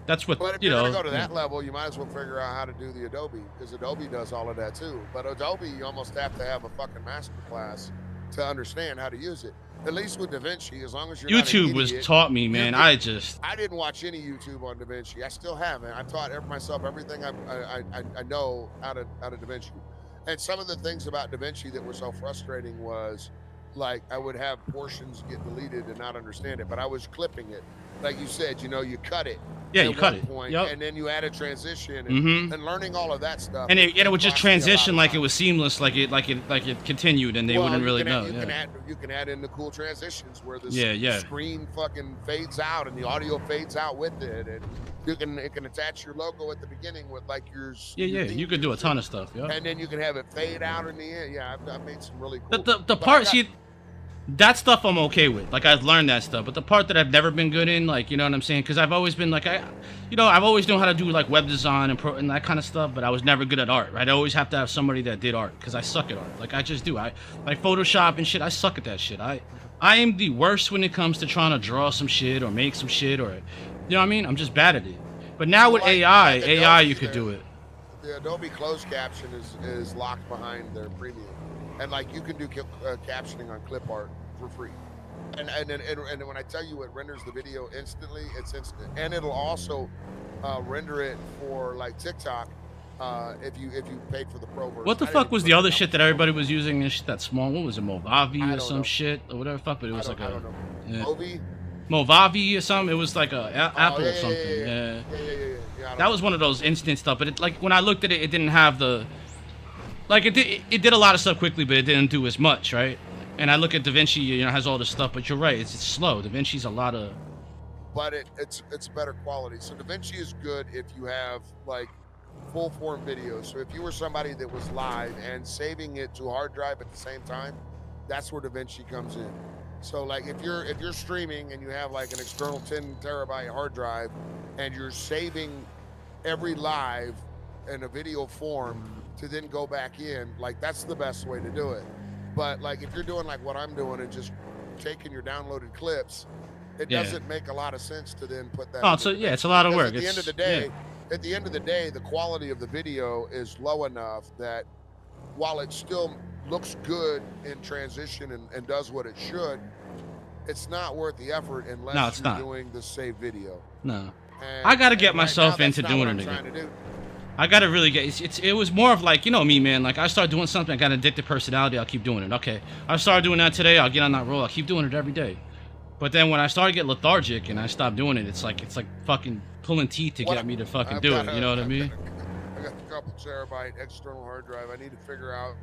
That's what But if you you're know. gonna go to that level, you might as well figure out how to do the Adobe, because Adobe does all of that too. But Adobe, you almost have to have a fucking master class to understand how to use it. At least with DaVinci, as long as you're YouTube not an was idiot, taught me, man. I didn't watch any YouTube on DaVinci. I still haven't. I taught myself everything I know out of DaVinci. And some of the things about DaVinci that were so frustrating was, like, I would have portions get deleted and not understand it, but I was clipping it. Like you said, you know, you cut it. Yeah, at you cut one it. point, Yep. and then you add a transition, Mhm. and learning all of that stuff. And it would just cost me a lot transition of like it time. was seamless, like it continued, and they Well, wouldn't you really can know. add, you can add in the cool transitions where the Yeah. screen fucking fades out and the audio fades out with it, and it can attach your logo at the beginning with like your Yeah. You could do a ton of stuff. Yeah. and then you can have it fade out in the end. Yeah, I've made some really cool. The but part, I got- see, That stuff I'm okay with. Like, I've learned that stuff. But the part that I've never been good in, like, you know what I'm saying? Because I've always been like, I've always known how to do like web design and that kind of stuff. But I was never good at art. Right? I always have to have somebody that did art because I suck at art. Like, I just do. I like Photoshop and shit. I suck at that shit. I am the worst when it comes to trying to draw some shit or make some shit or, you know what I mean? I'm just bad at it. But now with AI, you could do it. The Adobe closed caption is locked behind their premium, and like you can do captioning on clip art for free. And when I tell you it renders the video instantly, it's instant, and it'll also render it for like TikTok if you paid for the pro version. What the fuck was the other shit that everybody was using? This shit that small. What was it, Movavi or some shit or whatever fuck? But it was like a Movavi or something. It was like a Apple or something. Yeah. That was one of those instant stuff. But it, like when I looked at it, it didn't have the like it did a lot of stuff quickly, but it didn't do as much, right? And I look at DaVinci, you know, has all this stuff, but you're right, it's slow. DaVinci's a lot of. But it's better quality. So DaVinci is good if you have like full form videos. So if you were somebody that was live and saving it to a hard drive at the same time, that's where DaVinci comes in. So like if you're streaming and you have like an external 10 terabyte hard drive and you're saving every live in a video form to then go back in, like that's the best way to do it. But like if you're doing like what I'm doing and just taking your downloaded clips, it doesn't make a lot of sense to then put that. Oh, so yeah, it's a lot of work. At the end of the day, the quality of the video is low enough that while it still looks good in transition and does what it should, it's not worth the effort unless you're doing the save video. No. I gotta get myself into doing it again. I gotta really get it was more of like, you know me, man, like I start doing something, I got an addicted personality, I'll keep doing it. Okay, I started doing that today, I'll get on that roll, I'll keep doing it every day. But then when I start to get lethargic and I stop doing it, it's like fucking pulling teeth to get me to fucking do it, you know what I mean? I got a couple terabyte external hard drive. I need to figure out.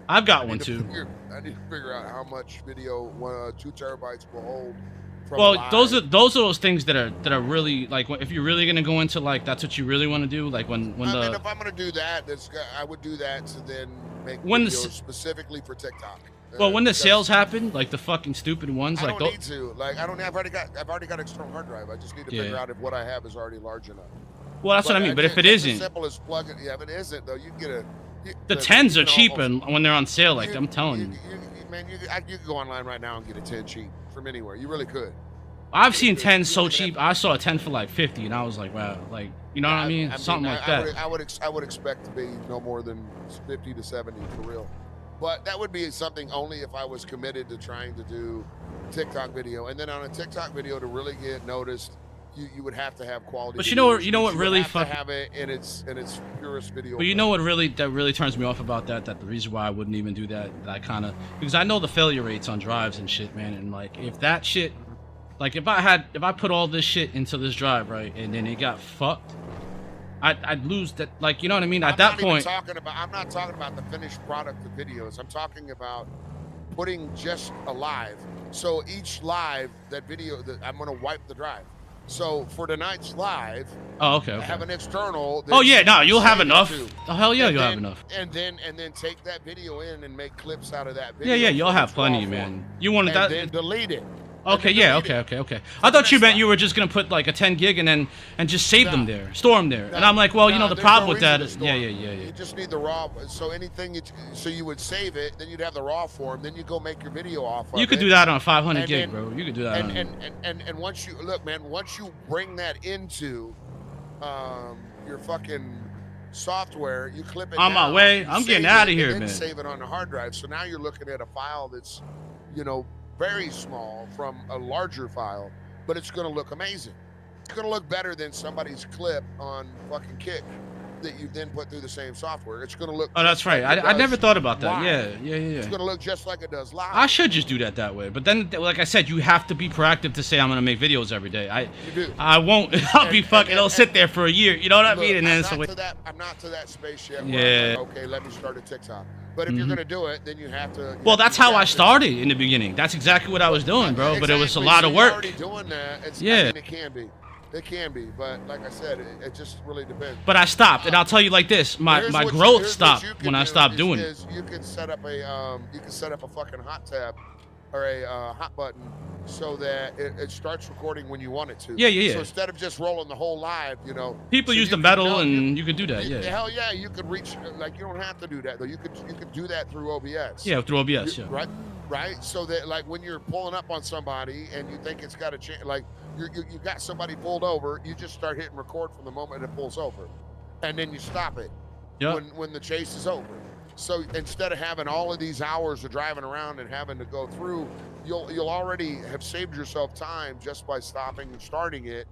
I've got one too. I need to figure out how much video 2 terabytes will hold. Well, those are those things that are really like if you're really gonna go into like that's what you really want to do, like when I mean, if I'm gonna do that, I would do that to then make videos specifically for TikTok. Well, when the sales happen, like the fucking stupid ones, I like don't need to. Like I've already got external hard drive. I just need to figure out if what I have is already large enough. Well, that's what I mean. But if it isn't, as simple as plugging. Yeah, if it isn't though, you can get a. The 10s are cheap and when they're on sale. Like I'm telling you. Man, you can go online right now and get a 10 cheap from anywhere. You really could. I've seen 10s so cheap. I saw a 10 for like 50, and I was like, wow, like you know what I mean? Something like that. I would expect to be no more than 50 to 70 for real. But that would be something only if I was committed to trying to do TikTok video, and then on a TikTok video to really get noticed, you would have to have quality. But you know what really fucking have it in its purest video. But you know what really turns me off about that the reason why I wouldn't even do that I kind of because I know the failure rates on drives and shit, man, and like if that shit, like if I put all this shit into this drive right and then it got fucked, I'd lose that, like, you know what I mean? At that point, I'm not talking about the finished product of videos. I'm talking about putting just a live. So each live, that video, I'm going to wipe the drive. So for tonight's live, I have an external. Oh yeah, no, you'll have enough. Oh hell yeah, you'll have enough. And then take that video in and make clips out of that video. Yeah, you'll have plenty, man. You wanted that? Then delete it. Okay, yeah, okay. I thought you meant you were just gonna put like a 10 gig and just save them there, store them there. And I'm like, well, you know, the problem with that is, yeah. You just need the raw. So anything, so you would save it, then you'd have the raw form, then you go make your video off of it. You could do that on 500 gig, bro. You could do that. And once you look, man, once you bring that into your fucking software, you clip it. On my way, I'm getting out of here, man. Save it on the hard drive. So now you're looking at a file that's, you know, very small from a larger file, but it's going to look amazing. It's going to look better than somebody's clip on fucking Kick that you then put through the same software. It's going to look. Oh, that's right. I never thought about that. Live. Yeah. It's going to look just like it does live. I should just do that way. But then, like I said, you have to be proactive to say I'm going to make videos every day. I won't. I'll be fucking. It'll sit there for a year. You know what I mean? And then I'm not to that space yet. Yeah. Like, okay, let me start a TikTok. But if you're going to do it, then you have to. Well, that's how I started in the beginning. That's exactly what I was doing, bro. But it was a lot of work. Already doing that. I mean, it can be. It can be, but like I said, it just really depends. But I stopped, and I'll tell you like this: my growth stopped when I stopped doing it. You can set up a fucking hot tab or a hot button so that it starts recording when you want it to. Yeah. So instead of just rolling the whole live, People use the metal, and you could do that. Yeah. Hell yeah, you could reach. Like, you don't have to do that though. You could do that through OBS. Yeah, through OBS. Yeah. Right. So that, like, when you're pulling up on somebody and you think it's got a chance, like you got somebody pulled over, you just start hitting record from the moment it pulls over, and then you stop it when the chase is over. So instead of having all of these hours of driving around and having to go through, you'll already have saved yourself time just by stopping and starting it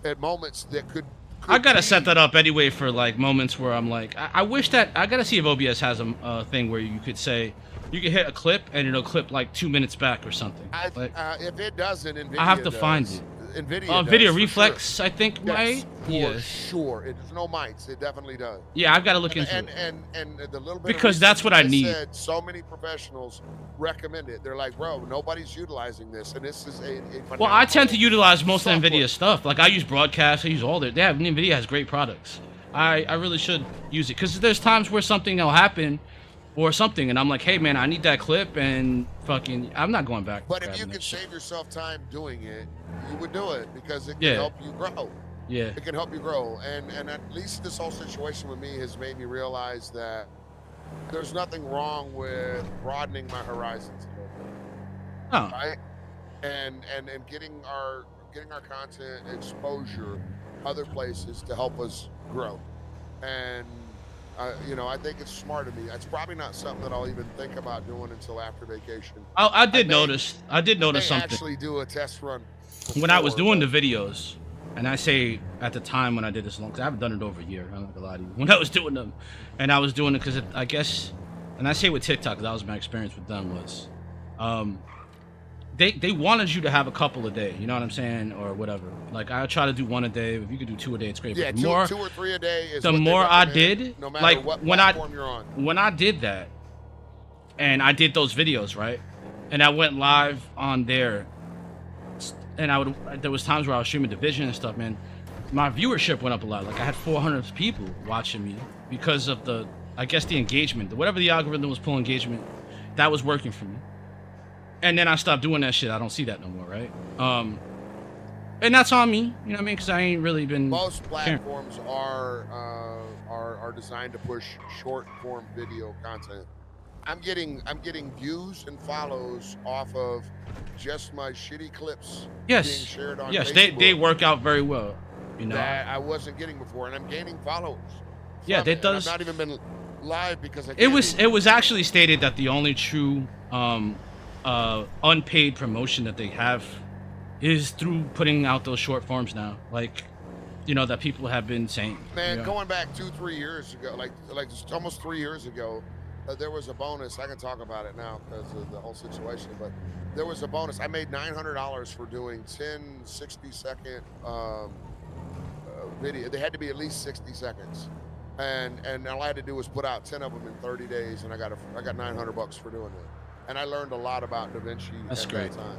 at moments that could I gotta set that up anyway for like moments where I'm like, I wish that I gotta see if OBS has a thing where you could say you can hit a clip and it'll clip like 2 minutes back or something. If it doesn't, NVIDIA I have to find it. NVIDIA Video does, Reflex, sure. I think, might. For sure. There's no mics. It definitely does. Yeah, I've got to look into it. And the little bit because that's what I need. Said, so many professionals recommend it. They're like, bro, nobody's utilizing this, and this is a well, I tend to utilize most of NVIDIA stuff. Like I use Broadcast, I use all their. NVIDIA has great products. I really should use it because there's times where something will happen. Or something, and I'm like, hey man, I need that clip, and fucking, I'm not going back. But if you can save yourself time doing it, you would do it because it can help you grow. Yeah. It can help you grow, and at least this whole situation with me has made me realize that there's nothing wrong with broadening my horizons a little bit. Oh. Right? And getting our content exposure other places to help us grow, and. I think it's smart of me. It's probably not something that I'll even think about doing until after vacation. I did notice something. Actually, do a test run when I was doing the videos, and I say at the time when I did this long, because I haven't done it over a year. I'm not gonna lie to you. When I was doing them, and I was doing it because I guess, and I say with TikTok, that was my experience with them was, they wanted you to have a couple a day, you know what I'm saying, or whatever. Like I try to do one a day. If you could do 2 a day, it's great. Yeah, but two or three a day is the what more I did, no matter like what when platform you're on. When I did that, and I did those videos, right, and I went live on there, and there was times where I was streaming Division and stuff, man. My viewership went up a lot. Like I had 400 people watching me because of the engagement, whatever the algorithm was pulling engagement, that was working for me. And then I stopped doing that shit. I don't see that no more, right? And that's on me, you know what I mean? Because I ain't really been. Most platforms are designed to push short form video content. I'm getting views and follows off of just my shitty clips being shared on Facebook. They work out very well, you know. That I wasn't getting before, and I'm gaining followers. Yeah, that does. I've not even been live because it was actually stated that the only true unpaid promotion that they have is through putting out those short forms now, like, you know, that people have been saying. Man, going back 2-3 years ago, like just almost 3 years ago, there was a bonus. I can talk about it now because of the whole situation, but there was a bonus. I made $900 for doing 10 60-second video. They had to be at least 60 seconds, and all I had to do was put out 10 of them in 30 days, and I got $900 for doing it. And I learned a lot about DaVinci at that time.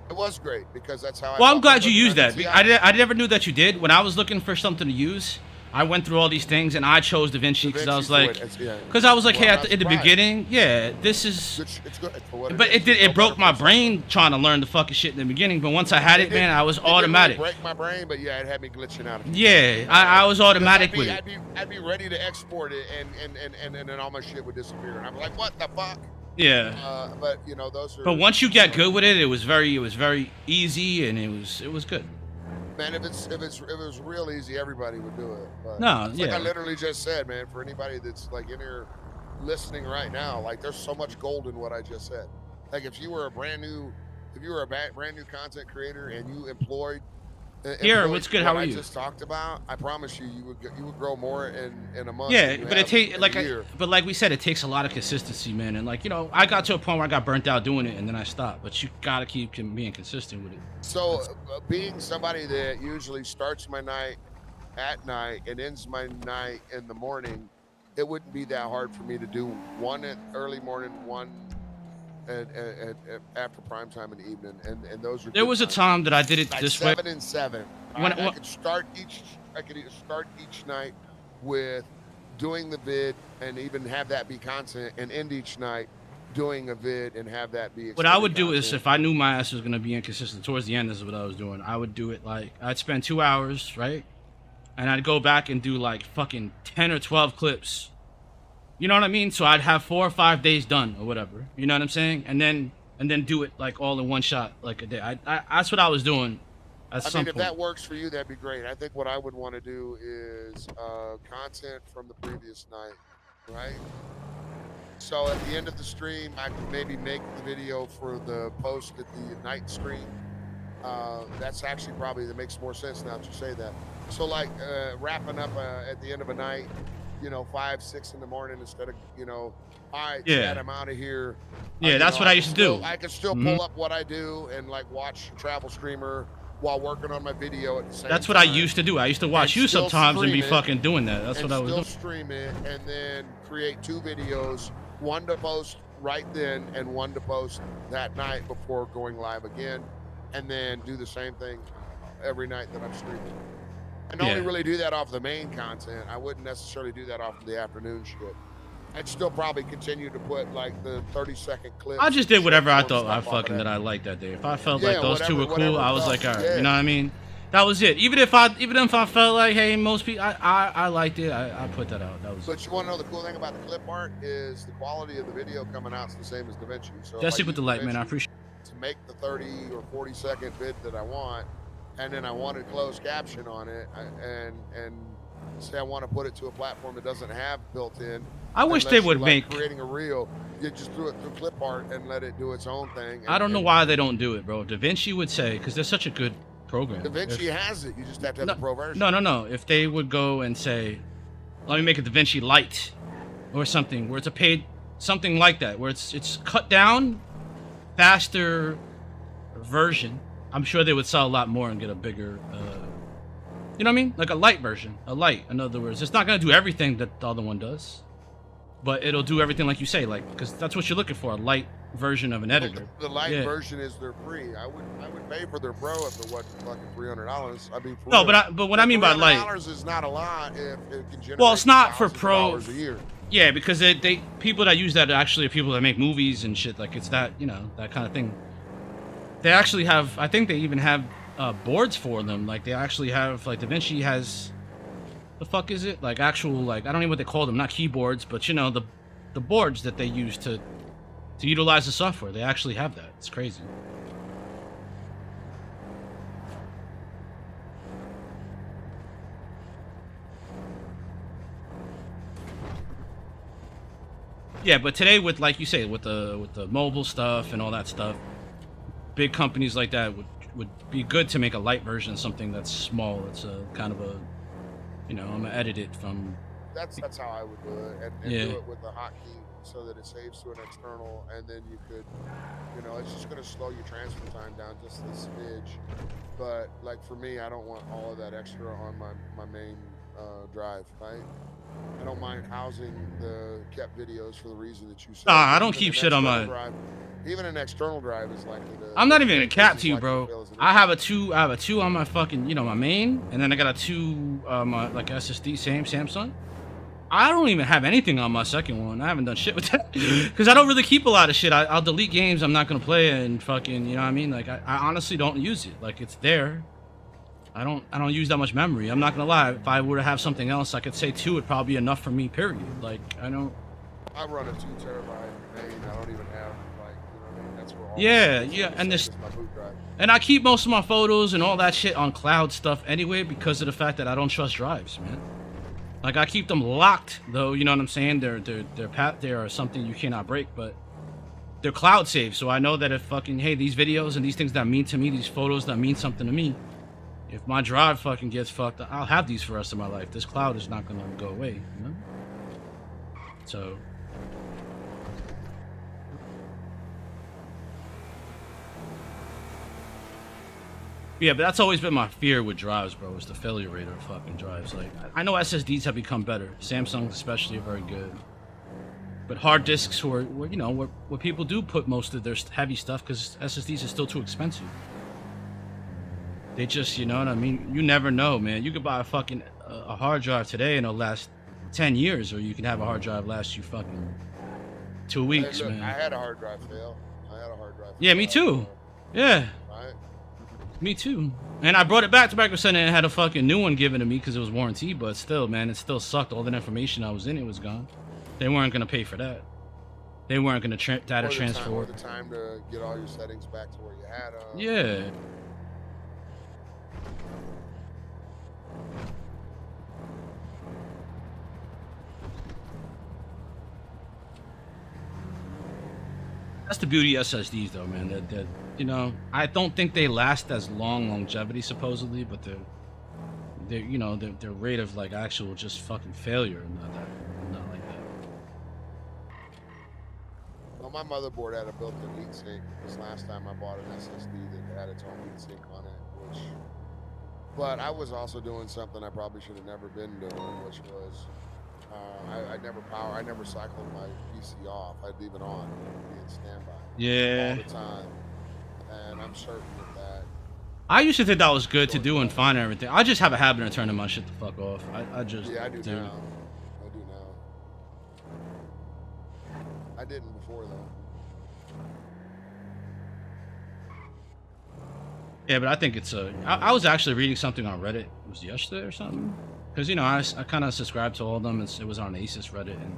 It was great because that's how. Well, I'm glad you used that. I never knew that you did. When I was looking for something to use, I went through all these things and I chose DaVinci because I was like, hey, in the beginning, this is. It's good for what but it broke my brain trying to learn the fucking shit in the beginning. But once I had it, man, I was automatic. It didn't break my brain, but yeah, it had me glitching out. Yeah, I was automatic with it. I'd be ready to export it, and then all my shit would disappear, and I'm like, what the fuck? Yeah. But you know, those are. But once you get good with it, it was very easy, and it was good. Man, if it was real easy, everybody would do it. But like I literally just said, man, for anybody that's like in here listening right now, like there's so much gold in what I just said. Like if you were a brand new content creator and you employed what's good? How are you? I just talked about. I promise you would grow more in a month. Yeah, but it takes like we said, it takes a lot of consistency, man. And like, you know, I got to a point where I got burnt out doing it, and then I stopped. But you gotta keep being consistent with it. So, being somebody that usually starts my night at night and ends my night in the morning, it wouldn't be that hard for me to do one at early morning, one and after prime time in the evening, and those are. There was a time that I did it like this way. 7 and 7. I could start each. I could start each night with doing the vid and even have that be content, and end each night doing a vid and have that be. What I would do is, if I knew my ass was gonna be inconsistent towards the end, this is what I was doing. I would do it like I'd spend 2 hours, right, and I'd go back and do like fucking 10 or 12 clips. You know what I mean? So I'd have 4 or 5 days done or whatever. You know what I'm saying? And then do it like all in one shot, like a day. I that's what I was doing. I mean, if that works for you, that'd be great. I think what I would want to do is content from the previous night, right? So at the end of the stream, I could maybe make the video for the post at the night stream. That's actually probably, that makes more sense now that you say that. So like wrapping up at the end of a night, 5, 6 in the morning instead of, all right, Chad, I'm out of here. Yeah, that's what I used to do. I can still pull up what I do and like watch Travel Streamer while working on my video at the same time. That's what I used to do. I used to watch you sometimes and be fucking doing that. That's what I was doing. Still stream it and then create 2 videos, one to post right then and one to post that night before going live again, and then do the same thing every night that I'm streaming. And only really do that off the main content. I wouldn't necessarily do that off of the afternoon shit. I'd still probably continue to put like the 30-second clips. I just did whatever I thought that I liked that day. If I felt like those two were cool, I was like, all right, you know what I mean? That was it. Even if I felt like, hey, most people, I liked it. I put that out. That was. But you want to know the cool thing about the clip art is the quality of the video coming out is the same as DaVinci. So just stick with the light, man. I appreciate. To make the 30 or 40-second vid that I want, and then I wanted closed caption on it, and say I want to put it to a platform that doesn't have built-in. I wish they would make creating a reel. You just do it through clip art and let it do its own thing. I don't know why they don't do it, bro. DaVinci would say, because they're such a good program. DaVinci has it. You just have to have the pro version. No. If they would go and say, let me make a DaVinci Lite or something, where it's a paid, something like that, where it's cut down, faster version, I'm sure they would sell a lot more and get a bigger, you know what I mean? Like a light version. A light, in other words. It's not going to do everything that the other one does, but it'll do everything like you say, like, because that's what you're looking for, a light version of an editor. The light version is their free. I would pay for their pro if it wasn't fucking $300. I mean, no, but what I mean by light, $300 is not a lot if it can generate. Well, it's not for pro. A year. Yeah, because they people that use that actually are people that make movies and shit. Like it's that, that kind of thing. They actually have, I think they even have boards for them. Like they actually have, like DaVinci has, the fuck is it? Like actual, like, I don't know what they call them, not keyboards, but the boards that they use to utilize the software. They actually have that. It's crazy. Yeah, but today with, like you say, with the mobile stuff and all that stuff, big companies like that would be good to make a light version of something that's small. It's a kind of a, I'm gonna edit it from. That's how I would do it, and do it with a hotkey so that it saves to an external, and then you could, it's just gonna slow your transfer time down just a smidge. But like for me, I don't want all of that extra on my main drive, right? I don't mind housing the kept videos for the reason that you said. I don't keep shit on my drive. Even an external drive is likely to. I'm not even gonna cap to you, bro. I have a two on my fucking, my main, and then I got a 2 my like SSD, same Samsung. I don't even have anything on my second one. I haven't done shit with that because I don't really keep a lot of shit. I'll delete games I'm not gonna play and fucking, you know what I mean? Like I honestly don't use it. Like it's there. I don't use that much memory. I'm not gonna lie. If I were to have something else, I could say 2 would probably be enough for me. Period. Like I don't. I run a 2 terabyte main. I don't even have that's where all yeah, and this, and I keep most of my photos and all that shit on cloud stuff anyway because of the fact that I don't trust drives, man. Like I keep them locked though, you know what I'm saying? They are something you cannot break, but they're cloud saved, so I know that if fucking, hey, these videos and these things that mean to me, these photos that mean something to me, if my drive fucking gets fucked, I'll have these for the rest of my life. This cloud is not gonna go away, you know? So. Yeah, but that's always been my fear with drives, bro, is the failure rate of fucking drives. Like, I know SSDs have become better. Samsung especially are very good. But hard disks where you know where people do put most of their heavy stuff because SSDs are still too expensive. They just, you know what I mean? You never know, man. You could buy a fucking a hard drive today and it'll last 10 years, or you can have a hard drive last you fucking 2 weeks, Hey, look, man. I had a hard drive fail. Yeah, me too. Yeah. Right? Me too. And I brought it back to Micro Center and had a fucking new one given to me because it was warranty, but still, man, it still sucked. All that information I was in, it was gone. They weren't going to pay for that. They weren't going to data transfer. Or the time to get all your settings back to where you had them. Yeah. That's the beauty of SSDs, though, man. That you know, I don't think they last as long longevity, supposedly, but they're you know, their rate of like actual just fucking failure, not like that. Well, my motherboard had a built-in heatsink. This last time I bought an SSD that had its own heatsink on it, but I was also doing something I probably should have never been doing, which was I never cycled my PC off. I'd leave it on, be in standby. Yeah. All the time, and I'm certain of that. I used to think that was good to do and fine and everything. I just have a habit of turning my shit the fuck off. I just Yeah, I do now. I do now. I didn't before though. Yeah, but I think it's I was actually reading something on Reddit. It was yesterday or something. Because, you know, I kind of subscribed to all of them. It was on Asus Reddit. And,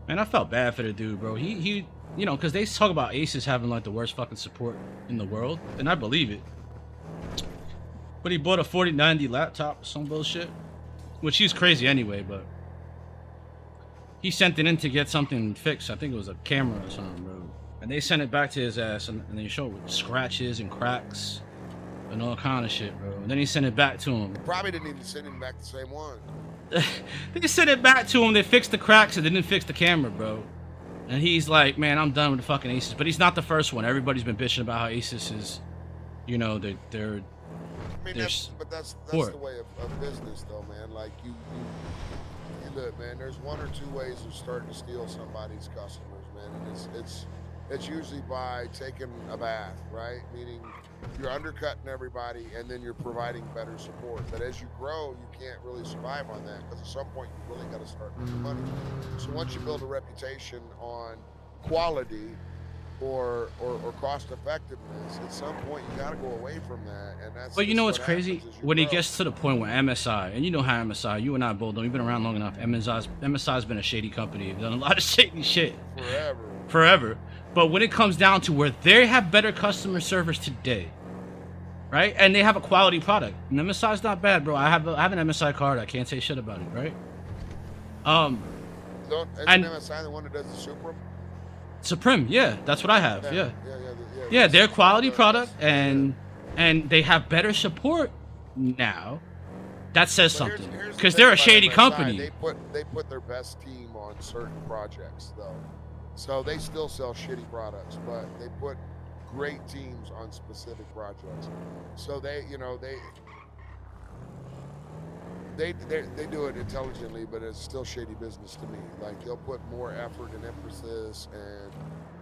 man, I felt bad for the dude, bro. He you know, because they talk about Asus having, like, the worst fucking support in the world. And I believe it. But he bought a 4090 laptop or some bullshit. Which he's crazy anyway, but he sent it in to get something fixed. I think it was a camera or something, bro. And they sent it back to his ass, and they showed scratches and cracks and all kind of shit, bro. And then he sent it back to him. Probably didn't even send him back the same one. They sent it back to him. They fixed the cracks and they didn't fix the camera, bro. And he's like, man, I'm done with the fucking Asus. But he's not the first one. Everybody's been bitching about how Asus is, you know, they're I mean, that's the way of business, though, man. Like you look, man. There's one or two ways of starting to steal somebody's customers, man, and it's usually by taking a bath, right? Meaning you're undercutting everybody, and then you're providing better support. But as you grow, you can't really survive on that because at some point you really got to start making money. So once you build a reputation on quality or cost effectiveness, at some point you got to go away from that, and that's. But you know what's what crazy? happens as you When it grow. gets to the point where MSI, and you know how MSI, you and I both know, you've been around long enough. MSI's been a shady company. They've done a lot of shady shit. Forever. But when it comes down to where they have better customer service today, right? And they have a quality product. And MSI's not bad, bro. I have an MSI card. I can't say shit about it, right? Isn't MSI the one that does the Supreme? Supreme, yeah, that's what I have. Yeah, they're quality product, and they have better support now. That says something because they're a shady company. They put their best team on certain projects, though. So they still sell shitty products, but they put great teams on specific projects. So they do it intelligently, but it's still shady business to me. Like they'll put more effort and emphasis and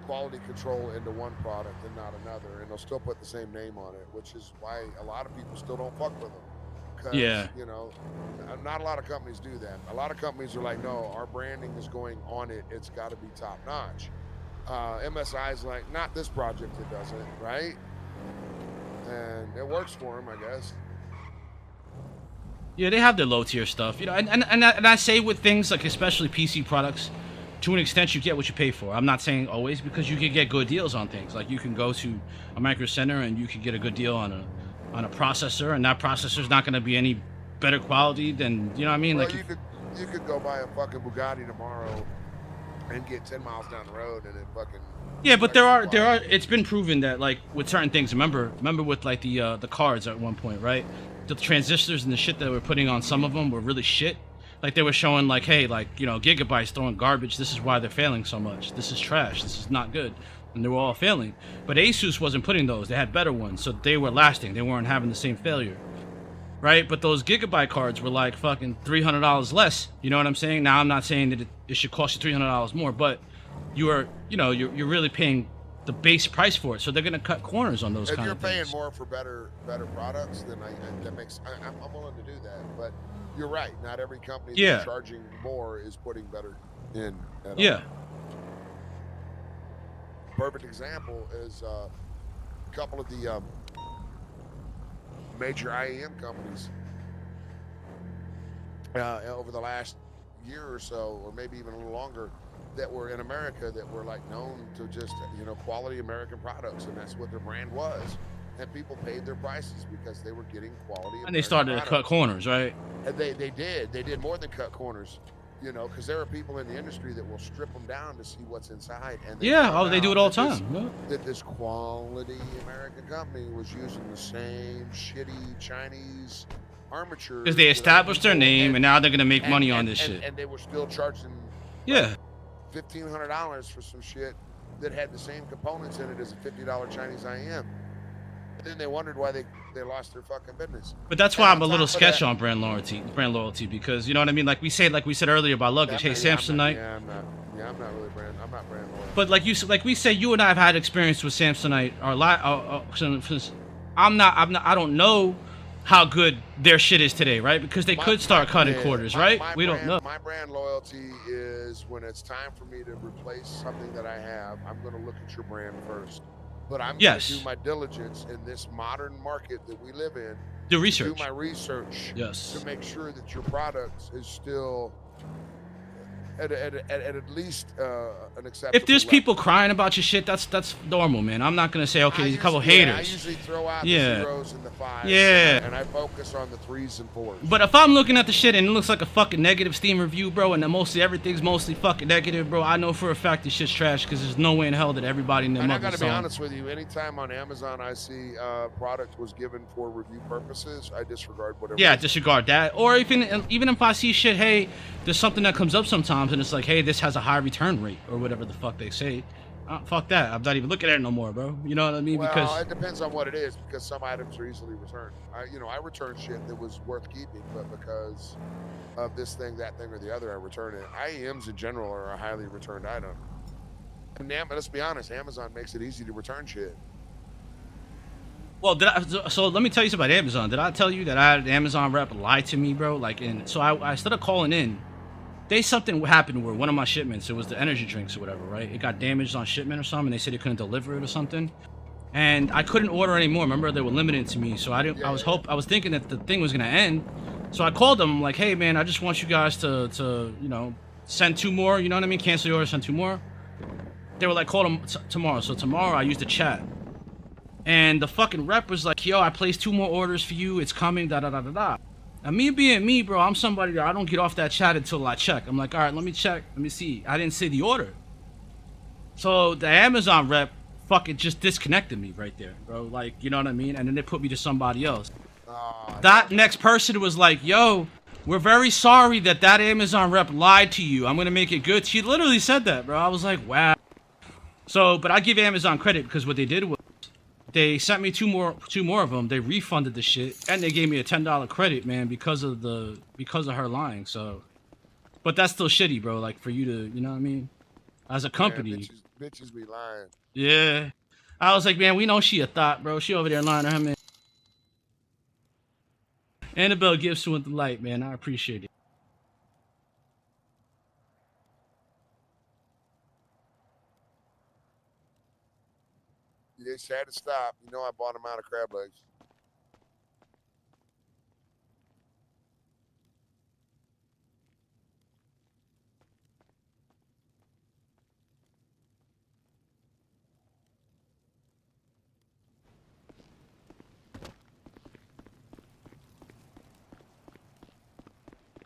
quality control into one product and not another, and they'll still put the same name on it, which is why a lot of people still don't fuck with them. Yeah. You know, not a lot of companies do that. A lot of companies are like, no, our branding is going on it. It's got to be top notch. MSI is like, not this project. It doesn't, right? And it works for them, I guess. Yeah, they have their low tier stuff, you know, and I say with things like especially PC products, to an extent you get what you pay for. I'm not saying always, because you can get good deals on things. Like you can go to a Micro Center and you can get a good deal on a processor, and that processor's not going to be any better quality than, you know what I mean? Well, like you could go buy a fucking Bugatti tomorrow and get 10 miles down the road and it fucking. Yeah, but there are it's been proven that like with certain things, remember with like the cards at one point, right? The transistors and the shit that we're putting on some of them were really shit. Like they were showing like, hey, like, you know, Gigabyte's throwing garbage. This is why they're failing so much. This is trash. This is not good. And they were all failing. But Asus wasn't putting those. They had better ones, so they were lasting. They weren't having the same failure, right? But those Gigabyte cards were like fucking $300 less. You know what I'm saying? Now I'm not saying that it should cost you $300 more, but you're really paying the base price for it. So they're gonna cut corners on those If kind you're of paying things. more for better products, then I'm willing to do that. But you're right. Not every company that's charging more is putting better in at all. Perfect example is a couple of the major IEM companies over the last year or so, or maybe even a little longer, that were in America that were like known to just quality American products, and that's what their brand was. And people paid their prices because they were getting quality. And they started to cut corners, right? And they did more than cut corners, because there are people in the industry that will strip them down to see what's inside. And they do it all the time. That this quality American company was using the same shitty Chinese armature Because they established their name, and now they're gonna make money on this shit. And they were still charging $1,500 for some shit that had the same components in it as a $50 Chinese IM. And then they wondered why they lost their fucking business. But that's why I'm a little sketchy on brand loyalty, because you know what I mean. Like we said earlier about luggage. Hey, Samsonite. I'm not really brand loyal. But like we say, you and I have had experience with Samsonite. I don't know how good their shit is today, right? Because they could start cutting quarters, right? We don't know. My brand loyalty is when it's time for me to replace something that I have, I'm going to look at your brand first. But I'm going to do my diligence in this modern market that we live in. Do research. Do my research. Yes. To make sure that your product is still at least an acceptable If there's level. people crying about your shit, that's normal, man. I'm not gonna say there's a couple haters. I usually throw out the zeros and the fives. Yeah. And I focus on the 3s and 4s. But if I'm looking at the shit and it looks like a fucking negative Steam review, bro, and everything's mostly fucking negative, bro, I know for a fact this shit's trash because there's no way in hell that everybody in their And I mother's gotta be honest with you, anytime on Amazon I see product was given for review purposes, I disregard whatever. Yeah, disregard that. Or even if I see shit, hey, there's something that comes up sometimes and it's like, hey, this has a high return rate or whatever the fuck they say. Fuck that. I'm not even looking at it no more, bro. You know what I mean? Well, because it depends on what it is, because some items are easily returned. I return shit that was worth keeping, but because of this thing, that thing, or the other, I return it. IEMs in general are a highly returned item. And let's be honest, Amazon makes it easy to return shit. Well, so let me tell you something about Amazon. Did I tell you that I had an Amazon rep lie to me, bro? So I started calling in. Something happened where one of my shipments, it was the energy drinks or whatever, right? It got damaged on shipment or something. They said they couldn't deliver it or something, and I couldn't order anymore. Remember, they were limited to me, so I didn't. I was thinking that the thing was gonna end, so I called them like, "Hey, man, I just want you guys to send 2 more. You know what I mean? Cancel the order, send 2 more." They were like, "Call them tomorrow." So tomorrow, I used the chat, and the fucking rep was like, "Yo, I placed 2 more orders for you. It's coming. Da da da da da." Now, me being me, bro, I'm somebody that I don't get off that chat until I check. I'm like, all right, let me check. Let me see. I didn't see the order. So the Amazon rep fucking just disconnected me right there, bro. Like, you know what I mean? And then they put me to somebody else. That next person was like, yo, we're very sorry that Amazon rep lied to you. I'm going to make it good. She literally said that, bro. I was like, wow. So, but I give Amazon credit because what they did was, they sent me two more of them. They refunded the shit, and they gave me a $10 credit, man, because of her lying. So, but that's still shitty, bro. Like for you to, you know what I mean? As a company, bitches be lying. Yeah, I was like, man, we know she a thought, bro. She over there lying to her man. Annabelle Gibson with the light, man. I appreciate it. They had to stop. You know, I bought them out of crab legs.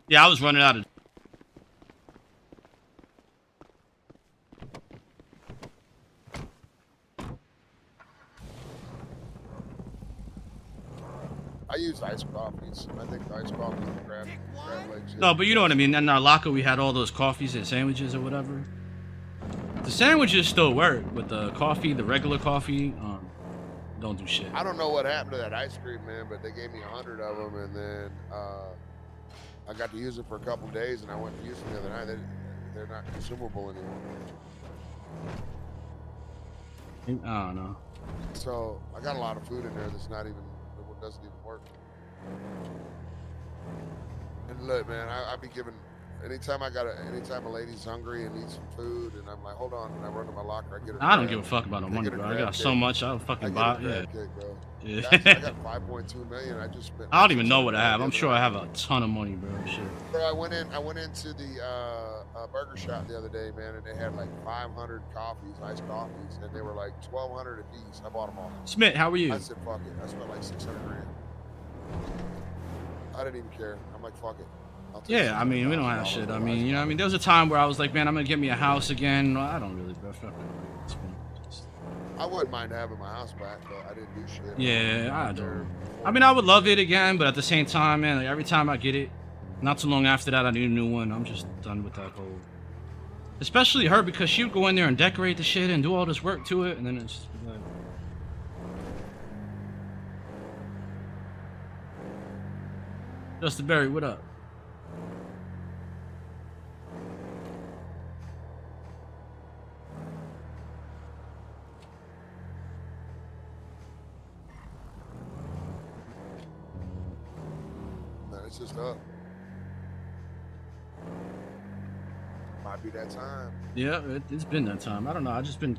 Yeah, I was running out of. I use iced coffees. I think iced coffee and crab legs. No, but you know what I mean. In our locker, we had all those coffees and sandwiches or whatever. The sandwiches still work, but the coffee, the regular coffee, don't do shit. I don't know what happened to that ice cream, man, but they gave me 100 of them, and then I got to use it for a couple days, and I went to use them the other night. They're not consumable anymore. I don't know. So I got a lot of food in there that's not even, that doesn't even work. And look, man, I be giving, anytime a lady's hungry and needs some food, and I'm like, hold on, and I run to my locker, I get her. I don't give a fuck about no money, bro. I got so much, I'll fucking buy. Yeah. Cake, bro. Yeah. I got 5.2 million. I just spent. I don't even know what I have. I'm sure I have a ton of money, bro. Shit. Bro, I went into the burger shop the other day, man, and they had like 500 coffees, iced coffees, and they were like 1,200 a piece. I bought them all. Smith, how are you? I said, fuck it. I spent like 600 grand. I didn't even care. I'm like, fuck it. Yeah, I mean, we don't have shit. I mean, you know, I mean, there was a time where I was like, man, I'm gonna get me a house again. Well, I don't really, bro. Fuck it. I wouldn't mind having my house back, but I didn't do shit. Yeah, I don't. I mean, I would love it again, but at the same time, man, like every time I get it, not too long after that, I need a new one. I'm just done with that whole. Especially her, because she would go in there and decorate the shit and do all this work to it, and then it's just like. Justin Berry, what up? Man, it's just up. Might be that time. Yeah, it's been that time. I don't know. I just been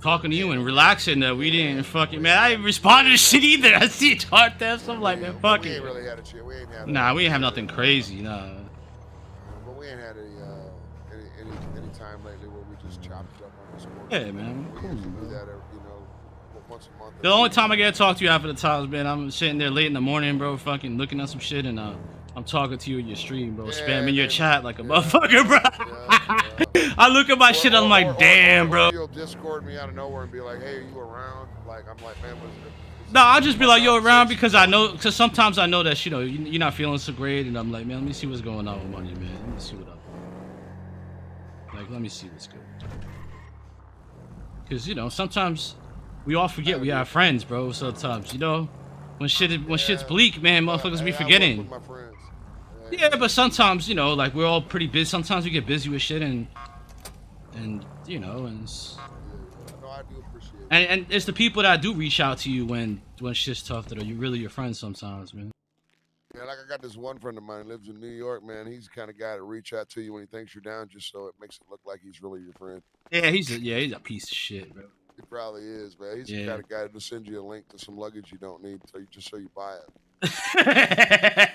talking to you and relaxing that we didn't fucking, man. I didn't respond to the shit either. I see it hard there, so I'm like, man, fuck We it. ain't really had a shit. We ain't had. Nah, we ain't have nothing crazy, nah. But we ain't had any time lately where we just chopped it up on this board. Yeah, man, We cool, usually bro. do that every, once a month. The only time I get to talk to you half of the times, man, I'm sitting there late in the morning, bro, fucking looking at some shit, and I'm talking to you in your stream, bro, spamming your chat like a motherfucker, bro. I look at my shit, I'm like, damn, bro. You'll Discord me out of nowhere and be like, "Hey, are you around?" Like, I'm like, "Man, what's it?" No, I'll just be like, yo, around, because I know, because sometimes I know that, you know, you're not feeling so great, and I'm like, man, let me see what's going on with money, man. Let me see what up. Like, let me see what's good. Because, you know, sometimes we all forget we have friends, bro. Sometimes, you know, when shit's bleak, man, motherfuckers be forgetting. Yeah, but sometimes, you know, like, we're all pretty busy. Sometimes we get busy with shit, and you know, and No, I do appreciate it. and it's the people that do reach out to you when shit's tough that are you really your friends sometimes, man. Yeah, like I got this one friend of mine who lives in New York, man. He's the kind of guy to reach out to you when he thinks you're down, just so it makes it look like he's really your friend. Yeah, he's a piece of shit, bro. He probably is, man. He's the kind of guy to send you a link to some luggage you don't need, so you buy it.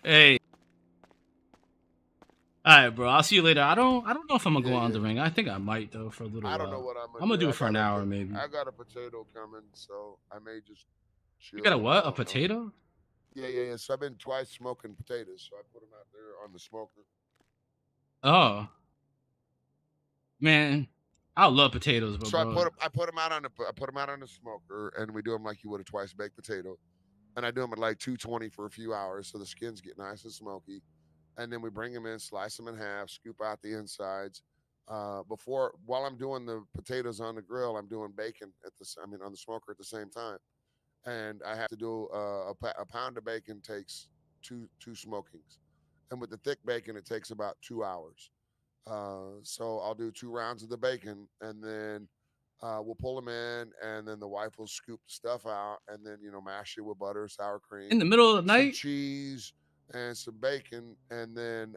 Hey. All right, bro. I'll see you later. I don't know if I'm gonna go on the ring. I think I might though for a little while. I don't know what I'm gonna do it for an hour maybe. I got a potato coming, so I may just. You got a what? A potato? Yeah. So I've been twice smoking potatoes, so I put them out there on the smoker. Oh. Man, I love potatoes, but So bro. I put them out on the smoker, and we do them like you would a twice baked potato, and I do them at like 220 for a few hours, so the skins get nice and smoky, and then we bring them in, slice them in half, scoop out the insides. While I'm doing the potatoes on the grill, I'm doing bacon on the smoker at the same time, and I have to do a pound of bacon takes two smokings, and with the thick bacon it takes about 2 hours. So I'll do 2 rounds of the bacon, and then we'll pull them in, and then the wife will scoop the stuff out, and then mash it with butter, sour cream, In the middle of the night, some cheese, and some bacon, and then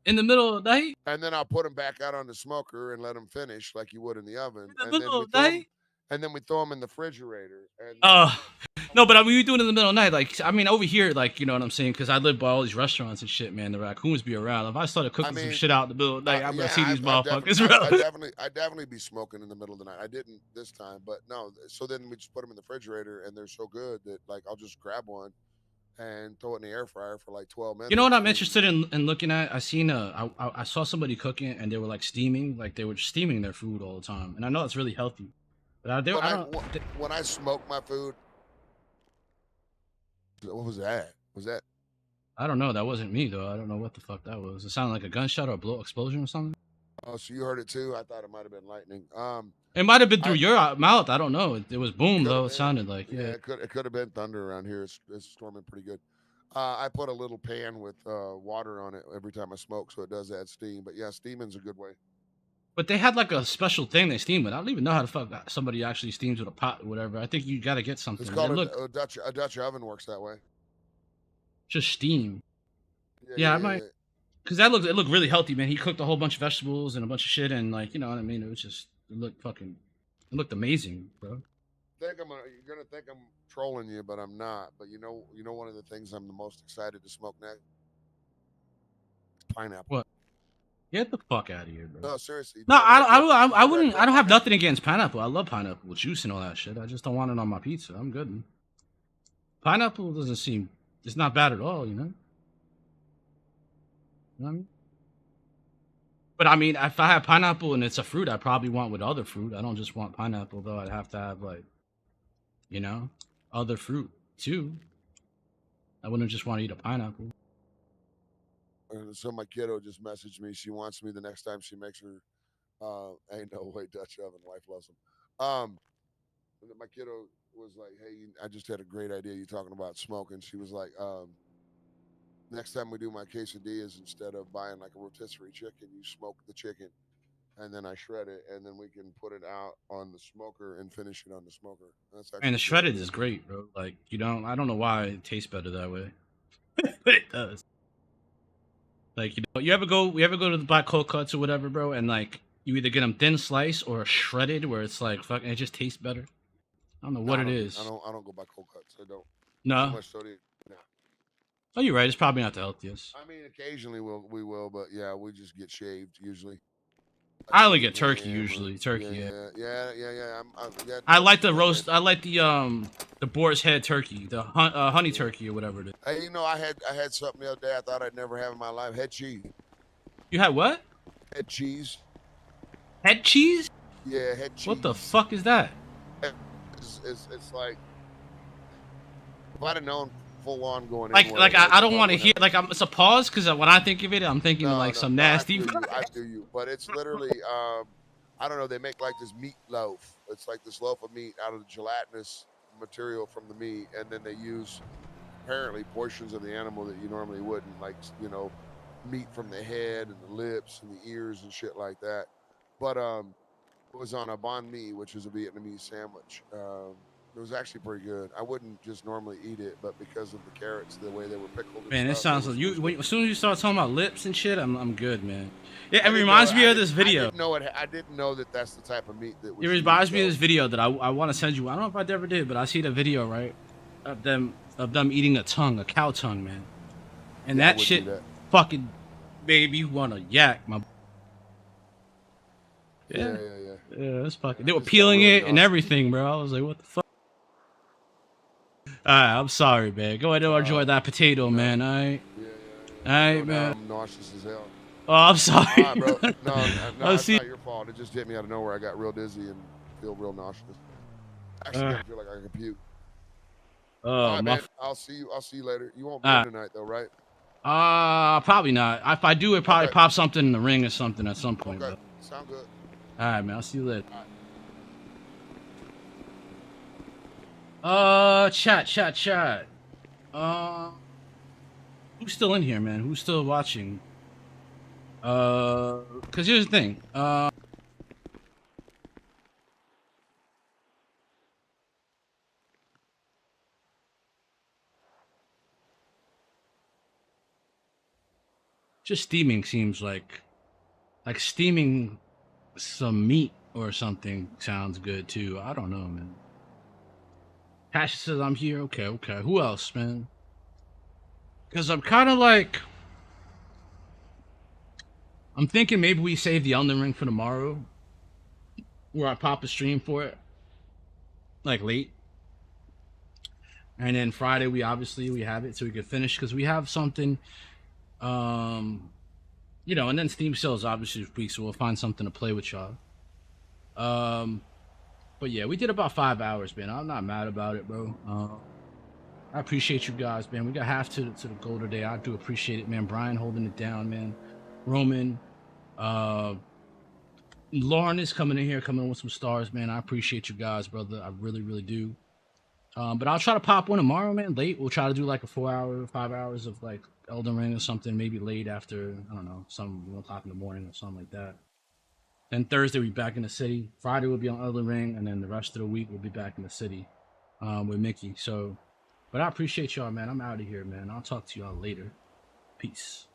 in the middle of the night, and then I'll put them back out on the smoker and let them finish like you would in the oven, in the middle of the night. And then we throw them in the refrigerator. No, but I mean, we do it in the middle of the night. Like, I mean, over here, like, you know what I'm saying? Because I live by all these restaurants and shit, man. The raccoons be around. If I started cooking some shit out in the middle of the night, I'm gonna see these motherfuckers, bro. I definitely be smoking in the middle of the night. I didn't this time, but no. So then we just put them in the refrigerator, and they're so good that like I'll just grab one and throw it in the air fryer for like 12 minutes. You know what I'm interested in looking at? I saw somebody cooking, and they were like steaming, like they were steaming their food all the time. And I know it's really healthy, but when I smoke my food. What was that? Was that? I don't know. That wasn't me though. I don't know what the fuck that was. It sounded like a gunshot or a explosion or something. Oh, so you heard it too? I thought it might have been lightning. It might have been through your mouth. I don't know. It was boom though. It sounded like it could have been thunder around here. It's storming pretty good. I put a little pan with water on it every time I smoke, so it does add steam. But yeah, steaming's a good way. But they had like a special thing they steam with. I don't even know how the fuck somebody actually steams with a pot or whatever. I think you got to get something. It's called look, a Dutch oven works that way. Just steam. Yeah, I might. Cause it looked really healthy, man. He cooked a whole bunch of vegetables and a bunch of shit, and like, you know what I mean. It looked amazing, bro. You're gonna think I'm trolling you, but I'm not. But you know, one of the things I'm the most excited to smoke next. Pineapple. What? Get the fuck out of here, bro. No, seriously. No, I wouldn't. I don't have nothing against pineapple. I love pineapple with juice and all that shit. I just don't want it on my pizza. I'm good. Pineapple doesn't seem. It's not bad at all, you know. You know what I mean? But I mean, if I have pineapple and it's a fruit, I probably want with other fruit. I don't just want pineapple though. I'd have to have like, you know, other fruit too. I wouldn't just want to eat a pineapple. So my kiddo just messaged me. She wants me the next time she makes her ain't no way Dutch oven. Wife loves them. My kiddo was like, "Hey, I just had a great idea. You talking about smoking?" She was like, "Next time we do my quesadillas, instead of buying like a rotisserie chicken, you smoke the chicken, and then I shred it, and then we can put it out on the smoker and finish it on the smoker." And the shredded is great, bro. Like I don't know why it tastes better that way, but it does. Like, you know, you ever go to the black cold cuts or whatever, bro, and like you either get them thin slice or shredded, where it's like fucking, it just tastes better. I don't know what it is. I don't go by cold cuts. I don't. No. Too much sodium. No. Oh, you're right. It's probably not the healthiest. I mean, occasionally we will, but yeah, we just get shaved usually. I only get turkey usually. Turkey, yeah. I like the roast. I like the boar's head turkey, the honey turkey or whatever it is. Hey, you know, I had something the other day I thought I'd never have in my life. Head cheese. You had what? Head cheese. Head cheese? Yeah, head cheese. What the fuck is that? It's like, if I'd have known full on going like I don't want to hear like it's a pause because when I think of it, I'm thinking of like some nasty. I do you, but it's literally I don't know. They make like this meat loaf. It's like this loaf of meat out of the gelatinous material from the meat, and then they use apparently portions of the animal that you normally wouldn't, like, you know, meat from the head and the lips and the ears and shit like that. But it was on a banh mi, which is a Vietnamese sandwich. It was actually pretty good. I wouldn't just normally eat it, but because of the carrots, the way they were pickled. Man, it sounds like as soon as you start talking about lips and shit, I'm good, man. Yeah, it reminds me of this video. I didn't know that that's the type of meat that was. It reminds me of this video that I want to send you. I don't know if I ever did, but I see the video, right, of them eating a cow tongue, man. And that shit fucking made me want to yak my. Yeah, that's fucking. They were peeling it and everything, bro. I was like, what the fuck? Alright, I'm sorry, man. Go ahead and enjoy that potato, man. Alright? Alright, man. I'm nauseous as hell. Oh, I'm sorry. All right, bro. No, it's not your fault. It just hit me out of nowhere. I got real dizzy and feel real nauseous. Actually, I feel like I can puke. All right, man. I'll see you later. You won't be in tonight, though, right? Probably not. If I do, it probably pop something in the ring or something at some point. Okay, sound good. Alright, man. I'll see you later. Chat. Who's still in here, man? Who's still watching? Cause here's the thing. Just steaming seems like steaming some meat or something sounds good too. I don't know, man. Pasha says I'm here. Okay. Who else, man? Because I'm kind of like, I'm thinking maybe we save the Elden Ring for tomorrow, where I pop a stream for it, like late, and then Friday we have it so we could finish because we have something, you know, and then Steam sales obviously this week, so we'll find something to play with y'all. But yeah, we did about 5 hours, man. I'm not mad about it, bro. I appreciate you guys, man. We got half to the goal today. I do appreciate it, man. Brian holding it down, man. Roman, Lauren is coming in with some stars, man. I appreciate you guys, brother. I really, really do. But I'll try to pop one tomorrow, man. Late. We'll try to do like a 5 hours of like Elden Ring or something. Maybe late after, I don't know, some 1 o'clock in the morning or something like that. Then Thursday we'll be back in the city. Friday we'll be on Other Ring, and then the rest of the week we'll be back in the city with Mickey. So, but I appreciate y'all, man. I'm out of here, man. I'll talk to y'all later. Peace.